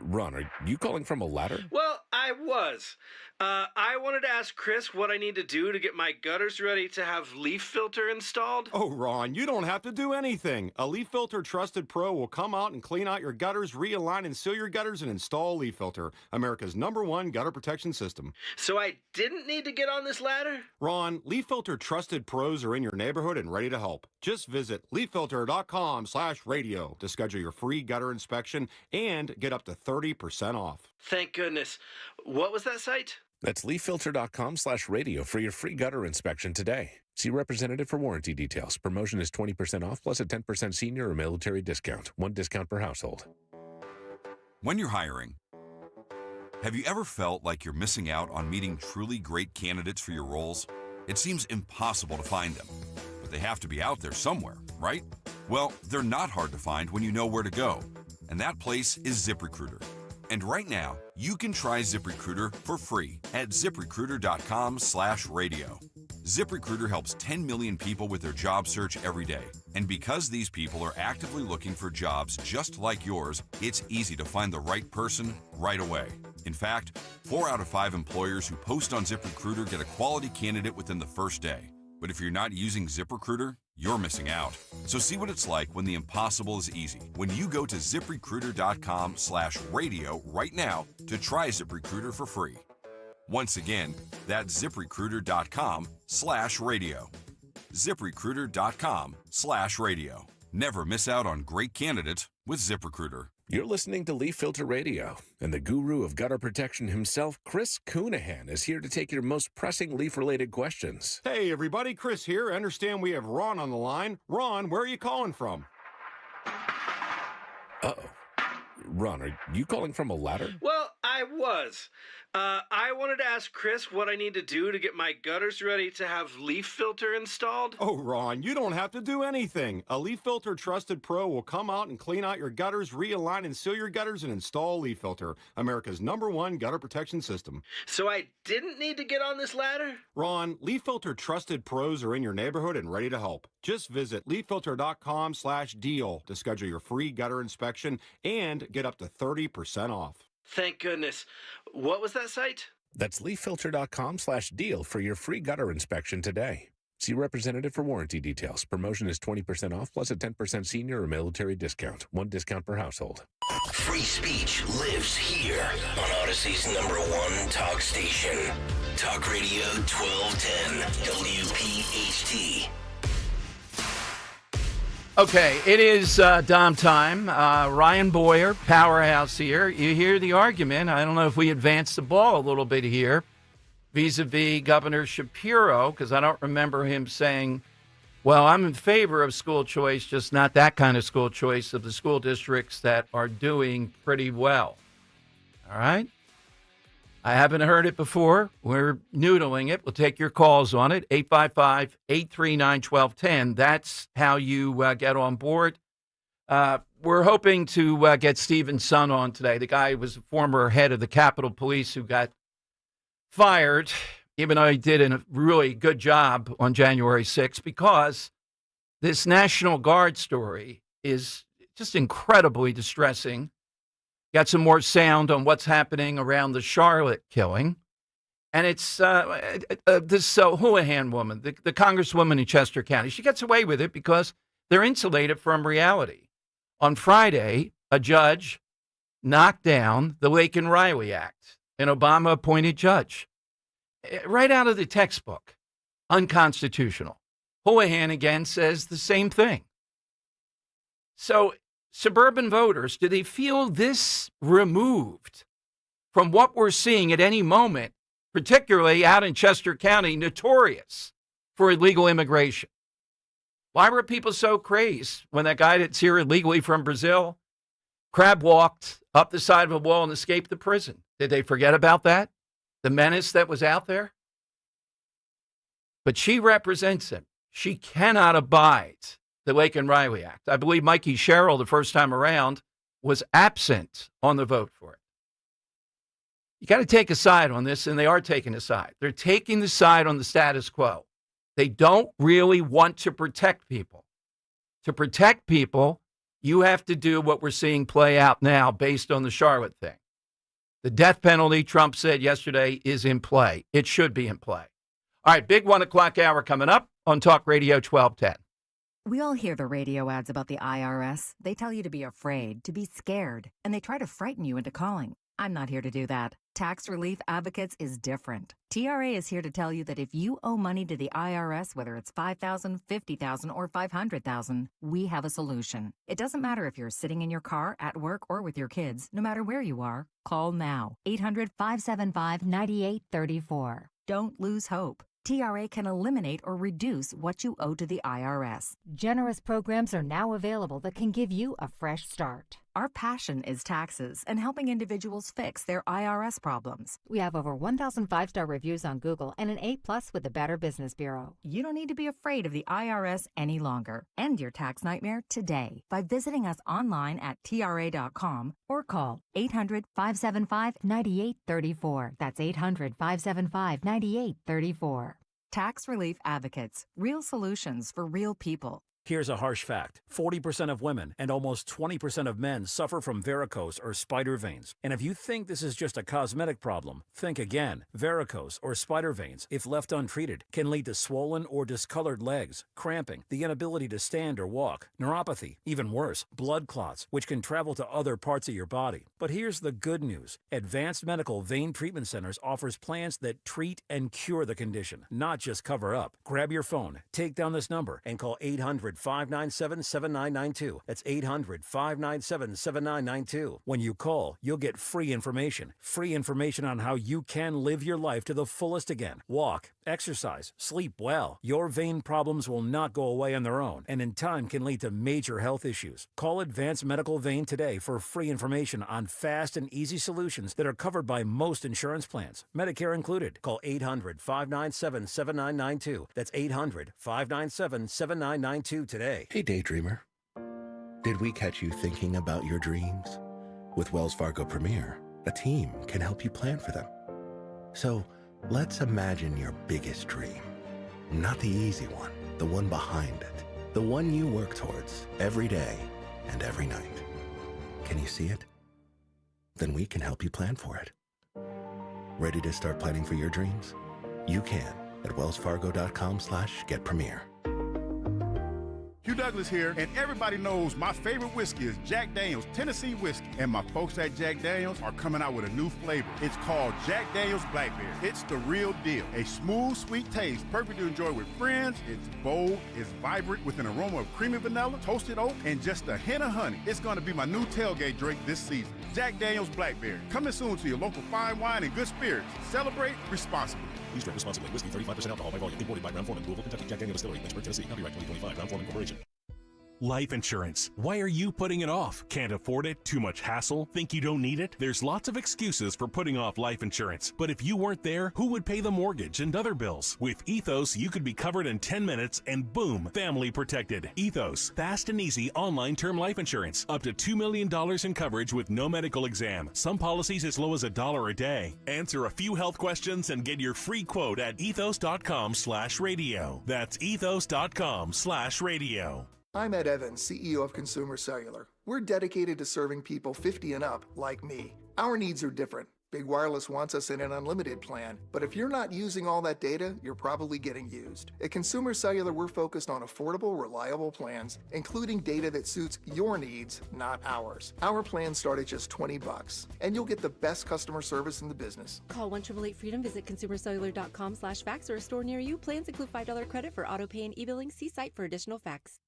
Ron, are you calling from a ladder? Well, I was. I wanted to ask Chris what I need to do to get my gutters ready to have leaf filter installed. Oh, Ron, you don't have to do anything. A Leaf Filter Trusted Pro will come out and clean out your gutters, realign and seal your gutters, and install Leaf Filter, America's #1 gutter protection system. So I didn't need to get on this ladder? Ron, Leaf Filter Trusted Pros are in your neighborhood and ready to help. Just visit leaffilter.com/radio to schedule your free gutter inspection and get up to 30% off. Thank goodness. What was that site? That's leaffilter.com/radio for your free gutter inspection today. See representative for warranty details. Promotion is 20% off plus a 10% senior or military discount. One discount per household. When you're hiring, have you ever felt like you're missing out on meeting truly great candidates for your roles? It seems impossible to find them, but they have to be out there somewhere, right? Well, they're not hard to find when you know where to go, and that place is ZipRecruiter. And right now, you can try ZipRecruiter for free at ZipRecruiter.com/radio. ZipRecruiter helps 10 million people with their job search every day. And because these people are actively looking for jobs just like yours, it's easy to find the right person right away. In fact, 4 out of 5 employers who post on ZipRecruiter get a quality candidate within the first day. But if you're not using ZipRecruiter, you're missing out. So see what it's like when the impossible is easy. When you go to ZipRecruiter.com/radio right now to try ZipRecruiter for free. Once again, that's ZipRecruiter.com/radio. ZipRecruiter.com/radio. Never miss out on great candidates with ZipRecruiter. You're listening to Leaf Filter Radio, and the guru of gutter protection himself, Chris Coonahan, is here to take your most pressing leaf-related questions. Hey, everybody, Chris here. I understand we have Ron on the line. Ron, where are you calling from? Uh-oh. Ron, are you calling from a ladder? Well, I was. I wanted to ask Chris what I need to do to get my gutters ready to have leaf filter installed. Oh, Ron, you don't have to do anything. A Leaf Filter Trusted Pro will come out and clean out your gutters, realign and seal your gutters, and install Leaf Filter, America's #1 gutter protection system. So I didn't need to get on this ladder? Ron, Leaf Filter Trusted Pros are in your neighborhood and ready to help. Just visit leaffilter.com/deal to schedule your free gutter inspection and get up to 30% off. Thank goodness. What was that site? That's leaffilter.com/deal for your free gutter inspection today. See representative for warranty details. Promotion is 20% off plus a 10% senior or military discount. One discount per household. Free speech lives here on Odyssey's #1 talk station. Talk Radio 1210 WPHT. Okay, it is Dom time. Ryan Boyer, powerhouse here. You hear the argument. I don't know if we advance the ball a little bit here vis-a-vis Governor Shapiro, because I don't remember him saying, well, I'm in favor of school choice, just not that kind of school choice of the school districts that are doing pretty well. All right? I haven't heard it before. We're noodling it. We'll take your calls on it. 855-839-1210. That's how you get on board. We're hoping to get Stephen Sun on today. The guy was a former head of the Capitol Police who got fired, even though he did a really good job on January 6th, because this National Guard story is just incredibly distressing. Got some more sound on what's happening around the Charlotte killing. And it's this Houlihan woman, the congresswoman in Chester County. She gets away with it because they're insulated from reality. On Friday, a judge knocked down the Laken Riley Act, an Obama-appointed judge. Right out of the textbook. Unconstitutional. Houlihan again says the same thing. So suburban voters, do they feel this removed from what we're seeing at any moment, particularly out in Chester County, notorious for illegal immigration? Why were people so crazed when that guy that's here illegally from Brazil crab walked up the side of a wall and escaped the prison? Did they forget about that? The menace that was out there? But she represents him. She cannot abide the Laken Riley Act. I believe Mikey Sherrill, the first time around, was absent on the vote for it. You got to take a side on this, and they are taking a side. They're taking the side on the status quo. They don't really want to protect people. To protect people, you have to do what we're seeing play out now based on the Charlotte thing. The death penalty, Trump said yesterday, is in play. It should be in play. All right, big 1 o'clock hour coming up on Talk Radio 1210. We all hear the radio ads about the IRS. They tell you to be afraid, to be scared, and they try to frighten you into calling. I'm not here to do that. Tax Relief Advocates is different. TRA is here to tell you that if you owe money to the IRS, whether it's $5,000, $50,000, or $500,000, we have a solution. It doesn't matter if you're sitting in your car, at work, or with your kids. No matter where you are, call now. 800-575-9834. Don't lose hope. TRA can eliminate or reduce what you owe to the IRS. Generous programs are now available that can give you a fresh start. Our passion is taxes and helping individuals fix their IRS problems. We have over 1,000 five-star reviews on Google and an A+ with the Better Business Bureau. You don't need to be afraid of the IRS any longer. End your tax nightmare today by visiting us online at TRA.com or call 800-575-9834. That's 800-575-9834. Tax Relief Advocates. Real solutions for real people. Here's a harsh fact. 40% of women and almost 20% of men suffer from varicose or spider veins. And if you think this is just a cosmetic problem, think again. Varicose or spider veins, if left untreated, can lead to swollen or discolored legs, cramping, the inability to stand or walk, neuropathy, even worse, blood clots, which can travel to other parts of your body. But here's the good news. Advanced Medical Vein Treatment Centers offers plans that treat and cure the condition, not just cover up. Grab your phone, take down this number, and call 800-597-7992. That's 800-597-7992. When you call, you'll get free information on how you can live your life to the fullest again. Walk, exercise, sleep well. Your vein problems will not go away on their own, and in time can lead to major health issues. Call Advanced Medical Vein today for free information on fast and easy solutions that are covered by most insurance plans, Medicare included. Call 800-597-7992. That's 800-597-7992 today. Hey, daydreamer. Did we catch you thinking about your dreams? With Wells Fargo Premier, a team can help you plan for them. So let's imagine your biggest dream. Not the easy one, the one behind it. The one you work towards every day and every night. Can you see it? Then we can help you plan for it. Ready to start planning for your dreams? You can at wellsfargo.com/getpremier. Hugh Douglas here, and everybody knows my favorite whiskey is Jack Daniel's Tennessee Whiskey. And my folks at Jack Daniel's are coming out with a new flavor. It's called Jack Daniel's Blackberry. It's the real deal. A smooth, sweet taste, perfect to enjoy with friends. It's bold, it's vibrant, with an aroma of creamy vanilla, toasted oak, and just a hint of honey. It's going to be my new tailgate drink this season. Jack Daniel's Blackberry. Coming soon to your local fine wine and good spirits. Celebrate responsibly. Please drink responsibly. Whiskey 35% alcohol by volume. Imported by Brown-Forman, Louisville, Kentucky. Jack Daniel's Distillery, Lynchburg, Tennessee. Copyright 2025. Brown-Forman Corporation. Life insurance. Why are you putting it off? Can't afford it? Too much hassle? Think you don't need it? There's lots of excuses for putting off life insurance. But if you weren't there, who would pay the mortgage and other bills? With Ethos, you could be covered in 10 minutes and boom, family protected. Ethos, fast and easy online term life insurance. Up to $2 million in coverage with no medical exam. Some policies as low as $1 a day. Answer a few health questions and get your free quote at ethos.com/radio. That's ethos.com/radio. I'm Ed Evans, CEO of Consumer Cellular. We're dedicated to serving people 50 and up like me. Our needs are different. Big Wireless wants us in an unlimited plan, but if you're not using all that data, you're probably getting used. At Consumer Cellular, we're focused on affordable, reliable plans, including data that suits your needs, not ours. Our plans start at just $20, and you'll get the best customer service in the business. Call 1-888-FREEDOM, visit consumercellular.com/fax or a store near you. Plans include $5 credit for auto pay and e-billing. See site for additional facts.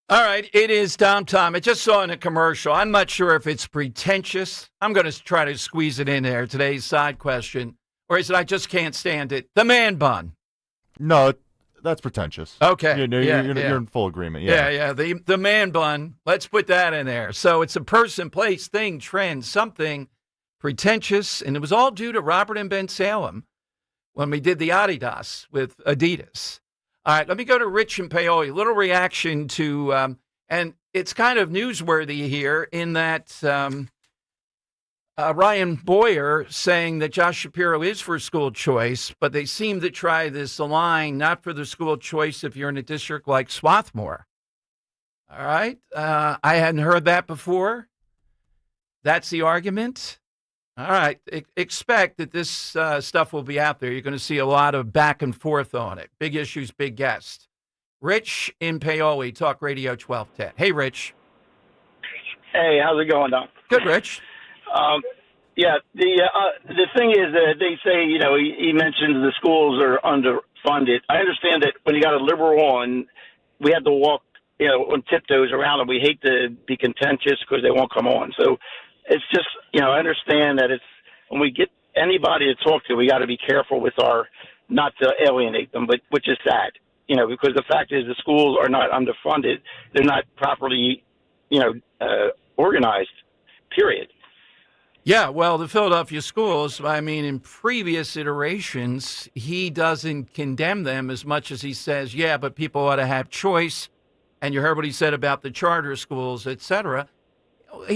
All right, it is downtime. I just saw in a commercial. I'm not sure if it's pretentious. I'm going to try to squeeze it in there, today's side question. Or is it I just can't stand it? The man bun. No, that's pretentious. Okay. You're in full agreement. Yeah. The man bun. Let's put that in there. So it's a person, place, thing, trend, something pretentious. And it was all due to Robert and Ben Salem when we did the Adidas with Adidas. All right, let me go to Rich and Paoli. A little reaction to, and it's kind of newsworthy here in that Ryan Boyer saying that Josh Shapiro is for school choice, but they seem to try this line, not for the school choice if you're in a district like Swarthmore. All right, I hadn't heard that before. That's the argument. All right. Expect that this stuff will be out there. You're going to see a lot of back and forth on it. Big issues, big guests. Rich in Paoli, Talk Radio 1210. Hey, Rich. Hey, how's it going, Don? Good, Rich. The thing is that they say, he mentions the schools are underfunded. I understand that when you got a liberal on, we have to walk, on tiptoes around them. We hate to be contentious because they won't come on. So it's just, I understand that it's when we get anybody to talk to, we got to be careful with not to alienate them, but which is sad, because the fact is the schools are not underfunded. They're not properly, organized, period. Yeah, well, the Philadelphia schools, in previous iterations, he doesn't condemn them as much as he says, yeah, but people ought to have choice. And you heard what he said about the charter schools, et cetera.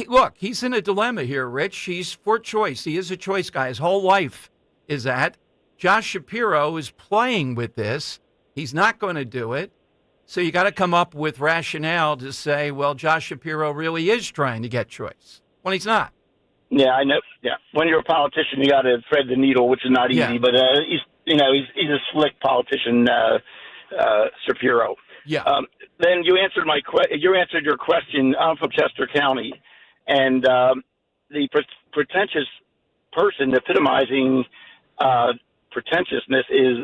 Look, he's in a dilemma here, Rich. He's for choice. He is a choice guy. His whole life is that. Josh Shapiro is playing with this. He's not going to do it. So you got to come up with rationale to say, well, Josh Shapiro really is trying to get choice when he's not. Yeah, I know. Yeah, when you're a politician, you got to thread the needle, which is not easy. But he's a slick politician, Shapiro. Yeah. Then you answered your question. I'm from Chester County, and the pretentious person epitomizing pretentiousness is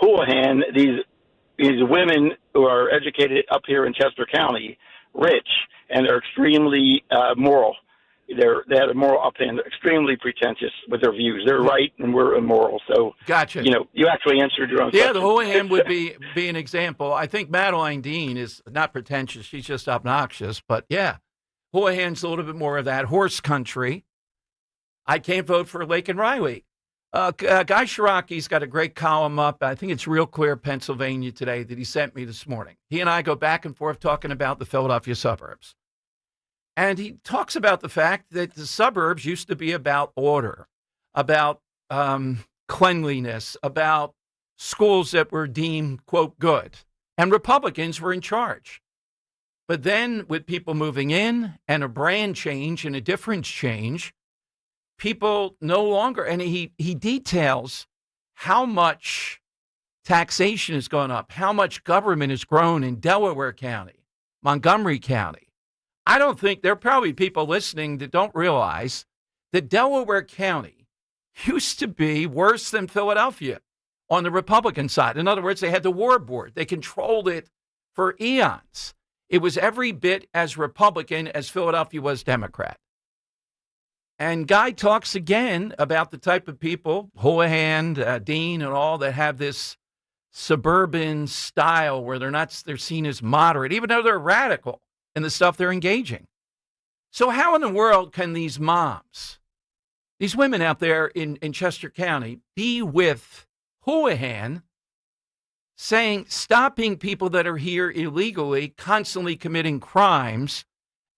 Houlihan. These women who are educated up here in Chester County, rich, and they're extremely moral. They have a moral upend, extremely pretentious with their views. They're right, and we're immoral. So, gotcha. You actually answered your own question. Yeah, the Houlihan would be an example. I think Madeline Dean is not pretentious. She's just obnoxious. But, yeah, Houlihan's a little bit more of that horse country. I can't vote for Lake and Riley. Guy Shiraki's got a great column up. I think it's Real Clear, Pennsylvania today that he sent me this morning. He and I go back and forth talking about the Philadelphia suburbs. And he talks about the fact that the suburbs used to be about order, about cleanliness, about schools that were deemed, quote, good. And Republicans were in charge. But then with people moving in and a brand change and a difference change, people no longer, and he details how much taxation has gone up, how much government has grown in Delaware County, Montgomery County. I don't think there are probably people listening that don't realize that Delaware County used to be worse than Philadelphia on the Republican side. In other words, they had the war board. They controlled it for eons. It was every bit as Republican as Philadelphia was Democrat. And Guy talks again about the type of people, Houlihan, Dean, and all that have this suburban style where they're seen as moderate, even though they're radical in the stuff they're engaging. So how in the world can these moms, these women out there in Chester County, be with Houlihan stopping people that are here illegally, constantly committing crimes,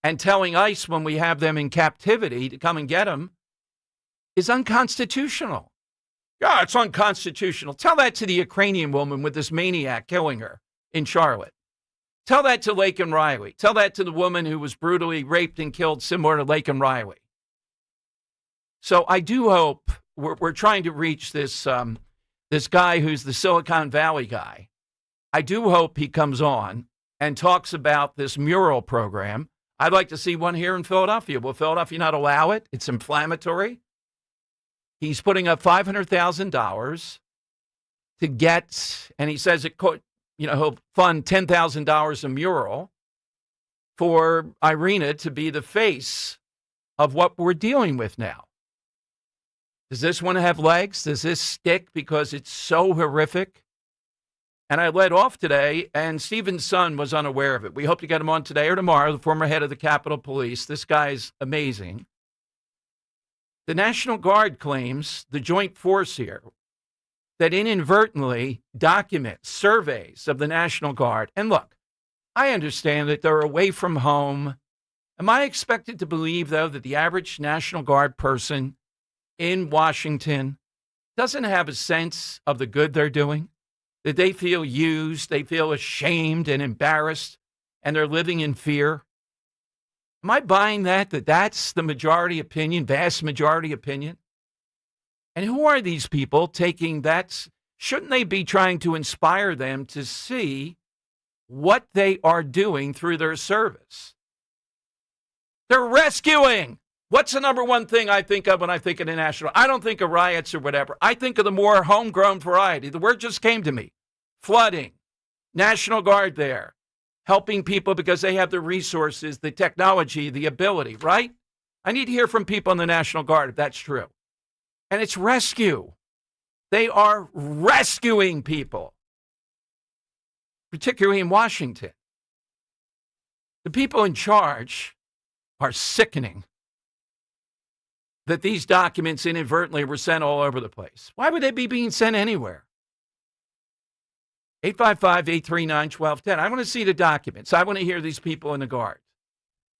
and telling ICE when we have them in captivity to come and get them is unconstitutional. Yeah, it's unconstitutional. Tell that to the Ukrainian woman with this maniac killing her in Charlotte. Tell that to Laken Riley. Tell that to the woman who was brutally raped and killed similar to Laken Riley. So I do hope we're trying to reach this guy who's the Silicon Valley guy. I do hope he comes on and talks about this mural program. I'd like to see one here in Philadelphia. Will Philadelphia not allow it? It's inflammatory. He's putting up $500,000 to get, and he says he'll fund $10,000 a mural for Irina to be the face of what we're dealing with now. Does this one have legs? Does this stick because it's so horrific? And I led off today, and Stephen's son was unaware of it. We hope to get him on today or tomorrow, the former head of the Capitol Police. This guy's amazing. The National Guard claims, the joint force here, that inadvertently documents surveys of the National Guard. And look, I understand that they're away from home. Am I expected to believe, though, that the average National Guard person in Washington doesn't have a sense of the good they're doing? That they feel used, they feel ashamed and embarrassed, and they're living in fear? Am I buying that's the majority opinion, vast majority opinion? And who are these people taking that? Shouldn't they be trying to inspire them to see what they are doing through their service? They're rescuing. What's the number one thing I think of when I think of the National? I don't think of riots or whatever. I think of the more homegrown variety. The word just came to me. Flooding. National Guard there. Helping people because they have the resources, the technology, the ability, right? I need to hear from people in the National Guard if that's true. And it's rescue. They are rescuing people, particularly in Washington. The people in charge are sickening that these documents inadvertently were sent all over the place. Why would they be being sent anywhere? 855-839-1210. I want to see the documents. I want to hear these people in the Guard.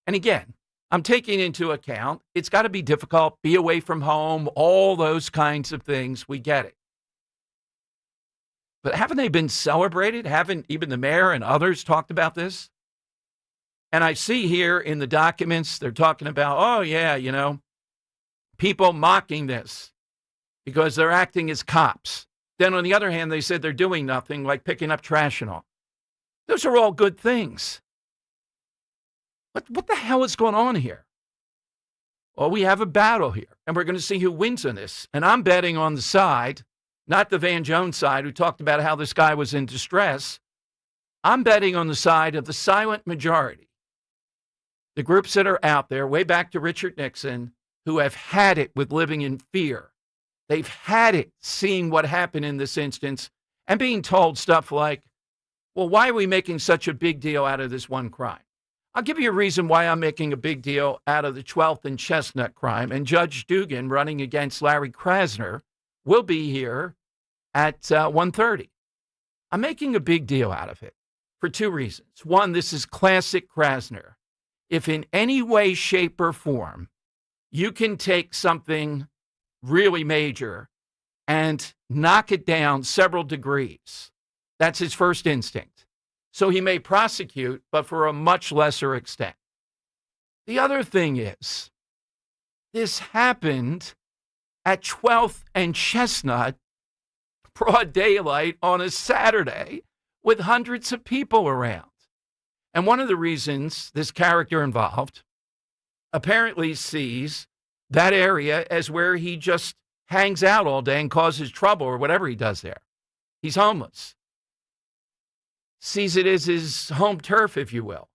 And again, I'm taking into account it's got to be difficult, be away from home, all those kinds of things. We get it. But haven't they been celebrated? Haven't even the mayor and others talked about this? And I see here in the documents, they're talking about, oh, yeah, people mocking this because they're acting as cops. Then on the other hand, they said they're doing nothing, like picking up trash and all. Those are all good things. What the hell is going on here? Well, we have a battle here, and we're going to see who wins on this. And I'm betting on the side, not the Van Jones side, who talked about how this guy was in distress. I'm betting on the side of the silent majority. The groups that are out there, way back to Richard Nixon, who have had it with living in fear. They've had it seeing what happened in this instance and being told stuff like, well, why are we making such a big deal out of this one crime? I'll give you a reason why I'm making a big deal out of the 12th and Chestnut crime. And Judge Dugan, running against Larry Krasner, will be here at 1:30. I'm making a big deal out of it for two reasons. One, this is classic Krasner. If in any way, shape, or form you can take something really major and knock it down several degrees, that's his first instinct. So he may prosecute, but for a much lesser extent. The other thing is, this happened at 12th and Chestnut, broad daylight on a Saturday with hundreds of people around. And one of the reasons this character involved apparently sees that area as where he just hangs out all day and causes trouble or whatever he does there. He's homeless. Sees it as his home turf, if you will.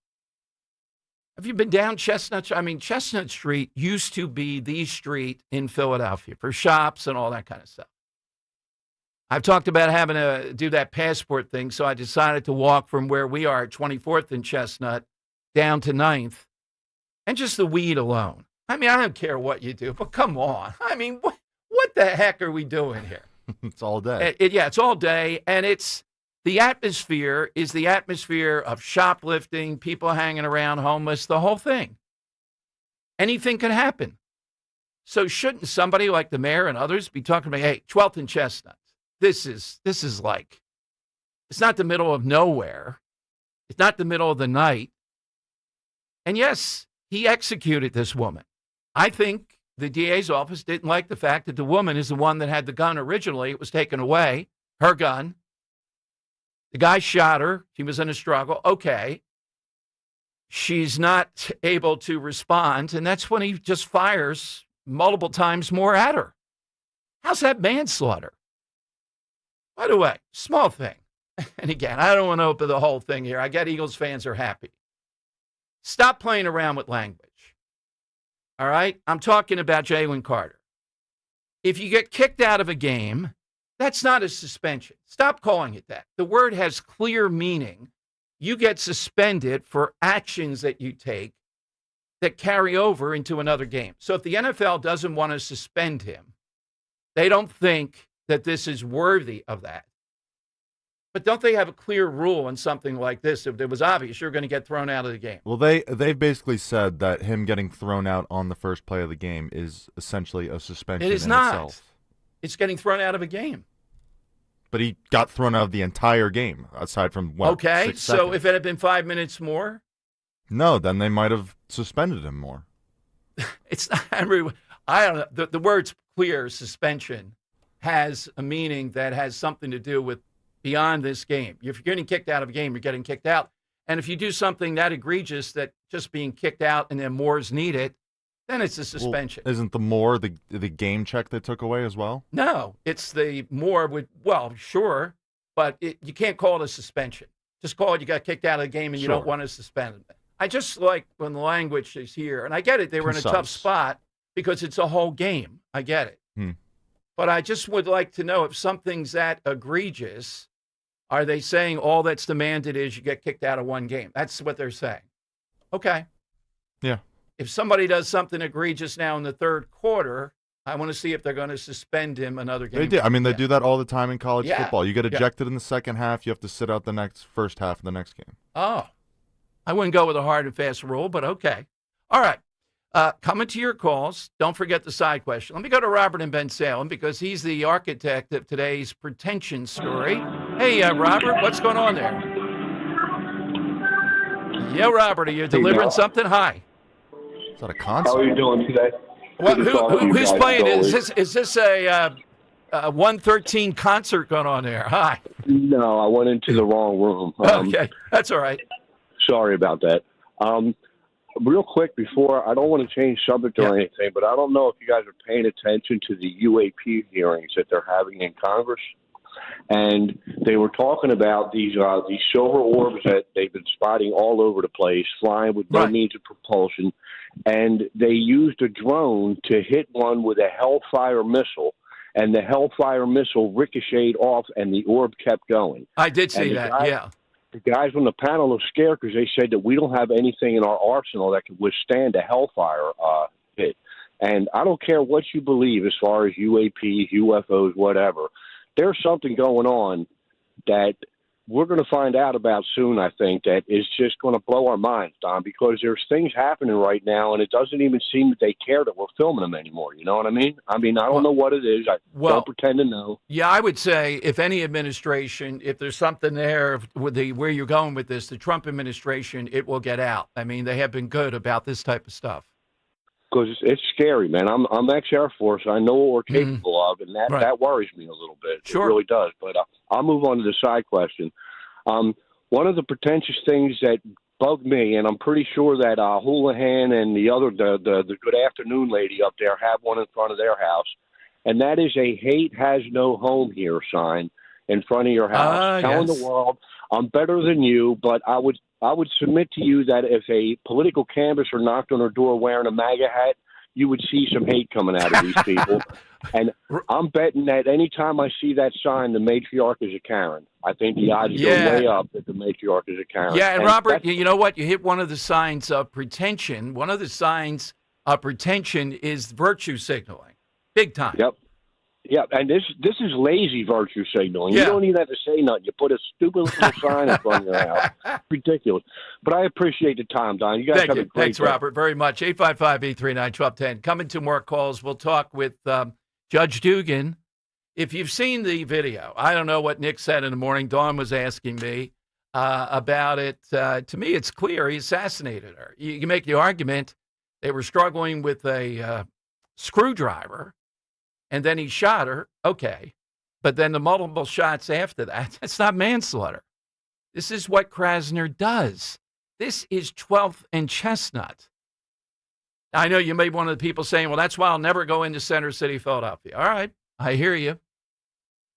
Have you been down Chestnut? I mean, Chestnut Street used to be the street in Philadelphia for shops and all that kind of stuff. I've talked about having to do that passport thing, so I decided to walk from where we are at 24th and Chestnut down to 9th, and just the weed alone. I mean, I don't care what you do, but come on. I mean, what the heck are we doing here? It's all day. It's all day, and the atmosphere is the atmosphere of shoplifting, people hanging around, homeless, the whole thing. Anything can happen. So shouldn't somebody like the mayor and others be talking about, hey, 12th and Chestnut? This is like, it's not the middle of nowhere. It's not the middle of the night. And yes, he executed this woman. I think the DA's office didn't like the fact that the woman is the one that had the gun originally. It was taken away, her gun. The guy shot her. She was in a struggle. Okay. She's not able to respond. And that's when he just fires multiple times more at her. How's that manslaughter? By the way, small thing. And again, I don't want to open the whole thing here. I get Eagles fans are happy. Stop playing around with language. All right? I'm talking about Jalen Carter. If you get kicked out of a game, that's not a suspension. Stop calling it that. The word has clear meaning. You get suspended for actions that you take that carry over into another game. So if the NFL doesn't want to suspend him, they don't think that this is worthy of that. But don't they have a clear rule on something like this? If it was obvious, you're going to get thrown out of the game. Well, they've basically said that him getting thrown out on the first play of the game is essentially a suspension It is in not. itself. It's getting thrown out of a game. But he got thrown out of the entire game, aside from what? Okay, 6 so seconds. if it had been 5 minutes more? No, then they might have suspended him more. It's not, I don't know. The word's clear, suspension, has a meaning that has something to do with beyond this game. If you're getting kicked out of a game, you're getting kicked out. And if you do something that egregious that just being kicked out and then more is needed, then it's a suspension. Well, isn't the more the game check they took away as well? No, it's the more with, well, sure, but you can't call it a suspension. Just call it you got kicked out of the game and you don't want to suspend it. I just like when the language is here. And I get it. They were in a tough spot because it's a whole game. I get it. But I just would like to know if something's that egregious, are they saying all that's demanded is you get kicked out of one game? That's what they're saying. Okay. Yeah. If somebody does something egregious now in the third quarter, I want to see if they're going to suspend him another game. They do. I mean, they do that all the time in college football. You get Yeah. ejected in the second half, you have to sit out the first half of the next game. Oh, I wouldn't go with a hard and fast rule, but okay. All right. Coming to your calls, don't forget the side question. Let me go to Robert in Ben Salem because he's the architect of today's pretension story. Hey, Robert, what's going on there? Yeah, Robert, are you delivering something? Hi. Is that a concert? How are you doing today? Well, who's playing? Is this a 113 concert going on there? Hi. No, I went into the wrong room. Okay, that's all right. Sorry about that. Real quick before, I don't want to change subject or anything, but I don't know if you guys are paying attention to the UAP hearings that they're having in Congress. And they were talking about these silver orbs that they've been spotting all over the place, flying with no means of propulsion. And they used a drone to hit one with a Hellfire missile, and the Hellfire missile ricocheted off, and the orb kept going. I did see that, yeah. The guys on the panel are scared because they said that we don't have anything in our arsenal that can withstand a Hellfire hit. And I don't care what you believe as far as UAPs, UFOs, whatever. There's something going on that we're going to find out about soon, I think, that is just going to blow our minds, Don, because there's things happening right now, and it doesn't even seem that they care that we're filming them anymore. You know what I mean? I don't know what it is. I don't pretend to know. Yeah, I would say if any administration, if there's something there with where you're going with this, the Trump administration, it will get out. I mean, they have been good about this type of stuff. Because it's scary, man. I'm ex-Air Force. I know what we're capable of, and that worries me a little bit. Sure. It really does. But I'll move on to the side question. One of the pretentious things that bugged me, and I'm pretty sure that Houlihan and the Good Afternoon lady up there have one in front of their house, and that is a "hate has no home here" sign in front of your house, telling the world, "I'm better than you." But I would submit to you that if a political canvasser knocked on her door wearing a MAGA hat, you would see some hate coming out of these people. And I'm betting that anytime I see that sign, the matriarch is a Karen. I think the odds go way up that the matriarch is a Karen. Yeah, and Robert, you know what? You hit one of the signs of pretension. One of the signs of pretension is virtue signaling. Big time. Yep. Yeah, and this is lazy virtue signaling. You don't even have to say nothing. You put a stupid little sign in front of your house. Ridiculous. But I appreciate the time, Don. You guys have a great Thanks, day. Robert, very much. 855-839-1210. Coming to more calls. We'll talk with Judge Dugan. If you've seen the video, I don't know what Nick said in the morning. Dawn was asking me about it. To me, it's clear he assassinated her. You can make the argument they were struggling with a screwdriver, and then he shot her. Okay. But then the multiple shots after that, that's not manslaughter. This is what Krasner does. This is 12th and Chestnut. I know you may be one of the people saying, well, that's why I'll never go into Center City, Philadelphia. All right, I hear you.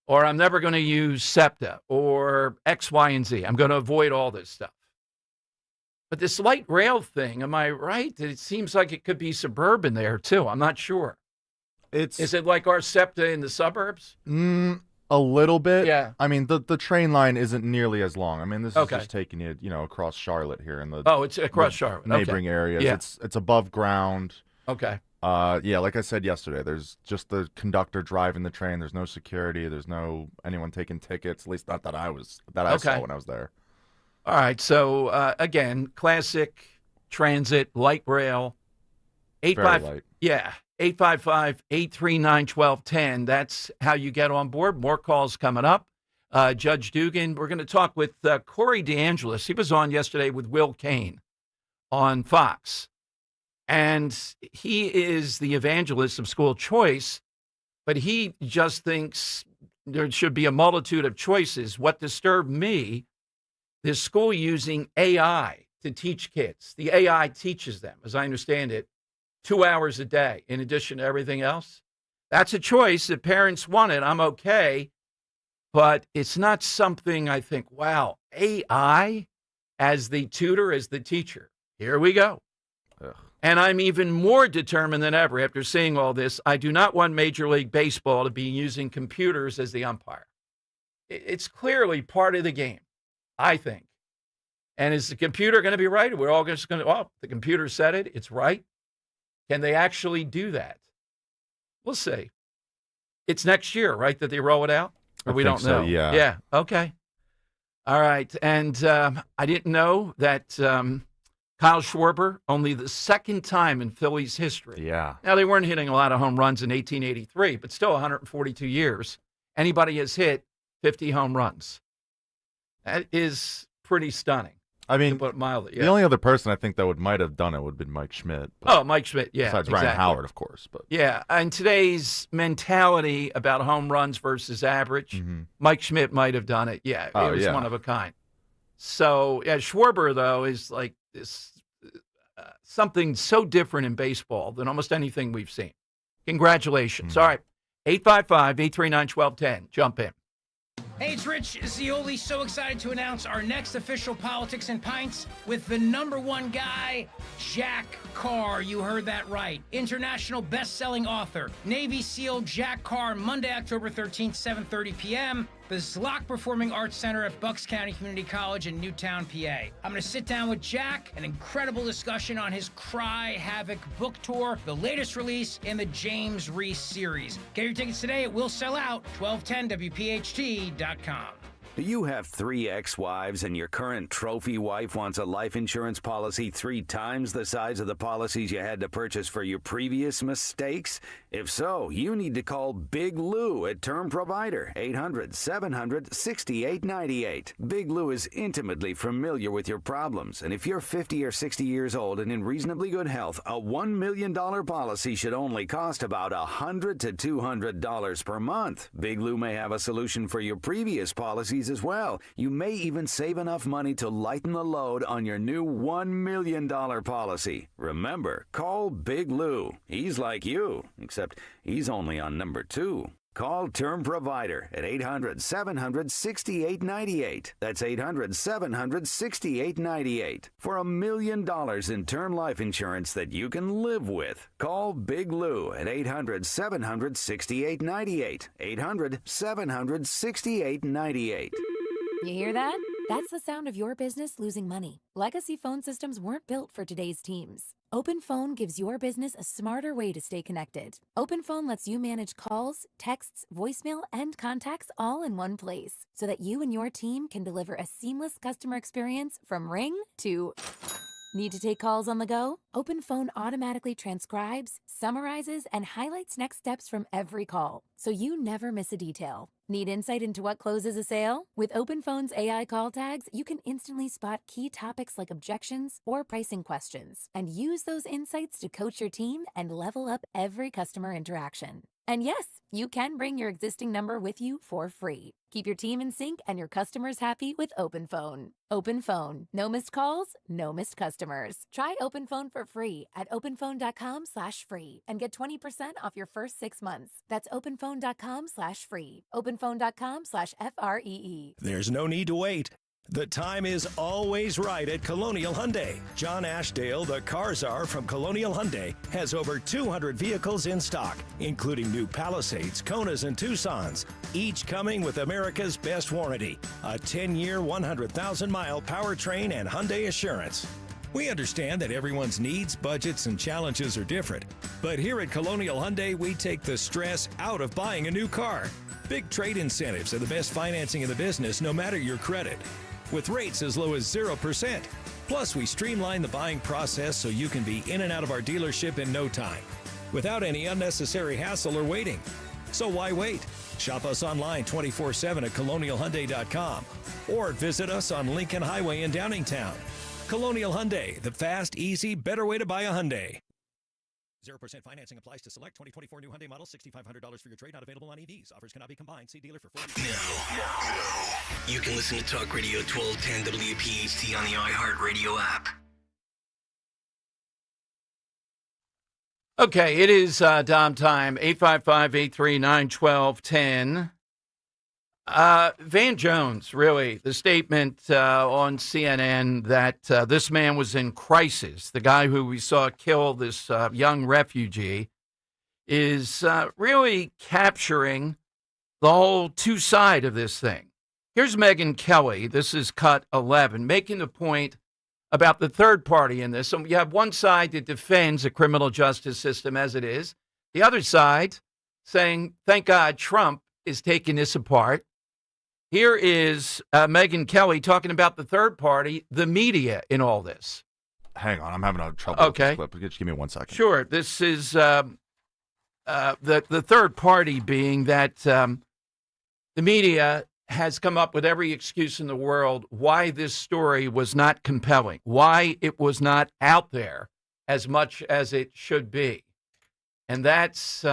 Or I'm never going to use SEPTA or X, Y, and Z. I'm going to avoid all this stuff. But this light rail thing, am I right? It seems like it could be suburban there, too. I'm not sure. Is it like our SEPTA in the suburbs? A little bit. Yeah. I mean, the train line isn't nearly as long. I mean, this is Okay. just taking you, across Charlotte here in the it's across Charlotte. neighboring Okay. areas. Yeah. It's above ground. Okay. Yeah, like I said yesterday, there's just the conductor driving the train. There's no security. There's no anyone taking tickets. At least not that I saw when I was there. All right. So again, classic transit light rail. Very light. Yeah. 855-839-1210. That's how you get on board. More calls coming up. Judge Dugan, we're going to talk with Corey DeAngelis. He was on yesterday with Will Cain on Fox. And he is the evangelist of school choice, but he just thinks there should be a multitude of choices. What disturbed me is school using AI to teach kids. The AI teaches them, as I understand it, 2 hours a day in addition to everything else. That's a choice. If parents want it, I'm okay. But it's not something I think, wow, AI as the tutor, as the teacher. Here we go. Ugh. And I'm even more determined than ever after seeing all this. I do not want Major League Baseball to be using computers as the umpire. It's clearly part of the game, I think. And is the computer going to be right? We're all just going to, the computer said it, it's right. Can they actually do that? We'll see. It's next year, right, that they roll it out? Or we don't know? Yeah. Yeah, okay. All right. And I didn't know that Kyle Schwarber, only the second time in Phillies history. Yeah. Now, they weren't hitting a lot of home runs in 1883, but still 142 years. Anybody has hit 50 home runs. That is pretty stunning. I mean, to put it mildly, the only other person I think that might have done it would have been Mike Schmidt. Mike Schmidt, yeah. Besides exactly. Ryan Howard, of course. But yeah, and today's mentality about home runs versus average, Mike Schmidt might have done it. Yeah, it was one of a kind. So, yeah, Schwarber, though, is like this something so different in baseball than almost anything we've seen. Congratulations. All right, 855-839-1210. Jump in. Hey, it's Rich Zioli. So excited to announce our next official Politics and Pints with the #1 guy, Jack Carr. You heard that right. International best-selling author, Navy SEAL Jack Carr, Monday, October 13th, 7:30 p.m., the Zlock Performing Arts Center at Bucks County Community College in Newtown, PA. I'm going to sit down with Jack, an incredible discussion on his Cry Havoc book tour, the latest release in the James Reese series. Get your tickets today. It will sell out. 1210WPHT.com. Do you have 3 ex-wives and your current trophy wife wants a life insurance policy 3 times the size of the policies you had to purchase for your previous mistakes? If so, you need to call Big Lou at Term Provider, 800-700-6898. Big Lou is intimately familiar with your problems, and if you're 50 or 60 years old and in reasonably good health, a $1 million policy should only cost about $100 to $200 per month. Big Lou may have a solution for your previous policies fees as well. You may even save enough money to lighten the load on your new $1 million policy. Remember, call Big Lou. He's like you, except he's only on number 2. Call Term Provider at 800-700-6898. That's 800-700-6898 for $1 million in term life insurance that you can live with. Call Big Lou at 800-700-6898. 800-700-6898. You hear that? That's the sound of your business losing money. Legacy phone systems weren't built for today's teams. OpenPhone gives your business a smarter way to stay connected. OpenPhone lets you manage calls, texts, voicemail, and contacts all in one place so that you and your team can deliver a seamless customer experience from ring to... Need to take calls on the go? OpenPhone automatically transcribes, summarizes, and highlights next steps from every call, so you never miss a detail. Need insight into what closes a sale? With OpenPhone's AI call tags, you can instantly spot key topics like objections or pricing questions, and use those insights to coach your team and level up every customer interaction. And yes, you can bring your existing number with you for free. Keep your team in sync and your customers happy with OpenPhone. OpenPhone. No missed calls, no missed customers. Try OpenPhone for free at openphone.com/free and get 20% off your first 6 months. That's openphone.com/free. openphone.com/FREE. There's no need to wait. The time is always right at Colonial Hyundai. John Ashdale, the car czar from Colonial Hyundai, has over 200 vehicles in stock, including new Palisades, Konas, and Tucsons, each coming with America's best warranty, a 10-year, 100,000-mile powertrain and Hyundai Assurance. We understand that everyone's needs, budgets, and challenges are different, but here at Colonial Hyundai, we take the stress out of buying a new car. Big trade incentives are the best financing in the business, no matter your credit, with rates as low as 0%. Plus, we streamline the buying process so you can be in and out of our dealership in no time, without any unnecessary hassle or waiting. So why wait? Shop us online 24/7 at colonialhyundai.com or visit us on Lincoln Highway in Downingtown. Colonial Hyundai, the fast, easy, better way to buy a Hyundai. 0% financing applies to select 2024 new Hyundai models. $6,500 for your trade, not available on EVs. Offers cannot be combined. See dealer for full details. Now, you can listen to Talk Radio 1210 WPHT on the iHeartRadio app. Okay, it is Dom time, 855-839-1210. Van Jones, really, the statement on CNN that this man was in crisis, the guy who we saw kill this young refugee, is really capturing the whole two-side of this thing. Here's Megyn Kelly, this is cut 11, making the point about the third party in this. So you have one side that defends the criminal justice system as it is, the other side saying, thank God Trump is taking this apart. Here is Megyn Kelly talking about the third party, the media in all this. Hang on, I'm having trouble with this clip. Just give me 1 second. Sure. This is the third party being that the media has come up with every excuse in the world why this story was not compelling, why it was not out there as much as it should be. And that's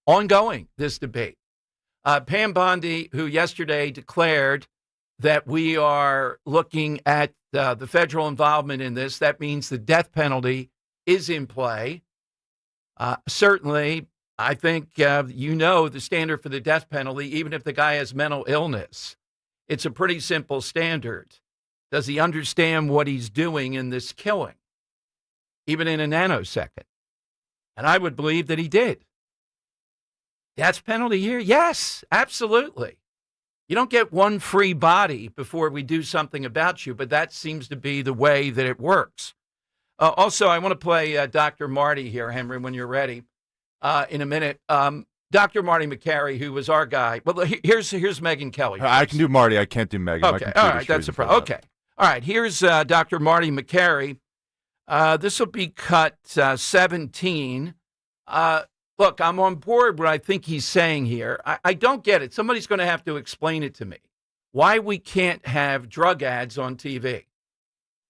ongoing, this debate. Pam Bondi, who yesterday declared that we are looking at the federal involvement in this, that means the death penalty is in play. Certainly, I think the standard for the death penalty, even if the guy has mental illness. It's a pretty simple standard. Does he understand what he's doing in this killing, even in a nanosecond? And I would believe that he did. Death penalty here? Yes, absolutely. You don't get one free body before we do something about you, but that seems to be the way that it works. Also, I want to play Dr. Marty here, Henry, when you're ready, in a minute. Dr. Marty McCary, who was our guy. Well, here's Megyn Kelly. I can do Marty. I can't do Megyn. Okay, all right, that's a problem. Okay, all right, here's Dr. Marty McCary. This will be cut 17. Look, I'm on board what I think he's saying here. I don't get it. Somebody's going to have to explain it to me. Why we can't have drug ads on TV.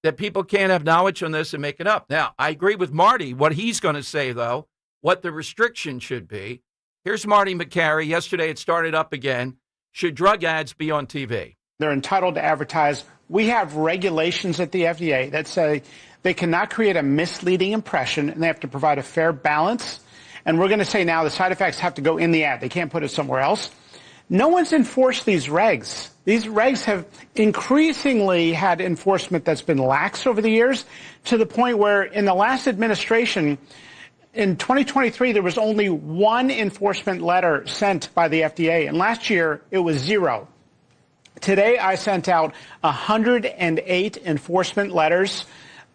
That people can't have knowledge on this and make it up. Now, I agree with Marty. What he's going to say, though, what the restriction should be. Here's Marty McCary. Yesterday it started up again. should drug ads be on TV? They're entitled to advertise. We have regulations at the FDA that say they cannot create a misleading impression, and they have to provide a fair balance. And we're going to say now the side effects have to go in the ad. They can't put it somewhere else. No one's enforced these regs. These regs have increasingly had enforcement that's been lax over the years, to the point where in the last administration, in 2023, there was only one enforcement letter sent by the FDA, and last year it was 0. Today, I sent out 108 enforcement letters,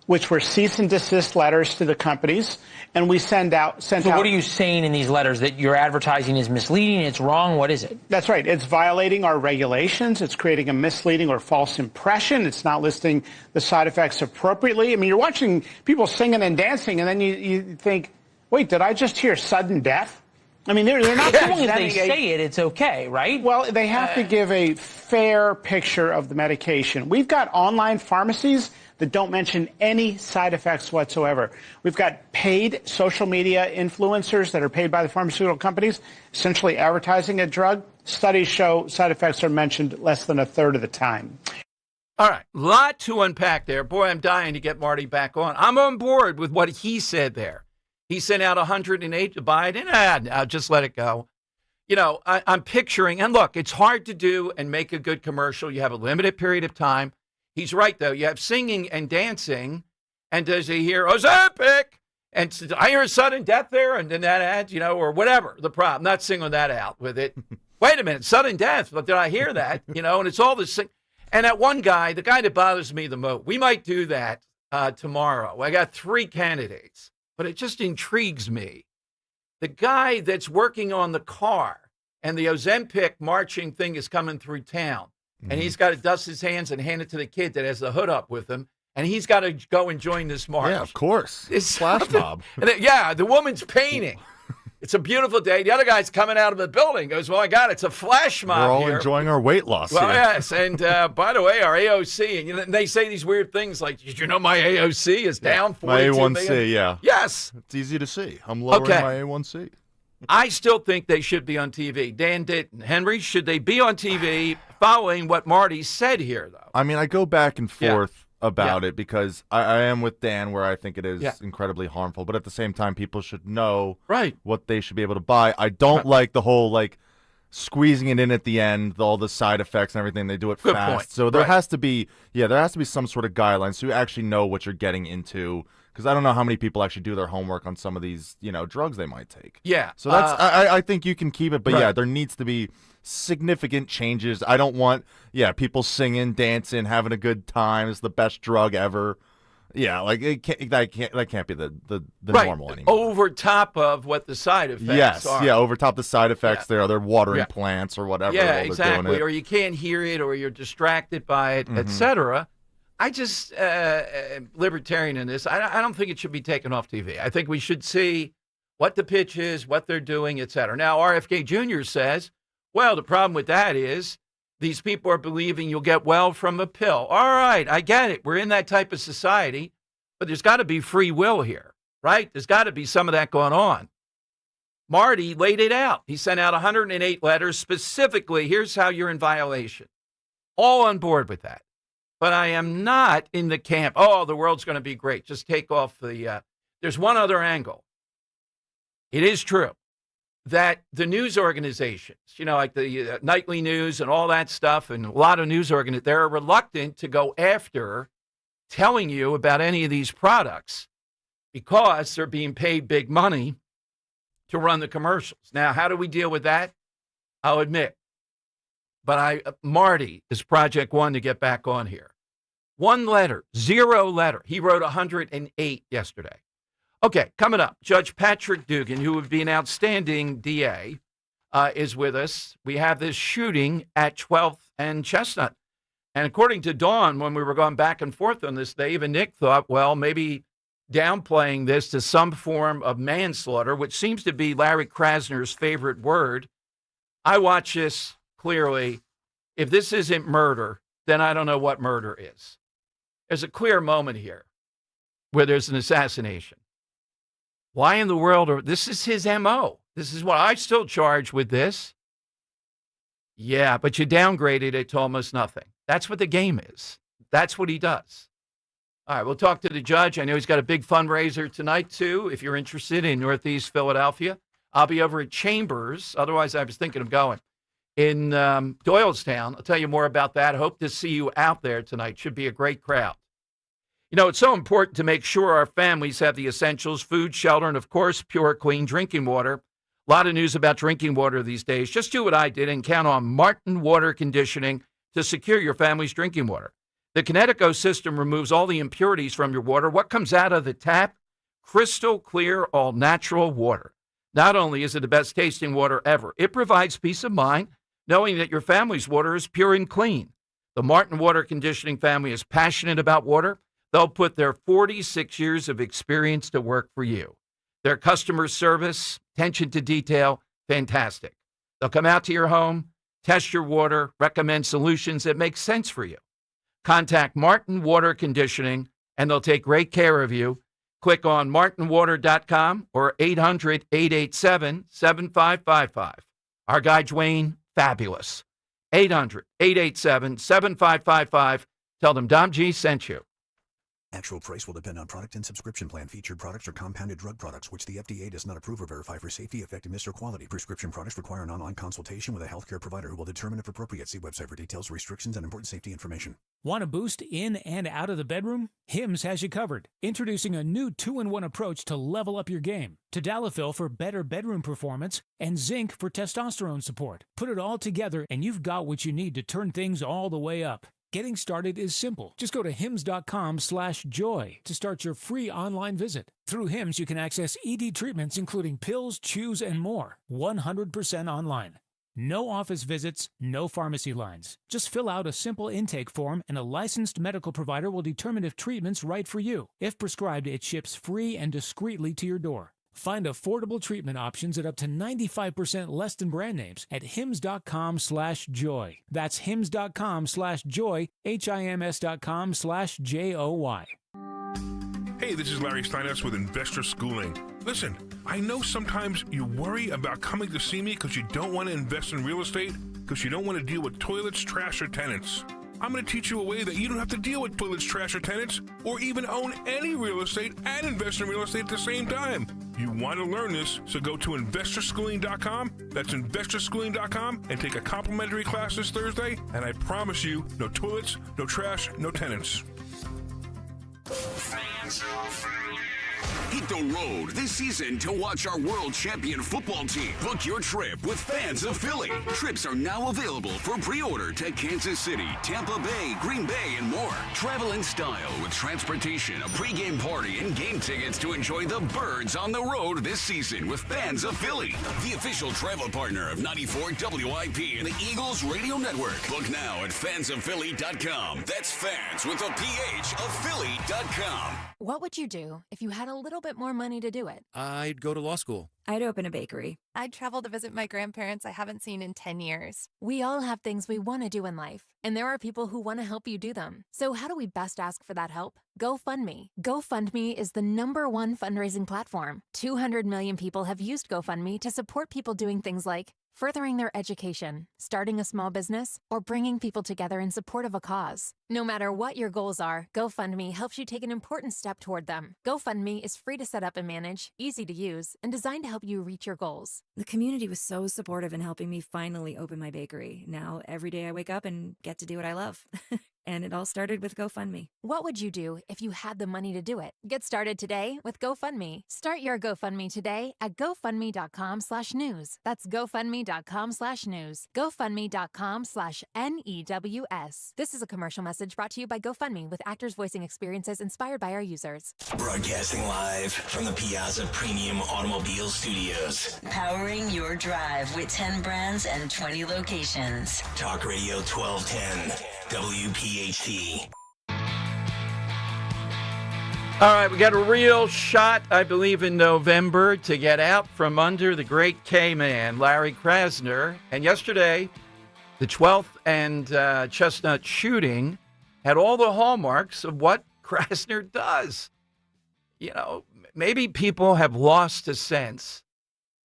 which were cease and desist letters to the companies, and we sent out. So what are you saying in these letters? That your advertising is misleading, it's wrong? What is it? That's right. It's violating our regulations. It's creating a misleading or false impression. It's not listing the side effects appropriately. I mean, you're watching people singing and dancing, and then you think, wait, did I just hear sudden death? I mean, they're not as long as they say it, it's okay, right? Well, they have to give a fair picture of the medication. We've got online pharmacies that don't mention any side effects whatsoever. We've got paid social media influencers that are paid by the pharmaceutical companies, essentially advertising a drug. Studies show side effects are mentioned less than a third of the time. All right, lot to unpack there. Boy, I'm dying to get Marty back on. I'm on board with what he said there. He sent out 108 to buy it, and I'll just let it go. You know, I'm picturing, and look, it's hard to do and make a good commercial. You have a limited period of time. He's right, though. You have singing and dancing, and does he hear Ozempic? And I hear sudden death there, and then that ad, you know, or whatever the problem. Not singling that out with it. Wait a minute, sudden death, but did I hear that? You know, and it's all this thing. And that one guy, the guy that bothers me the most, we might do that tomorrow. I got 3 candidates. But it just intrigues me. The guy that's working on the car and the Ozempic marching thing is coming through town. And he's got to dust his hands and hand it to the kid that has the hood up with him. And he's got to go and join this march. Yeah, of course. It's flash mob. Yeah, the woman's painting. It's a beautiful day. The other guy's coming out of the building. Goes, well, I got it. It's a flash mob. We're all here. enjoying our weight loss. Well, here. yes. And by the way, our AOC, and you know, they say these weird things like, did you know my AOC is down 42 My A1C, million? yeah. Yes. It's easy to see. I'm lowering my A1C. I still think they should be on TV. Dan Ditton. Henry, should they be on TV following what Marty said here, though? I mean, I go back and forth about it because I am with Dan where I think it is incredibly harmful. But at the same time, people should know what they should be able to buy. I don't like the whole, like, squeezing it in at the end, all the side effects and everything. They do it Good fast. point. So there has to be, there has to be some sort of guidelines so you actually know what you're getting into. Because I don't know how many people actually do their homework on some of these, drugs they might take. Yeah. So that's I think you can keep it, but there needs to be significant changes. I don't want people singing, dancing, having a good time. It's the best drug ever. Yeah, like that can't be the normal anymore. Over top of what the side effects are. Yeah, over top the side effects there. They're watering plants or whatever. Yeah, while exactly. They're doing it. Or you can't hear it, or you're distracted by it, etc. I just, libertarian in this, I don't think it should be taken off TV. I think we should see what the pitch is, what they're doing, et cetera. Now, RFK Jr. says, well, the problem with that is these people are believing you'll get well from a pill. All right, I get it. We're in that type of society, but there's got to be free will here, right? There's got to be some of that going on. Marty laid it out. He sent out 108 letters specifically. Here's how you're in violation. All on board with that. But I am not in the camp, the world's going to be great. Just take off the, there's one other angle. It is true that the news organizations, like the nightly news and all that stuff, and a lot of news organizations, they're reluctant to go after telling you about any of these products because they're being paid big money to run the commercials. Now, how do we deal with that? I'll admit. But Marty is Project One to get back on here. 1 letter, 0 letter. He wrote 108 yesterday. Okay, coming up, Judge Patrick Dugan, who would be an outstanding DA, is with us. We have this shooting at 12th and Chestnut. And according to Dawn, when we were going back and forth on this, Dave and Nick thought, well, maybe downplaying this to some form of manslaughter, which seems to be Larry Krasner's favorite word. I watch this clearly. If this isn't murder, then I don't know what murder is. There's a clear moment here where there's an assassination. Why in the world this is his MO. This is what I still charge with this. Yeah, but you downgraded it to almost nothing. That's what the game is. That's what he does. All right, we'll talk to the judge. I know he's got a big fundraiser tonight, too, if you're interested in Northeast Philadelphia. I'll be over at Chambers. Otherwise, I was thinking of going. In Doylestown. I'll tell you more about that. I hope to see you out there tonight. Should be a great crowd. You know, it's so important to make sure our families have the essentials, food, shelter, and, of course, pure, clean drinking water. A lot of news about drinking water these days. Just do what I did and count on Martin Water Conditioning to secure your family's drinking water. The Kinetico system removes all the impurities from your water. What comes out of the tap? Crystal clear, all-natural water. Not only is it the best tasting water ever, it provides peace of mind knowing that your family's water is pure and clean. The Martin Water Conditioning family is passionate about water. They'll put their 46 years of experience to work for you. Their customer service, attention to detail, fantastic. They'll come out to your home, test your water, recommend solutions that make sense for you. Contact Martin Water Conditioning, and they'll take great care of you. Click on martinwater.com or 800-887-7555. Our guy, Dwayne, fabulous. 800-887-7555. Tell them Dom G sent you. Actual price will depend on product and subscription plan. Featured products are compounded drug products, which the FDA does not approve or verify for safety, effectiveness, or quality. Prescription products require an online consultation with a healthcare provider who will determine if appropriate. See website for details, restrictions, and important safety information. Want a boost in and out of the bedroom? Hims has you covered. Introducing a new 2-in-1 approach to level up your game. Tadalafil for better bedroom performance and zinc for testosterone support. Put it all together and you've got what you need to turn things all the way up. Getting started is simple. Just go to hims.com/joy to start your free online visit. Through Hims, you can access ED treatments including pills, chews, and more. 100% online. No office visits, no pharmacy lines. Just fill out a simple intake form and a licensed medical provider will determine if treatment's right for you. If prescribed, it ships free and discreetly to your door. Find affordable treatment options at up to 95% less than brand names at hims.com/joy. That's hims.com/joy, hims.com/joy. Hey, this is Larry Steinhaus with Investor Schooling. Listen, I know sometimes you worry about coming to see me because you don't want to invest in real estate, because you don't want to deal with toilets, trash, or tenants. I'm going to teach you a way that you don't have to deal with toilets, trash, or tenants, or even own any real estate and invest in real estate at the same time. You want to learn this, so go to investorschooling.com. That's investorschooling.com and take a complimentary class this Thursday, and I promise you, no toilets, no trash, no tenants. Hit the road this season to watch our world champion football team. Book your trip with Fans of Philly. Trips are now available for pre-order to Kansas City, Tampa Bay, Green Bay, and more. Travel in style with transportation, a pregame party, and game tickets to enjoy the Birds on the road this season with Fans of Philly, the official travel partner of 94 WIP and the Eagles Radio Network. Book now at fansofphilly.com. That's fans with a PH of Philly.com. What would you do if you had a little bit more money to do it? I'd go to law school. I'd open a bakery. I'd travel to visit my grandparents I haven't seen in 10 years. We all have things we want to do in life, and there are people who want to help you do them. So how do we best ask for that help? GoFundMe. GoFundMe is the #1 fundraising platform. 200 million people have used GoFundMe to support people doing things like furthering their education, starting a small business, or bringing people together in support of a cause. No matter what your goals are, GoFundMe helps you take an important step toward them. GoFundMe is free to set up and manage, easy to use, and designed to help you reach your goals. The community was so supportive in helping me finally open my bakery. Now, every day I wake up and get to do what I love. And it all started with GoFundMe. What would you do if you had the money to do it? Get started today with GoFundMe. Start your GoFundMe today at gofundme.com/news. That's gofundme.com/news. gofundme.com/NEWS. This is a commercial message brought to you by GoFundMe with actors voicing experiences inspired by our users. Broadcasting live from the Piazza Premium Automobile Studios. Powering your drive with 10 brands and 20 locations. Talk Radio 1210. WPHT. All right, we got a real shot, I believe, in November to get out from under the great K-man, Larry Krasner. And yesterday, the 12th and Chestnut shooting had all the hallmarks of what Krasner does. You know, maybe people have lost a sense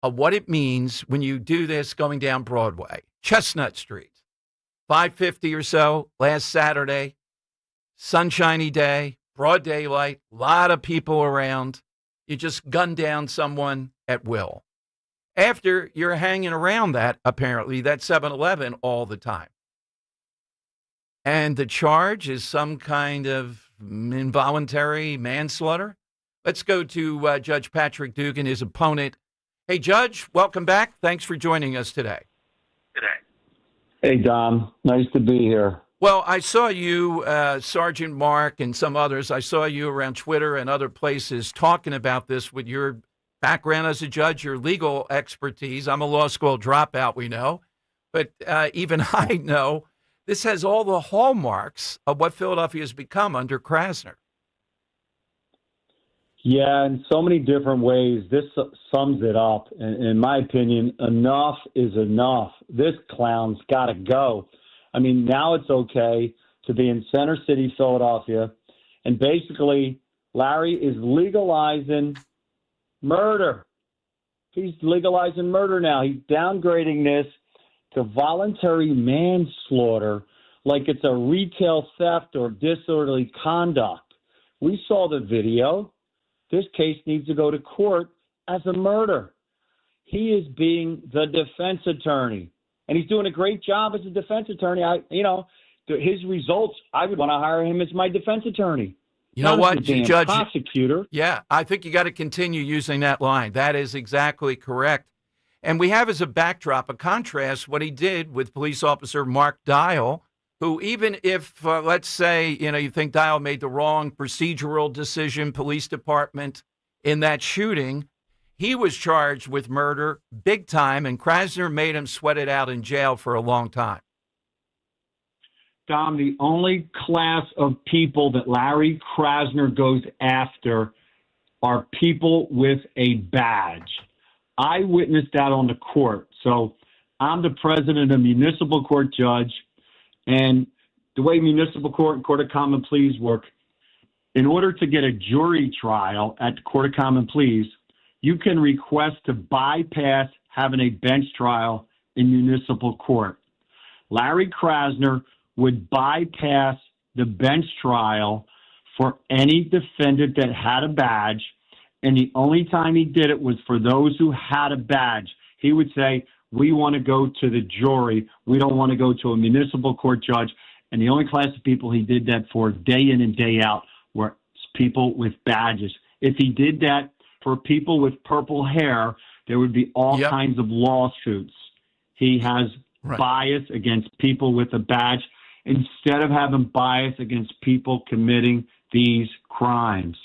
of what it means when you do this going down Broadway. Chestnut Street, 5:50 or so last Saturday, sunshiny day, broad daylight, a lot of people around. You just gun down someone at will. After you're hanging around that 7-Eleven all the time. And the charge is some kind of involuntary manslaughter. Let's go to Judge Patrick Dugan, his opponent. Hey, Judge, welcome back. Thanks for joining us today. Hey, Dom. Nice to be here. Well, I saw you, Sergeant Mark, and some others. I saw you around Twitter and other places talking about this with your background as a judge, your legal expertise. I'm a law school dropout, we know. But even I know this has all the hallmarks of what Philadelphia has become under Krasner. Yeah, in so many different ways, this sums it up. In my opinion, enough is enough. This clown's got to go. I mean, now it's okay to be in Center City, Philadelphia, and basically Larry is legalizing murder. He's legalizing murder now. He's downgrading this to voluntary manslaughter like it's a retail theft or disorderly conduct. We saw the video. This case needs to go to court as a murder. He is being the defense attorney, and he's doing a great job as a defense attorney. His results, I would want to hire him as my defense attorney. You know what, Judge? Prosecutor. Yeah, I think you got to continue using that line. That is exactly correct. And we have as a backdrop, a contrast, what he did with police officer Mark Dial, who even if, let's say, you think Dial made the wrong procedural decision, police department, in that shooting, he was charged with murder big time, and Krasner made him sweat it out in jail for a long time. Dom, the only class of people that Larry Krasner goes after are people with a badge. I witnessed that on the court. So I'm the president of municipal court judge, and the way municipal court and court of common pleas work, in order to get a jury trial at the court of common pleas, you can request to bypass having a bench trial in municipal court. Larry Krasner would bypass the bench trial for any defendant that had a badge, and the only time he did it was for those who had a badge. He would say, we want to go to the jury. We don't want to go to a municipal court judge. And the only class of people he did that for day in and day out were people with badges. If he did that for people with purple hair, there would be all kinds of lawsuits. He has bias against people with a badge instead of having bias against people committing these crimes.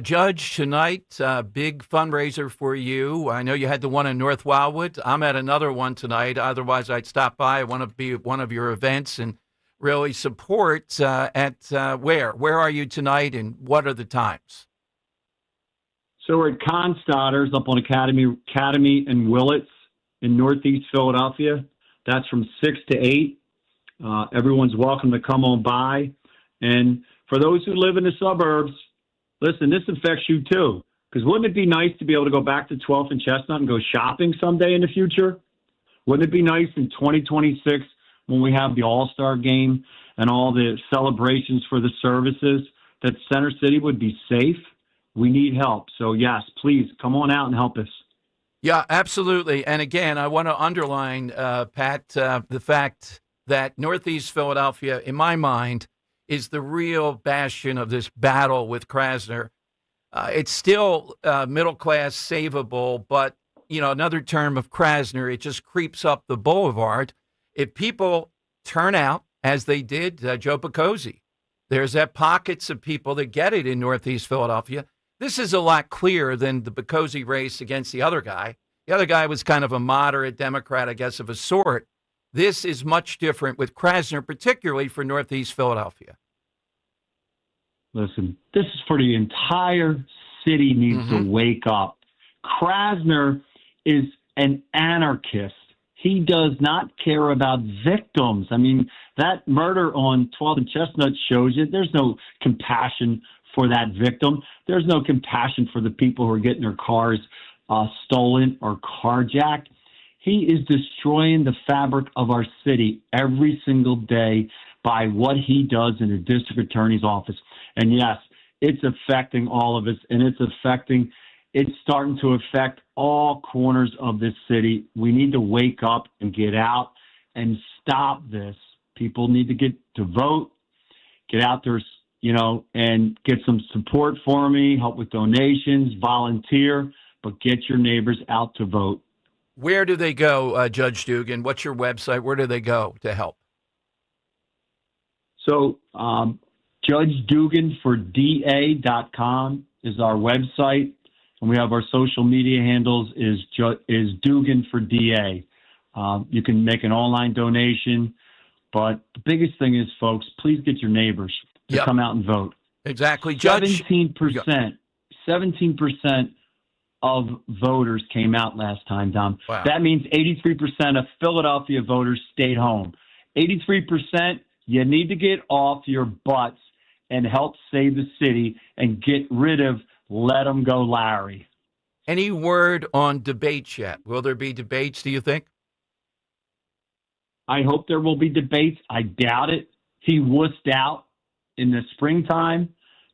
Judge, tonight, big fundraiser for you. I know you had the one in North Wildwood. I'm at another one tonight. Otherwise, I'd stop by. I want to be at one of your events and really support where? Where are you tonight, and what are the times? So we're at Constadter's up on Academy and Willits in Northeast Philadelphia. That's from 6 to 8. Everyone's welcome to come on by. And for those who live in the suburbs, listen, this affects you too. Because wouldn't it be nice to be able to go back to 12th and Chestnut and go shopping someday in the future? Wouldn't it be nice in 2026 when we have the All-Star game and all the celebrations for the services that Center City would be safe? We need help. So, yes, please come on out and help us. Yeah, absolutely. And again, I want to underline, Pat, the fact that Northeast Philadelphia, in my mind, is the real bastion of this battle with Krasner. It's still middle class savable, but, another term of Krasner, it just creeps up the boulevard. If people turn out, as they did Joe Picozzi, there's that pockets of people that get it in Northeast Philadelphia. This is a lot clearer than the Picozzi race against the other guy. The other guy was kind of a moderate Democrat, I guess, of a sort. This is much different with Krasner, particularly for Northeast Philadelphia. Listen, this is for the entire city needs to wake up. Krasner is an anarchist. He does not care about victims. I mean, that murder on 12th and Chestnut shows you there's no compassion for that victim. There's no compassion for the people who are getting their cars stolen or carjacked. He is destroying the fabric of our city every single day by what he does in the district attorney's office. And yes, it's affecting all of us, and it's starting to affect all corners of this city. We need to wake up and get out and stop this. People need to get to vote, get out there, and get some support for me, help with donations, volunteer, but get your neighbors out to vote. Where do they go, Judge Dugan? What's your website? Where do they go to help? So JudgeDuganForDA.com is our website, and we have our social media handles is Dugan for DA. You can make an online donation, but the biggest thing is, folks, please get your neighbors to come out and vote. Exactly, Judge. 17% of voters came out last time, Dom. Wow. That means 83% of Philadelphia voters stayed home. 83%, you need to get off your butts and help save the city and get rid of Let 'em Go Larry. Any word on debates yet? Will there be debates, do you think? I hope there will be debates. I doubt it. He wussed out in the springtime.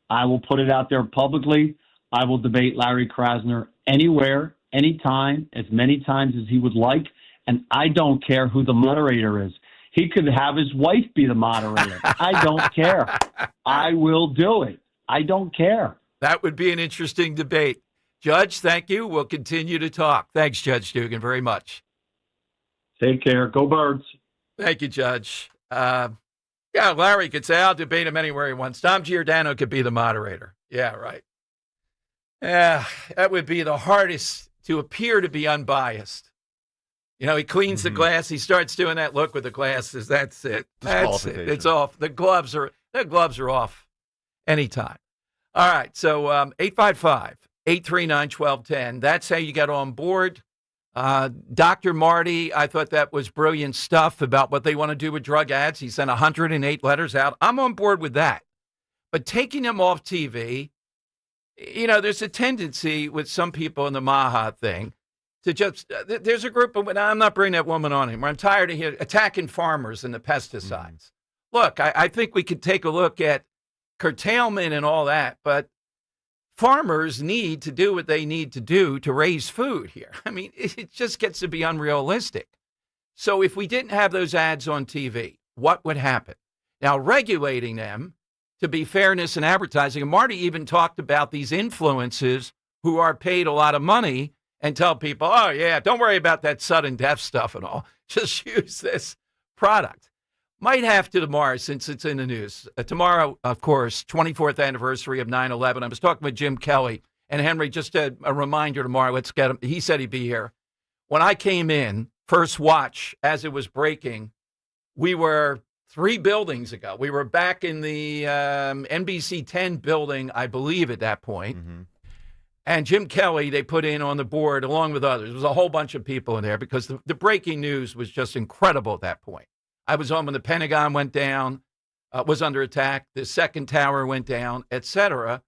I will put it out there publicly. I will debate Larry Krasner anywhere, anytime, as many times as he would like, and I don't care who the moderator is. He could have his wife be the moderator. I don't care. I will do it. I don't care. That would be an interesting debate. Judge, thank you. We'll continue to talk. Thanks, Judge Dugan, very much. Take care. Go Birds. Thank you, Judge. Larry could say, I'll debate him anywhere he wants. Tom Giordano could be the moderator. Yeah, right. Yeah, that would be the hardest, to appear to be unbiased. He cleans the glass. He starts doing that look with the glasses. That's it. That's it. It's off. The gloves are off anytime. All right. So 855-839-1210. That's how you got on board. Dr. Marty, I thought that was brilliant stuff about what they want to do with drug ads. He sent 108 letters out. I'm on board with that. But taking them off TV, there's a tendency with some people in the Maha thing to just, there's a group of, I'm not bringing that woman on anymore. I'm tired of attacking farmers and the pesticides. Look, I think we could take a look at curtailment and all that, but farmers need to do what they need to do to raise food here. I mean, it just gets to be unrealistic. So if we didn't have those ads on TV, what would happen? Now, regulating them to be fairness in advertising, and Marty even talked about these influencers who are paid a lot of money and tell people, oh, yeah, don't worry about that sudden death stuff and all. Just use this product. Might have to tomorrow since it's in the news. Tomorrow, of course, 24th anniversary of 9/11. I was talking with Jim Kelly. And Henry, just a reminder tomorrow, let's get him. He said he'd be here. When I came in, first watch, as it was breaking, we were 3 buildings ago. We were back in the NBC 10 building, I believe, at that point. Mm-hmm. And Jim Kelly, they put in on the board along with others. There was a whole bunch of people in there because the breaking news was just incredible at that point. I was on when the Pentagon went down, was under attack. The second tower went down, etc.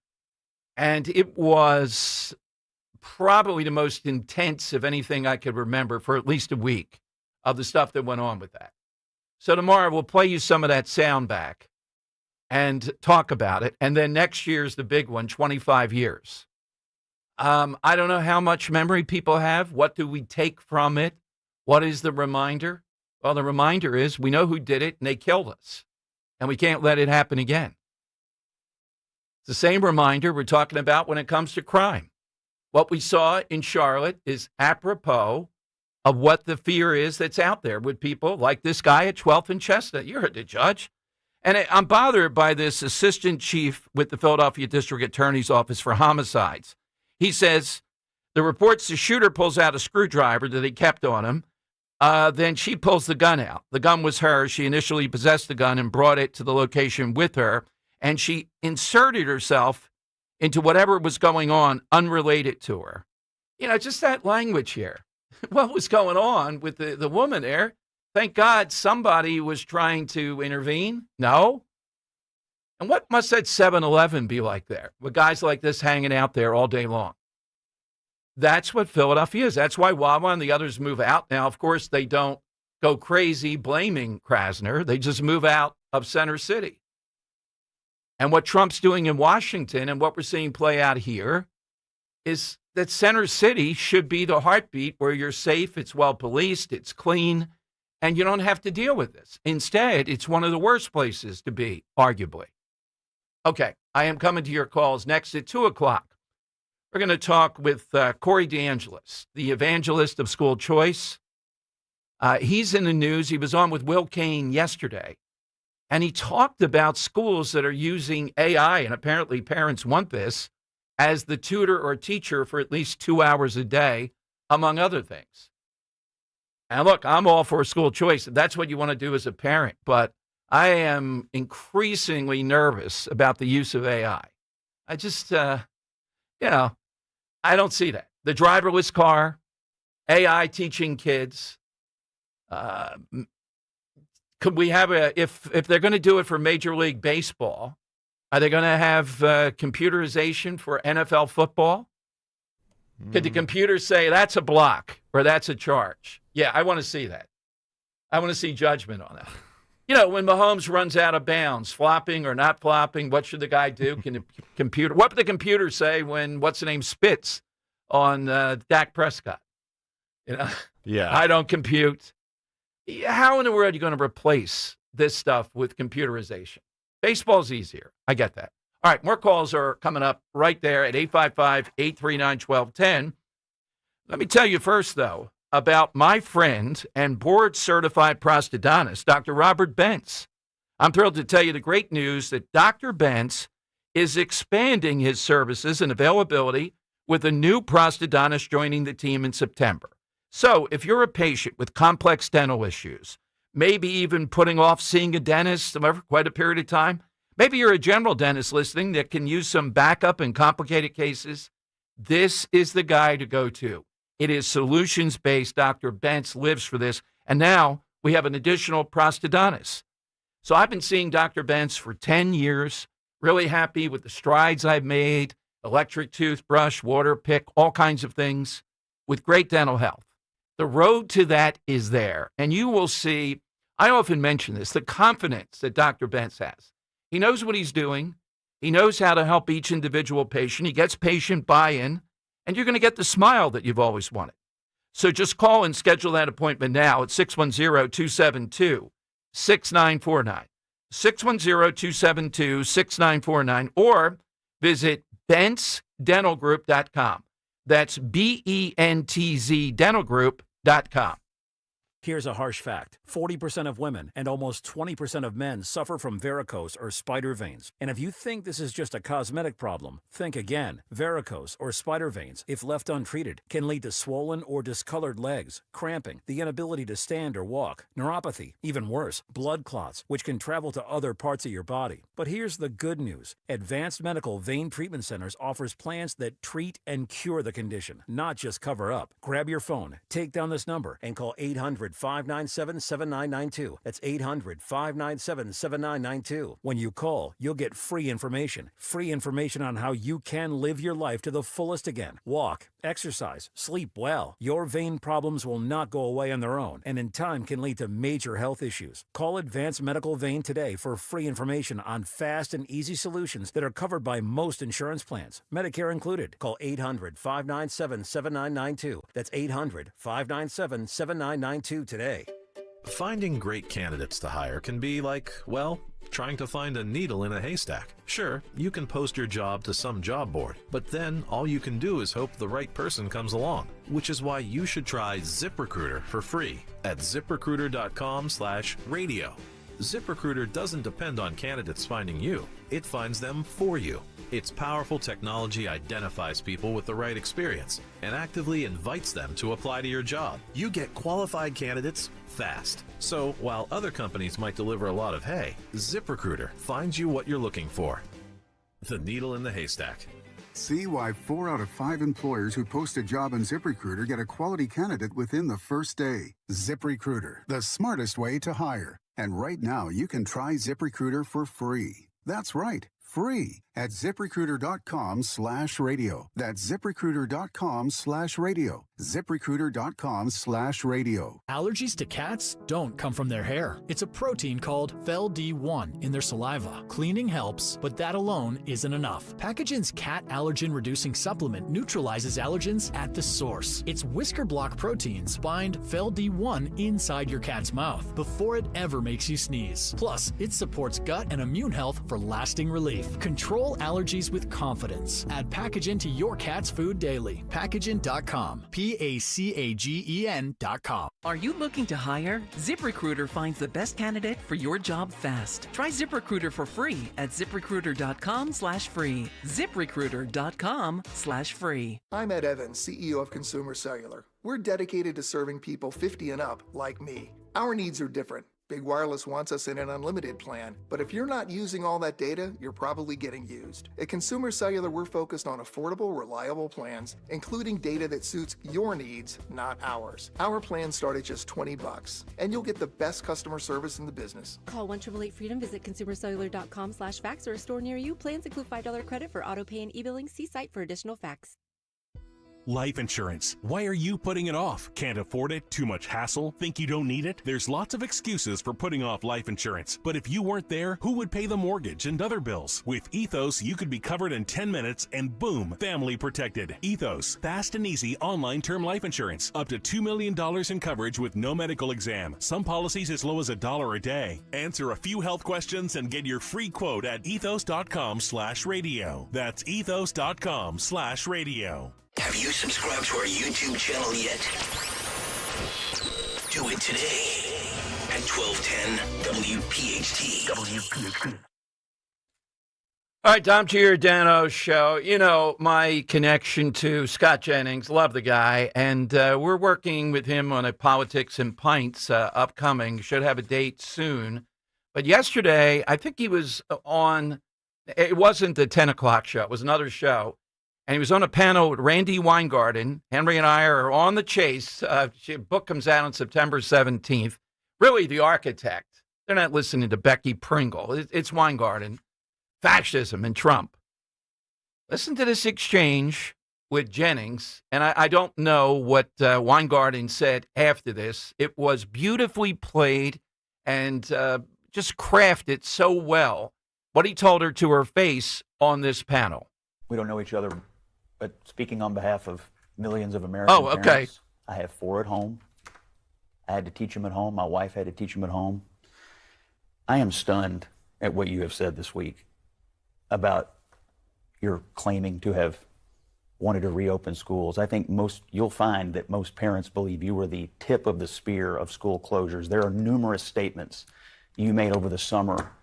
And it was probably the most intense of anything I could remember for at least a week of the stuff that went on with that. So tomorrow we'll play you some of that sound back and talk about it. And then next year's the big one, 25 years. I don't know how much memory people have. What do we take from it? What is the reminder? Well, the reminder is we know who did it and they killed us. And we can't let it happen again. It's the same reminder we're talking about when it comes to crime. What we saw in Charlotte is apropos of what the fear is that's out there with people like this guy at 12th and Chestnut. You heard the judge. And I'm bothered by this assistant chief with the Philadelphia District Attorney's Office for Homicides. He says the reports the shooter pulls out a screwdriver that he kept on him. Then she pulls the gun out. The gun was hers. She initially possessed the gun and brought it to the location with her. And she inserted herself into whatever was going on unrelated to her. You know, just that language here. What was going on with the woman there? Thank God somebody was trying to intervene. No. And what must that 7-Eleven be like there with guys like this hanging out there all day long? That's what Philadelphia is. That's why Wawa and the others move out. Now, of course, they don't go crazy blaming Krasner. They just move out of Center City. And what Trump's doing in Washington and what we're seeing play out here is that Center City should be the heartbeat where you're safe, it's well policed, it's clean, and you don't have to deal with this. Instead, it's one of the worst places to be, arguably. Okay, I am coming to your calls next at 2 o'clock. We're going to talk with Corey DeAngelis, the evangelist of school choice. He's in the news. He was on with Will Kane yesterday, and he talked about schools that are using AI, and apparently parents want this, as the tutor or teacher for at least 2 hours a day, among other things. And look, I'm all for school choice. If that's what you want to do as a parent, but I am increasingly nervous about the use of AI. I just, I don't see that. The driverless car, AI teaching kids. Could we have if they're going to do it for Major League Baseball, are they going to have computerization for NFL football? Could the computer say that's a block or that's a charge? Yeah, I want to see that. I want to see judgment on that. When Mahomes runs out of bounds, flopping or not flopping, what should the guy do? Can the computer? What would the computer say when spits on Dak Prescott? Yeah, I don't compute. How in the world are you going to replace this stuff with computerization? Baseball's easier. I get that. All right, more calls are coming up right there at 855-839-1210. Let me tell you first, though, about my friend and board-certified prosthodontist, Dr. Robert Bentz. I'm thrilled to tell you the great news that Dr. Bentz is expanding his services and availability with a new prosthodontist joining the team in September. So if you're a patient with complex dental issues, maybe even putting off seeing a dentist for quite a period of time, maybe you're a general dentist listening that can use some backup in complicated cases, this is the guy to go to. It is solutions-based. Dr. Bentz lives for this. And now we have an additional prosthodontist. So I've been seeing Dr. Bentz for 10 years, really happy with the strides I've made, electric toothbrush, water pick, all kinds of things with great dental health. The road to that is there. And you will see, I often mention this, the confidence that Dr. Bentz has. He knows what he's doing. He knows how to help each individual patient. He gets patient buy-in, and you're going to get the smile that you've always wanted. So just call and schedule that appointment now at 610-272-6949. 610-272-6949, or visit bentzdentalgroup.com. That's BENTZ dentalgroup.com. Here's a harsh fact. 40% of women and almost 20% of men suffer from varicose or spider veins. And if you think this is just a cosmetic problem, think again. Varicose or spider veins, if left untreated, can lead to swollen or discolored legs, cramping, the inability to stand or walk, neuropathy, even worse, blood clots, which can travel to other parts of your body. But here's the good news. Advanced Medical Vein Treatment Centers offers plans that treat and cure the condition, not just cover up. Grab your phone, take down this number, and call 800-597-7992. That's 800-597-7992. When you call, you'll get free information on how you can live your life to the fullest again. Walk, exercise, sleep well. Your vein problems will not go away on their own, and in time can lead to major health issues. Call Advanced Medical Vein today for free information on fast and easy solutions that are covered by most insurance plans, Medicare included. Call 800-597-7992. That's 800-597-7992 today. Finding great candidates to hire can be like, well, trying to find a needle in a haystack. Sure, you can post your job to some job board, but then all you can do is hope the right person comes along, which is why you should try ZipRecruiter for free at ZipRecruiter.com/radio. ZipRecruiter doesn't depend on candidates finding you. It finds them for you. Its powerful technology identifies people with the right experience and actively invites them to apply to your job. You get qualified candidates fast. So while other companies might deliver a lot of hay, ZipRecruiter finds you what you're looking for. The needle in the haystack. See why 4 out of 5 employers who post a job on ZipRecruiter get a quality candidate within the first day. ZipRecruiter, the smartest way to hire. And right now, you can try ZipRecruiter for free. That's right, free at ZipRecruiter.com/radio. That's ZipRecruiter.com/radio. ZipRecruiter.com/radio. Allergies to cats don't come from their hair. It's a protein called FeLD1 in their saliva. Cleaning helps, but that alone isn't enough. Packaging's cat allergen reducing supplement neutralizes allergens at the source. Its whisker block proteins bind FeLD1 inside your cat's mouth before it ever makes you sneeze. Plus, it supports gut and immune health for lasting relief. Control allergies with confidence. Add Packagin to your cat's food daily. Packagin.com. PACAGEN.com. Are you looking to hire? ZipRecruiter finds the best candidate for your job fast. Try ZipRecruiter for free at ZipRecruiter.com/free. ZipRecruiter.com/free. I'm Ed Evans, CEO of Consumer Cellular. We're dedicated to serving people 50 and up, like me. Our needs are different. Big Wireless wants us in an unlimited plan, but if you're not using all that data, you're probably getting used. At Consumer Cellular, we're focused on affordable, reliable plans, including data that suits your needs, not ours. Our plans start at just $20, and you'll get the best customer service in the business. Call 1-888-FREEDOM, visit consumercellular.com/fax or a store near you. Plans include $5 credit for auto pay and e-billing. See site for additional facts. Life insurance. Why are you putting it off? Can't afford it? Too much hassle? Think you don't need it? There's lots of excuses for putting off life insurance. But if you weren't there, who would pay the mortgage and other bills? With Ethos, you could be covered in 10 minutes and boom, family protected. Ethos, fast and easy online term life insurance. Up to $2 million in coverage with no medical exam. Some policies as low as $1 a day. Answer a few health questions and get your free quote at ethos.com/radio. That's ethos.com/radio. Have you subscribed to our YouTube channel yet? Do it today at 1210 WPHT. WPHT. All right, Dom Giordano show. You know, my connection to Scott Jennings, love the guy, and we're working with him on a Politics and Pints upcoming. Should have a date soon. But yesterday, I think he was on, it wasn't the 10 o'clock show, it was another show. And he was on a panel with Randy Weingarten. Henry and I are on the chase. The book comes out on September 17th. Really, the architect. They're not listening to Becky Pringle. It's Weingarten. Fascism and Trump. Listen to this exchange with Jennings. And I don't know what Weingarten said after this. It was beautifully played and just crafted so well. What he told her to her face on this panel. We don't know each other. But speaking on behalf of millions of American parents, I have 4 at home. I had to teach them at home. My wife had to teach them at home. I am stunned at what you have said this week about your claiming to have wanted to reopen schools. I think you'll find that most parents believe you were the tip of the spear of school closures. There are numerous statements you made over the summer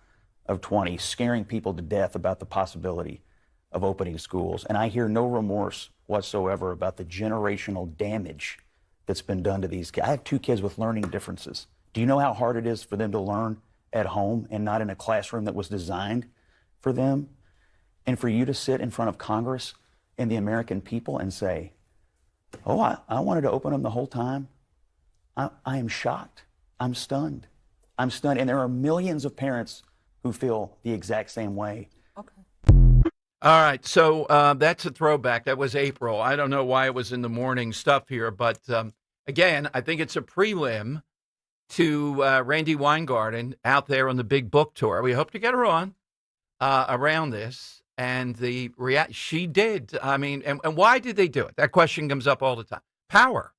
of 20, scaring people to death about the possibility of opening schools. And I hear no remorse whatsoever about the generational damage that's been done to these kids. I have 2 kids with learning differences. Do you know how hard it is for them to learn at home and not in a classroom that was designed for them? And for you to sit in front of Congress and the American people and say, oh, I wanted to open them the whole time. I am shocked. I'm stunned. I'm stunned. And there are millions of parents who feel the exact same way. All right, so that's a throwback. That was April. I don't know why it was in the morning stuff here, but again, I think it's a prelim to Randy Weingarten out there on the big book tour. We hope to get her on around this, and she did. I mean, and why did they do it? That question comes up all the time. Power.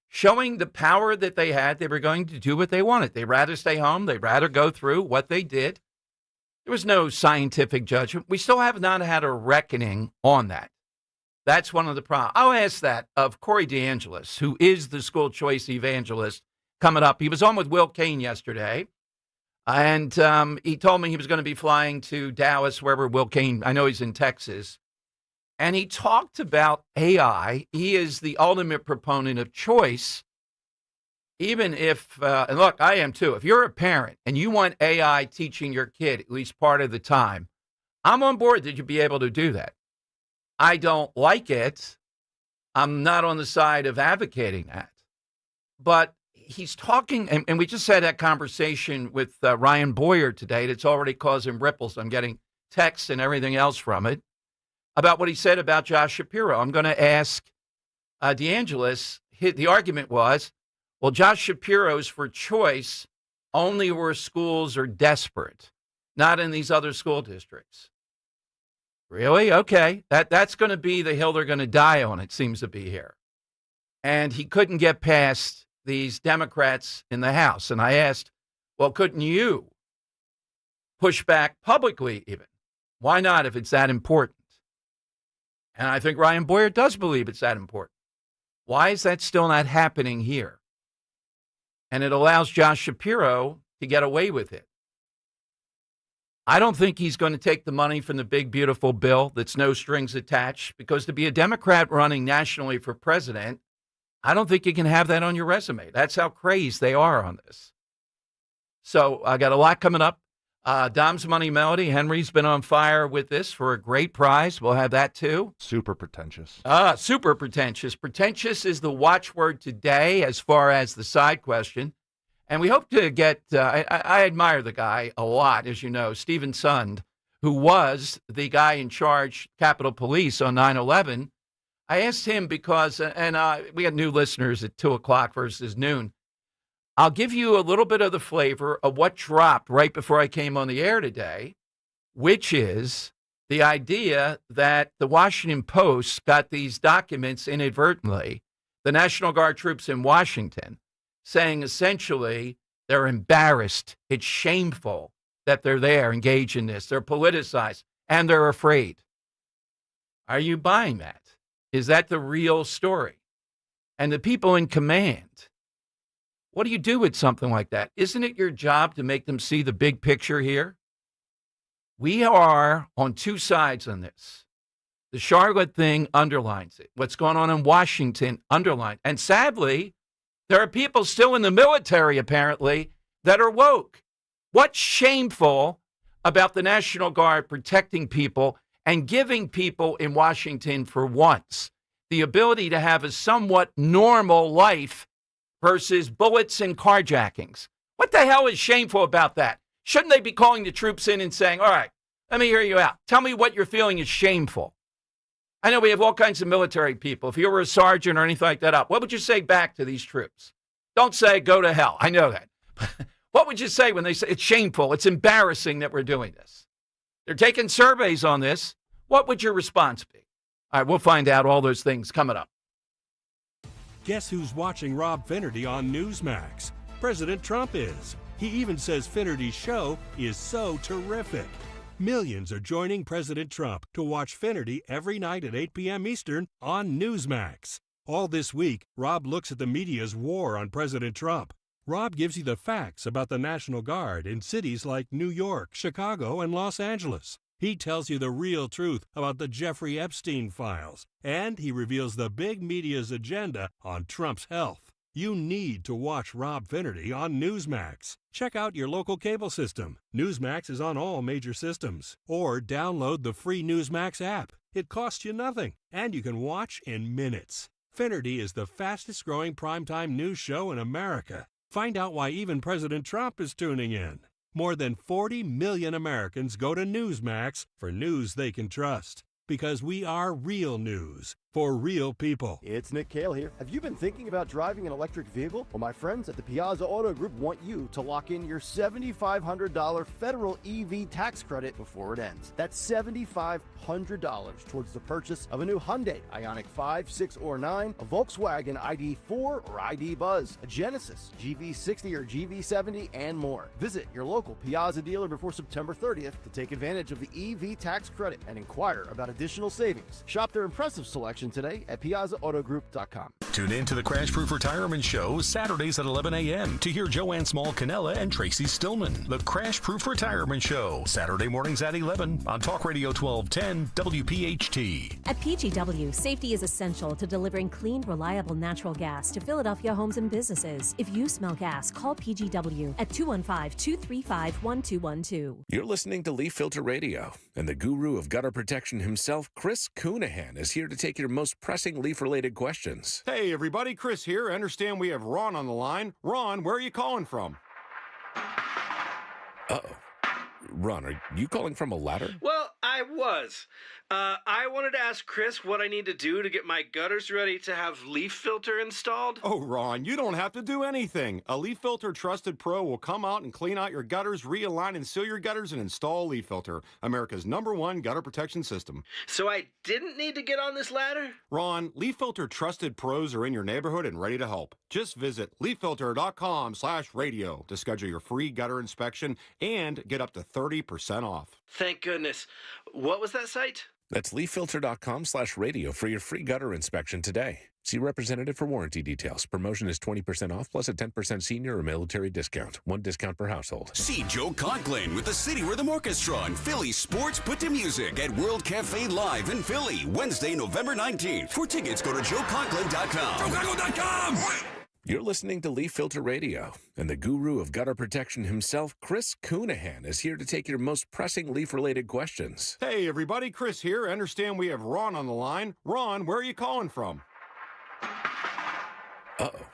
Showing the power that they had, they were going to do what they wanted. They'd rather stay home. They'd rather go through what they did. There was no scientific judgment. We still have not had a reckoning on that. That's one of the problems. I'll ask that of Corey DeAngelis, who is the school choice evangelist, coming up. He was on with Will Kane yesterday, and he told me he was going to be flying to Dallas, wherever Will Kane, I know he's in Texas, and he talked about AI. He is the ultimate proponent of choice. Even if, and look, I am too. If you're a parent and you want AI teaching your kid at least part of the time, I'm on board that you'd be able to do that. I don't like it. I'm not on the side of advocating that. But he's talking, and we just had that conversation with Ryan Boyer today that's already causing ripples. I'm getting texts and everything else from it about what he said about Josh Shapiro. I'm going to ask DeAngelis. The argument was, well, Josh Shapiro's for choice only where schools are desperate, not in these other school districts. Really? Okay. That's going to be the hill they're going to die on, it seems to be here. And he couldn't get past these Democrats in the House. And I asked, well, couldn't you push back publicly even? Why not if it's that important? And I think Ryan Boyer does believe it's that important. Why is that still not happening here? And it allows Josh Shapiro to get away with it. I don't think he's going to take the money from the big, beautiful bill that's no strings attached, because to be a Democrat running nationally for president, I don't think you can have that on your resume. That's how crazed they are on this. So I got a lot coming up. Dom's Money Melody. Henry's been on fire with this for a great prize. We'll have that too. Super pretentious. Super pretentious. Pretentious is the watchword today as far as the side question. And we hope to get, I admire the guy a lot, as you know, Stephen Sund, who was the guy in charge, Capitol Police on 9/11. I asked him because, and we got new listeners at 2 o'clock versus noon. I'll give you a little bit of the flavor of what dropped right before I came on the air today, which is the idea that the Washington Post got these documents inadvertently, the National Guard troops in Washington, saying essentially they're embarrassed. It's shameful that they're there engaged in this. They're politicized and they're afraid. Are you buying that? Is that the real story? And the people in command, what do you do with something like that? Isn't it your job to make them see the big picture here? We are on two sides on this. The Charlotte thing underlines it. What's going on in Washington underlines. And sadly, there are people still in the military, apparently, that are woke. What's shameful about the National Guard protecting people and giving people in Washington, for once, the ability to have a somewhat normal life versus bullets and carjackings? What the hell is shameful about that? Shouldn't they be calling the troops in and saying, all right, let me hear you out. Tell me what you're feeling is shameful. I know we have all kinds of military people. If you were a sergeant or anything like that, what would you say back to these troops? Don't say, go to hell. I know that. What would you say when they say it's shameful, it's embarrassing that we're doing this? They're taking surveys on this. What would your response be? All right, we'll find out all those things coming up. Guess who's watching Rob Finnerty on Newsmax? President Trump is. He even says Finnerty's show is so terrific. Millions are joining President Trump to watch Finnerty every night at 8 p.m. Eastern on Newsmax. All this week, Rob looks at the media's war on President Trump. Rob gives you the facts about the National Guard in cities like New York, Chicago, and Los Angeles. He tells you the real truth about the Jeffrey Epstein files, and he reveals the big media's agenda on Trump's health. You need to watch Rob Finnerty on Newsmax. Check out your local cable system. Newsmax is on all major systems. Or download the free Newsmax app. It costs you nothing, and you can watch in minutes. Finnerty is the fastest growing primetime news show in America. Find out why even President Trump is tuning in. More than 40 million Americans go to Newsmax for news they can trust. Because we are real news for real people. It's Nick Cale here. Have you been thinking about driving an electric vehicle? Well, my friends at the Piazza Auto Group want you to lock in your $7,500 federal EV tax credit before it ends. That's $7,500 towards the purchase of a new Hyundai Ioniq 5, 6, or 9, a Volkswagen ID4 or ID Buzz, a Genesis, GV60 or GV70, and more. Visit your local Piazza dealer before September 30th to take advantage of the EV tax credit and inquire about additional savings. Shop their impressive selection today at piazzaautogroup.com. Tune in to the Crash Proof Retirement Show Saturdays at 11 a.m. to hear Joanne Small-Canella and Tracy Stillman. The Crash Proof Retirement Show, Saturday mornings at 11 on Talk Radio 1210 WPHT. At PGW, safety is essential to delivering clean, reliable natural gas to Philadelphia homes and businesses. If you smell gas, call PGW at 215-235-1212. You're listening to Leaf Filter Radio, and the guru of gutter protection himself, Chris Coonahan, is here to take your most pressing leaf-related questions. Hey, everybody, Chris here. I understand we have Ron on the line. Ron, where are you calling from? Uh-oh. Ron, are you calling from a ladder? Well, I was. I wanted to ask Chris what I need to do to get my gutters ready to have leaf filter installed. Oh, Ron, you don't have to do anything. A Leaf Filter Trusted Pro will come out and clean out your gutters, realign and seal your gutters, and install Leaf Filter, America's #1 gutter protection system. So I didn't need to get on this ladder? Ron, Leaf Filter Trusted Pros are in your neighborhood and ready to help. Just visit leaffilter.com/radio to schedule your free gutter inspection and get up to 30% off. Thank goodness. What was that site? That's leaffilter.com/radio for your free gutter inspection today. See representative for warranty details. Promotion is 20% off plus a 10% senior or military discount. One discount per household. See Joe Conklin with the City Rhythm Orchestra and Philly Sports Put to Music at World Cafe Live in Philly, Wednesday, November 19th. For tickets, go to joeconklin.com. joeconklin.com! You're listening to Leaf Filter Radio, and the guru of gutter protection himself, Chris Cunahan, is here to take your most pressing leaf-related questions. Hey, everybody, Chris here. I understand we have Ron on the line. Ron, where are you calling from? Uh-oh.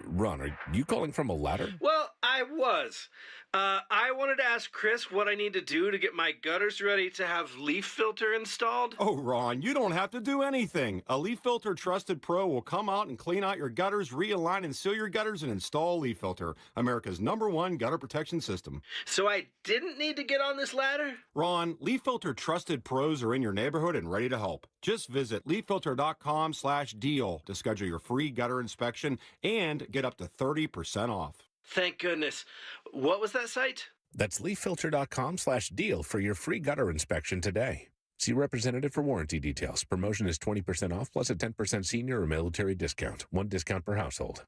Ron, are you calling from a ladder? Well, I was. I wanted to ask Chris what I need to do to get my gutters ready to have leaf filter installed. Oh, Ron, you don't have to do anything. A Leaf Filter Trusted Pro will come out and clean out your gutters, realign and seal your gutters, and install Leaf Filter, America's #1 gutter protection system. So I didn't need to get on this ladder? Ron, Leaf Filter Trusted Pros are in your neighborhood and ready to help. Just visit leaffilter.com/deal to schedule your free gutter inspection and get up to 30% off. Thank goodness. What was that site? That's leaffilter.com/deal for your free gutter inspection today. See representative for warranty details. Promotion is 20% off plus a 10% senior or military discount. One discount per household.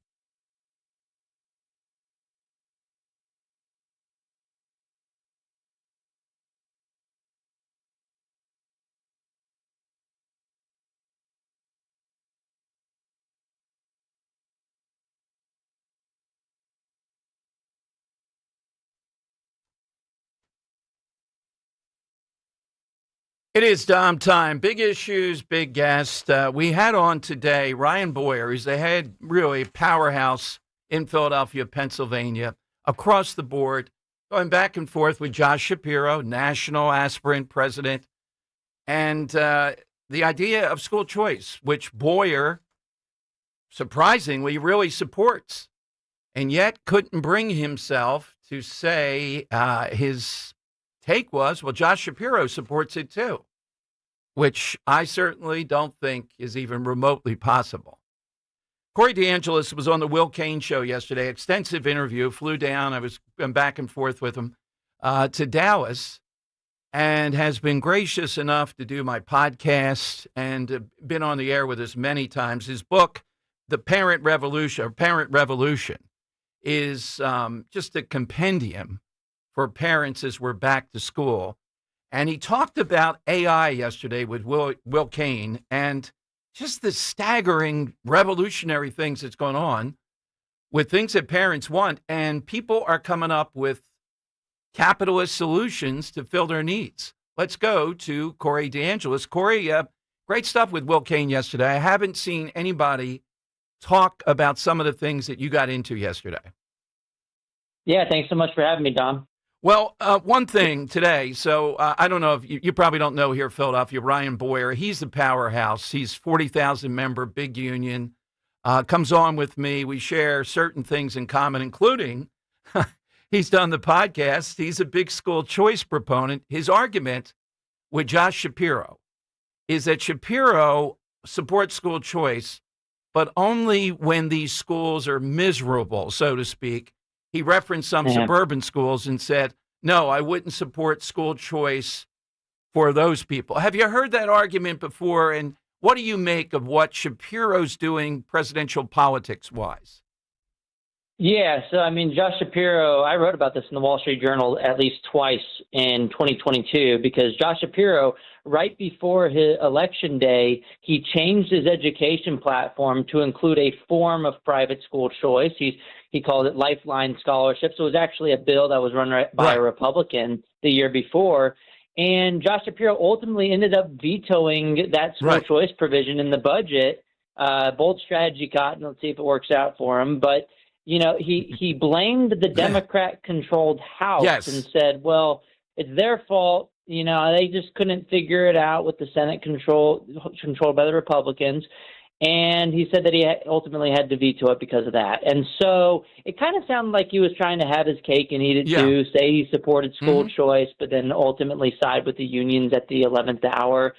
It is Dom time. Big issues, big guest. We had on today Ryan Boyer. He's the head, really, powerhouse in Philadelphia, Pennsylvania, across the board, going back and forth with Josh Shapiro, national aspirant president, and the idea of school choice, which Boyer, surprisingly, really supports, and yet couldn't bring himself to say his take was, well, Josh Shapiro supports it too, which I certainly don't think is even remotely possible. Corey DeAngelis was on the Will Cain show yesterday, extensive interview, flew down, I was back and forth with him, to Dallas, and has been gracious enough to do my podcast and been on the air with us many times. His book, The Parent Revolution, is just a compendium for parents as we're back to school. And he talked about AI yesterday with Will Cain and just the staggering revolutionary things that's going on with things that parents want. And people are coming up with capitalist solutions to fill their needs. Let's go to Corey DeAngelis. Corey, great stuff with Will Cain yesterday. I haven't seen anybody talk about some of the things that you got into yesterday. Yeah, thanks so much for having me, Dom. Well, one thing today, so I don't know if you probably don't know here in Philadelphia, Ryan Boyer, he's the powerhouse. He's 40,000 member, big union, comes on with me. We share certain things in common, including he's done the podcast. He's a big school choice proponent. His argument with Josh Shapiro is that Shapiro supports school choice, but only when these schools are miserable, so to speak. He referenced some suburban schools and said, no, I wouldn't support school choice for those people. Have you heard that argument before? And what do you make of what Shapiro's doing presidential politics-wise? Yeah, so I mean, Josh Shapiro, I wrote about this in the Wall Street Journal at least twice in 2022 because Josh Shapiro, right before his election day, he changed his education platform to include a form of private school choice. He called it Lifeline Scholarship. So it was actually a bill that was run by a Republican the year before. And Josh Shapiro ultimately ended up vetoing that school choice provision in the budget. Bold strategy, Cotton. Let's see if it works out for him. But you know, he blamed the Democrat-controlled House and said, well, it's their fault. They just couldn't figure it out with the Senate controlled by the Republicans. And he said that he ultimately had to veto it because of that. And so it kind of sounded like he was trying to have his cake and eat it too, say he supported school choice, but then ultimately side with the unions at the 11th hour.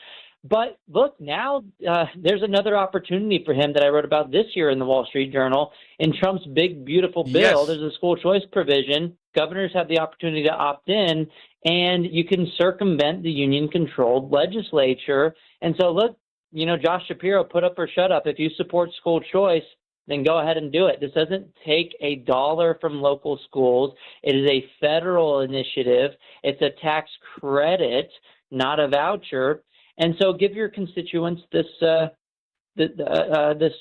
But look, now there's another opportunity for him that I wrote about this year in the Wall Street Journal. In Trump's big, beautiful bill, there's a school choice provision. Governors have the opportunity to opt in, and you can circumvent the union-controlled legislature. And so, look, Josh Shapiro, put up or shut up. If you support school choice, then go ahead and do it. This doesn't take a dollar from local schools. It is a federal initiative. It's a tax credit, not a voucher. And so give your constituents this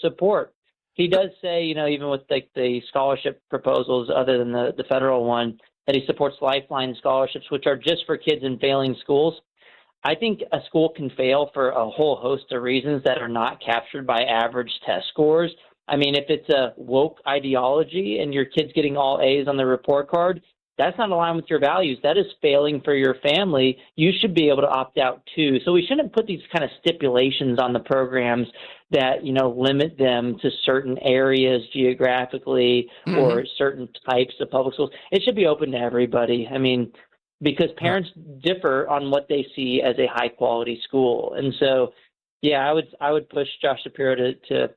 support. He does say, even with the scholarship proposals other than the federal one, that he supports Lifeline scholarships, which are just for kids in failing schools. I think a school can fail for a whole host of reasons that are not captured by average test scores. I mean, if it's a woke ideology and your kid's getting all A's on the report card, that's not aligned with your values. That is failing for your family. You should be able to opt out too. So we shouldn't put these kind of stipulations on the programs that, limit them to certain areas geographically or certain types of public schools. It should be open to everybody. I mean, because parents differ on what they see as a high quality school. And so, I would push Josh Shapiro to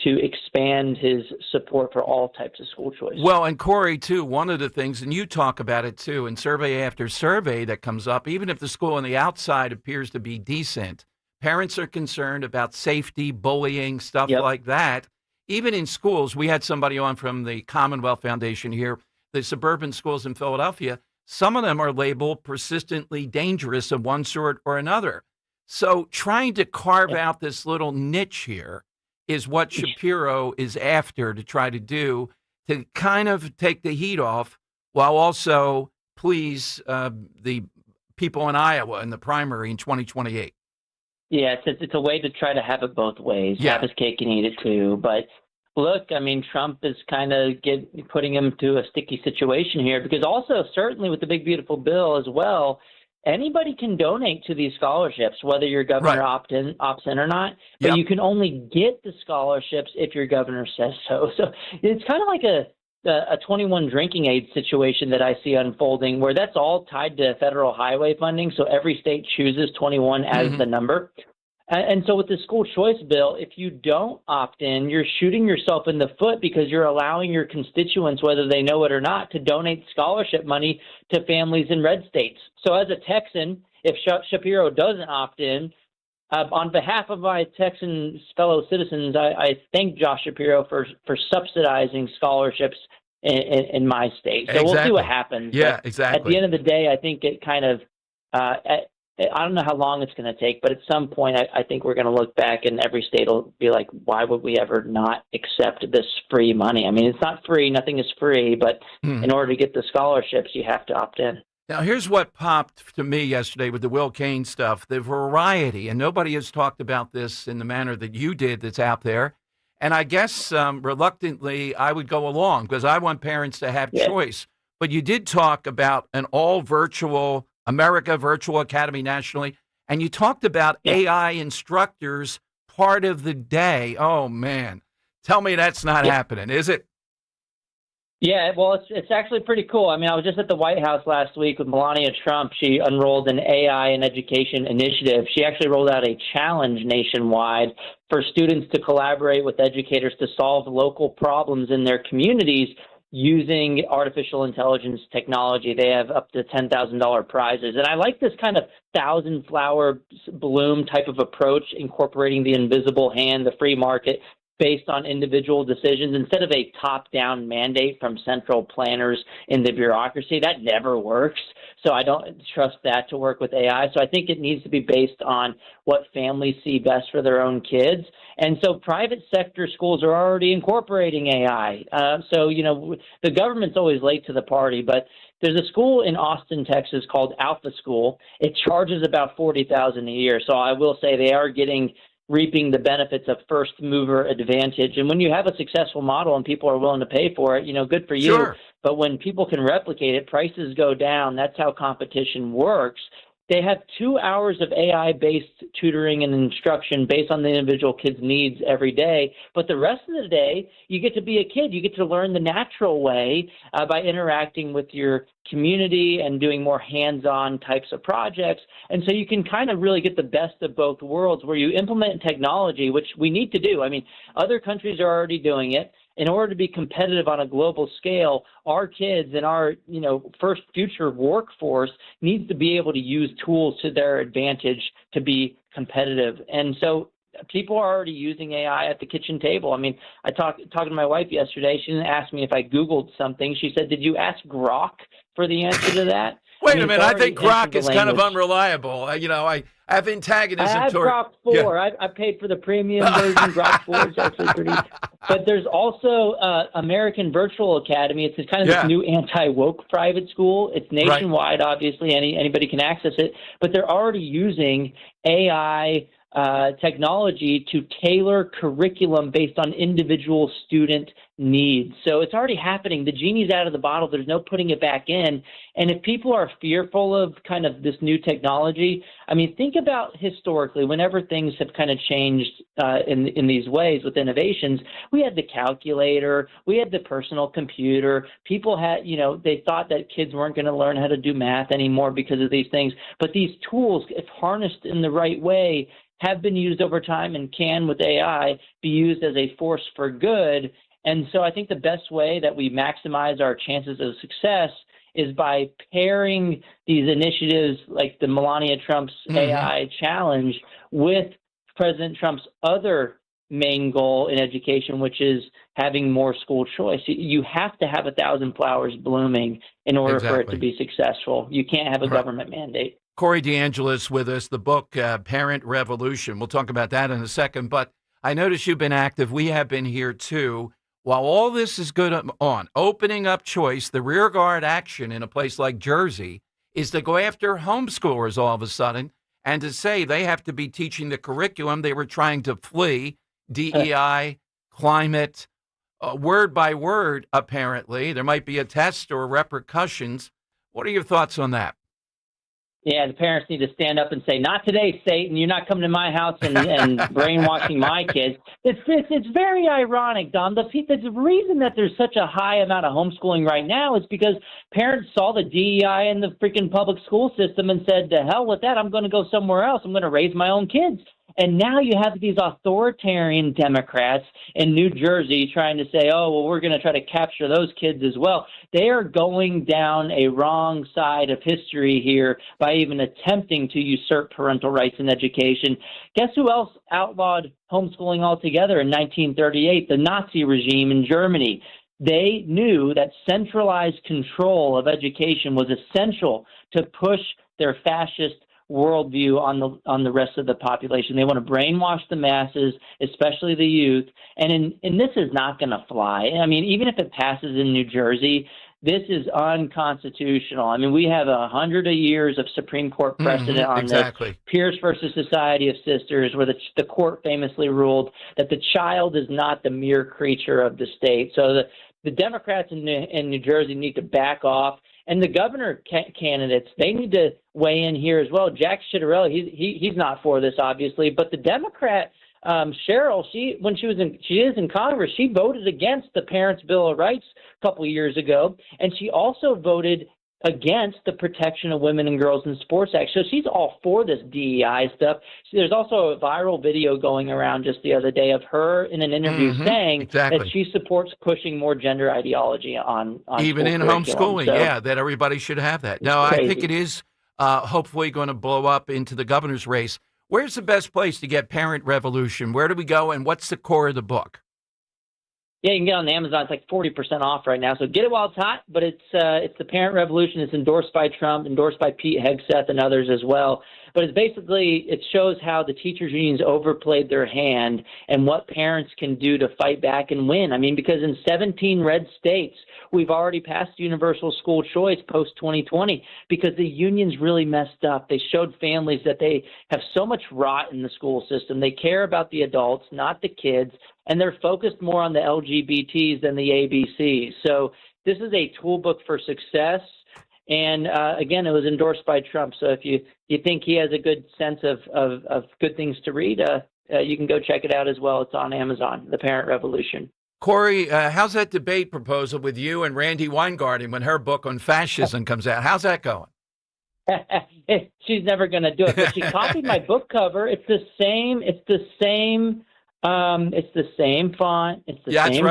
expand his support for all types of school choice. Well, and Corey, too, one of the things, and you talk about it, too, in survey after survey that comes up, even if the school on the outside appears to be decent, parents are concerned about safety, bullying, stuff like that. Even in schools, we had somebody on from the Commonwealth Foundation here, the suburban schools in Philadelphia. Some of them are labeled persistently dangerous of one sort or another. So trying to carve out this little niche here is what Shapiro is after to try to do, to kind of take the heat off while also please the people in Iowa in the primary in 2028. Yeah, it's a way to try to have it both ways, have his cake and eat it too. But look, I mean, Trump is kind of putting him to a sticky situation here because also certainly with the big, beautiful bill as well, anybody can donate to these scholarships, whether your governor opts in or not. But you can only get the scholarships if your governor says so. So it's kind of like a 21 drinking aid situation that I see unfolding, where that's all tied to federal highway funding. So every state chooses 21 as the number. And so with the school choice bill, if you don't opt in, you're shooting yourself in the foot because you're allowing your constituents, whether they know it or not, to donate scholarship money to families in red states. So as a Texan, if Shapiro doesn't opt in, on behalf of my Texan fellow citizens, I thank Josh Shapiro for subsidizing scholarships in my state. So we'll see what happens. Yeah, but exactly. At the end of the day, I think it kind of I don't know how long it's going to take, but at some point I think we're going to look back and every state will be like, why would we ever not accept this free money? I mean, it's not free. Nothing is free. But in order to get the scholarships, you have to opt in. Now, here's what popped to me yesterday with the Will Cain stuff, the variety. And nobody has talked about this in the manner that you did that's out there. And I guess reluctantly, I would go along because I want parents to have choice. But you did talk about an all-virtual America Virtual Academy nationally, and you talked about AI instructors part of the day. Oh, man. Tell me that's not happening, is it? Yeah, well, it's actually pretty cool. I mean, I was just at the White House last week with Melania Trump. She unrolled an AI in education initiative. She actually rolled out a challenge nationwide for students to collaborate with educators to solve local problems in their communities using artificial intelligence technology. They have up to $10,000 prizes. And I like this kind of 1,000-flower bloom type of approach, incorporating the invisible hand, the free market, based on individual decisions instead of a top-down mandate from central planners in the bureaucracy. That never works. So I don't trust that to work with AI. So I think it needs to be based on what families see best for their own kids. And so private sector schools are already incorporating AI. So, the government's always late to the party, but there's a school in Austin, Texas called Alpha School. It charges about $40,000 a year. So I will say they are getting reaping the benefits of first mover advantage. And when you have a successful model and people are willing to pay for it, good for you. Sure. But when people can replicate it, prices go down. That's how competition works. They have 2 hours of AI-based tutoring and instruction based on the individual kid's needs every day. But the rest of the day, you get to be a kid. You get to learn the natural way by interacting with your community and doing more hands-on types of projects. And so you can kind of really get the best of both worlds where you implement technology, which we need to do. I mean, other countries are already doing it. In order to be competitive on a global scale, our kids and our, first future workforce needs to be able to use tools to their advantage to be competitive. And so people are already using AI at the kitchen table. I mean, I talking to my wife yesterday. She didn't ask me if I Googled something. She said, "Did you ask Grok for the answer to that?" Wait a minute. I think Grok is kind of unreliable. I have antagonism I have toward Grok 4. Yeah. I paid for the premium version. Grok 4 is actually pretty. But there's also American Virtual Academy. It's kind of this new anti-woke private school. It's nationwide, obviously. Anybody can access it. But they're already using AI technology to tailor curriculum based on individual student needs. So it's already happening. The genie's out of the bottle. There's no putting it back in. And if people are fearful of kind of this new technology, I mean, think about historically, whenever things have kind of changed in these ways with innovations, we had the calculator, we had the personal computer. People had, they thought that kids weren't going to learn how to do math anymore because of these things. But these tools, if harnessed in the right way, have been used over time and can, with AI, be used as a force for good. And so I think the best way that we maximize our chances of success is by pairing these initiatives like the Melania Trump's AI challenge with President Trump's other main goal in education, which is having more school choice. You have to have 1,000 flowers blooming in order for it to be successful. You can't have a government mandate. Corey DeAngelis with us, the book Parent Revolution. We'll talk about that in a second. But I notice you've been active. We have been here, too. While all this is good on, opening up choice, the rearguard action in a place like Jersey is to go after homeschoolers all of a sudden and to say they have to be teaching the curriculum they were trying to flee, DEI, climate, word by word, apparently. There might be a test or repercussions. What are your thoughts on that? Yeah, the parents need to stand up and say, "Not today, Satan. You're not coming to my house and brainwashing my kids." It's very ironic, Don. The reason that there's such a high amount of homeschooling right now is because parents saw the DEI in the freaking public school system and said, "To hell with that. I'm going to go somewhere else. I'm going to raise my own kids." And now you have these authoritarian Democrats in New Jersey trying to say, "Oh, well, we're going to try to capture those kids as well." They are going down a wrong side of history here by even attempting to usurp parental rights in education. Guess who else outlawed homeschooling altogether in 1938? The Nazi regime in Germany. They knew that centralized control of education was essential to push their fascist worldview on the rest of the population. They want to brainwash the masses, especially the youth. And this is not going to fly. I mean, even if it passes in New Jersey, this is unconstitutional. I mean, we have 100 years of Supreme Court precedent on this. Pierce versus Society of Sisters, where the court famously ruled that the child is not the mere creature of the state. So the Democrats in New Jersey need to back off. And the governor candidates, they need to weigh in here as well. Jack Ciattarelli, he's not for this, obviously, but the Democrat Cheryl, she is in Congress, she voted against the Parents' Bill of Rights a couple of years ago, and she also voted against the Protection of Women and Girls in Sports Act. So she's all for this DEI stuff. There's also a viral video going around just the other day of her in an interview saying that she supports pushing more gender ideology on even in homeschooling, that everybody should have that. No, I think it is hopefully going to blow up into the governor's race. Where's the best place to get Parent Revolution? Where do we go, and what's the core of the book? Yeah, you can get it on Amazon. It's like 40% off right now. So get it while it's hot, but it's the Parent Revolution. It's endorsed by Trump, endorsed by Pete Hegseth and others as well. But it's basically, it shows how the teachers unions overplayed their hand and what parents can do to fight back and win. I mean, because in 17 red states, we've already passed universal school choice post 2020 because the unions really messed up. They showed families that they have so much rot in the school system. They care about the adults, not the kids, and they're focused more on the LGBTs than the ABCs. So this is a toolbook for success. And again, it was endorsed by Trump. So if you think he has a good sense of good things to read, you can go check it out as well. It's on Amazon, The Parent Revolution. Corey, how's that debate proposal with you and Randy Weingarten when her book on fascism comes out? How's that going? She's never going to do it, but she copied my book cover. It's the same. It's the same font. It's the same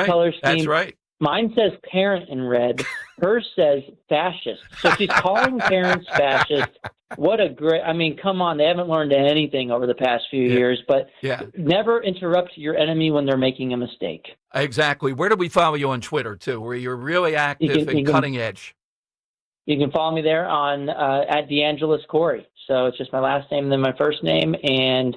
color scheme. That's right. Mine says parent in red. Hers says fascist. So she's calling parents fascist. What a great, I mean, come on. They haven't learned anything over the past few years, but never interrupt your enemy when they're making a mistake. Exactly. Where do we follow you on Twitter, too, where you're really active and cutting edge? You can follow me there on at DeAngelis Corey. So it's just my last name and then my first name. And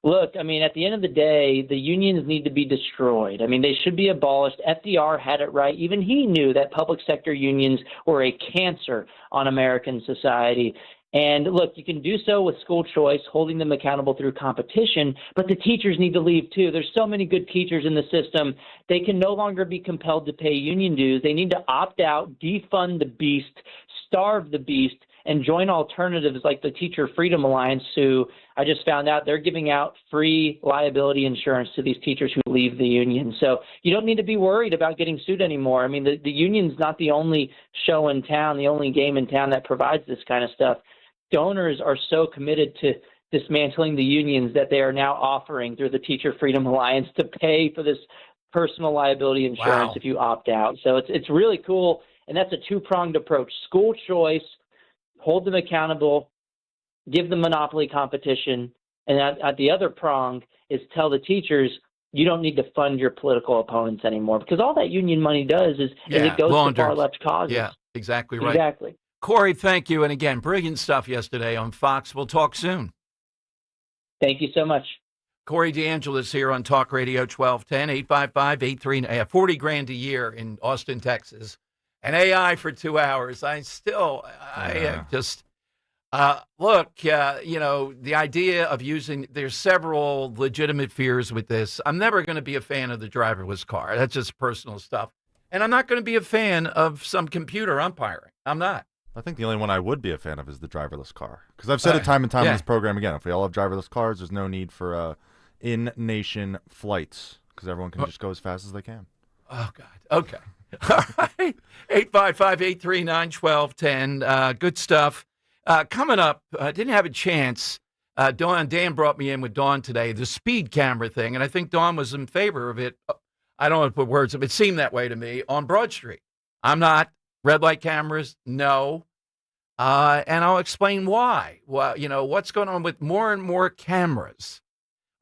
look, I mean, at the end of the day, the unions need to be destroyed. I mean, they should be abolished. FDR had it right. Even he knew that public sector unions were a cancer on American society. And look, you can do so with school choice, holding them accountable through competition, but the teachers need to leave too. There's so many good teachers in the system. They can no longer be compelled to pay union dues. They need to opt out, defund the beast, starve the beast, and join alternatives like the Teacher Freedom Alliance, who I just found out they're giving out free liability insurance to these teachers who leave the union. So you don't need to be worried about getting sued anymore. I mean, the union's not the only show in town, the only game in town that provides this kind of stuff. Donors are so committed to dismantling the unions that they are now offering through the Teacher Freedom Alliance to pay for this personal liability insurance if you opt out. So it's really cool, and that's a two-pronged approach. School choice, hold them accountable, give them monopoly competition, and at the other prong is tell the teachers you don't need to fund your political opponents anymore, because all that union money does is it goes to far-left causes. Yeah, exactly right. Exactly. Corey, thank you. And again, brilliant stuff yesterday on Fox. We'll talk soon. Thank you so much. Corey DeAngelis here on Talk Radio 1210, 855-83, 40 grand a year in Austin, Texas. And AI for 2 hours. Look, the idea of using, there's several legitimate fears with this. I'm never going to be a fan of the driverless car. That's just personal stuff. And I'm not going to be a fan of some computer umpiring. I'm not. I think the only one I would be a fan of is the driverless car. Because I've said it time and time in this program again. If we all have driverless cars, there's no need for in-nation flights because everyone can just go as fast as they can. Oh, God. Okay. All right. 855-839-1210. Good stuff. Coming up, I didn't have a chance. Dan brought me in with Dawn today, the speed camera thing, and I think Dawn was in favor of it. I don't know to put words, it seemed that way to me, on Broad Street. I'm not. Red light cameras, no. And I'll explain why. Well, what's going on with more and more cameras?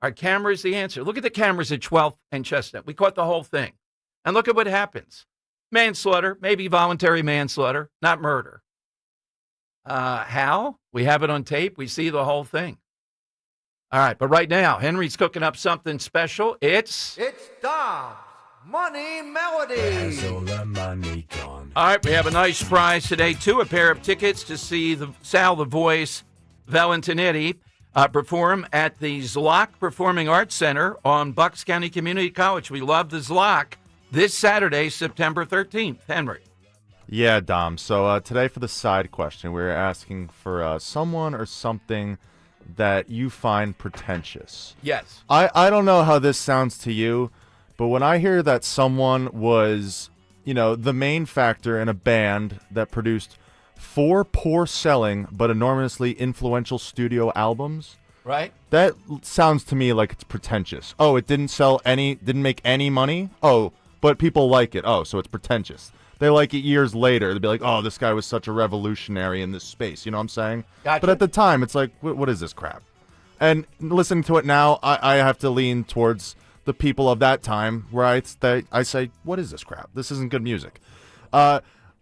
Are cameras the answer? Look at the cameras at 12th and Chestnut. We caught the whole thing. And look at what happens. Manslaughter, maybe voluntary manslaughter, not murder. How? We have it on tape. We see the whole thing. All right, but right now, Henry's cooking up something special. It's Dom's Money Melody. All right, we have a nice prize today, too. A pair of tickets to see Sal the Voice Valentinetti perform at the Zlock Performing Arts Center on Bucks County Community College. We love the Zlock this Saturday, September 13th. Henry. Yeah, Dom. So today for the side question, we're asking for someone or something that you find pretentious. Yes. I don't know how this sounds to you, but when I hear that someone was, the main factor in a band that produced 4 poor-selling but enormously influential studio albums, right? That sounds to me like it's pretentious. Oh, it didn't make any money? Oh, but people like it. Oh, so it's pretentious. They like it years later. They'll be like, oh, this guy was such a revolutionary in this space. You know what I'm saying? Gotcha. But at the time, it's like, what is this crap? And listening to it now, I have to lean towards the people of that time where I say, what is this crap? This isn't good music.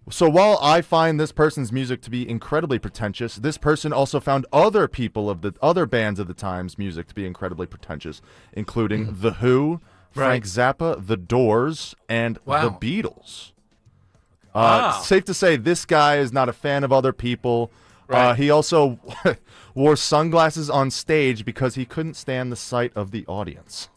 So while I find this person's music to be incredibly pretentious, this person also found other people of the other bands of the time's music to be incredibly pretentious, including The Who, Frank Zappa, The Doors, and The Beatles. Safe to say this guy is not a fan of other people. He also wore sunglasses on stage because he couldn't stand the sight of the audience.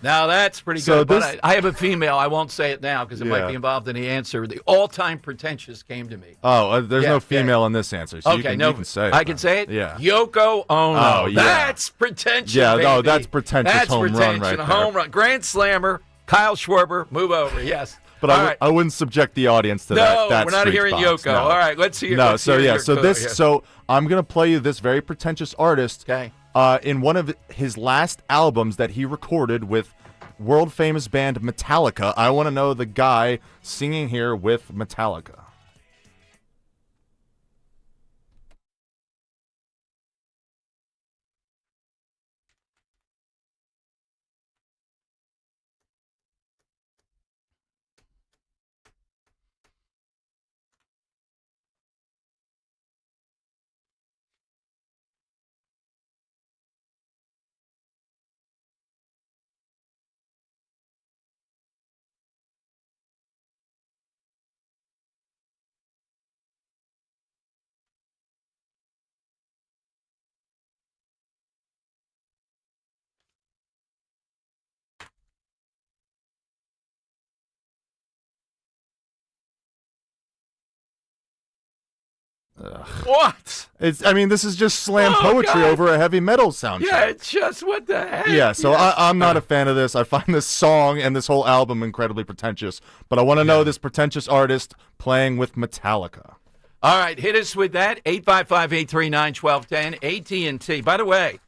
Now, that's pretty good, but I have a female. I won't say it now because it might be involved in the answer. The all-time pretentious came to me. Oh, there's no female in this answer, so you can say it. I can say it? Yeah. Yoko Ono. Oh, yeah. That's pretentious, Yeah, baby. no, that's pretentious home run right there. Home run. Grand Slammer, Kyle Schwarber, move over, yes. But I wouldn't subject the audience to that. No, we're not hearing box. Yoko. No. All right, let's hear. No, let's so hear yeah, Yoko. so I'm gonna play you this very pretentious artist. Okay. In one of his last albums that he recorded with world famous band Metallica. I want to know the guy singing here with Metallica. Ugh. What? This is just slam poetry over a heavy metal soundtrack. Yeah, it's just what the heck. Yeah, so I'm not a fan of this. I find this song and this whole album incredibly pretentious. But I want to know this pretentious artist playing with Metallica. All right, hit us with that. 855-839-1210, AT&T. By the way,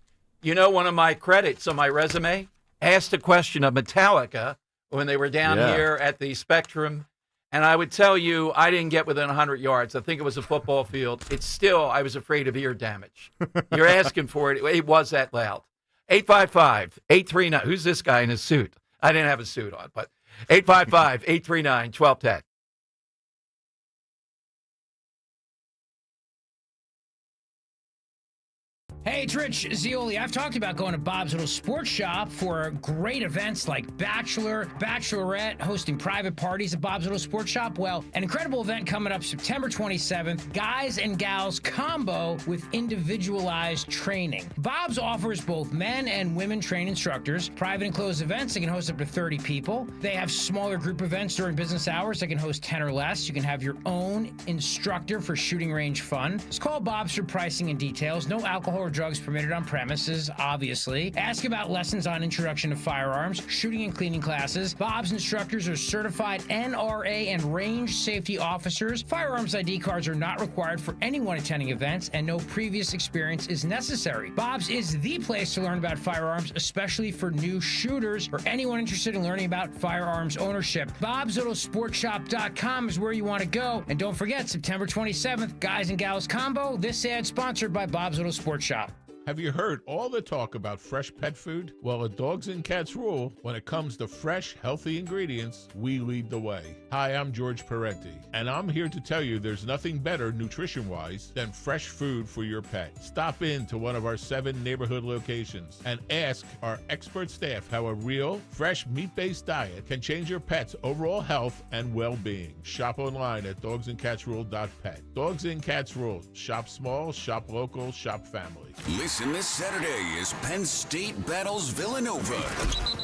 one of my credits on my resume asked a question of Metallica when they were down here at the Spectrum. And I would tell you, I didn't get within 100 yards. I think it was a football field. It's still, I was afraid of ear damage. You're asking for it. It was that loud. 855-839. Who's this guy in his suit? I didn't have a suit on, but 855-839-1210. Hey, it's Rich Zioli. I've talked about going to Bob's Little Sports Shop for great events like Bachelor, Bachelorette, hosting private parties at Bob's Little Sports Shop. Well, an incredible event coming up September 27th, Guys and Gals Combo with individualized training. Bob's offers both men and women trained instructors, private and closed events that can host up to 30 people. They have smaller group events during business hours that can host 10 or less. You can have your own instructor for shooting range fun. Just call Bob's for pricing and details. No alcohol or drugs permitted on premises, obviously. Ask about lessons on introduction to firearms, shooting and cleaning classes. Bob's instructors are certified NRA and range safety officers. Firearms ID cards are not required for anyone attending events, and no previous experience is necessary. Bob's is the place to learn about firearms, especially for new shooters or anyone interested in learning about firearms ownership. Bob'sLittleSportShop.com is where you want to go. And don't forget, September 27th, Guys and Gals Combo. This ad sponsored by Bob's Little Sports Shop. Have you heard all the talk about fresh pet food? Well, at Dogs and Cats Rule, when it comes to fresh, healthy ingredients, we lead the way. Hi, I'm George Peretti, and I'm here to tell you there's nothing better nutrition-wise than fresh food for your pet. Stop in to one of our 7 neighborhood locations and ask our expert staff how a real, fresh, meat-based diet can change your pet's overall health and well-being. Shop online at dogsandcatsrule.pet. Dogs and Cats Rule. Shop small, shop local, shop family. Listen this Saturday as Penn State battles Villanova.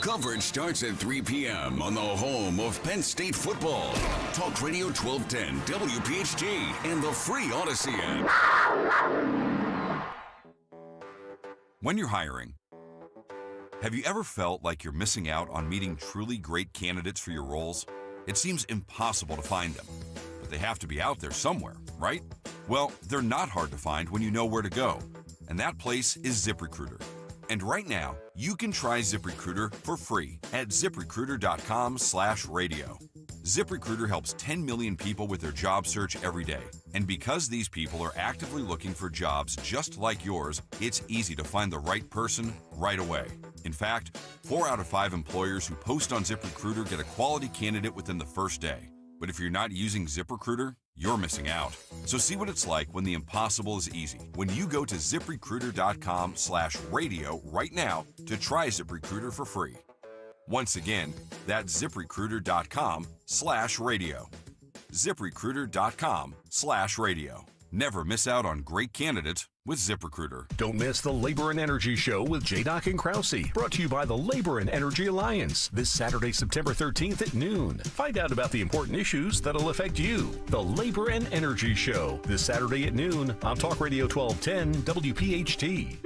Coverage starts at 3 p.m. on the home of Penn State football. Talk Radio 1210, WPHT, and the free Odyssey app. When you're hiring, have you ever felt like you're missing out on meeting truly great candidates for your roles? It seems impossible to find them, but they have to be out there somewhere, right? Well, they're not hard to find when you know where to go. And that place is ZipRecruiter. And right now, you can try ZipRecruiter for free at ZipRecruiter.com/radio. ZipRecruiter helps 10 million people with their job search every day. And because these people are actively looking for jobs just like yours, it's easy to find the right person right away. In fact, 4 out of 5 employers who post on ZipRecruiter get a quality candidate within the first day. But if you're not using ZipRecruiter, you're missing out. So see what it's like when the impossible is easy. When you go to ZipRecruiter.com/radio right now to try ZipRecruiter for free. Once again, that's ZipRecruiter.com/radio. ZipRecruiter.com/radio. Never miss out on great candidates with ZipRecruiter. Don't miss the Labor and Energy Show with J-Doc and Krause, brought to you by the Labor and Energy Alliance, this Saturday, September 13th at noon. Find out about the important issues that'll affect you. The Labor and Energy Show, this Saturday at noon on Talk Radio 1210 WPHT.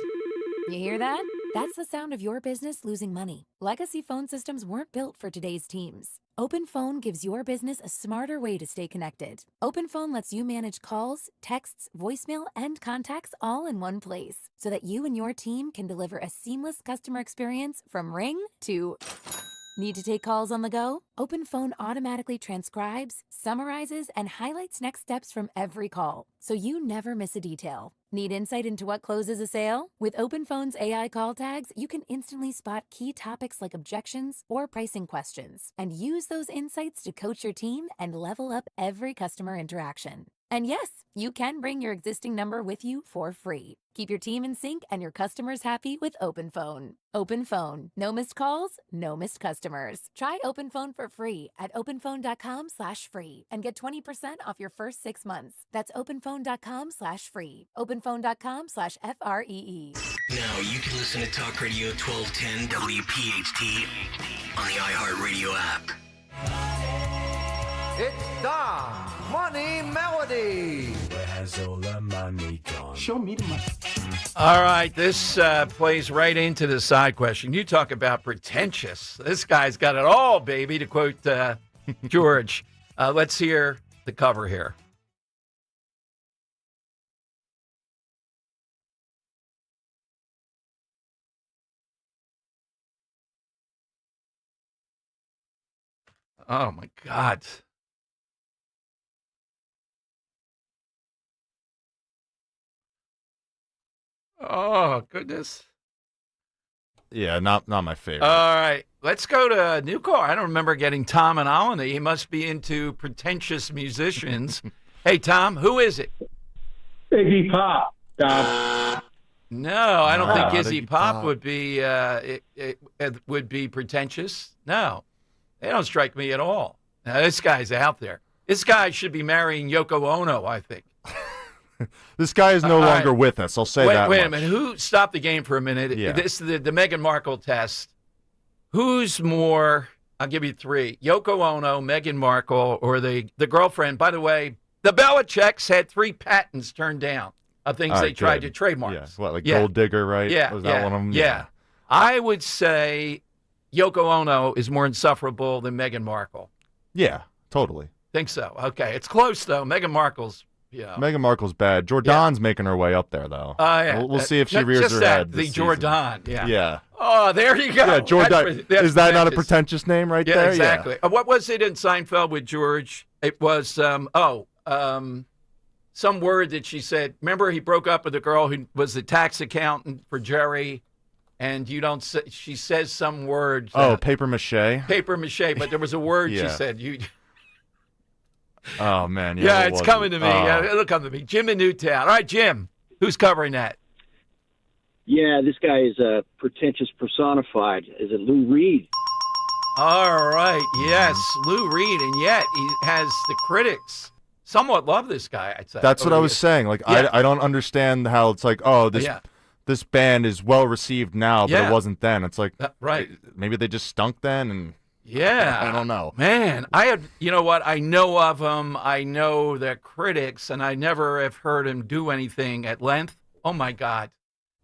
You hear that? That's the sound of your business losing money. Legacy phone systems weren't built for today's teams. OpenPhone gives your business a smarter way to stay connected. OpenPhone lets you manage calls, texts, voicemail, and contacts all in one place so that you and your team can deliver a seamless customer experience from ring to... Need to take calls on the go? OpenPhone automatically transcribes, summarizes, and highlights next steps from every call, so you never miss a detail. Need insight into what closes a sale? With OpenPhone's AI call tags, you can instantly spot key topics like objections or pricing questions, and use those insights to coach your team and level up every customer interaction. And yes, you can bring your existing number with you for free. Keep your team in sync and your customers happy with OpenPhone. OpenPhone. No missed calls, no missed customers. Try OpenPhone for free at openphone.com/free and get 20% off your first 6 months. That's openphone.com/free. openphone.com/FREE. Now you can listen to Talk Radio 1210 WPHT on the iHeartRadio app. It's Dom's Money Melody. Where's all the money gone? Show me the money. All right, this plays right into the side question. You talk about pretentious. This guy's got it all, baby, to quote George. Let's hear the cover here. Oh, my God. Oh, goodness. Yeah, not my favorite. All right. Let's go to a new call. I don't remember getting Tom and Alany. He must be into pretentious musicians. Hey, Tom, who is it? Iggy Pop. Tom. No, I don't think Iggy Pop would be it would be pretentious. No, they don't strike me at all. Now, this guy's out there. This guy should be marrying Yoko Ono, I think. This guy is no longer with us. I'll say that. Wait much. a minute. Who stop the game for a minute? Yeah. This the Meghan Markle test. Who's more? I'll give you three: Yoko Ono, Meghan Markle, or the girlfriend. By the way, the Belichicks had 3 patents turned down of things they tried to trademark. Yeah, what, like Gold Digger, right? Yeah, was that one of them? Yeah. I would say Yoko Ono is more insufferable than Meghan Markle. Yeah, totally. Think so. Okay, it's close though. Meghan Markle's. Yeah. Meghan Markle's bad. Jordan's making her way up there, though. Yeah. We'll see if she rears her head. The Jordan, yeah. Yeah. Oh, there you go. Yeah, Jordan. Is that not a pretentious name right there? Exactly. Yeah. What was it in Seinfeld with George? It was, some word that she said. Remember, he broke up with a girl who was the tax accountant for Jerry, and you don't say, she says some word. Paper mache. Paper mache, but there was a word she said. Oh, man. Yeah, it's coming to me. Yeah, it'll come to me. Jim in Newtown. All right, Jim, who's covering that? Yeah, this guy is pretentious personified. Is it Lou Reed? All right, yes, Lou Reed, and yet he has the critics somewhat love this guy, I'd say. That's what I was saying. Like, I don't understand how it's like, this band is well received now, but it wasn't then. It's like, right. Maybe they just stunk then, and I don't know. Man, you know what? I know of him. I know the critics, and I never have heard him do anything at length. Oh, my God.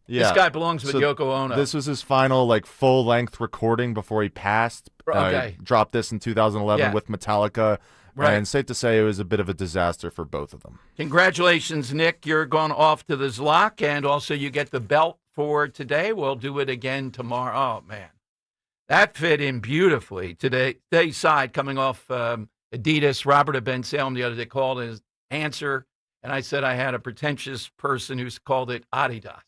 Yeah. This guy belongs with Yoko Ono. This was his final full-length recording before he passed. Okay. Dropped this in 2011 with Metallica. Right. And safe to say it was a bit of a disaster for both of them. Congratulations, Nick. You're going off to the Zlock, and also you get the belt for today. We'll do it again tomorrow. Oh, man. That fit in beautifully. Today's side coming off Adidas. Robert had been Salem the other day called his answer, and I said I had a pretentious person who's called it Adidas.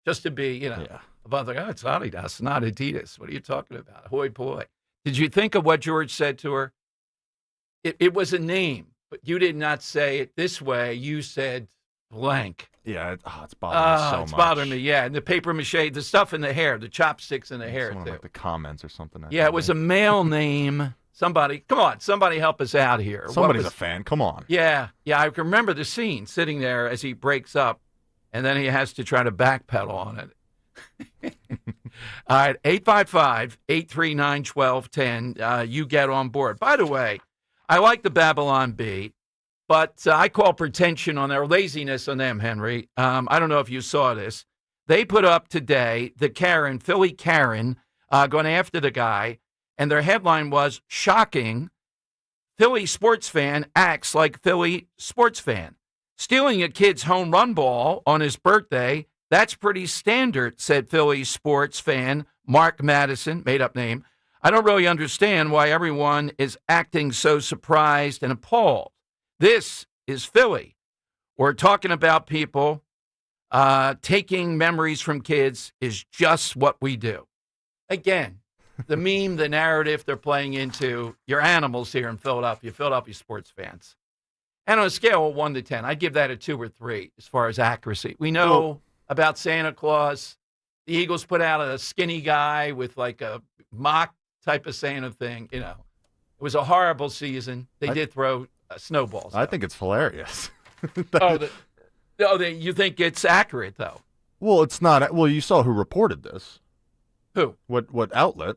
Just to be, about it's Adidas, not Adidas. What are you talking about? Hoi boy. Did you think of what George said to her? It was a name, but you did not say it this way. You said blank. Yeah, it's bothering me so much. It's bothering me, yeah. And the paper mache, the stuff in the hair, the chopsticks in the hair, too. Like the comments or something. Yeah, it was a male name. Somebody, come on, somebody help us out here. Somebody's a fan. Come on. Yeah, I can remember the scene sitting there as he breaks up, and then he has to try to backpedal on it. All right, 855-839-1210. You get on board. By the way, I like the Babylon Bee, but I call pretension on their laziness on them, Henry. I don't know if you saw this. They put up today the Philly Karen, going after the guy, and their headline was, shocking, Philly sports fan acts like Philly sports fan. Stealing a kid's home run ball on his birthday, that's pretty standard, said Philly sports fan Mark Madison, made-up name. I don't really understand why everyone is acting so surprised and appalled. This is Philly. We're talking about people taking memories from kids is just what we do. Again, the meme, the narrative they're playing into, your animals here in Philadelphia sports fans. And on a scale of 1 to 10, I'd give that a 2 or 3 as far as accuracy. We know about Santa Claus. The Eagles put out a skinny guy with like a mock type of Santa thing. You know, it was a horrible season. They did throw snowballs. I think it's hilarious. You think it's accurate, though? Well, it's not. Well, you saw who reported this. Who? What outlet?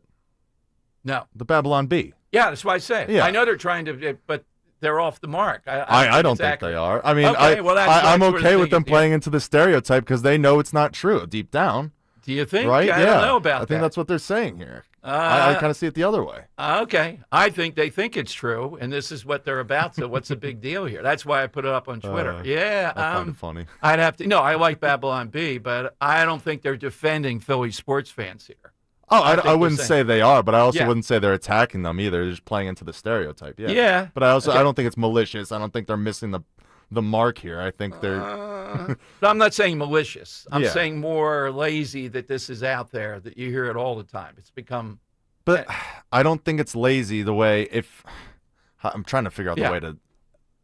No. The Babylon Bee. Yeah, that's why I say. Yeah. I know they're trying to, but they're off the mark. I don't think they are. I mean, okay, I'm okay with them playing into the stereotype because they know it's not true deep down. Do you think? Right? I don't know about that. I think that's what they're saying here. I kind of see it the other way. Okay. I think they think it's true, and this is what they're about, so what's the big deal here? That's why I put it up on Twitter. I find it funny. I'd have to. No, I like Babylon Bee, but I don't think they're defending Philly sports fans here. Oh, I wouldn't say they are, but I also wouldn't say they're attacking them either. They're just playing into the stereotype. Yeah. Yeah. But I don't think it's malicious. I don't think they're missing the mark here. I think they're. But I'm not saying malicious. I'm saying more lazy that this is out there, that you hear it all the time. It's become. But I don't think it's lazy the way I'm trying to figure out the way to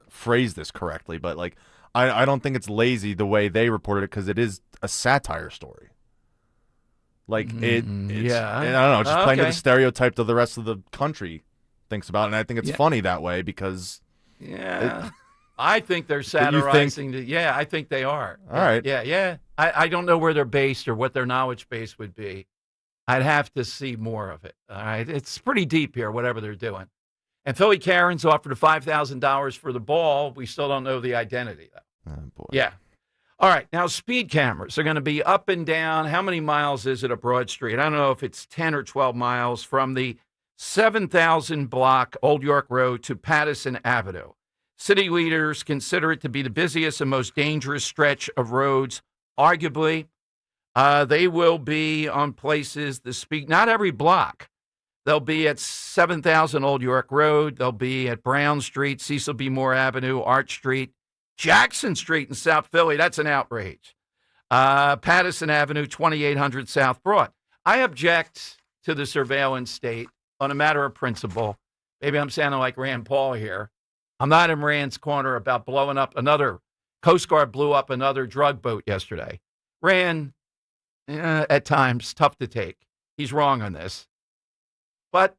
phrase this correctly, but like I don't think it's lazy the way they reported it because it is a satire story. Like it's, and I don't know, just playing to the stereotype that the rest of the country thinks about, and I think it's funny that way because. I think they're satirizing. I think they are. All right. Yeah. I don't know where they're based or what their knowledge base would be. I'd have to see more of it. All right. It's pretty deep here, whatever they're doing. And Philly Karen's offered a $5,000 for the ball. We still don't know the identity, though. Oh, boy. Yeah. All right. Now, speed cameras are going to be up and down. How many miles is it at Broad Street? I don't know if it's 10 or 12 miles from the 7,000 block Old York Road to Patterson Avenue. City leaders consider it to be the busiest and most dangerous stretch of roads, arguably. They will be on places not every block. They'll be at 7,000 Old York Road. They'll be at Brown Street, Cecil B. Moore Avenue, Arch Street, Jackson Street in South Philly. That's an outrage. Patterson Avenue, 2800 South Broad. I object to the surveillance state on a matter of principle. Maybe I'm sounding like Rand Paul here. I'm not in Rand's corner about blowing up Coast Guard blew up another drug boat yesterday. Rand, at times, tough to take. He's wrong on this. But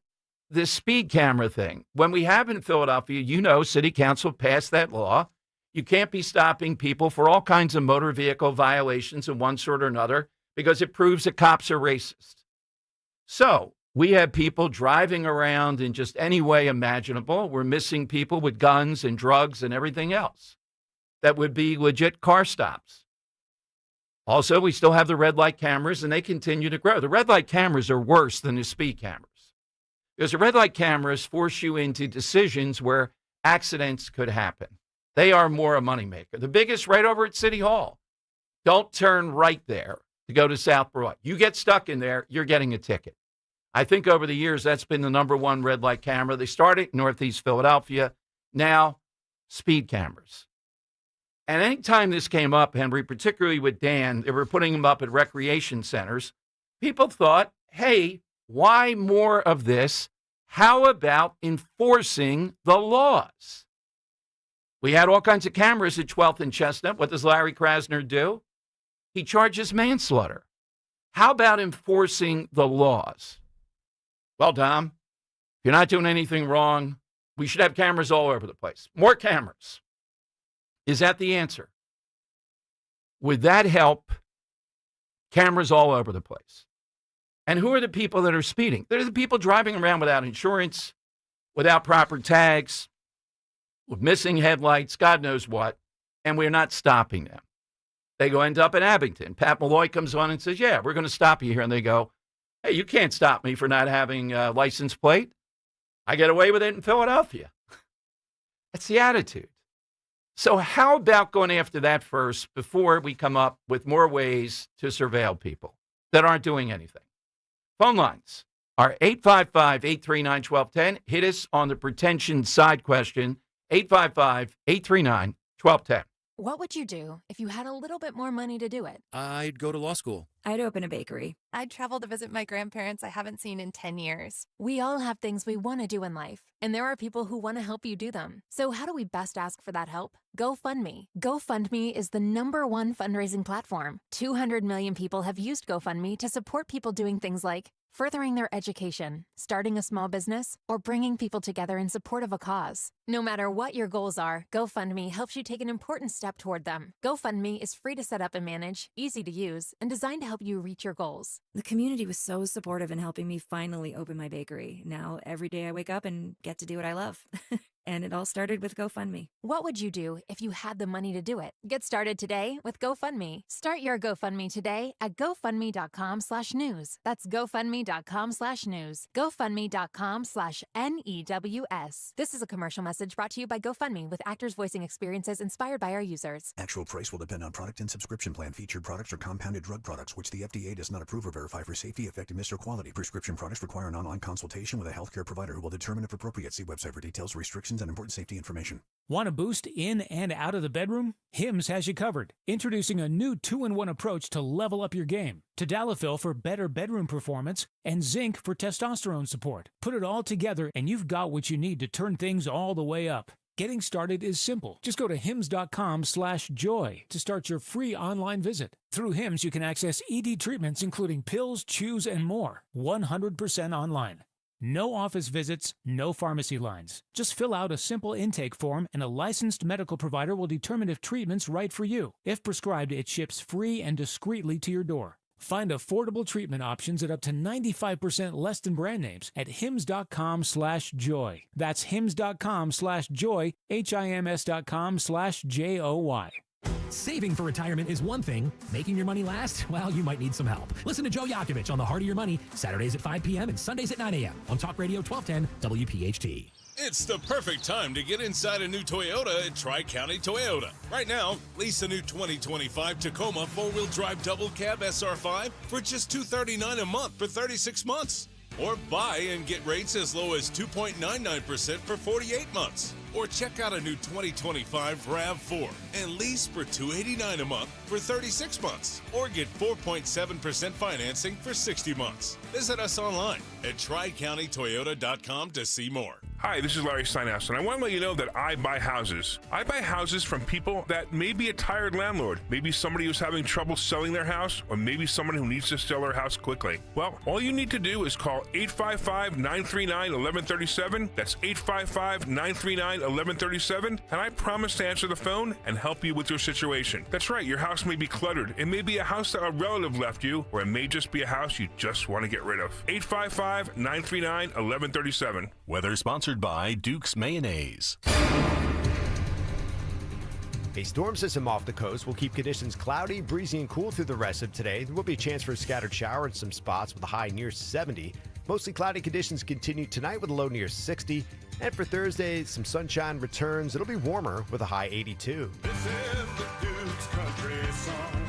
this speed camera thing, when we have in Philadelphia, City Council passed that law. You can't be stopping people for all kinds of motor vehicle violations of one sort or another because it proves that cops are racist. So we have people driving around in just any way imaginable. We're missing people with guns and drugs and everything else that would be legit car stops. Also, we still have the red light cameras, and they continue to grow. The red light cameras are worse than the speed cameras because the red light cameras force you into decisions where accidents could happen. They are more a moneymaker. The biggest right over at City Hall. Don't turn right there to go to South Broad. You get stuck in there, you're getting a ticket. I think over the years, that's been the number one red light camera. They started in Northeast Philadelphia. Now, speed cameras. And anytime this came up, Henry, particularly with Dan, they were putting them up at recreation centers. People thought, hey, why more of this How about enforcing the laws? We had all kinds of cameras at 12th and Chestnut. What does Larry Krasner do? He charges manslaughter. How about enforcing the laws? Well, Dom, if you're not doing anything wrong, we should have cameras all over the place. More cameras. Is that the answer? Would that help? Cameras all over the place. And who are the people that are speeding? They're the people driving around without insurance, without proper tags, with missing headlights, God knows what, and we're not stopping them. They go end up in Abington. Pat Malloy comes on and says, yeah, we're going to stop you here. And they go, hey, you can't stop me for not having a license plate. I get away with it in Philadelphia. That's the attitude. So how about going after that first before we come up with more ways to surveil people that aren't doing anything? Phone lines are 855-839-1210. Hit us on the pretension side question, 855-839-1210. What would you do if you had a little bit more money to do it? I'd go to law school. I'd open a bakery. I'd travel to visit my grandparents I haven't seen in 10 years. We all have things we want to do in life, and there are people who want to help you do them. So how do we best ask for that help? GoFundMe. GoFundMe is the #1 fundraising platform. 200 million people have used GoFundMe to support people doing things like furthering their education, starting a small business, or bringing people together in support of a cause. No matter what your goals are, GoFundMe helps you take an important step toward them. GoFundMe is free to set up and manage, easy to use, and designed to help you reach your goals. The community was so supportive in helping me finally open my bakery. Now, every day I wake up and get to do what I love. And it all started with GoFundMe. What would you do if you had the money to do it? Get started today with GoFundMe. Start your GoFundMe today at GoFundMe.com/news. That's GoFundMe.com/news. GoFundMe.com/NEWS. This is a commercial message brought to you by GoFundMe with actors voicing experiences inspired by our users. Actual price will depend on product and subscription plan. Featured products are compounded drug products, which the FDA does not approve or verify for safety, effectiveness, or quality. Prescription products require an online consultation with a healthcare provider who will determine if appropriate. See website for details, restrictions, and important safety information. Want a boost in and out of the bedroom? Hims has you covered. Introducing a new 2-in-1 approach to level up your game. Tadalafil for better bedroom performance and zinc for testosterone support. Put it all together and you've got what you need to turn things all the way up. Getting started is simple. Just go to hims.com/joy to start your free online visit. Through Hims, you can access ED treatments including pills, chews, and more. 100% online. No office visits, no pharmacy lines. Just fill out a simple intake form and a licensed medical provider will determine if treatment's right for you. If prescribed, it ships free and discreetly to your door. Find affordable treatment options at up to 95% less than brand names at hims.com/joy. That's hims.com/joy, HIMS.com/JOY. Saving for retirement is one thing. Making your money last? Well, you might need some help. Listen to Joe Yakovich on The Heart of Your Money, Saturdays at 5 p.m. and Sundays at 9 a.m. on Talk Radio 1210 WPHT. It's the perfect time to get inside a new Toyota at Tri-County Toyota. Right now, lease a new 2025 Tacoma 4-wheel drive double cab SR5 for just $239 a month for 36 months. Or buy and get rates as low as 2.99% for 48 months. Or check out a new 2025 RAV4 and lease for $289 a month for 36 months. Or get 4.7% financing for 60 months. Visit us online at TriCountyToyota.com to see more. Hi, this is Larry Steinhaus, and I want to let you know that I buy houses. I buy houses from people that may be a tired landlord, maybe somebody who's having trouble selling their house, or maybe someone who needs to sell their house quickly. Well, all you need to do is call 855-939-1137. That's 855-939-1137, and I promise to answer the phone and help you with your situation. That's right, your house may be cluttered. It may be a house that a relative left you, or it may just be a house you just want to get rid of. 855-939-1137. Weather sponsored by Duke's Mayonnaise. A storm system off the coast will keep conditions cloudy, breezy, and cool through the rest of today. There will be a chance for a scattered shower in some spots with a high near 70. Mostly cloudy conditions continue tonight with a low near 60. And for Thursday, some sunshine returns. It'll be warmer with a high 82. This is the Duke's Country Song.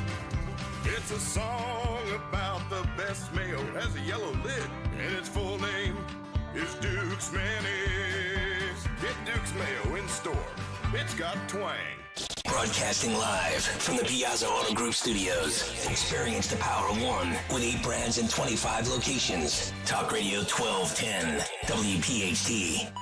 It's a song about the best mayo. It has a yellow lid, and its full name is Duke's Mayonnaise. Get Duke's Mayo in store. It's got twang. Broadcasting live from the Piazza Auto Group studios. Experience the power of one with 8 brands in 25 locations. Talk Radio 1210, WPHT.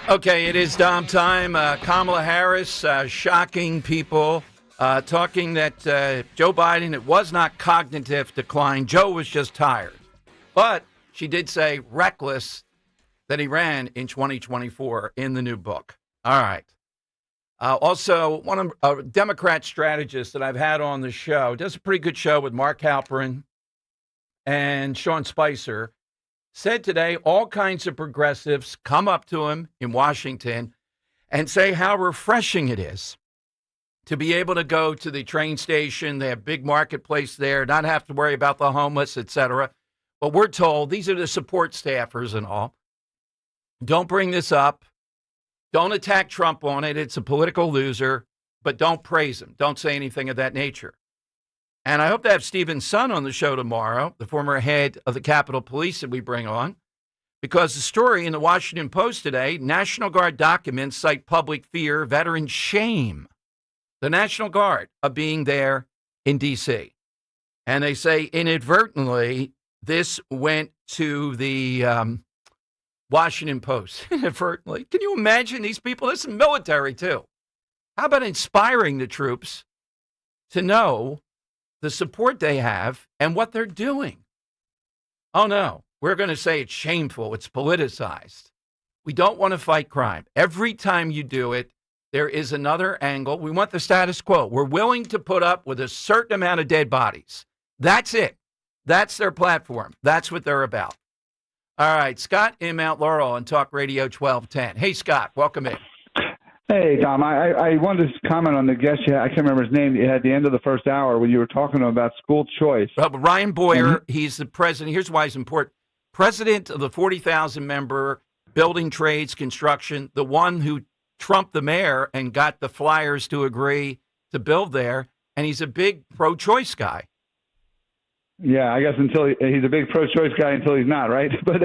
Okay, it is Dom time. Kamala Harris shocking people, talking that Joe Biden, it was not cognitive decline. Joe was just tired. But she did say reckless that he ran in 2024 in the new book. All right. Also, one of a Democrat strategists that I've had on the show, does a pretty good show with Mark Halperin and Sean Spicer, said today all kinds of progressives come up to him in Washington and say how refreshing it is to be able to go to the train station. They have big marketplace there, not have to worry about the homeless, etc. But we're told, these are the support staffers and all, don't bring this up. Don't attack Trump on it. It's a political loser, but don't praise him. Don't say anything of that nature. And I hope to have Stephen Son on the show tomorrow, the former head of the Capitol Police that we bring on, because the story in the Washington Post today, National Guard documents cite public fear, veteran shame, the National Guard of being there in D.C. And they say inadvertently, this went to the Washington Post inadvertently. Can you imagine these people? This is military, too. How about inspiring the troops to know the support they have and what they're doing? Oh, no. We're going to say it's shameful. It's politicized. We don't want to fight crime. Every time you do it, there is another angle. We want the status quo. We're willing to put up with a certain amount of dead bodies. That's it. That's their platform. That's what they're about. All right, Scott in Mount Laurel on Talk Radio 1210. Hey, Scott, welcome in. Hey, Tom, I wanted to comment on the guest you had. I can't remember his name. You had at the end of the first hour when you were talking about school choice. Ryan Boyer, he's the president. Here's why he's important. President of the 40,000-member building trades construction, the one who trumped the mayor and got the Flyers to agree to build there, and he's a big pro-choice guy. Yeah, I guess until he's a big pro-choice guy until he's not, right? But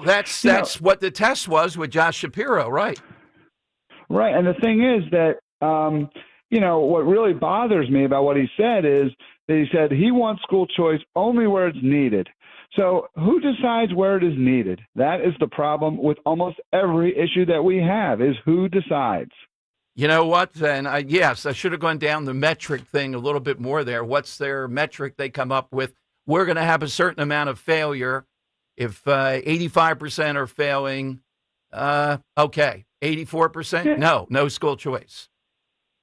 that's what the test was with Josh Shapiro, right? Right, and the thing is that what really bothers me about what he said is that he said he wants school choice only where it's needed. So who decides where it is needed? That is the problem with almost every issue that we have, is who decides. You know what? Then yes, I should have gone down the metric thing a little bit more there. What's their metric they come up with? We're going to have a certain amount of failure. If 85% are failing, okay. 84%? No school choice.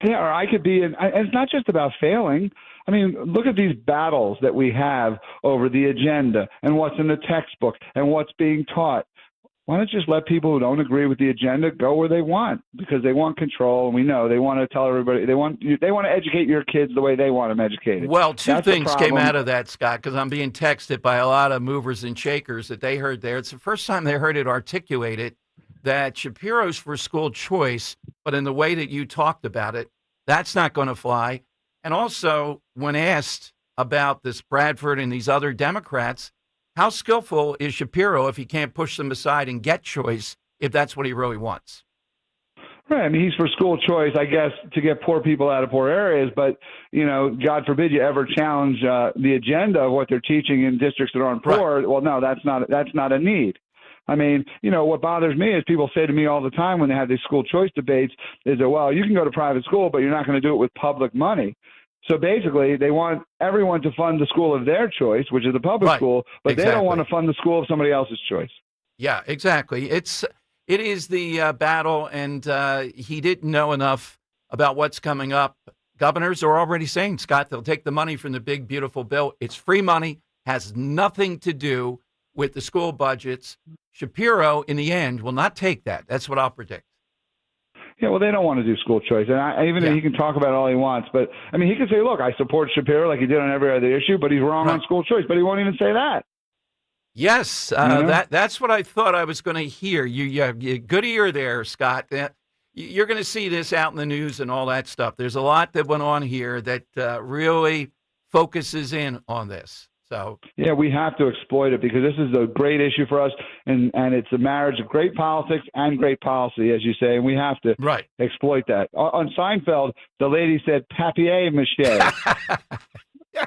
Yeah, or I could be, and it's not just about failing. I mean, look at these battles that we have over the agenda and what's in the textbook and what's being taught. Why not just let people who don't agree with the agenda go where they want? Because they want control, and we know they want to tell everybody they want to educate your kids the way they want them educated. Well, two things came out of that, Scott, because I'm being texted by a lot of movers and shakers that they heard there. It's the first time they heard it articulated that Shapiro's for school choice, but in the way that you talked about it, that's not going to fly. And also, when asked about this Bradford and these other Democrats, how skillful is Shapiro if he can't push them aside and get choice if that's what he really wants? Right. I mean, he's for school choice, I guess, to get poor people out of poor areas. But, God forbid you ever challenge the agenda of what they're teaching in districts that aren't poor. Right. Well, no, that's not a need. I mean, what bothers me is people say to me all the time when they have these school choice debates is that, well, you can go to private school, but you're not going to do it with public money. So basically, they want everyone to fund the school of their choice, which is the public school, but they don't want to fund the school of somebody else's choice. Yeah, exactly. It is the battle, and he didn't know enough about what's coming up. Governors are already saying, Scott, they'll take the money from the big, beautiful bill. It's free money, has nothing to do with the school budgets. Shapiro, in the end, will not take that. That's what I'll predict. Yeah, well, they don't want to do school choice. And even though he can talk about it all he wants. But, I mean, he can say, look, I support Shapiro like he did on every other issue, but he's wrong on school choice. But he won't even say that. Yes, that's what I thought I was going to hear. You good ear there, Scott. You're going to see this out in the news and all that stuff. There's a lot that went on here that really focuses in on this. So yeah, we have to exploit it because this is a great issue for us, and it's a marriage of great politics and great policy, as you say, and we have to exploit that. On Seinfeld, the lady said papier-mâché.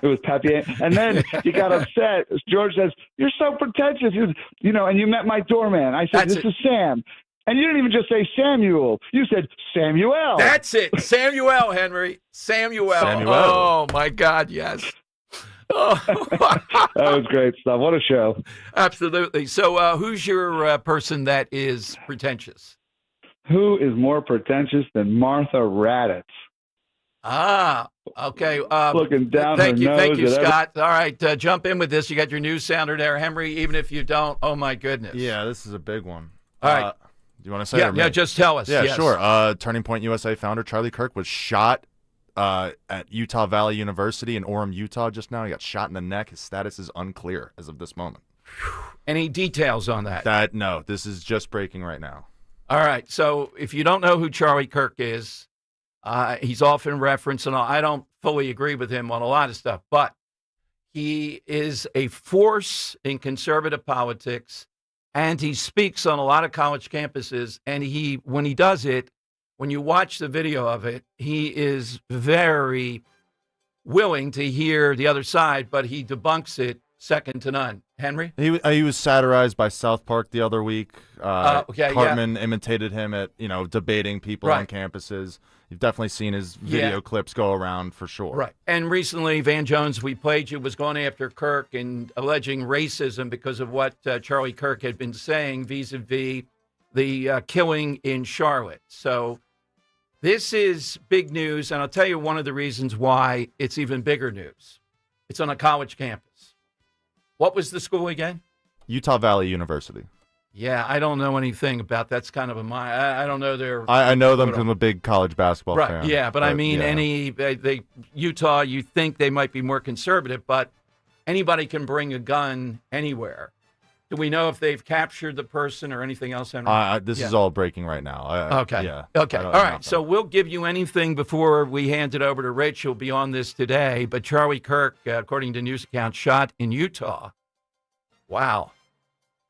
It was papier. And then he got upset. George says, "You're so pretentious. You know, and you met my doorman." I said, "This is Sam." And you didn't even just say Samuel. You said Samuel. That's it. Samuel, Henry. Samuel. Oh, my God, yes. Oh. That was great stuff. What a show. Absolutely. So who's your person that is pretentious? Who is more pretentious than Martha Raddatz? Ah, okay. Looking down thank her you, nose. Thank you, at Scott. All right, jump in with this. You got your news sounder there, Henry. Even if you don't, oh my goodness. Yeah, this is a big one. All right. Do you want to say? Yeah, just tell us. Yeah, yes. sure. Turning Point USA founder Charlie Kirk was shot at Utah Valley University in Orem, Utah just now. He got shot in the neck. His status is unclear as of this moment. Any details on that? No, this is just breaking right now. All right. So if you don't know who Charlie Kirk is, he's often referenced, and I don't fully agree with him on a lot of stuff, but he is a force in conservative politics, and he speaks on a lot of college campuses, and when he does it, when you watch the video of it, he is very willing to hear the other side, but he debunks it second to none. Henry? He was satirized by South Park the other week. Cartman imitated him at debating people on campuses. You've definitely seen his video clips go around for sure. Right. And recently, Van Jones, we played you, was going after Kirk and alleging racism because of what Charlie Kirk had been saying vis-a-vis the killing in Charlotte. So this is big news, and I'll tell you one of the reasons why it's even bigger news. It's on a college campus. What was the school again? Utah Valley University. Yeah, I don't know anything about that's kind of I don't know their. I know them because I'm a big college basketball fan. Yeah, but I mean, Utah, you think they might be more conservative, but anybody can bring a gun anywhere. Do we know if they've captured the person or anything else, Henry? This is all breaking right now. Okay. Yeah. Okay. All right. So we'll give you anything before we hand it over to Rich. He'll be on this today. But Charlie Kirk, according to news accounts, shot in Utah. Wow.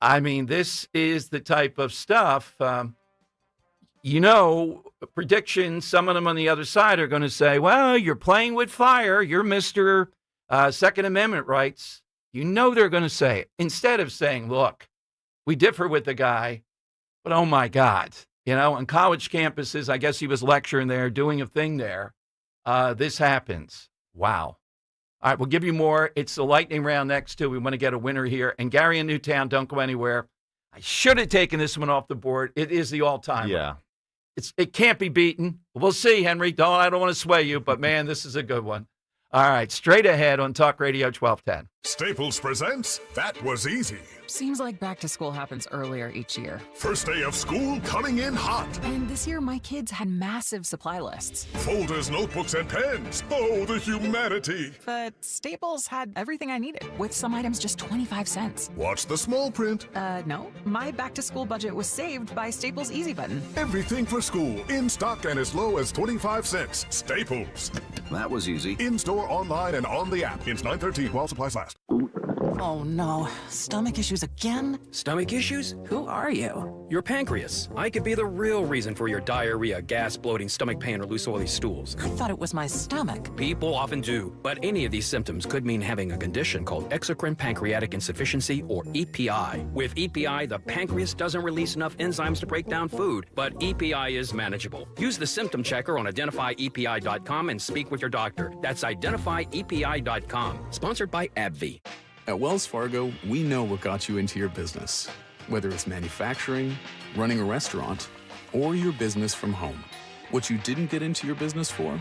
I mean, this is the type of stuff, predictions, some of them on the other side are going to say, well, you're playing with fire. You're Mr. Second Amendment rights. You know they're going to say it. Instead of saying, look, we differ with the guy, but oh, my God. On college campuses, I guess he was lecturing there, doing a thing there. This happens. Wow. All right, we'll give you more. It's the lightning round next, too. We want to get a winner here. And Gary in Newtown, don't go anywhere. I should have taken this one off the board. It is the all-time. Yeah. It can't be beaten. We'll see, Henry. I don't want to sway you, but, man, this is a good one. All right, straight ahead on Talk Radio 1210. Staples presents That Was Easy. Seems like back to school happens earlier each year. First day of school coming in hot. And this year, my kids had massive supply lists. Folders, notebooks, and pens. Oh, the humanity. But Staples had everything I needed, with some items just 25 cents. Watch the small print. No. My back to school budget was saved by Staples Easy Button. Everything for school, in stock and as low as 25 cents. Staples. That was easy. In store, online, and on the app. Ends 9/13 while supplies last. Oh no, stomach issues again? Stomach issues? Who are you? Your pancreas. I could be the real reason for your diarrhea, gas, bloating, stomach pain, or loose oily stools. I thought it was my stomach. People often do, but any of these symptoms could mean having a condition called exocrine pancreatic insufficiency, or EPI. With EPI, the pancreas doesn't release enough enzymes to break down food, but EPI is manageable. Use the symptom checker on identifyepi.com and speak with your doctor. That's identifyepi.com. Sponsored by AbbVie. At Wells Fargo, we know what got you into your business. Whether it's manufacturing, running a restaurant, or your business from home. What you didn't get into your business for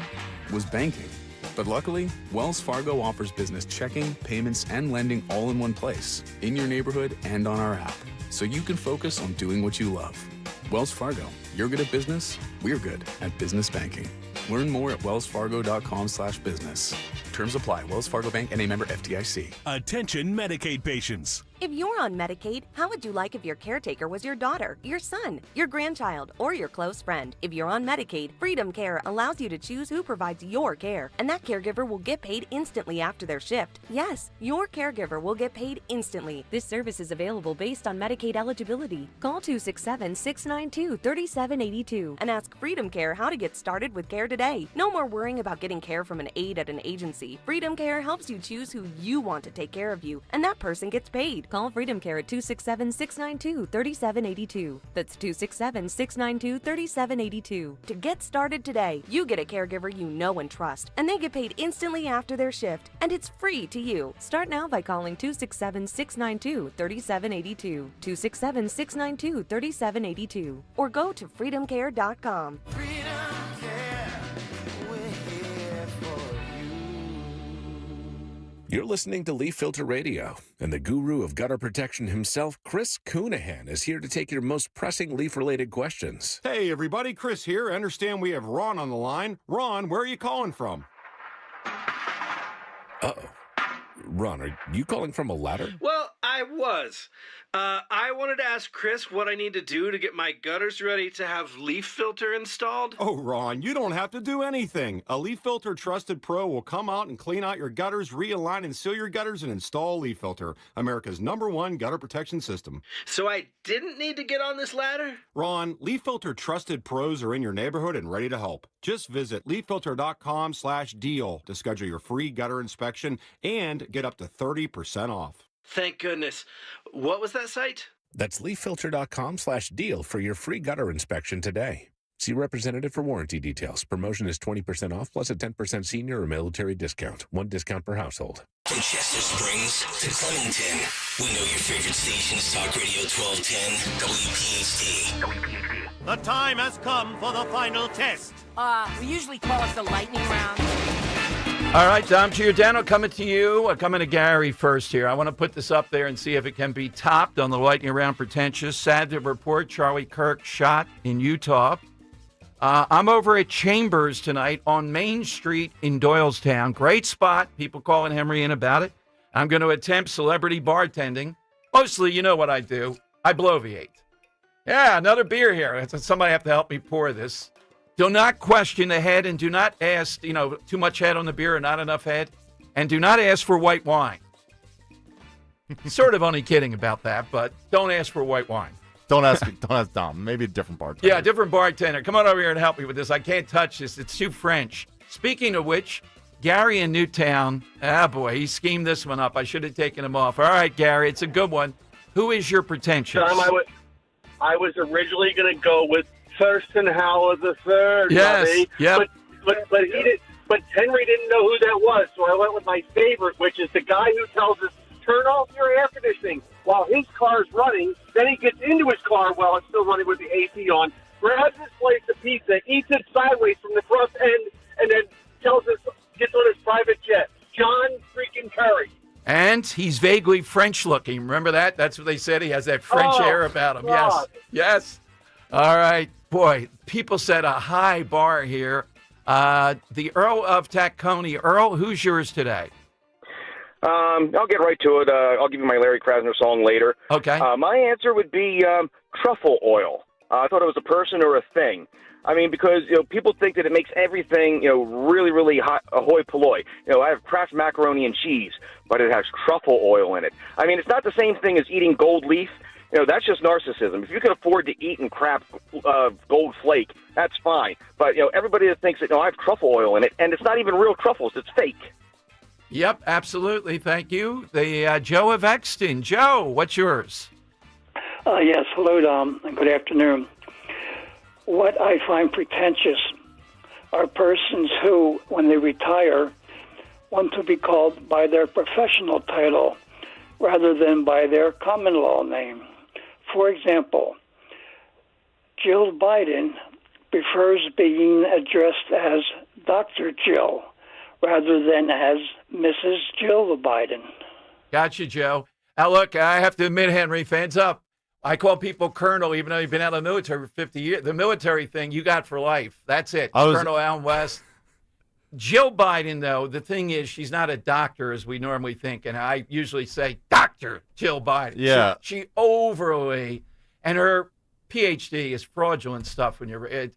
was banking. But luckily, Wells Fargo offers business checking, payments, and lending all in one place, in your neighborhood and on our app, so you can focus on doing what you love. Wells Fargo, you're good at business, we're good at business banking. Learn more at wellsfargo.com/business. Terms apply. Wells Fargo Bank, N.A. member FDIC. Attention Medicaid patients. If you're on Medicaid, how would you like if your caretaker was your daughter, your son, your grandchild, or your close friend? If you're on Medicaid, Freedom Care allows you to choose who provides your care, and that caregiver will get paid instantly after their shift. Yes, your caregiver will get paid instantly. This service is available based on Medicaid eligibility. Call 267-692-3782 and ask Freedom Care how to get started with care today. No more worrying about getting care from an aide at an agency. Freedom Care helps you choose who you want to take care of you, and that person gets paid. Call Freedom Care at 267-692-3782. That's 267-692-3782. To get started today, you get a caregiver you know and trust, and they get paid instantly after their shift, and it's free to you. Start now by calling 267-692-3782, 267-692-3782, or go to freedomcare.com. You're listening to Leaf Filter Radio, and the guru of gutter protection himself, Chris Coonahan, is here to take your most pressing leaf-related questions. Hey, everybody, Chris here. I understand we have Ron on the line. Ron, where are you calling from? Uh-oh. Ron, are you calling from a ladder? Well, I was. I wanted to ask Chris what I need to do to get my gutters ready to have leaf filter installed. Oh, Ron, you don't have to do anything. A Leaf Filter Trusted Pro will come out and clean out your gutters, realign and seal your gutters, and install Leaf Filter, America's #1 gutter protection system. So I didn't need to get on this ladder? Ron, Leaf Filter Trusted Pros are in your neighborhood and ready to help. Just visit leaffilter.com/deal to schedule your free gutter inspection and get up to 30% off. Thank goodness. What was that site? That's leaffilter.com/deal for your free gutter inspection today. See representative for warranty details. Promotion is 20% off plus a 10% senior or military discount. One discount per household. From Chester Springs to Clemington, we know your favorite station is Talk Radio 1210 WPHT. The time has come for the final test. We usually call it the lightning round. All right, Dom Giordano coming to you. Coming to Gary first here. I want to put this up there and see if it can be topped on the lightning round pretentious. Sad to report, Charlie Kirk shot in Utah. I'm over at Chambers tonight on Main Street in Doylestown. Great spot. People calling Henry in about it. I'm going to attempt celebrity bartending. Mostly, you know what I do. I bloviate. Yeah, another beer here. Somebody have to help me pour this. Do not question the head and do not ask, too much head on the beer or not enough head. And do not ask for white wine. Sort of only kidding about that, but don't ask for white wine. Don't ask Dom. Maybe a different bartender. Yeah, different bartender. Come on over here and help me with this. I can't touch this. It's too French. Speaking of which, Gary in Newtown. Ah, boy, he schemed this one up. I should have taken him off. All right, Gary, it's a good one. Who is your pretentious? Tom, I was originally going to go with Thurston Howard III. Yes. Yep. But he did. But Henry didn't know who that was, so I went with my favorite, which is the guy who tells us, turn off your air conditioning while his car's running. Then he gets into his car while it's still running with the AC on, grabs his slice of pizza, eats it sideways from the front end, and then tells us, gets on his private jet. John freaking Curry. And he's vaguely French-looking. Remember that? That's what they said. He has that French air about him. God. Yes. All right. Boy, people set a high bar here. The Earl of Tacony. Earl, who's yours today? I'll get right to it. I'll give you my Larry Krasner song later. Okay. My answer would be truffle oil. I thought it was a person or a thing. I mean, because people think that it makes everything really, really hot, ahoy polloi. I have Kraft macaroni and cheese, but it has truffle oil in it. I mean, it's not the same thing as eating gold leaf. That's just narcissism. If you can afford to eat and crap gold flake, that's fine. But everybody that thinks that I have truffle oil in it, and it's not even real truffles; it's fake. Yep, absolutely. Thank you. The Joe of Exton. Joe, what's yours? Yes, hello, Dom, and good afternoon. What I find pretentious are persons who, when they retire, want to be called by their professional title rather than by their common law name. For example, Jill Biden prefers being addressed as Dr. Jill rather than as Mrs. Jill Biden. Gotcha, Joe. Now, look, I have to admit, Henry, fans up. I call people Colonel, even though you've been out of the military for 50 years. The military thing you got for life. That's it. Colonel Allen West. Jill Biden, though, the thing is she's not a doctor as we normally think. And I usually say, Dr. Dr. Jill Biden. Yeah. She overly, and her PhD is fraudulent stuff when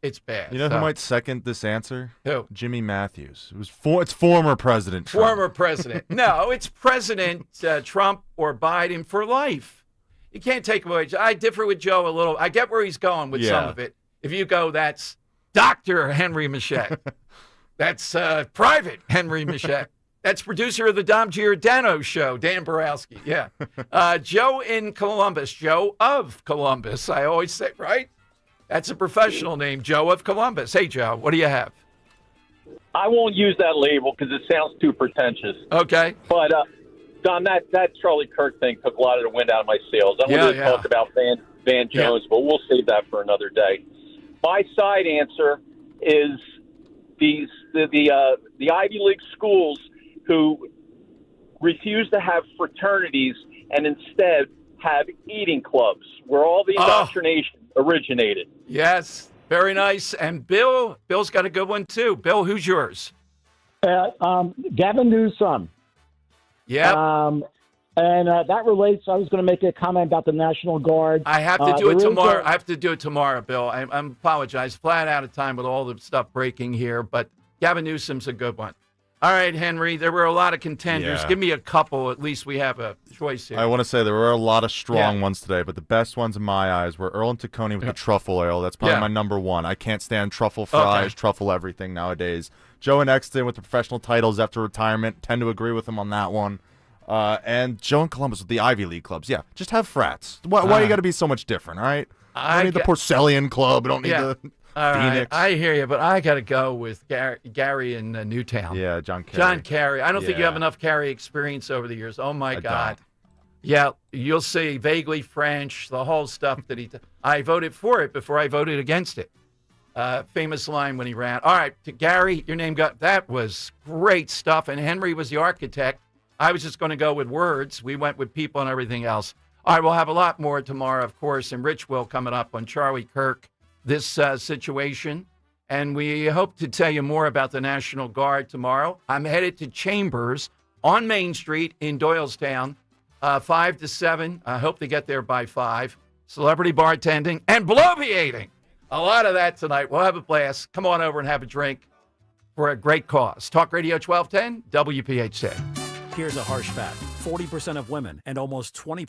it's bad. You know who might second this answer? Who? Jimmy Matthews. It's former President Trump. Former president. No, it's President Trump or Biden for life. You can't take away. I differ with Joe a little. I get where he's going with some of it. If you go, that's Dr. Henry Michette. That's Private Henry Michette. That's producer of the Dom Giordano show, Dan Borowski. Yeah. Joe in Columbus. Joe of Columbus. I always say, right? That's a professional name, Joe of Columbus. Hey, Joe, what do you have? I won't use that label because it sounds too pretentious. Okay. But, Don, that Charlie Kirk thing took a lot of the wind out of my sails. I wanted to talk about Van Jones, but we'll save that for another day. My side answer is the Ivy League schools who refuse to have fraternities and instead have eating clubs where all the indoctrination originated. Yes, very nice. And Bill's got a good one too. Bill, who's yours? Gavin Newsom. Yeah. And that relates, I was going to make a comment about the National Guard. I have to do it tomorrow. I have to do it tomorrow, Bill. I apologize. Flat out of time with all the stuff breaking here, but Gavin Newsom's a good one. All right, Henry, there were a lot of contenders. Yeah. Give me a couple. At least we have a choice here. I want to say there were a lot of strong ones today, but the best ones in my eyes were Earl and Taconi with the truffle oil. That's probably my number one. I can't stand truffle fries, truffle everything nowadays. Joe and Exton with the professional titles after retirement. Tend to agree with him on that one. And Joe and Columbus with the Ivy League clubs. Yeah, just have frats. Why you got to be so much different, all right? I don't need the Porcellian Club. I don't need the Phoenix. Right, I hear you, but I got to go with Gary in Newtown. Yeah, John Kerry. John Kerry. I don't think you have enough Kerry experience over the years. Oh, my God. Yeah, you'll see. Vaguely French, the whole stuff that he I voted for it before I voted against it. Famous line when he ran. All right, to Gary, your name that was great stuff. And Henry was the architect. I was just going to go with words. We went with people and everything else. All right, we'll have a lot more tomorrow, of course, and Rich will coming up on Charlie Kirk, this situation. And we hope to tell you more about the National Guard tomorrow. I'm headed to Chambers on Main Street in Doylestown, 5 to 7. I hope to get there by 5. Celebrity bartending and bloviating. A lot of that tonight. We'll have a blast. Come on over and have a drink for a great cause. Talk Radio 1210, WPHT. Here's a harsh fact. 40% of women and almost 20%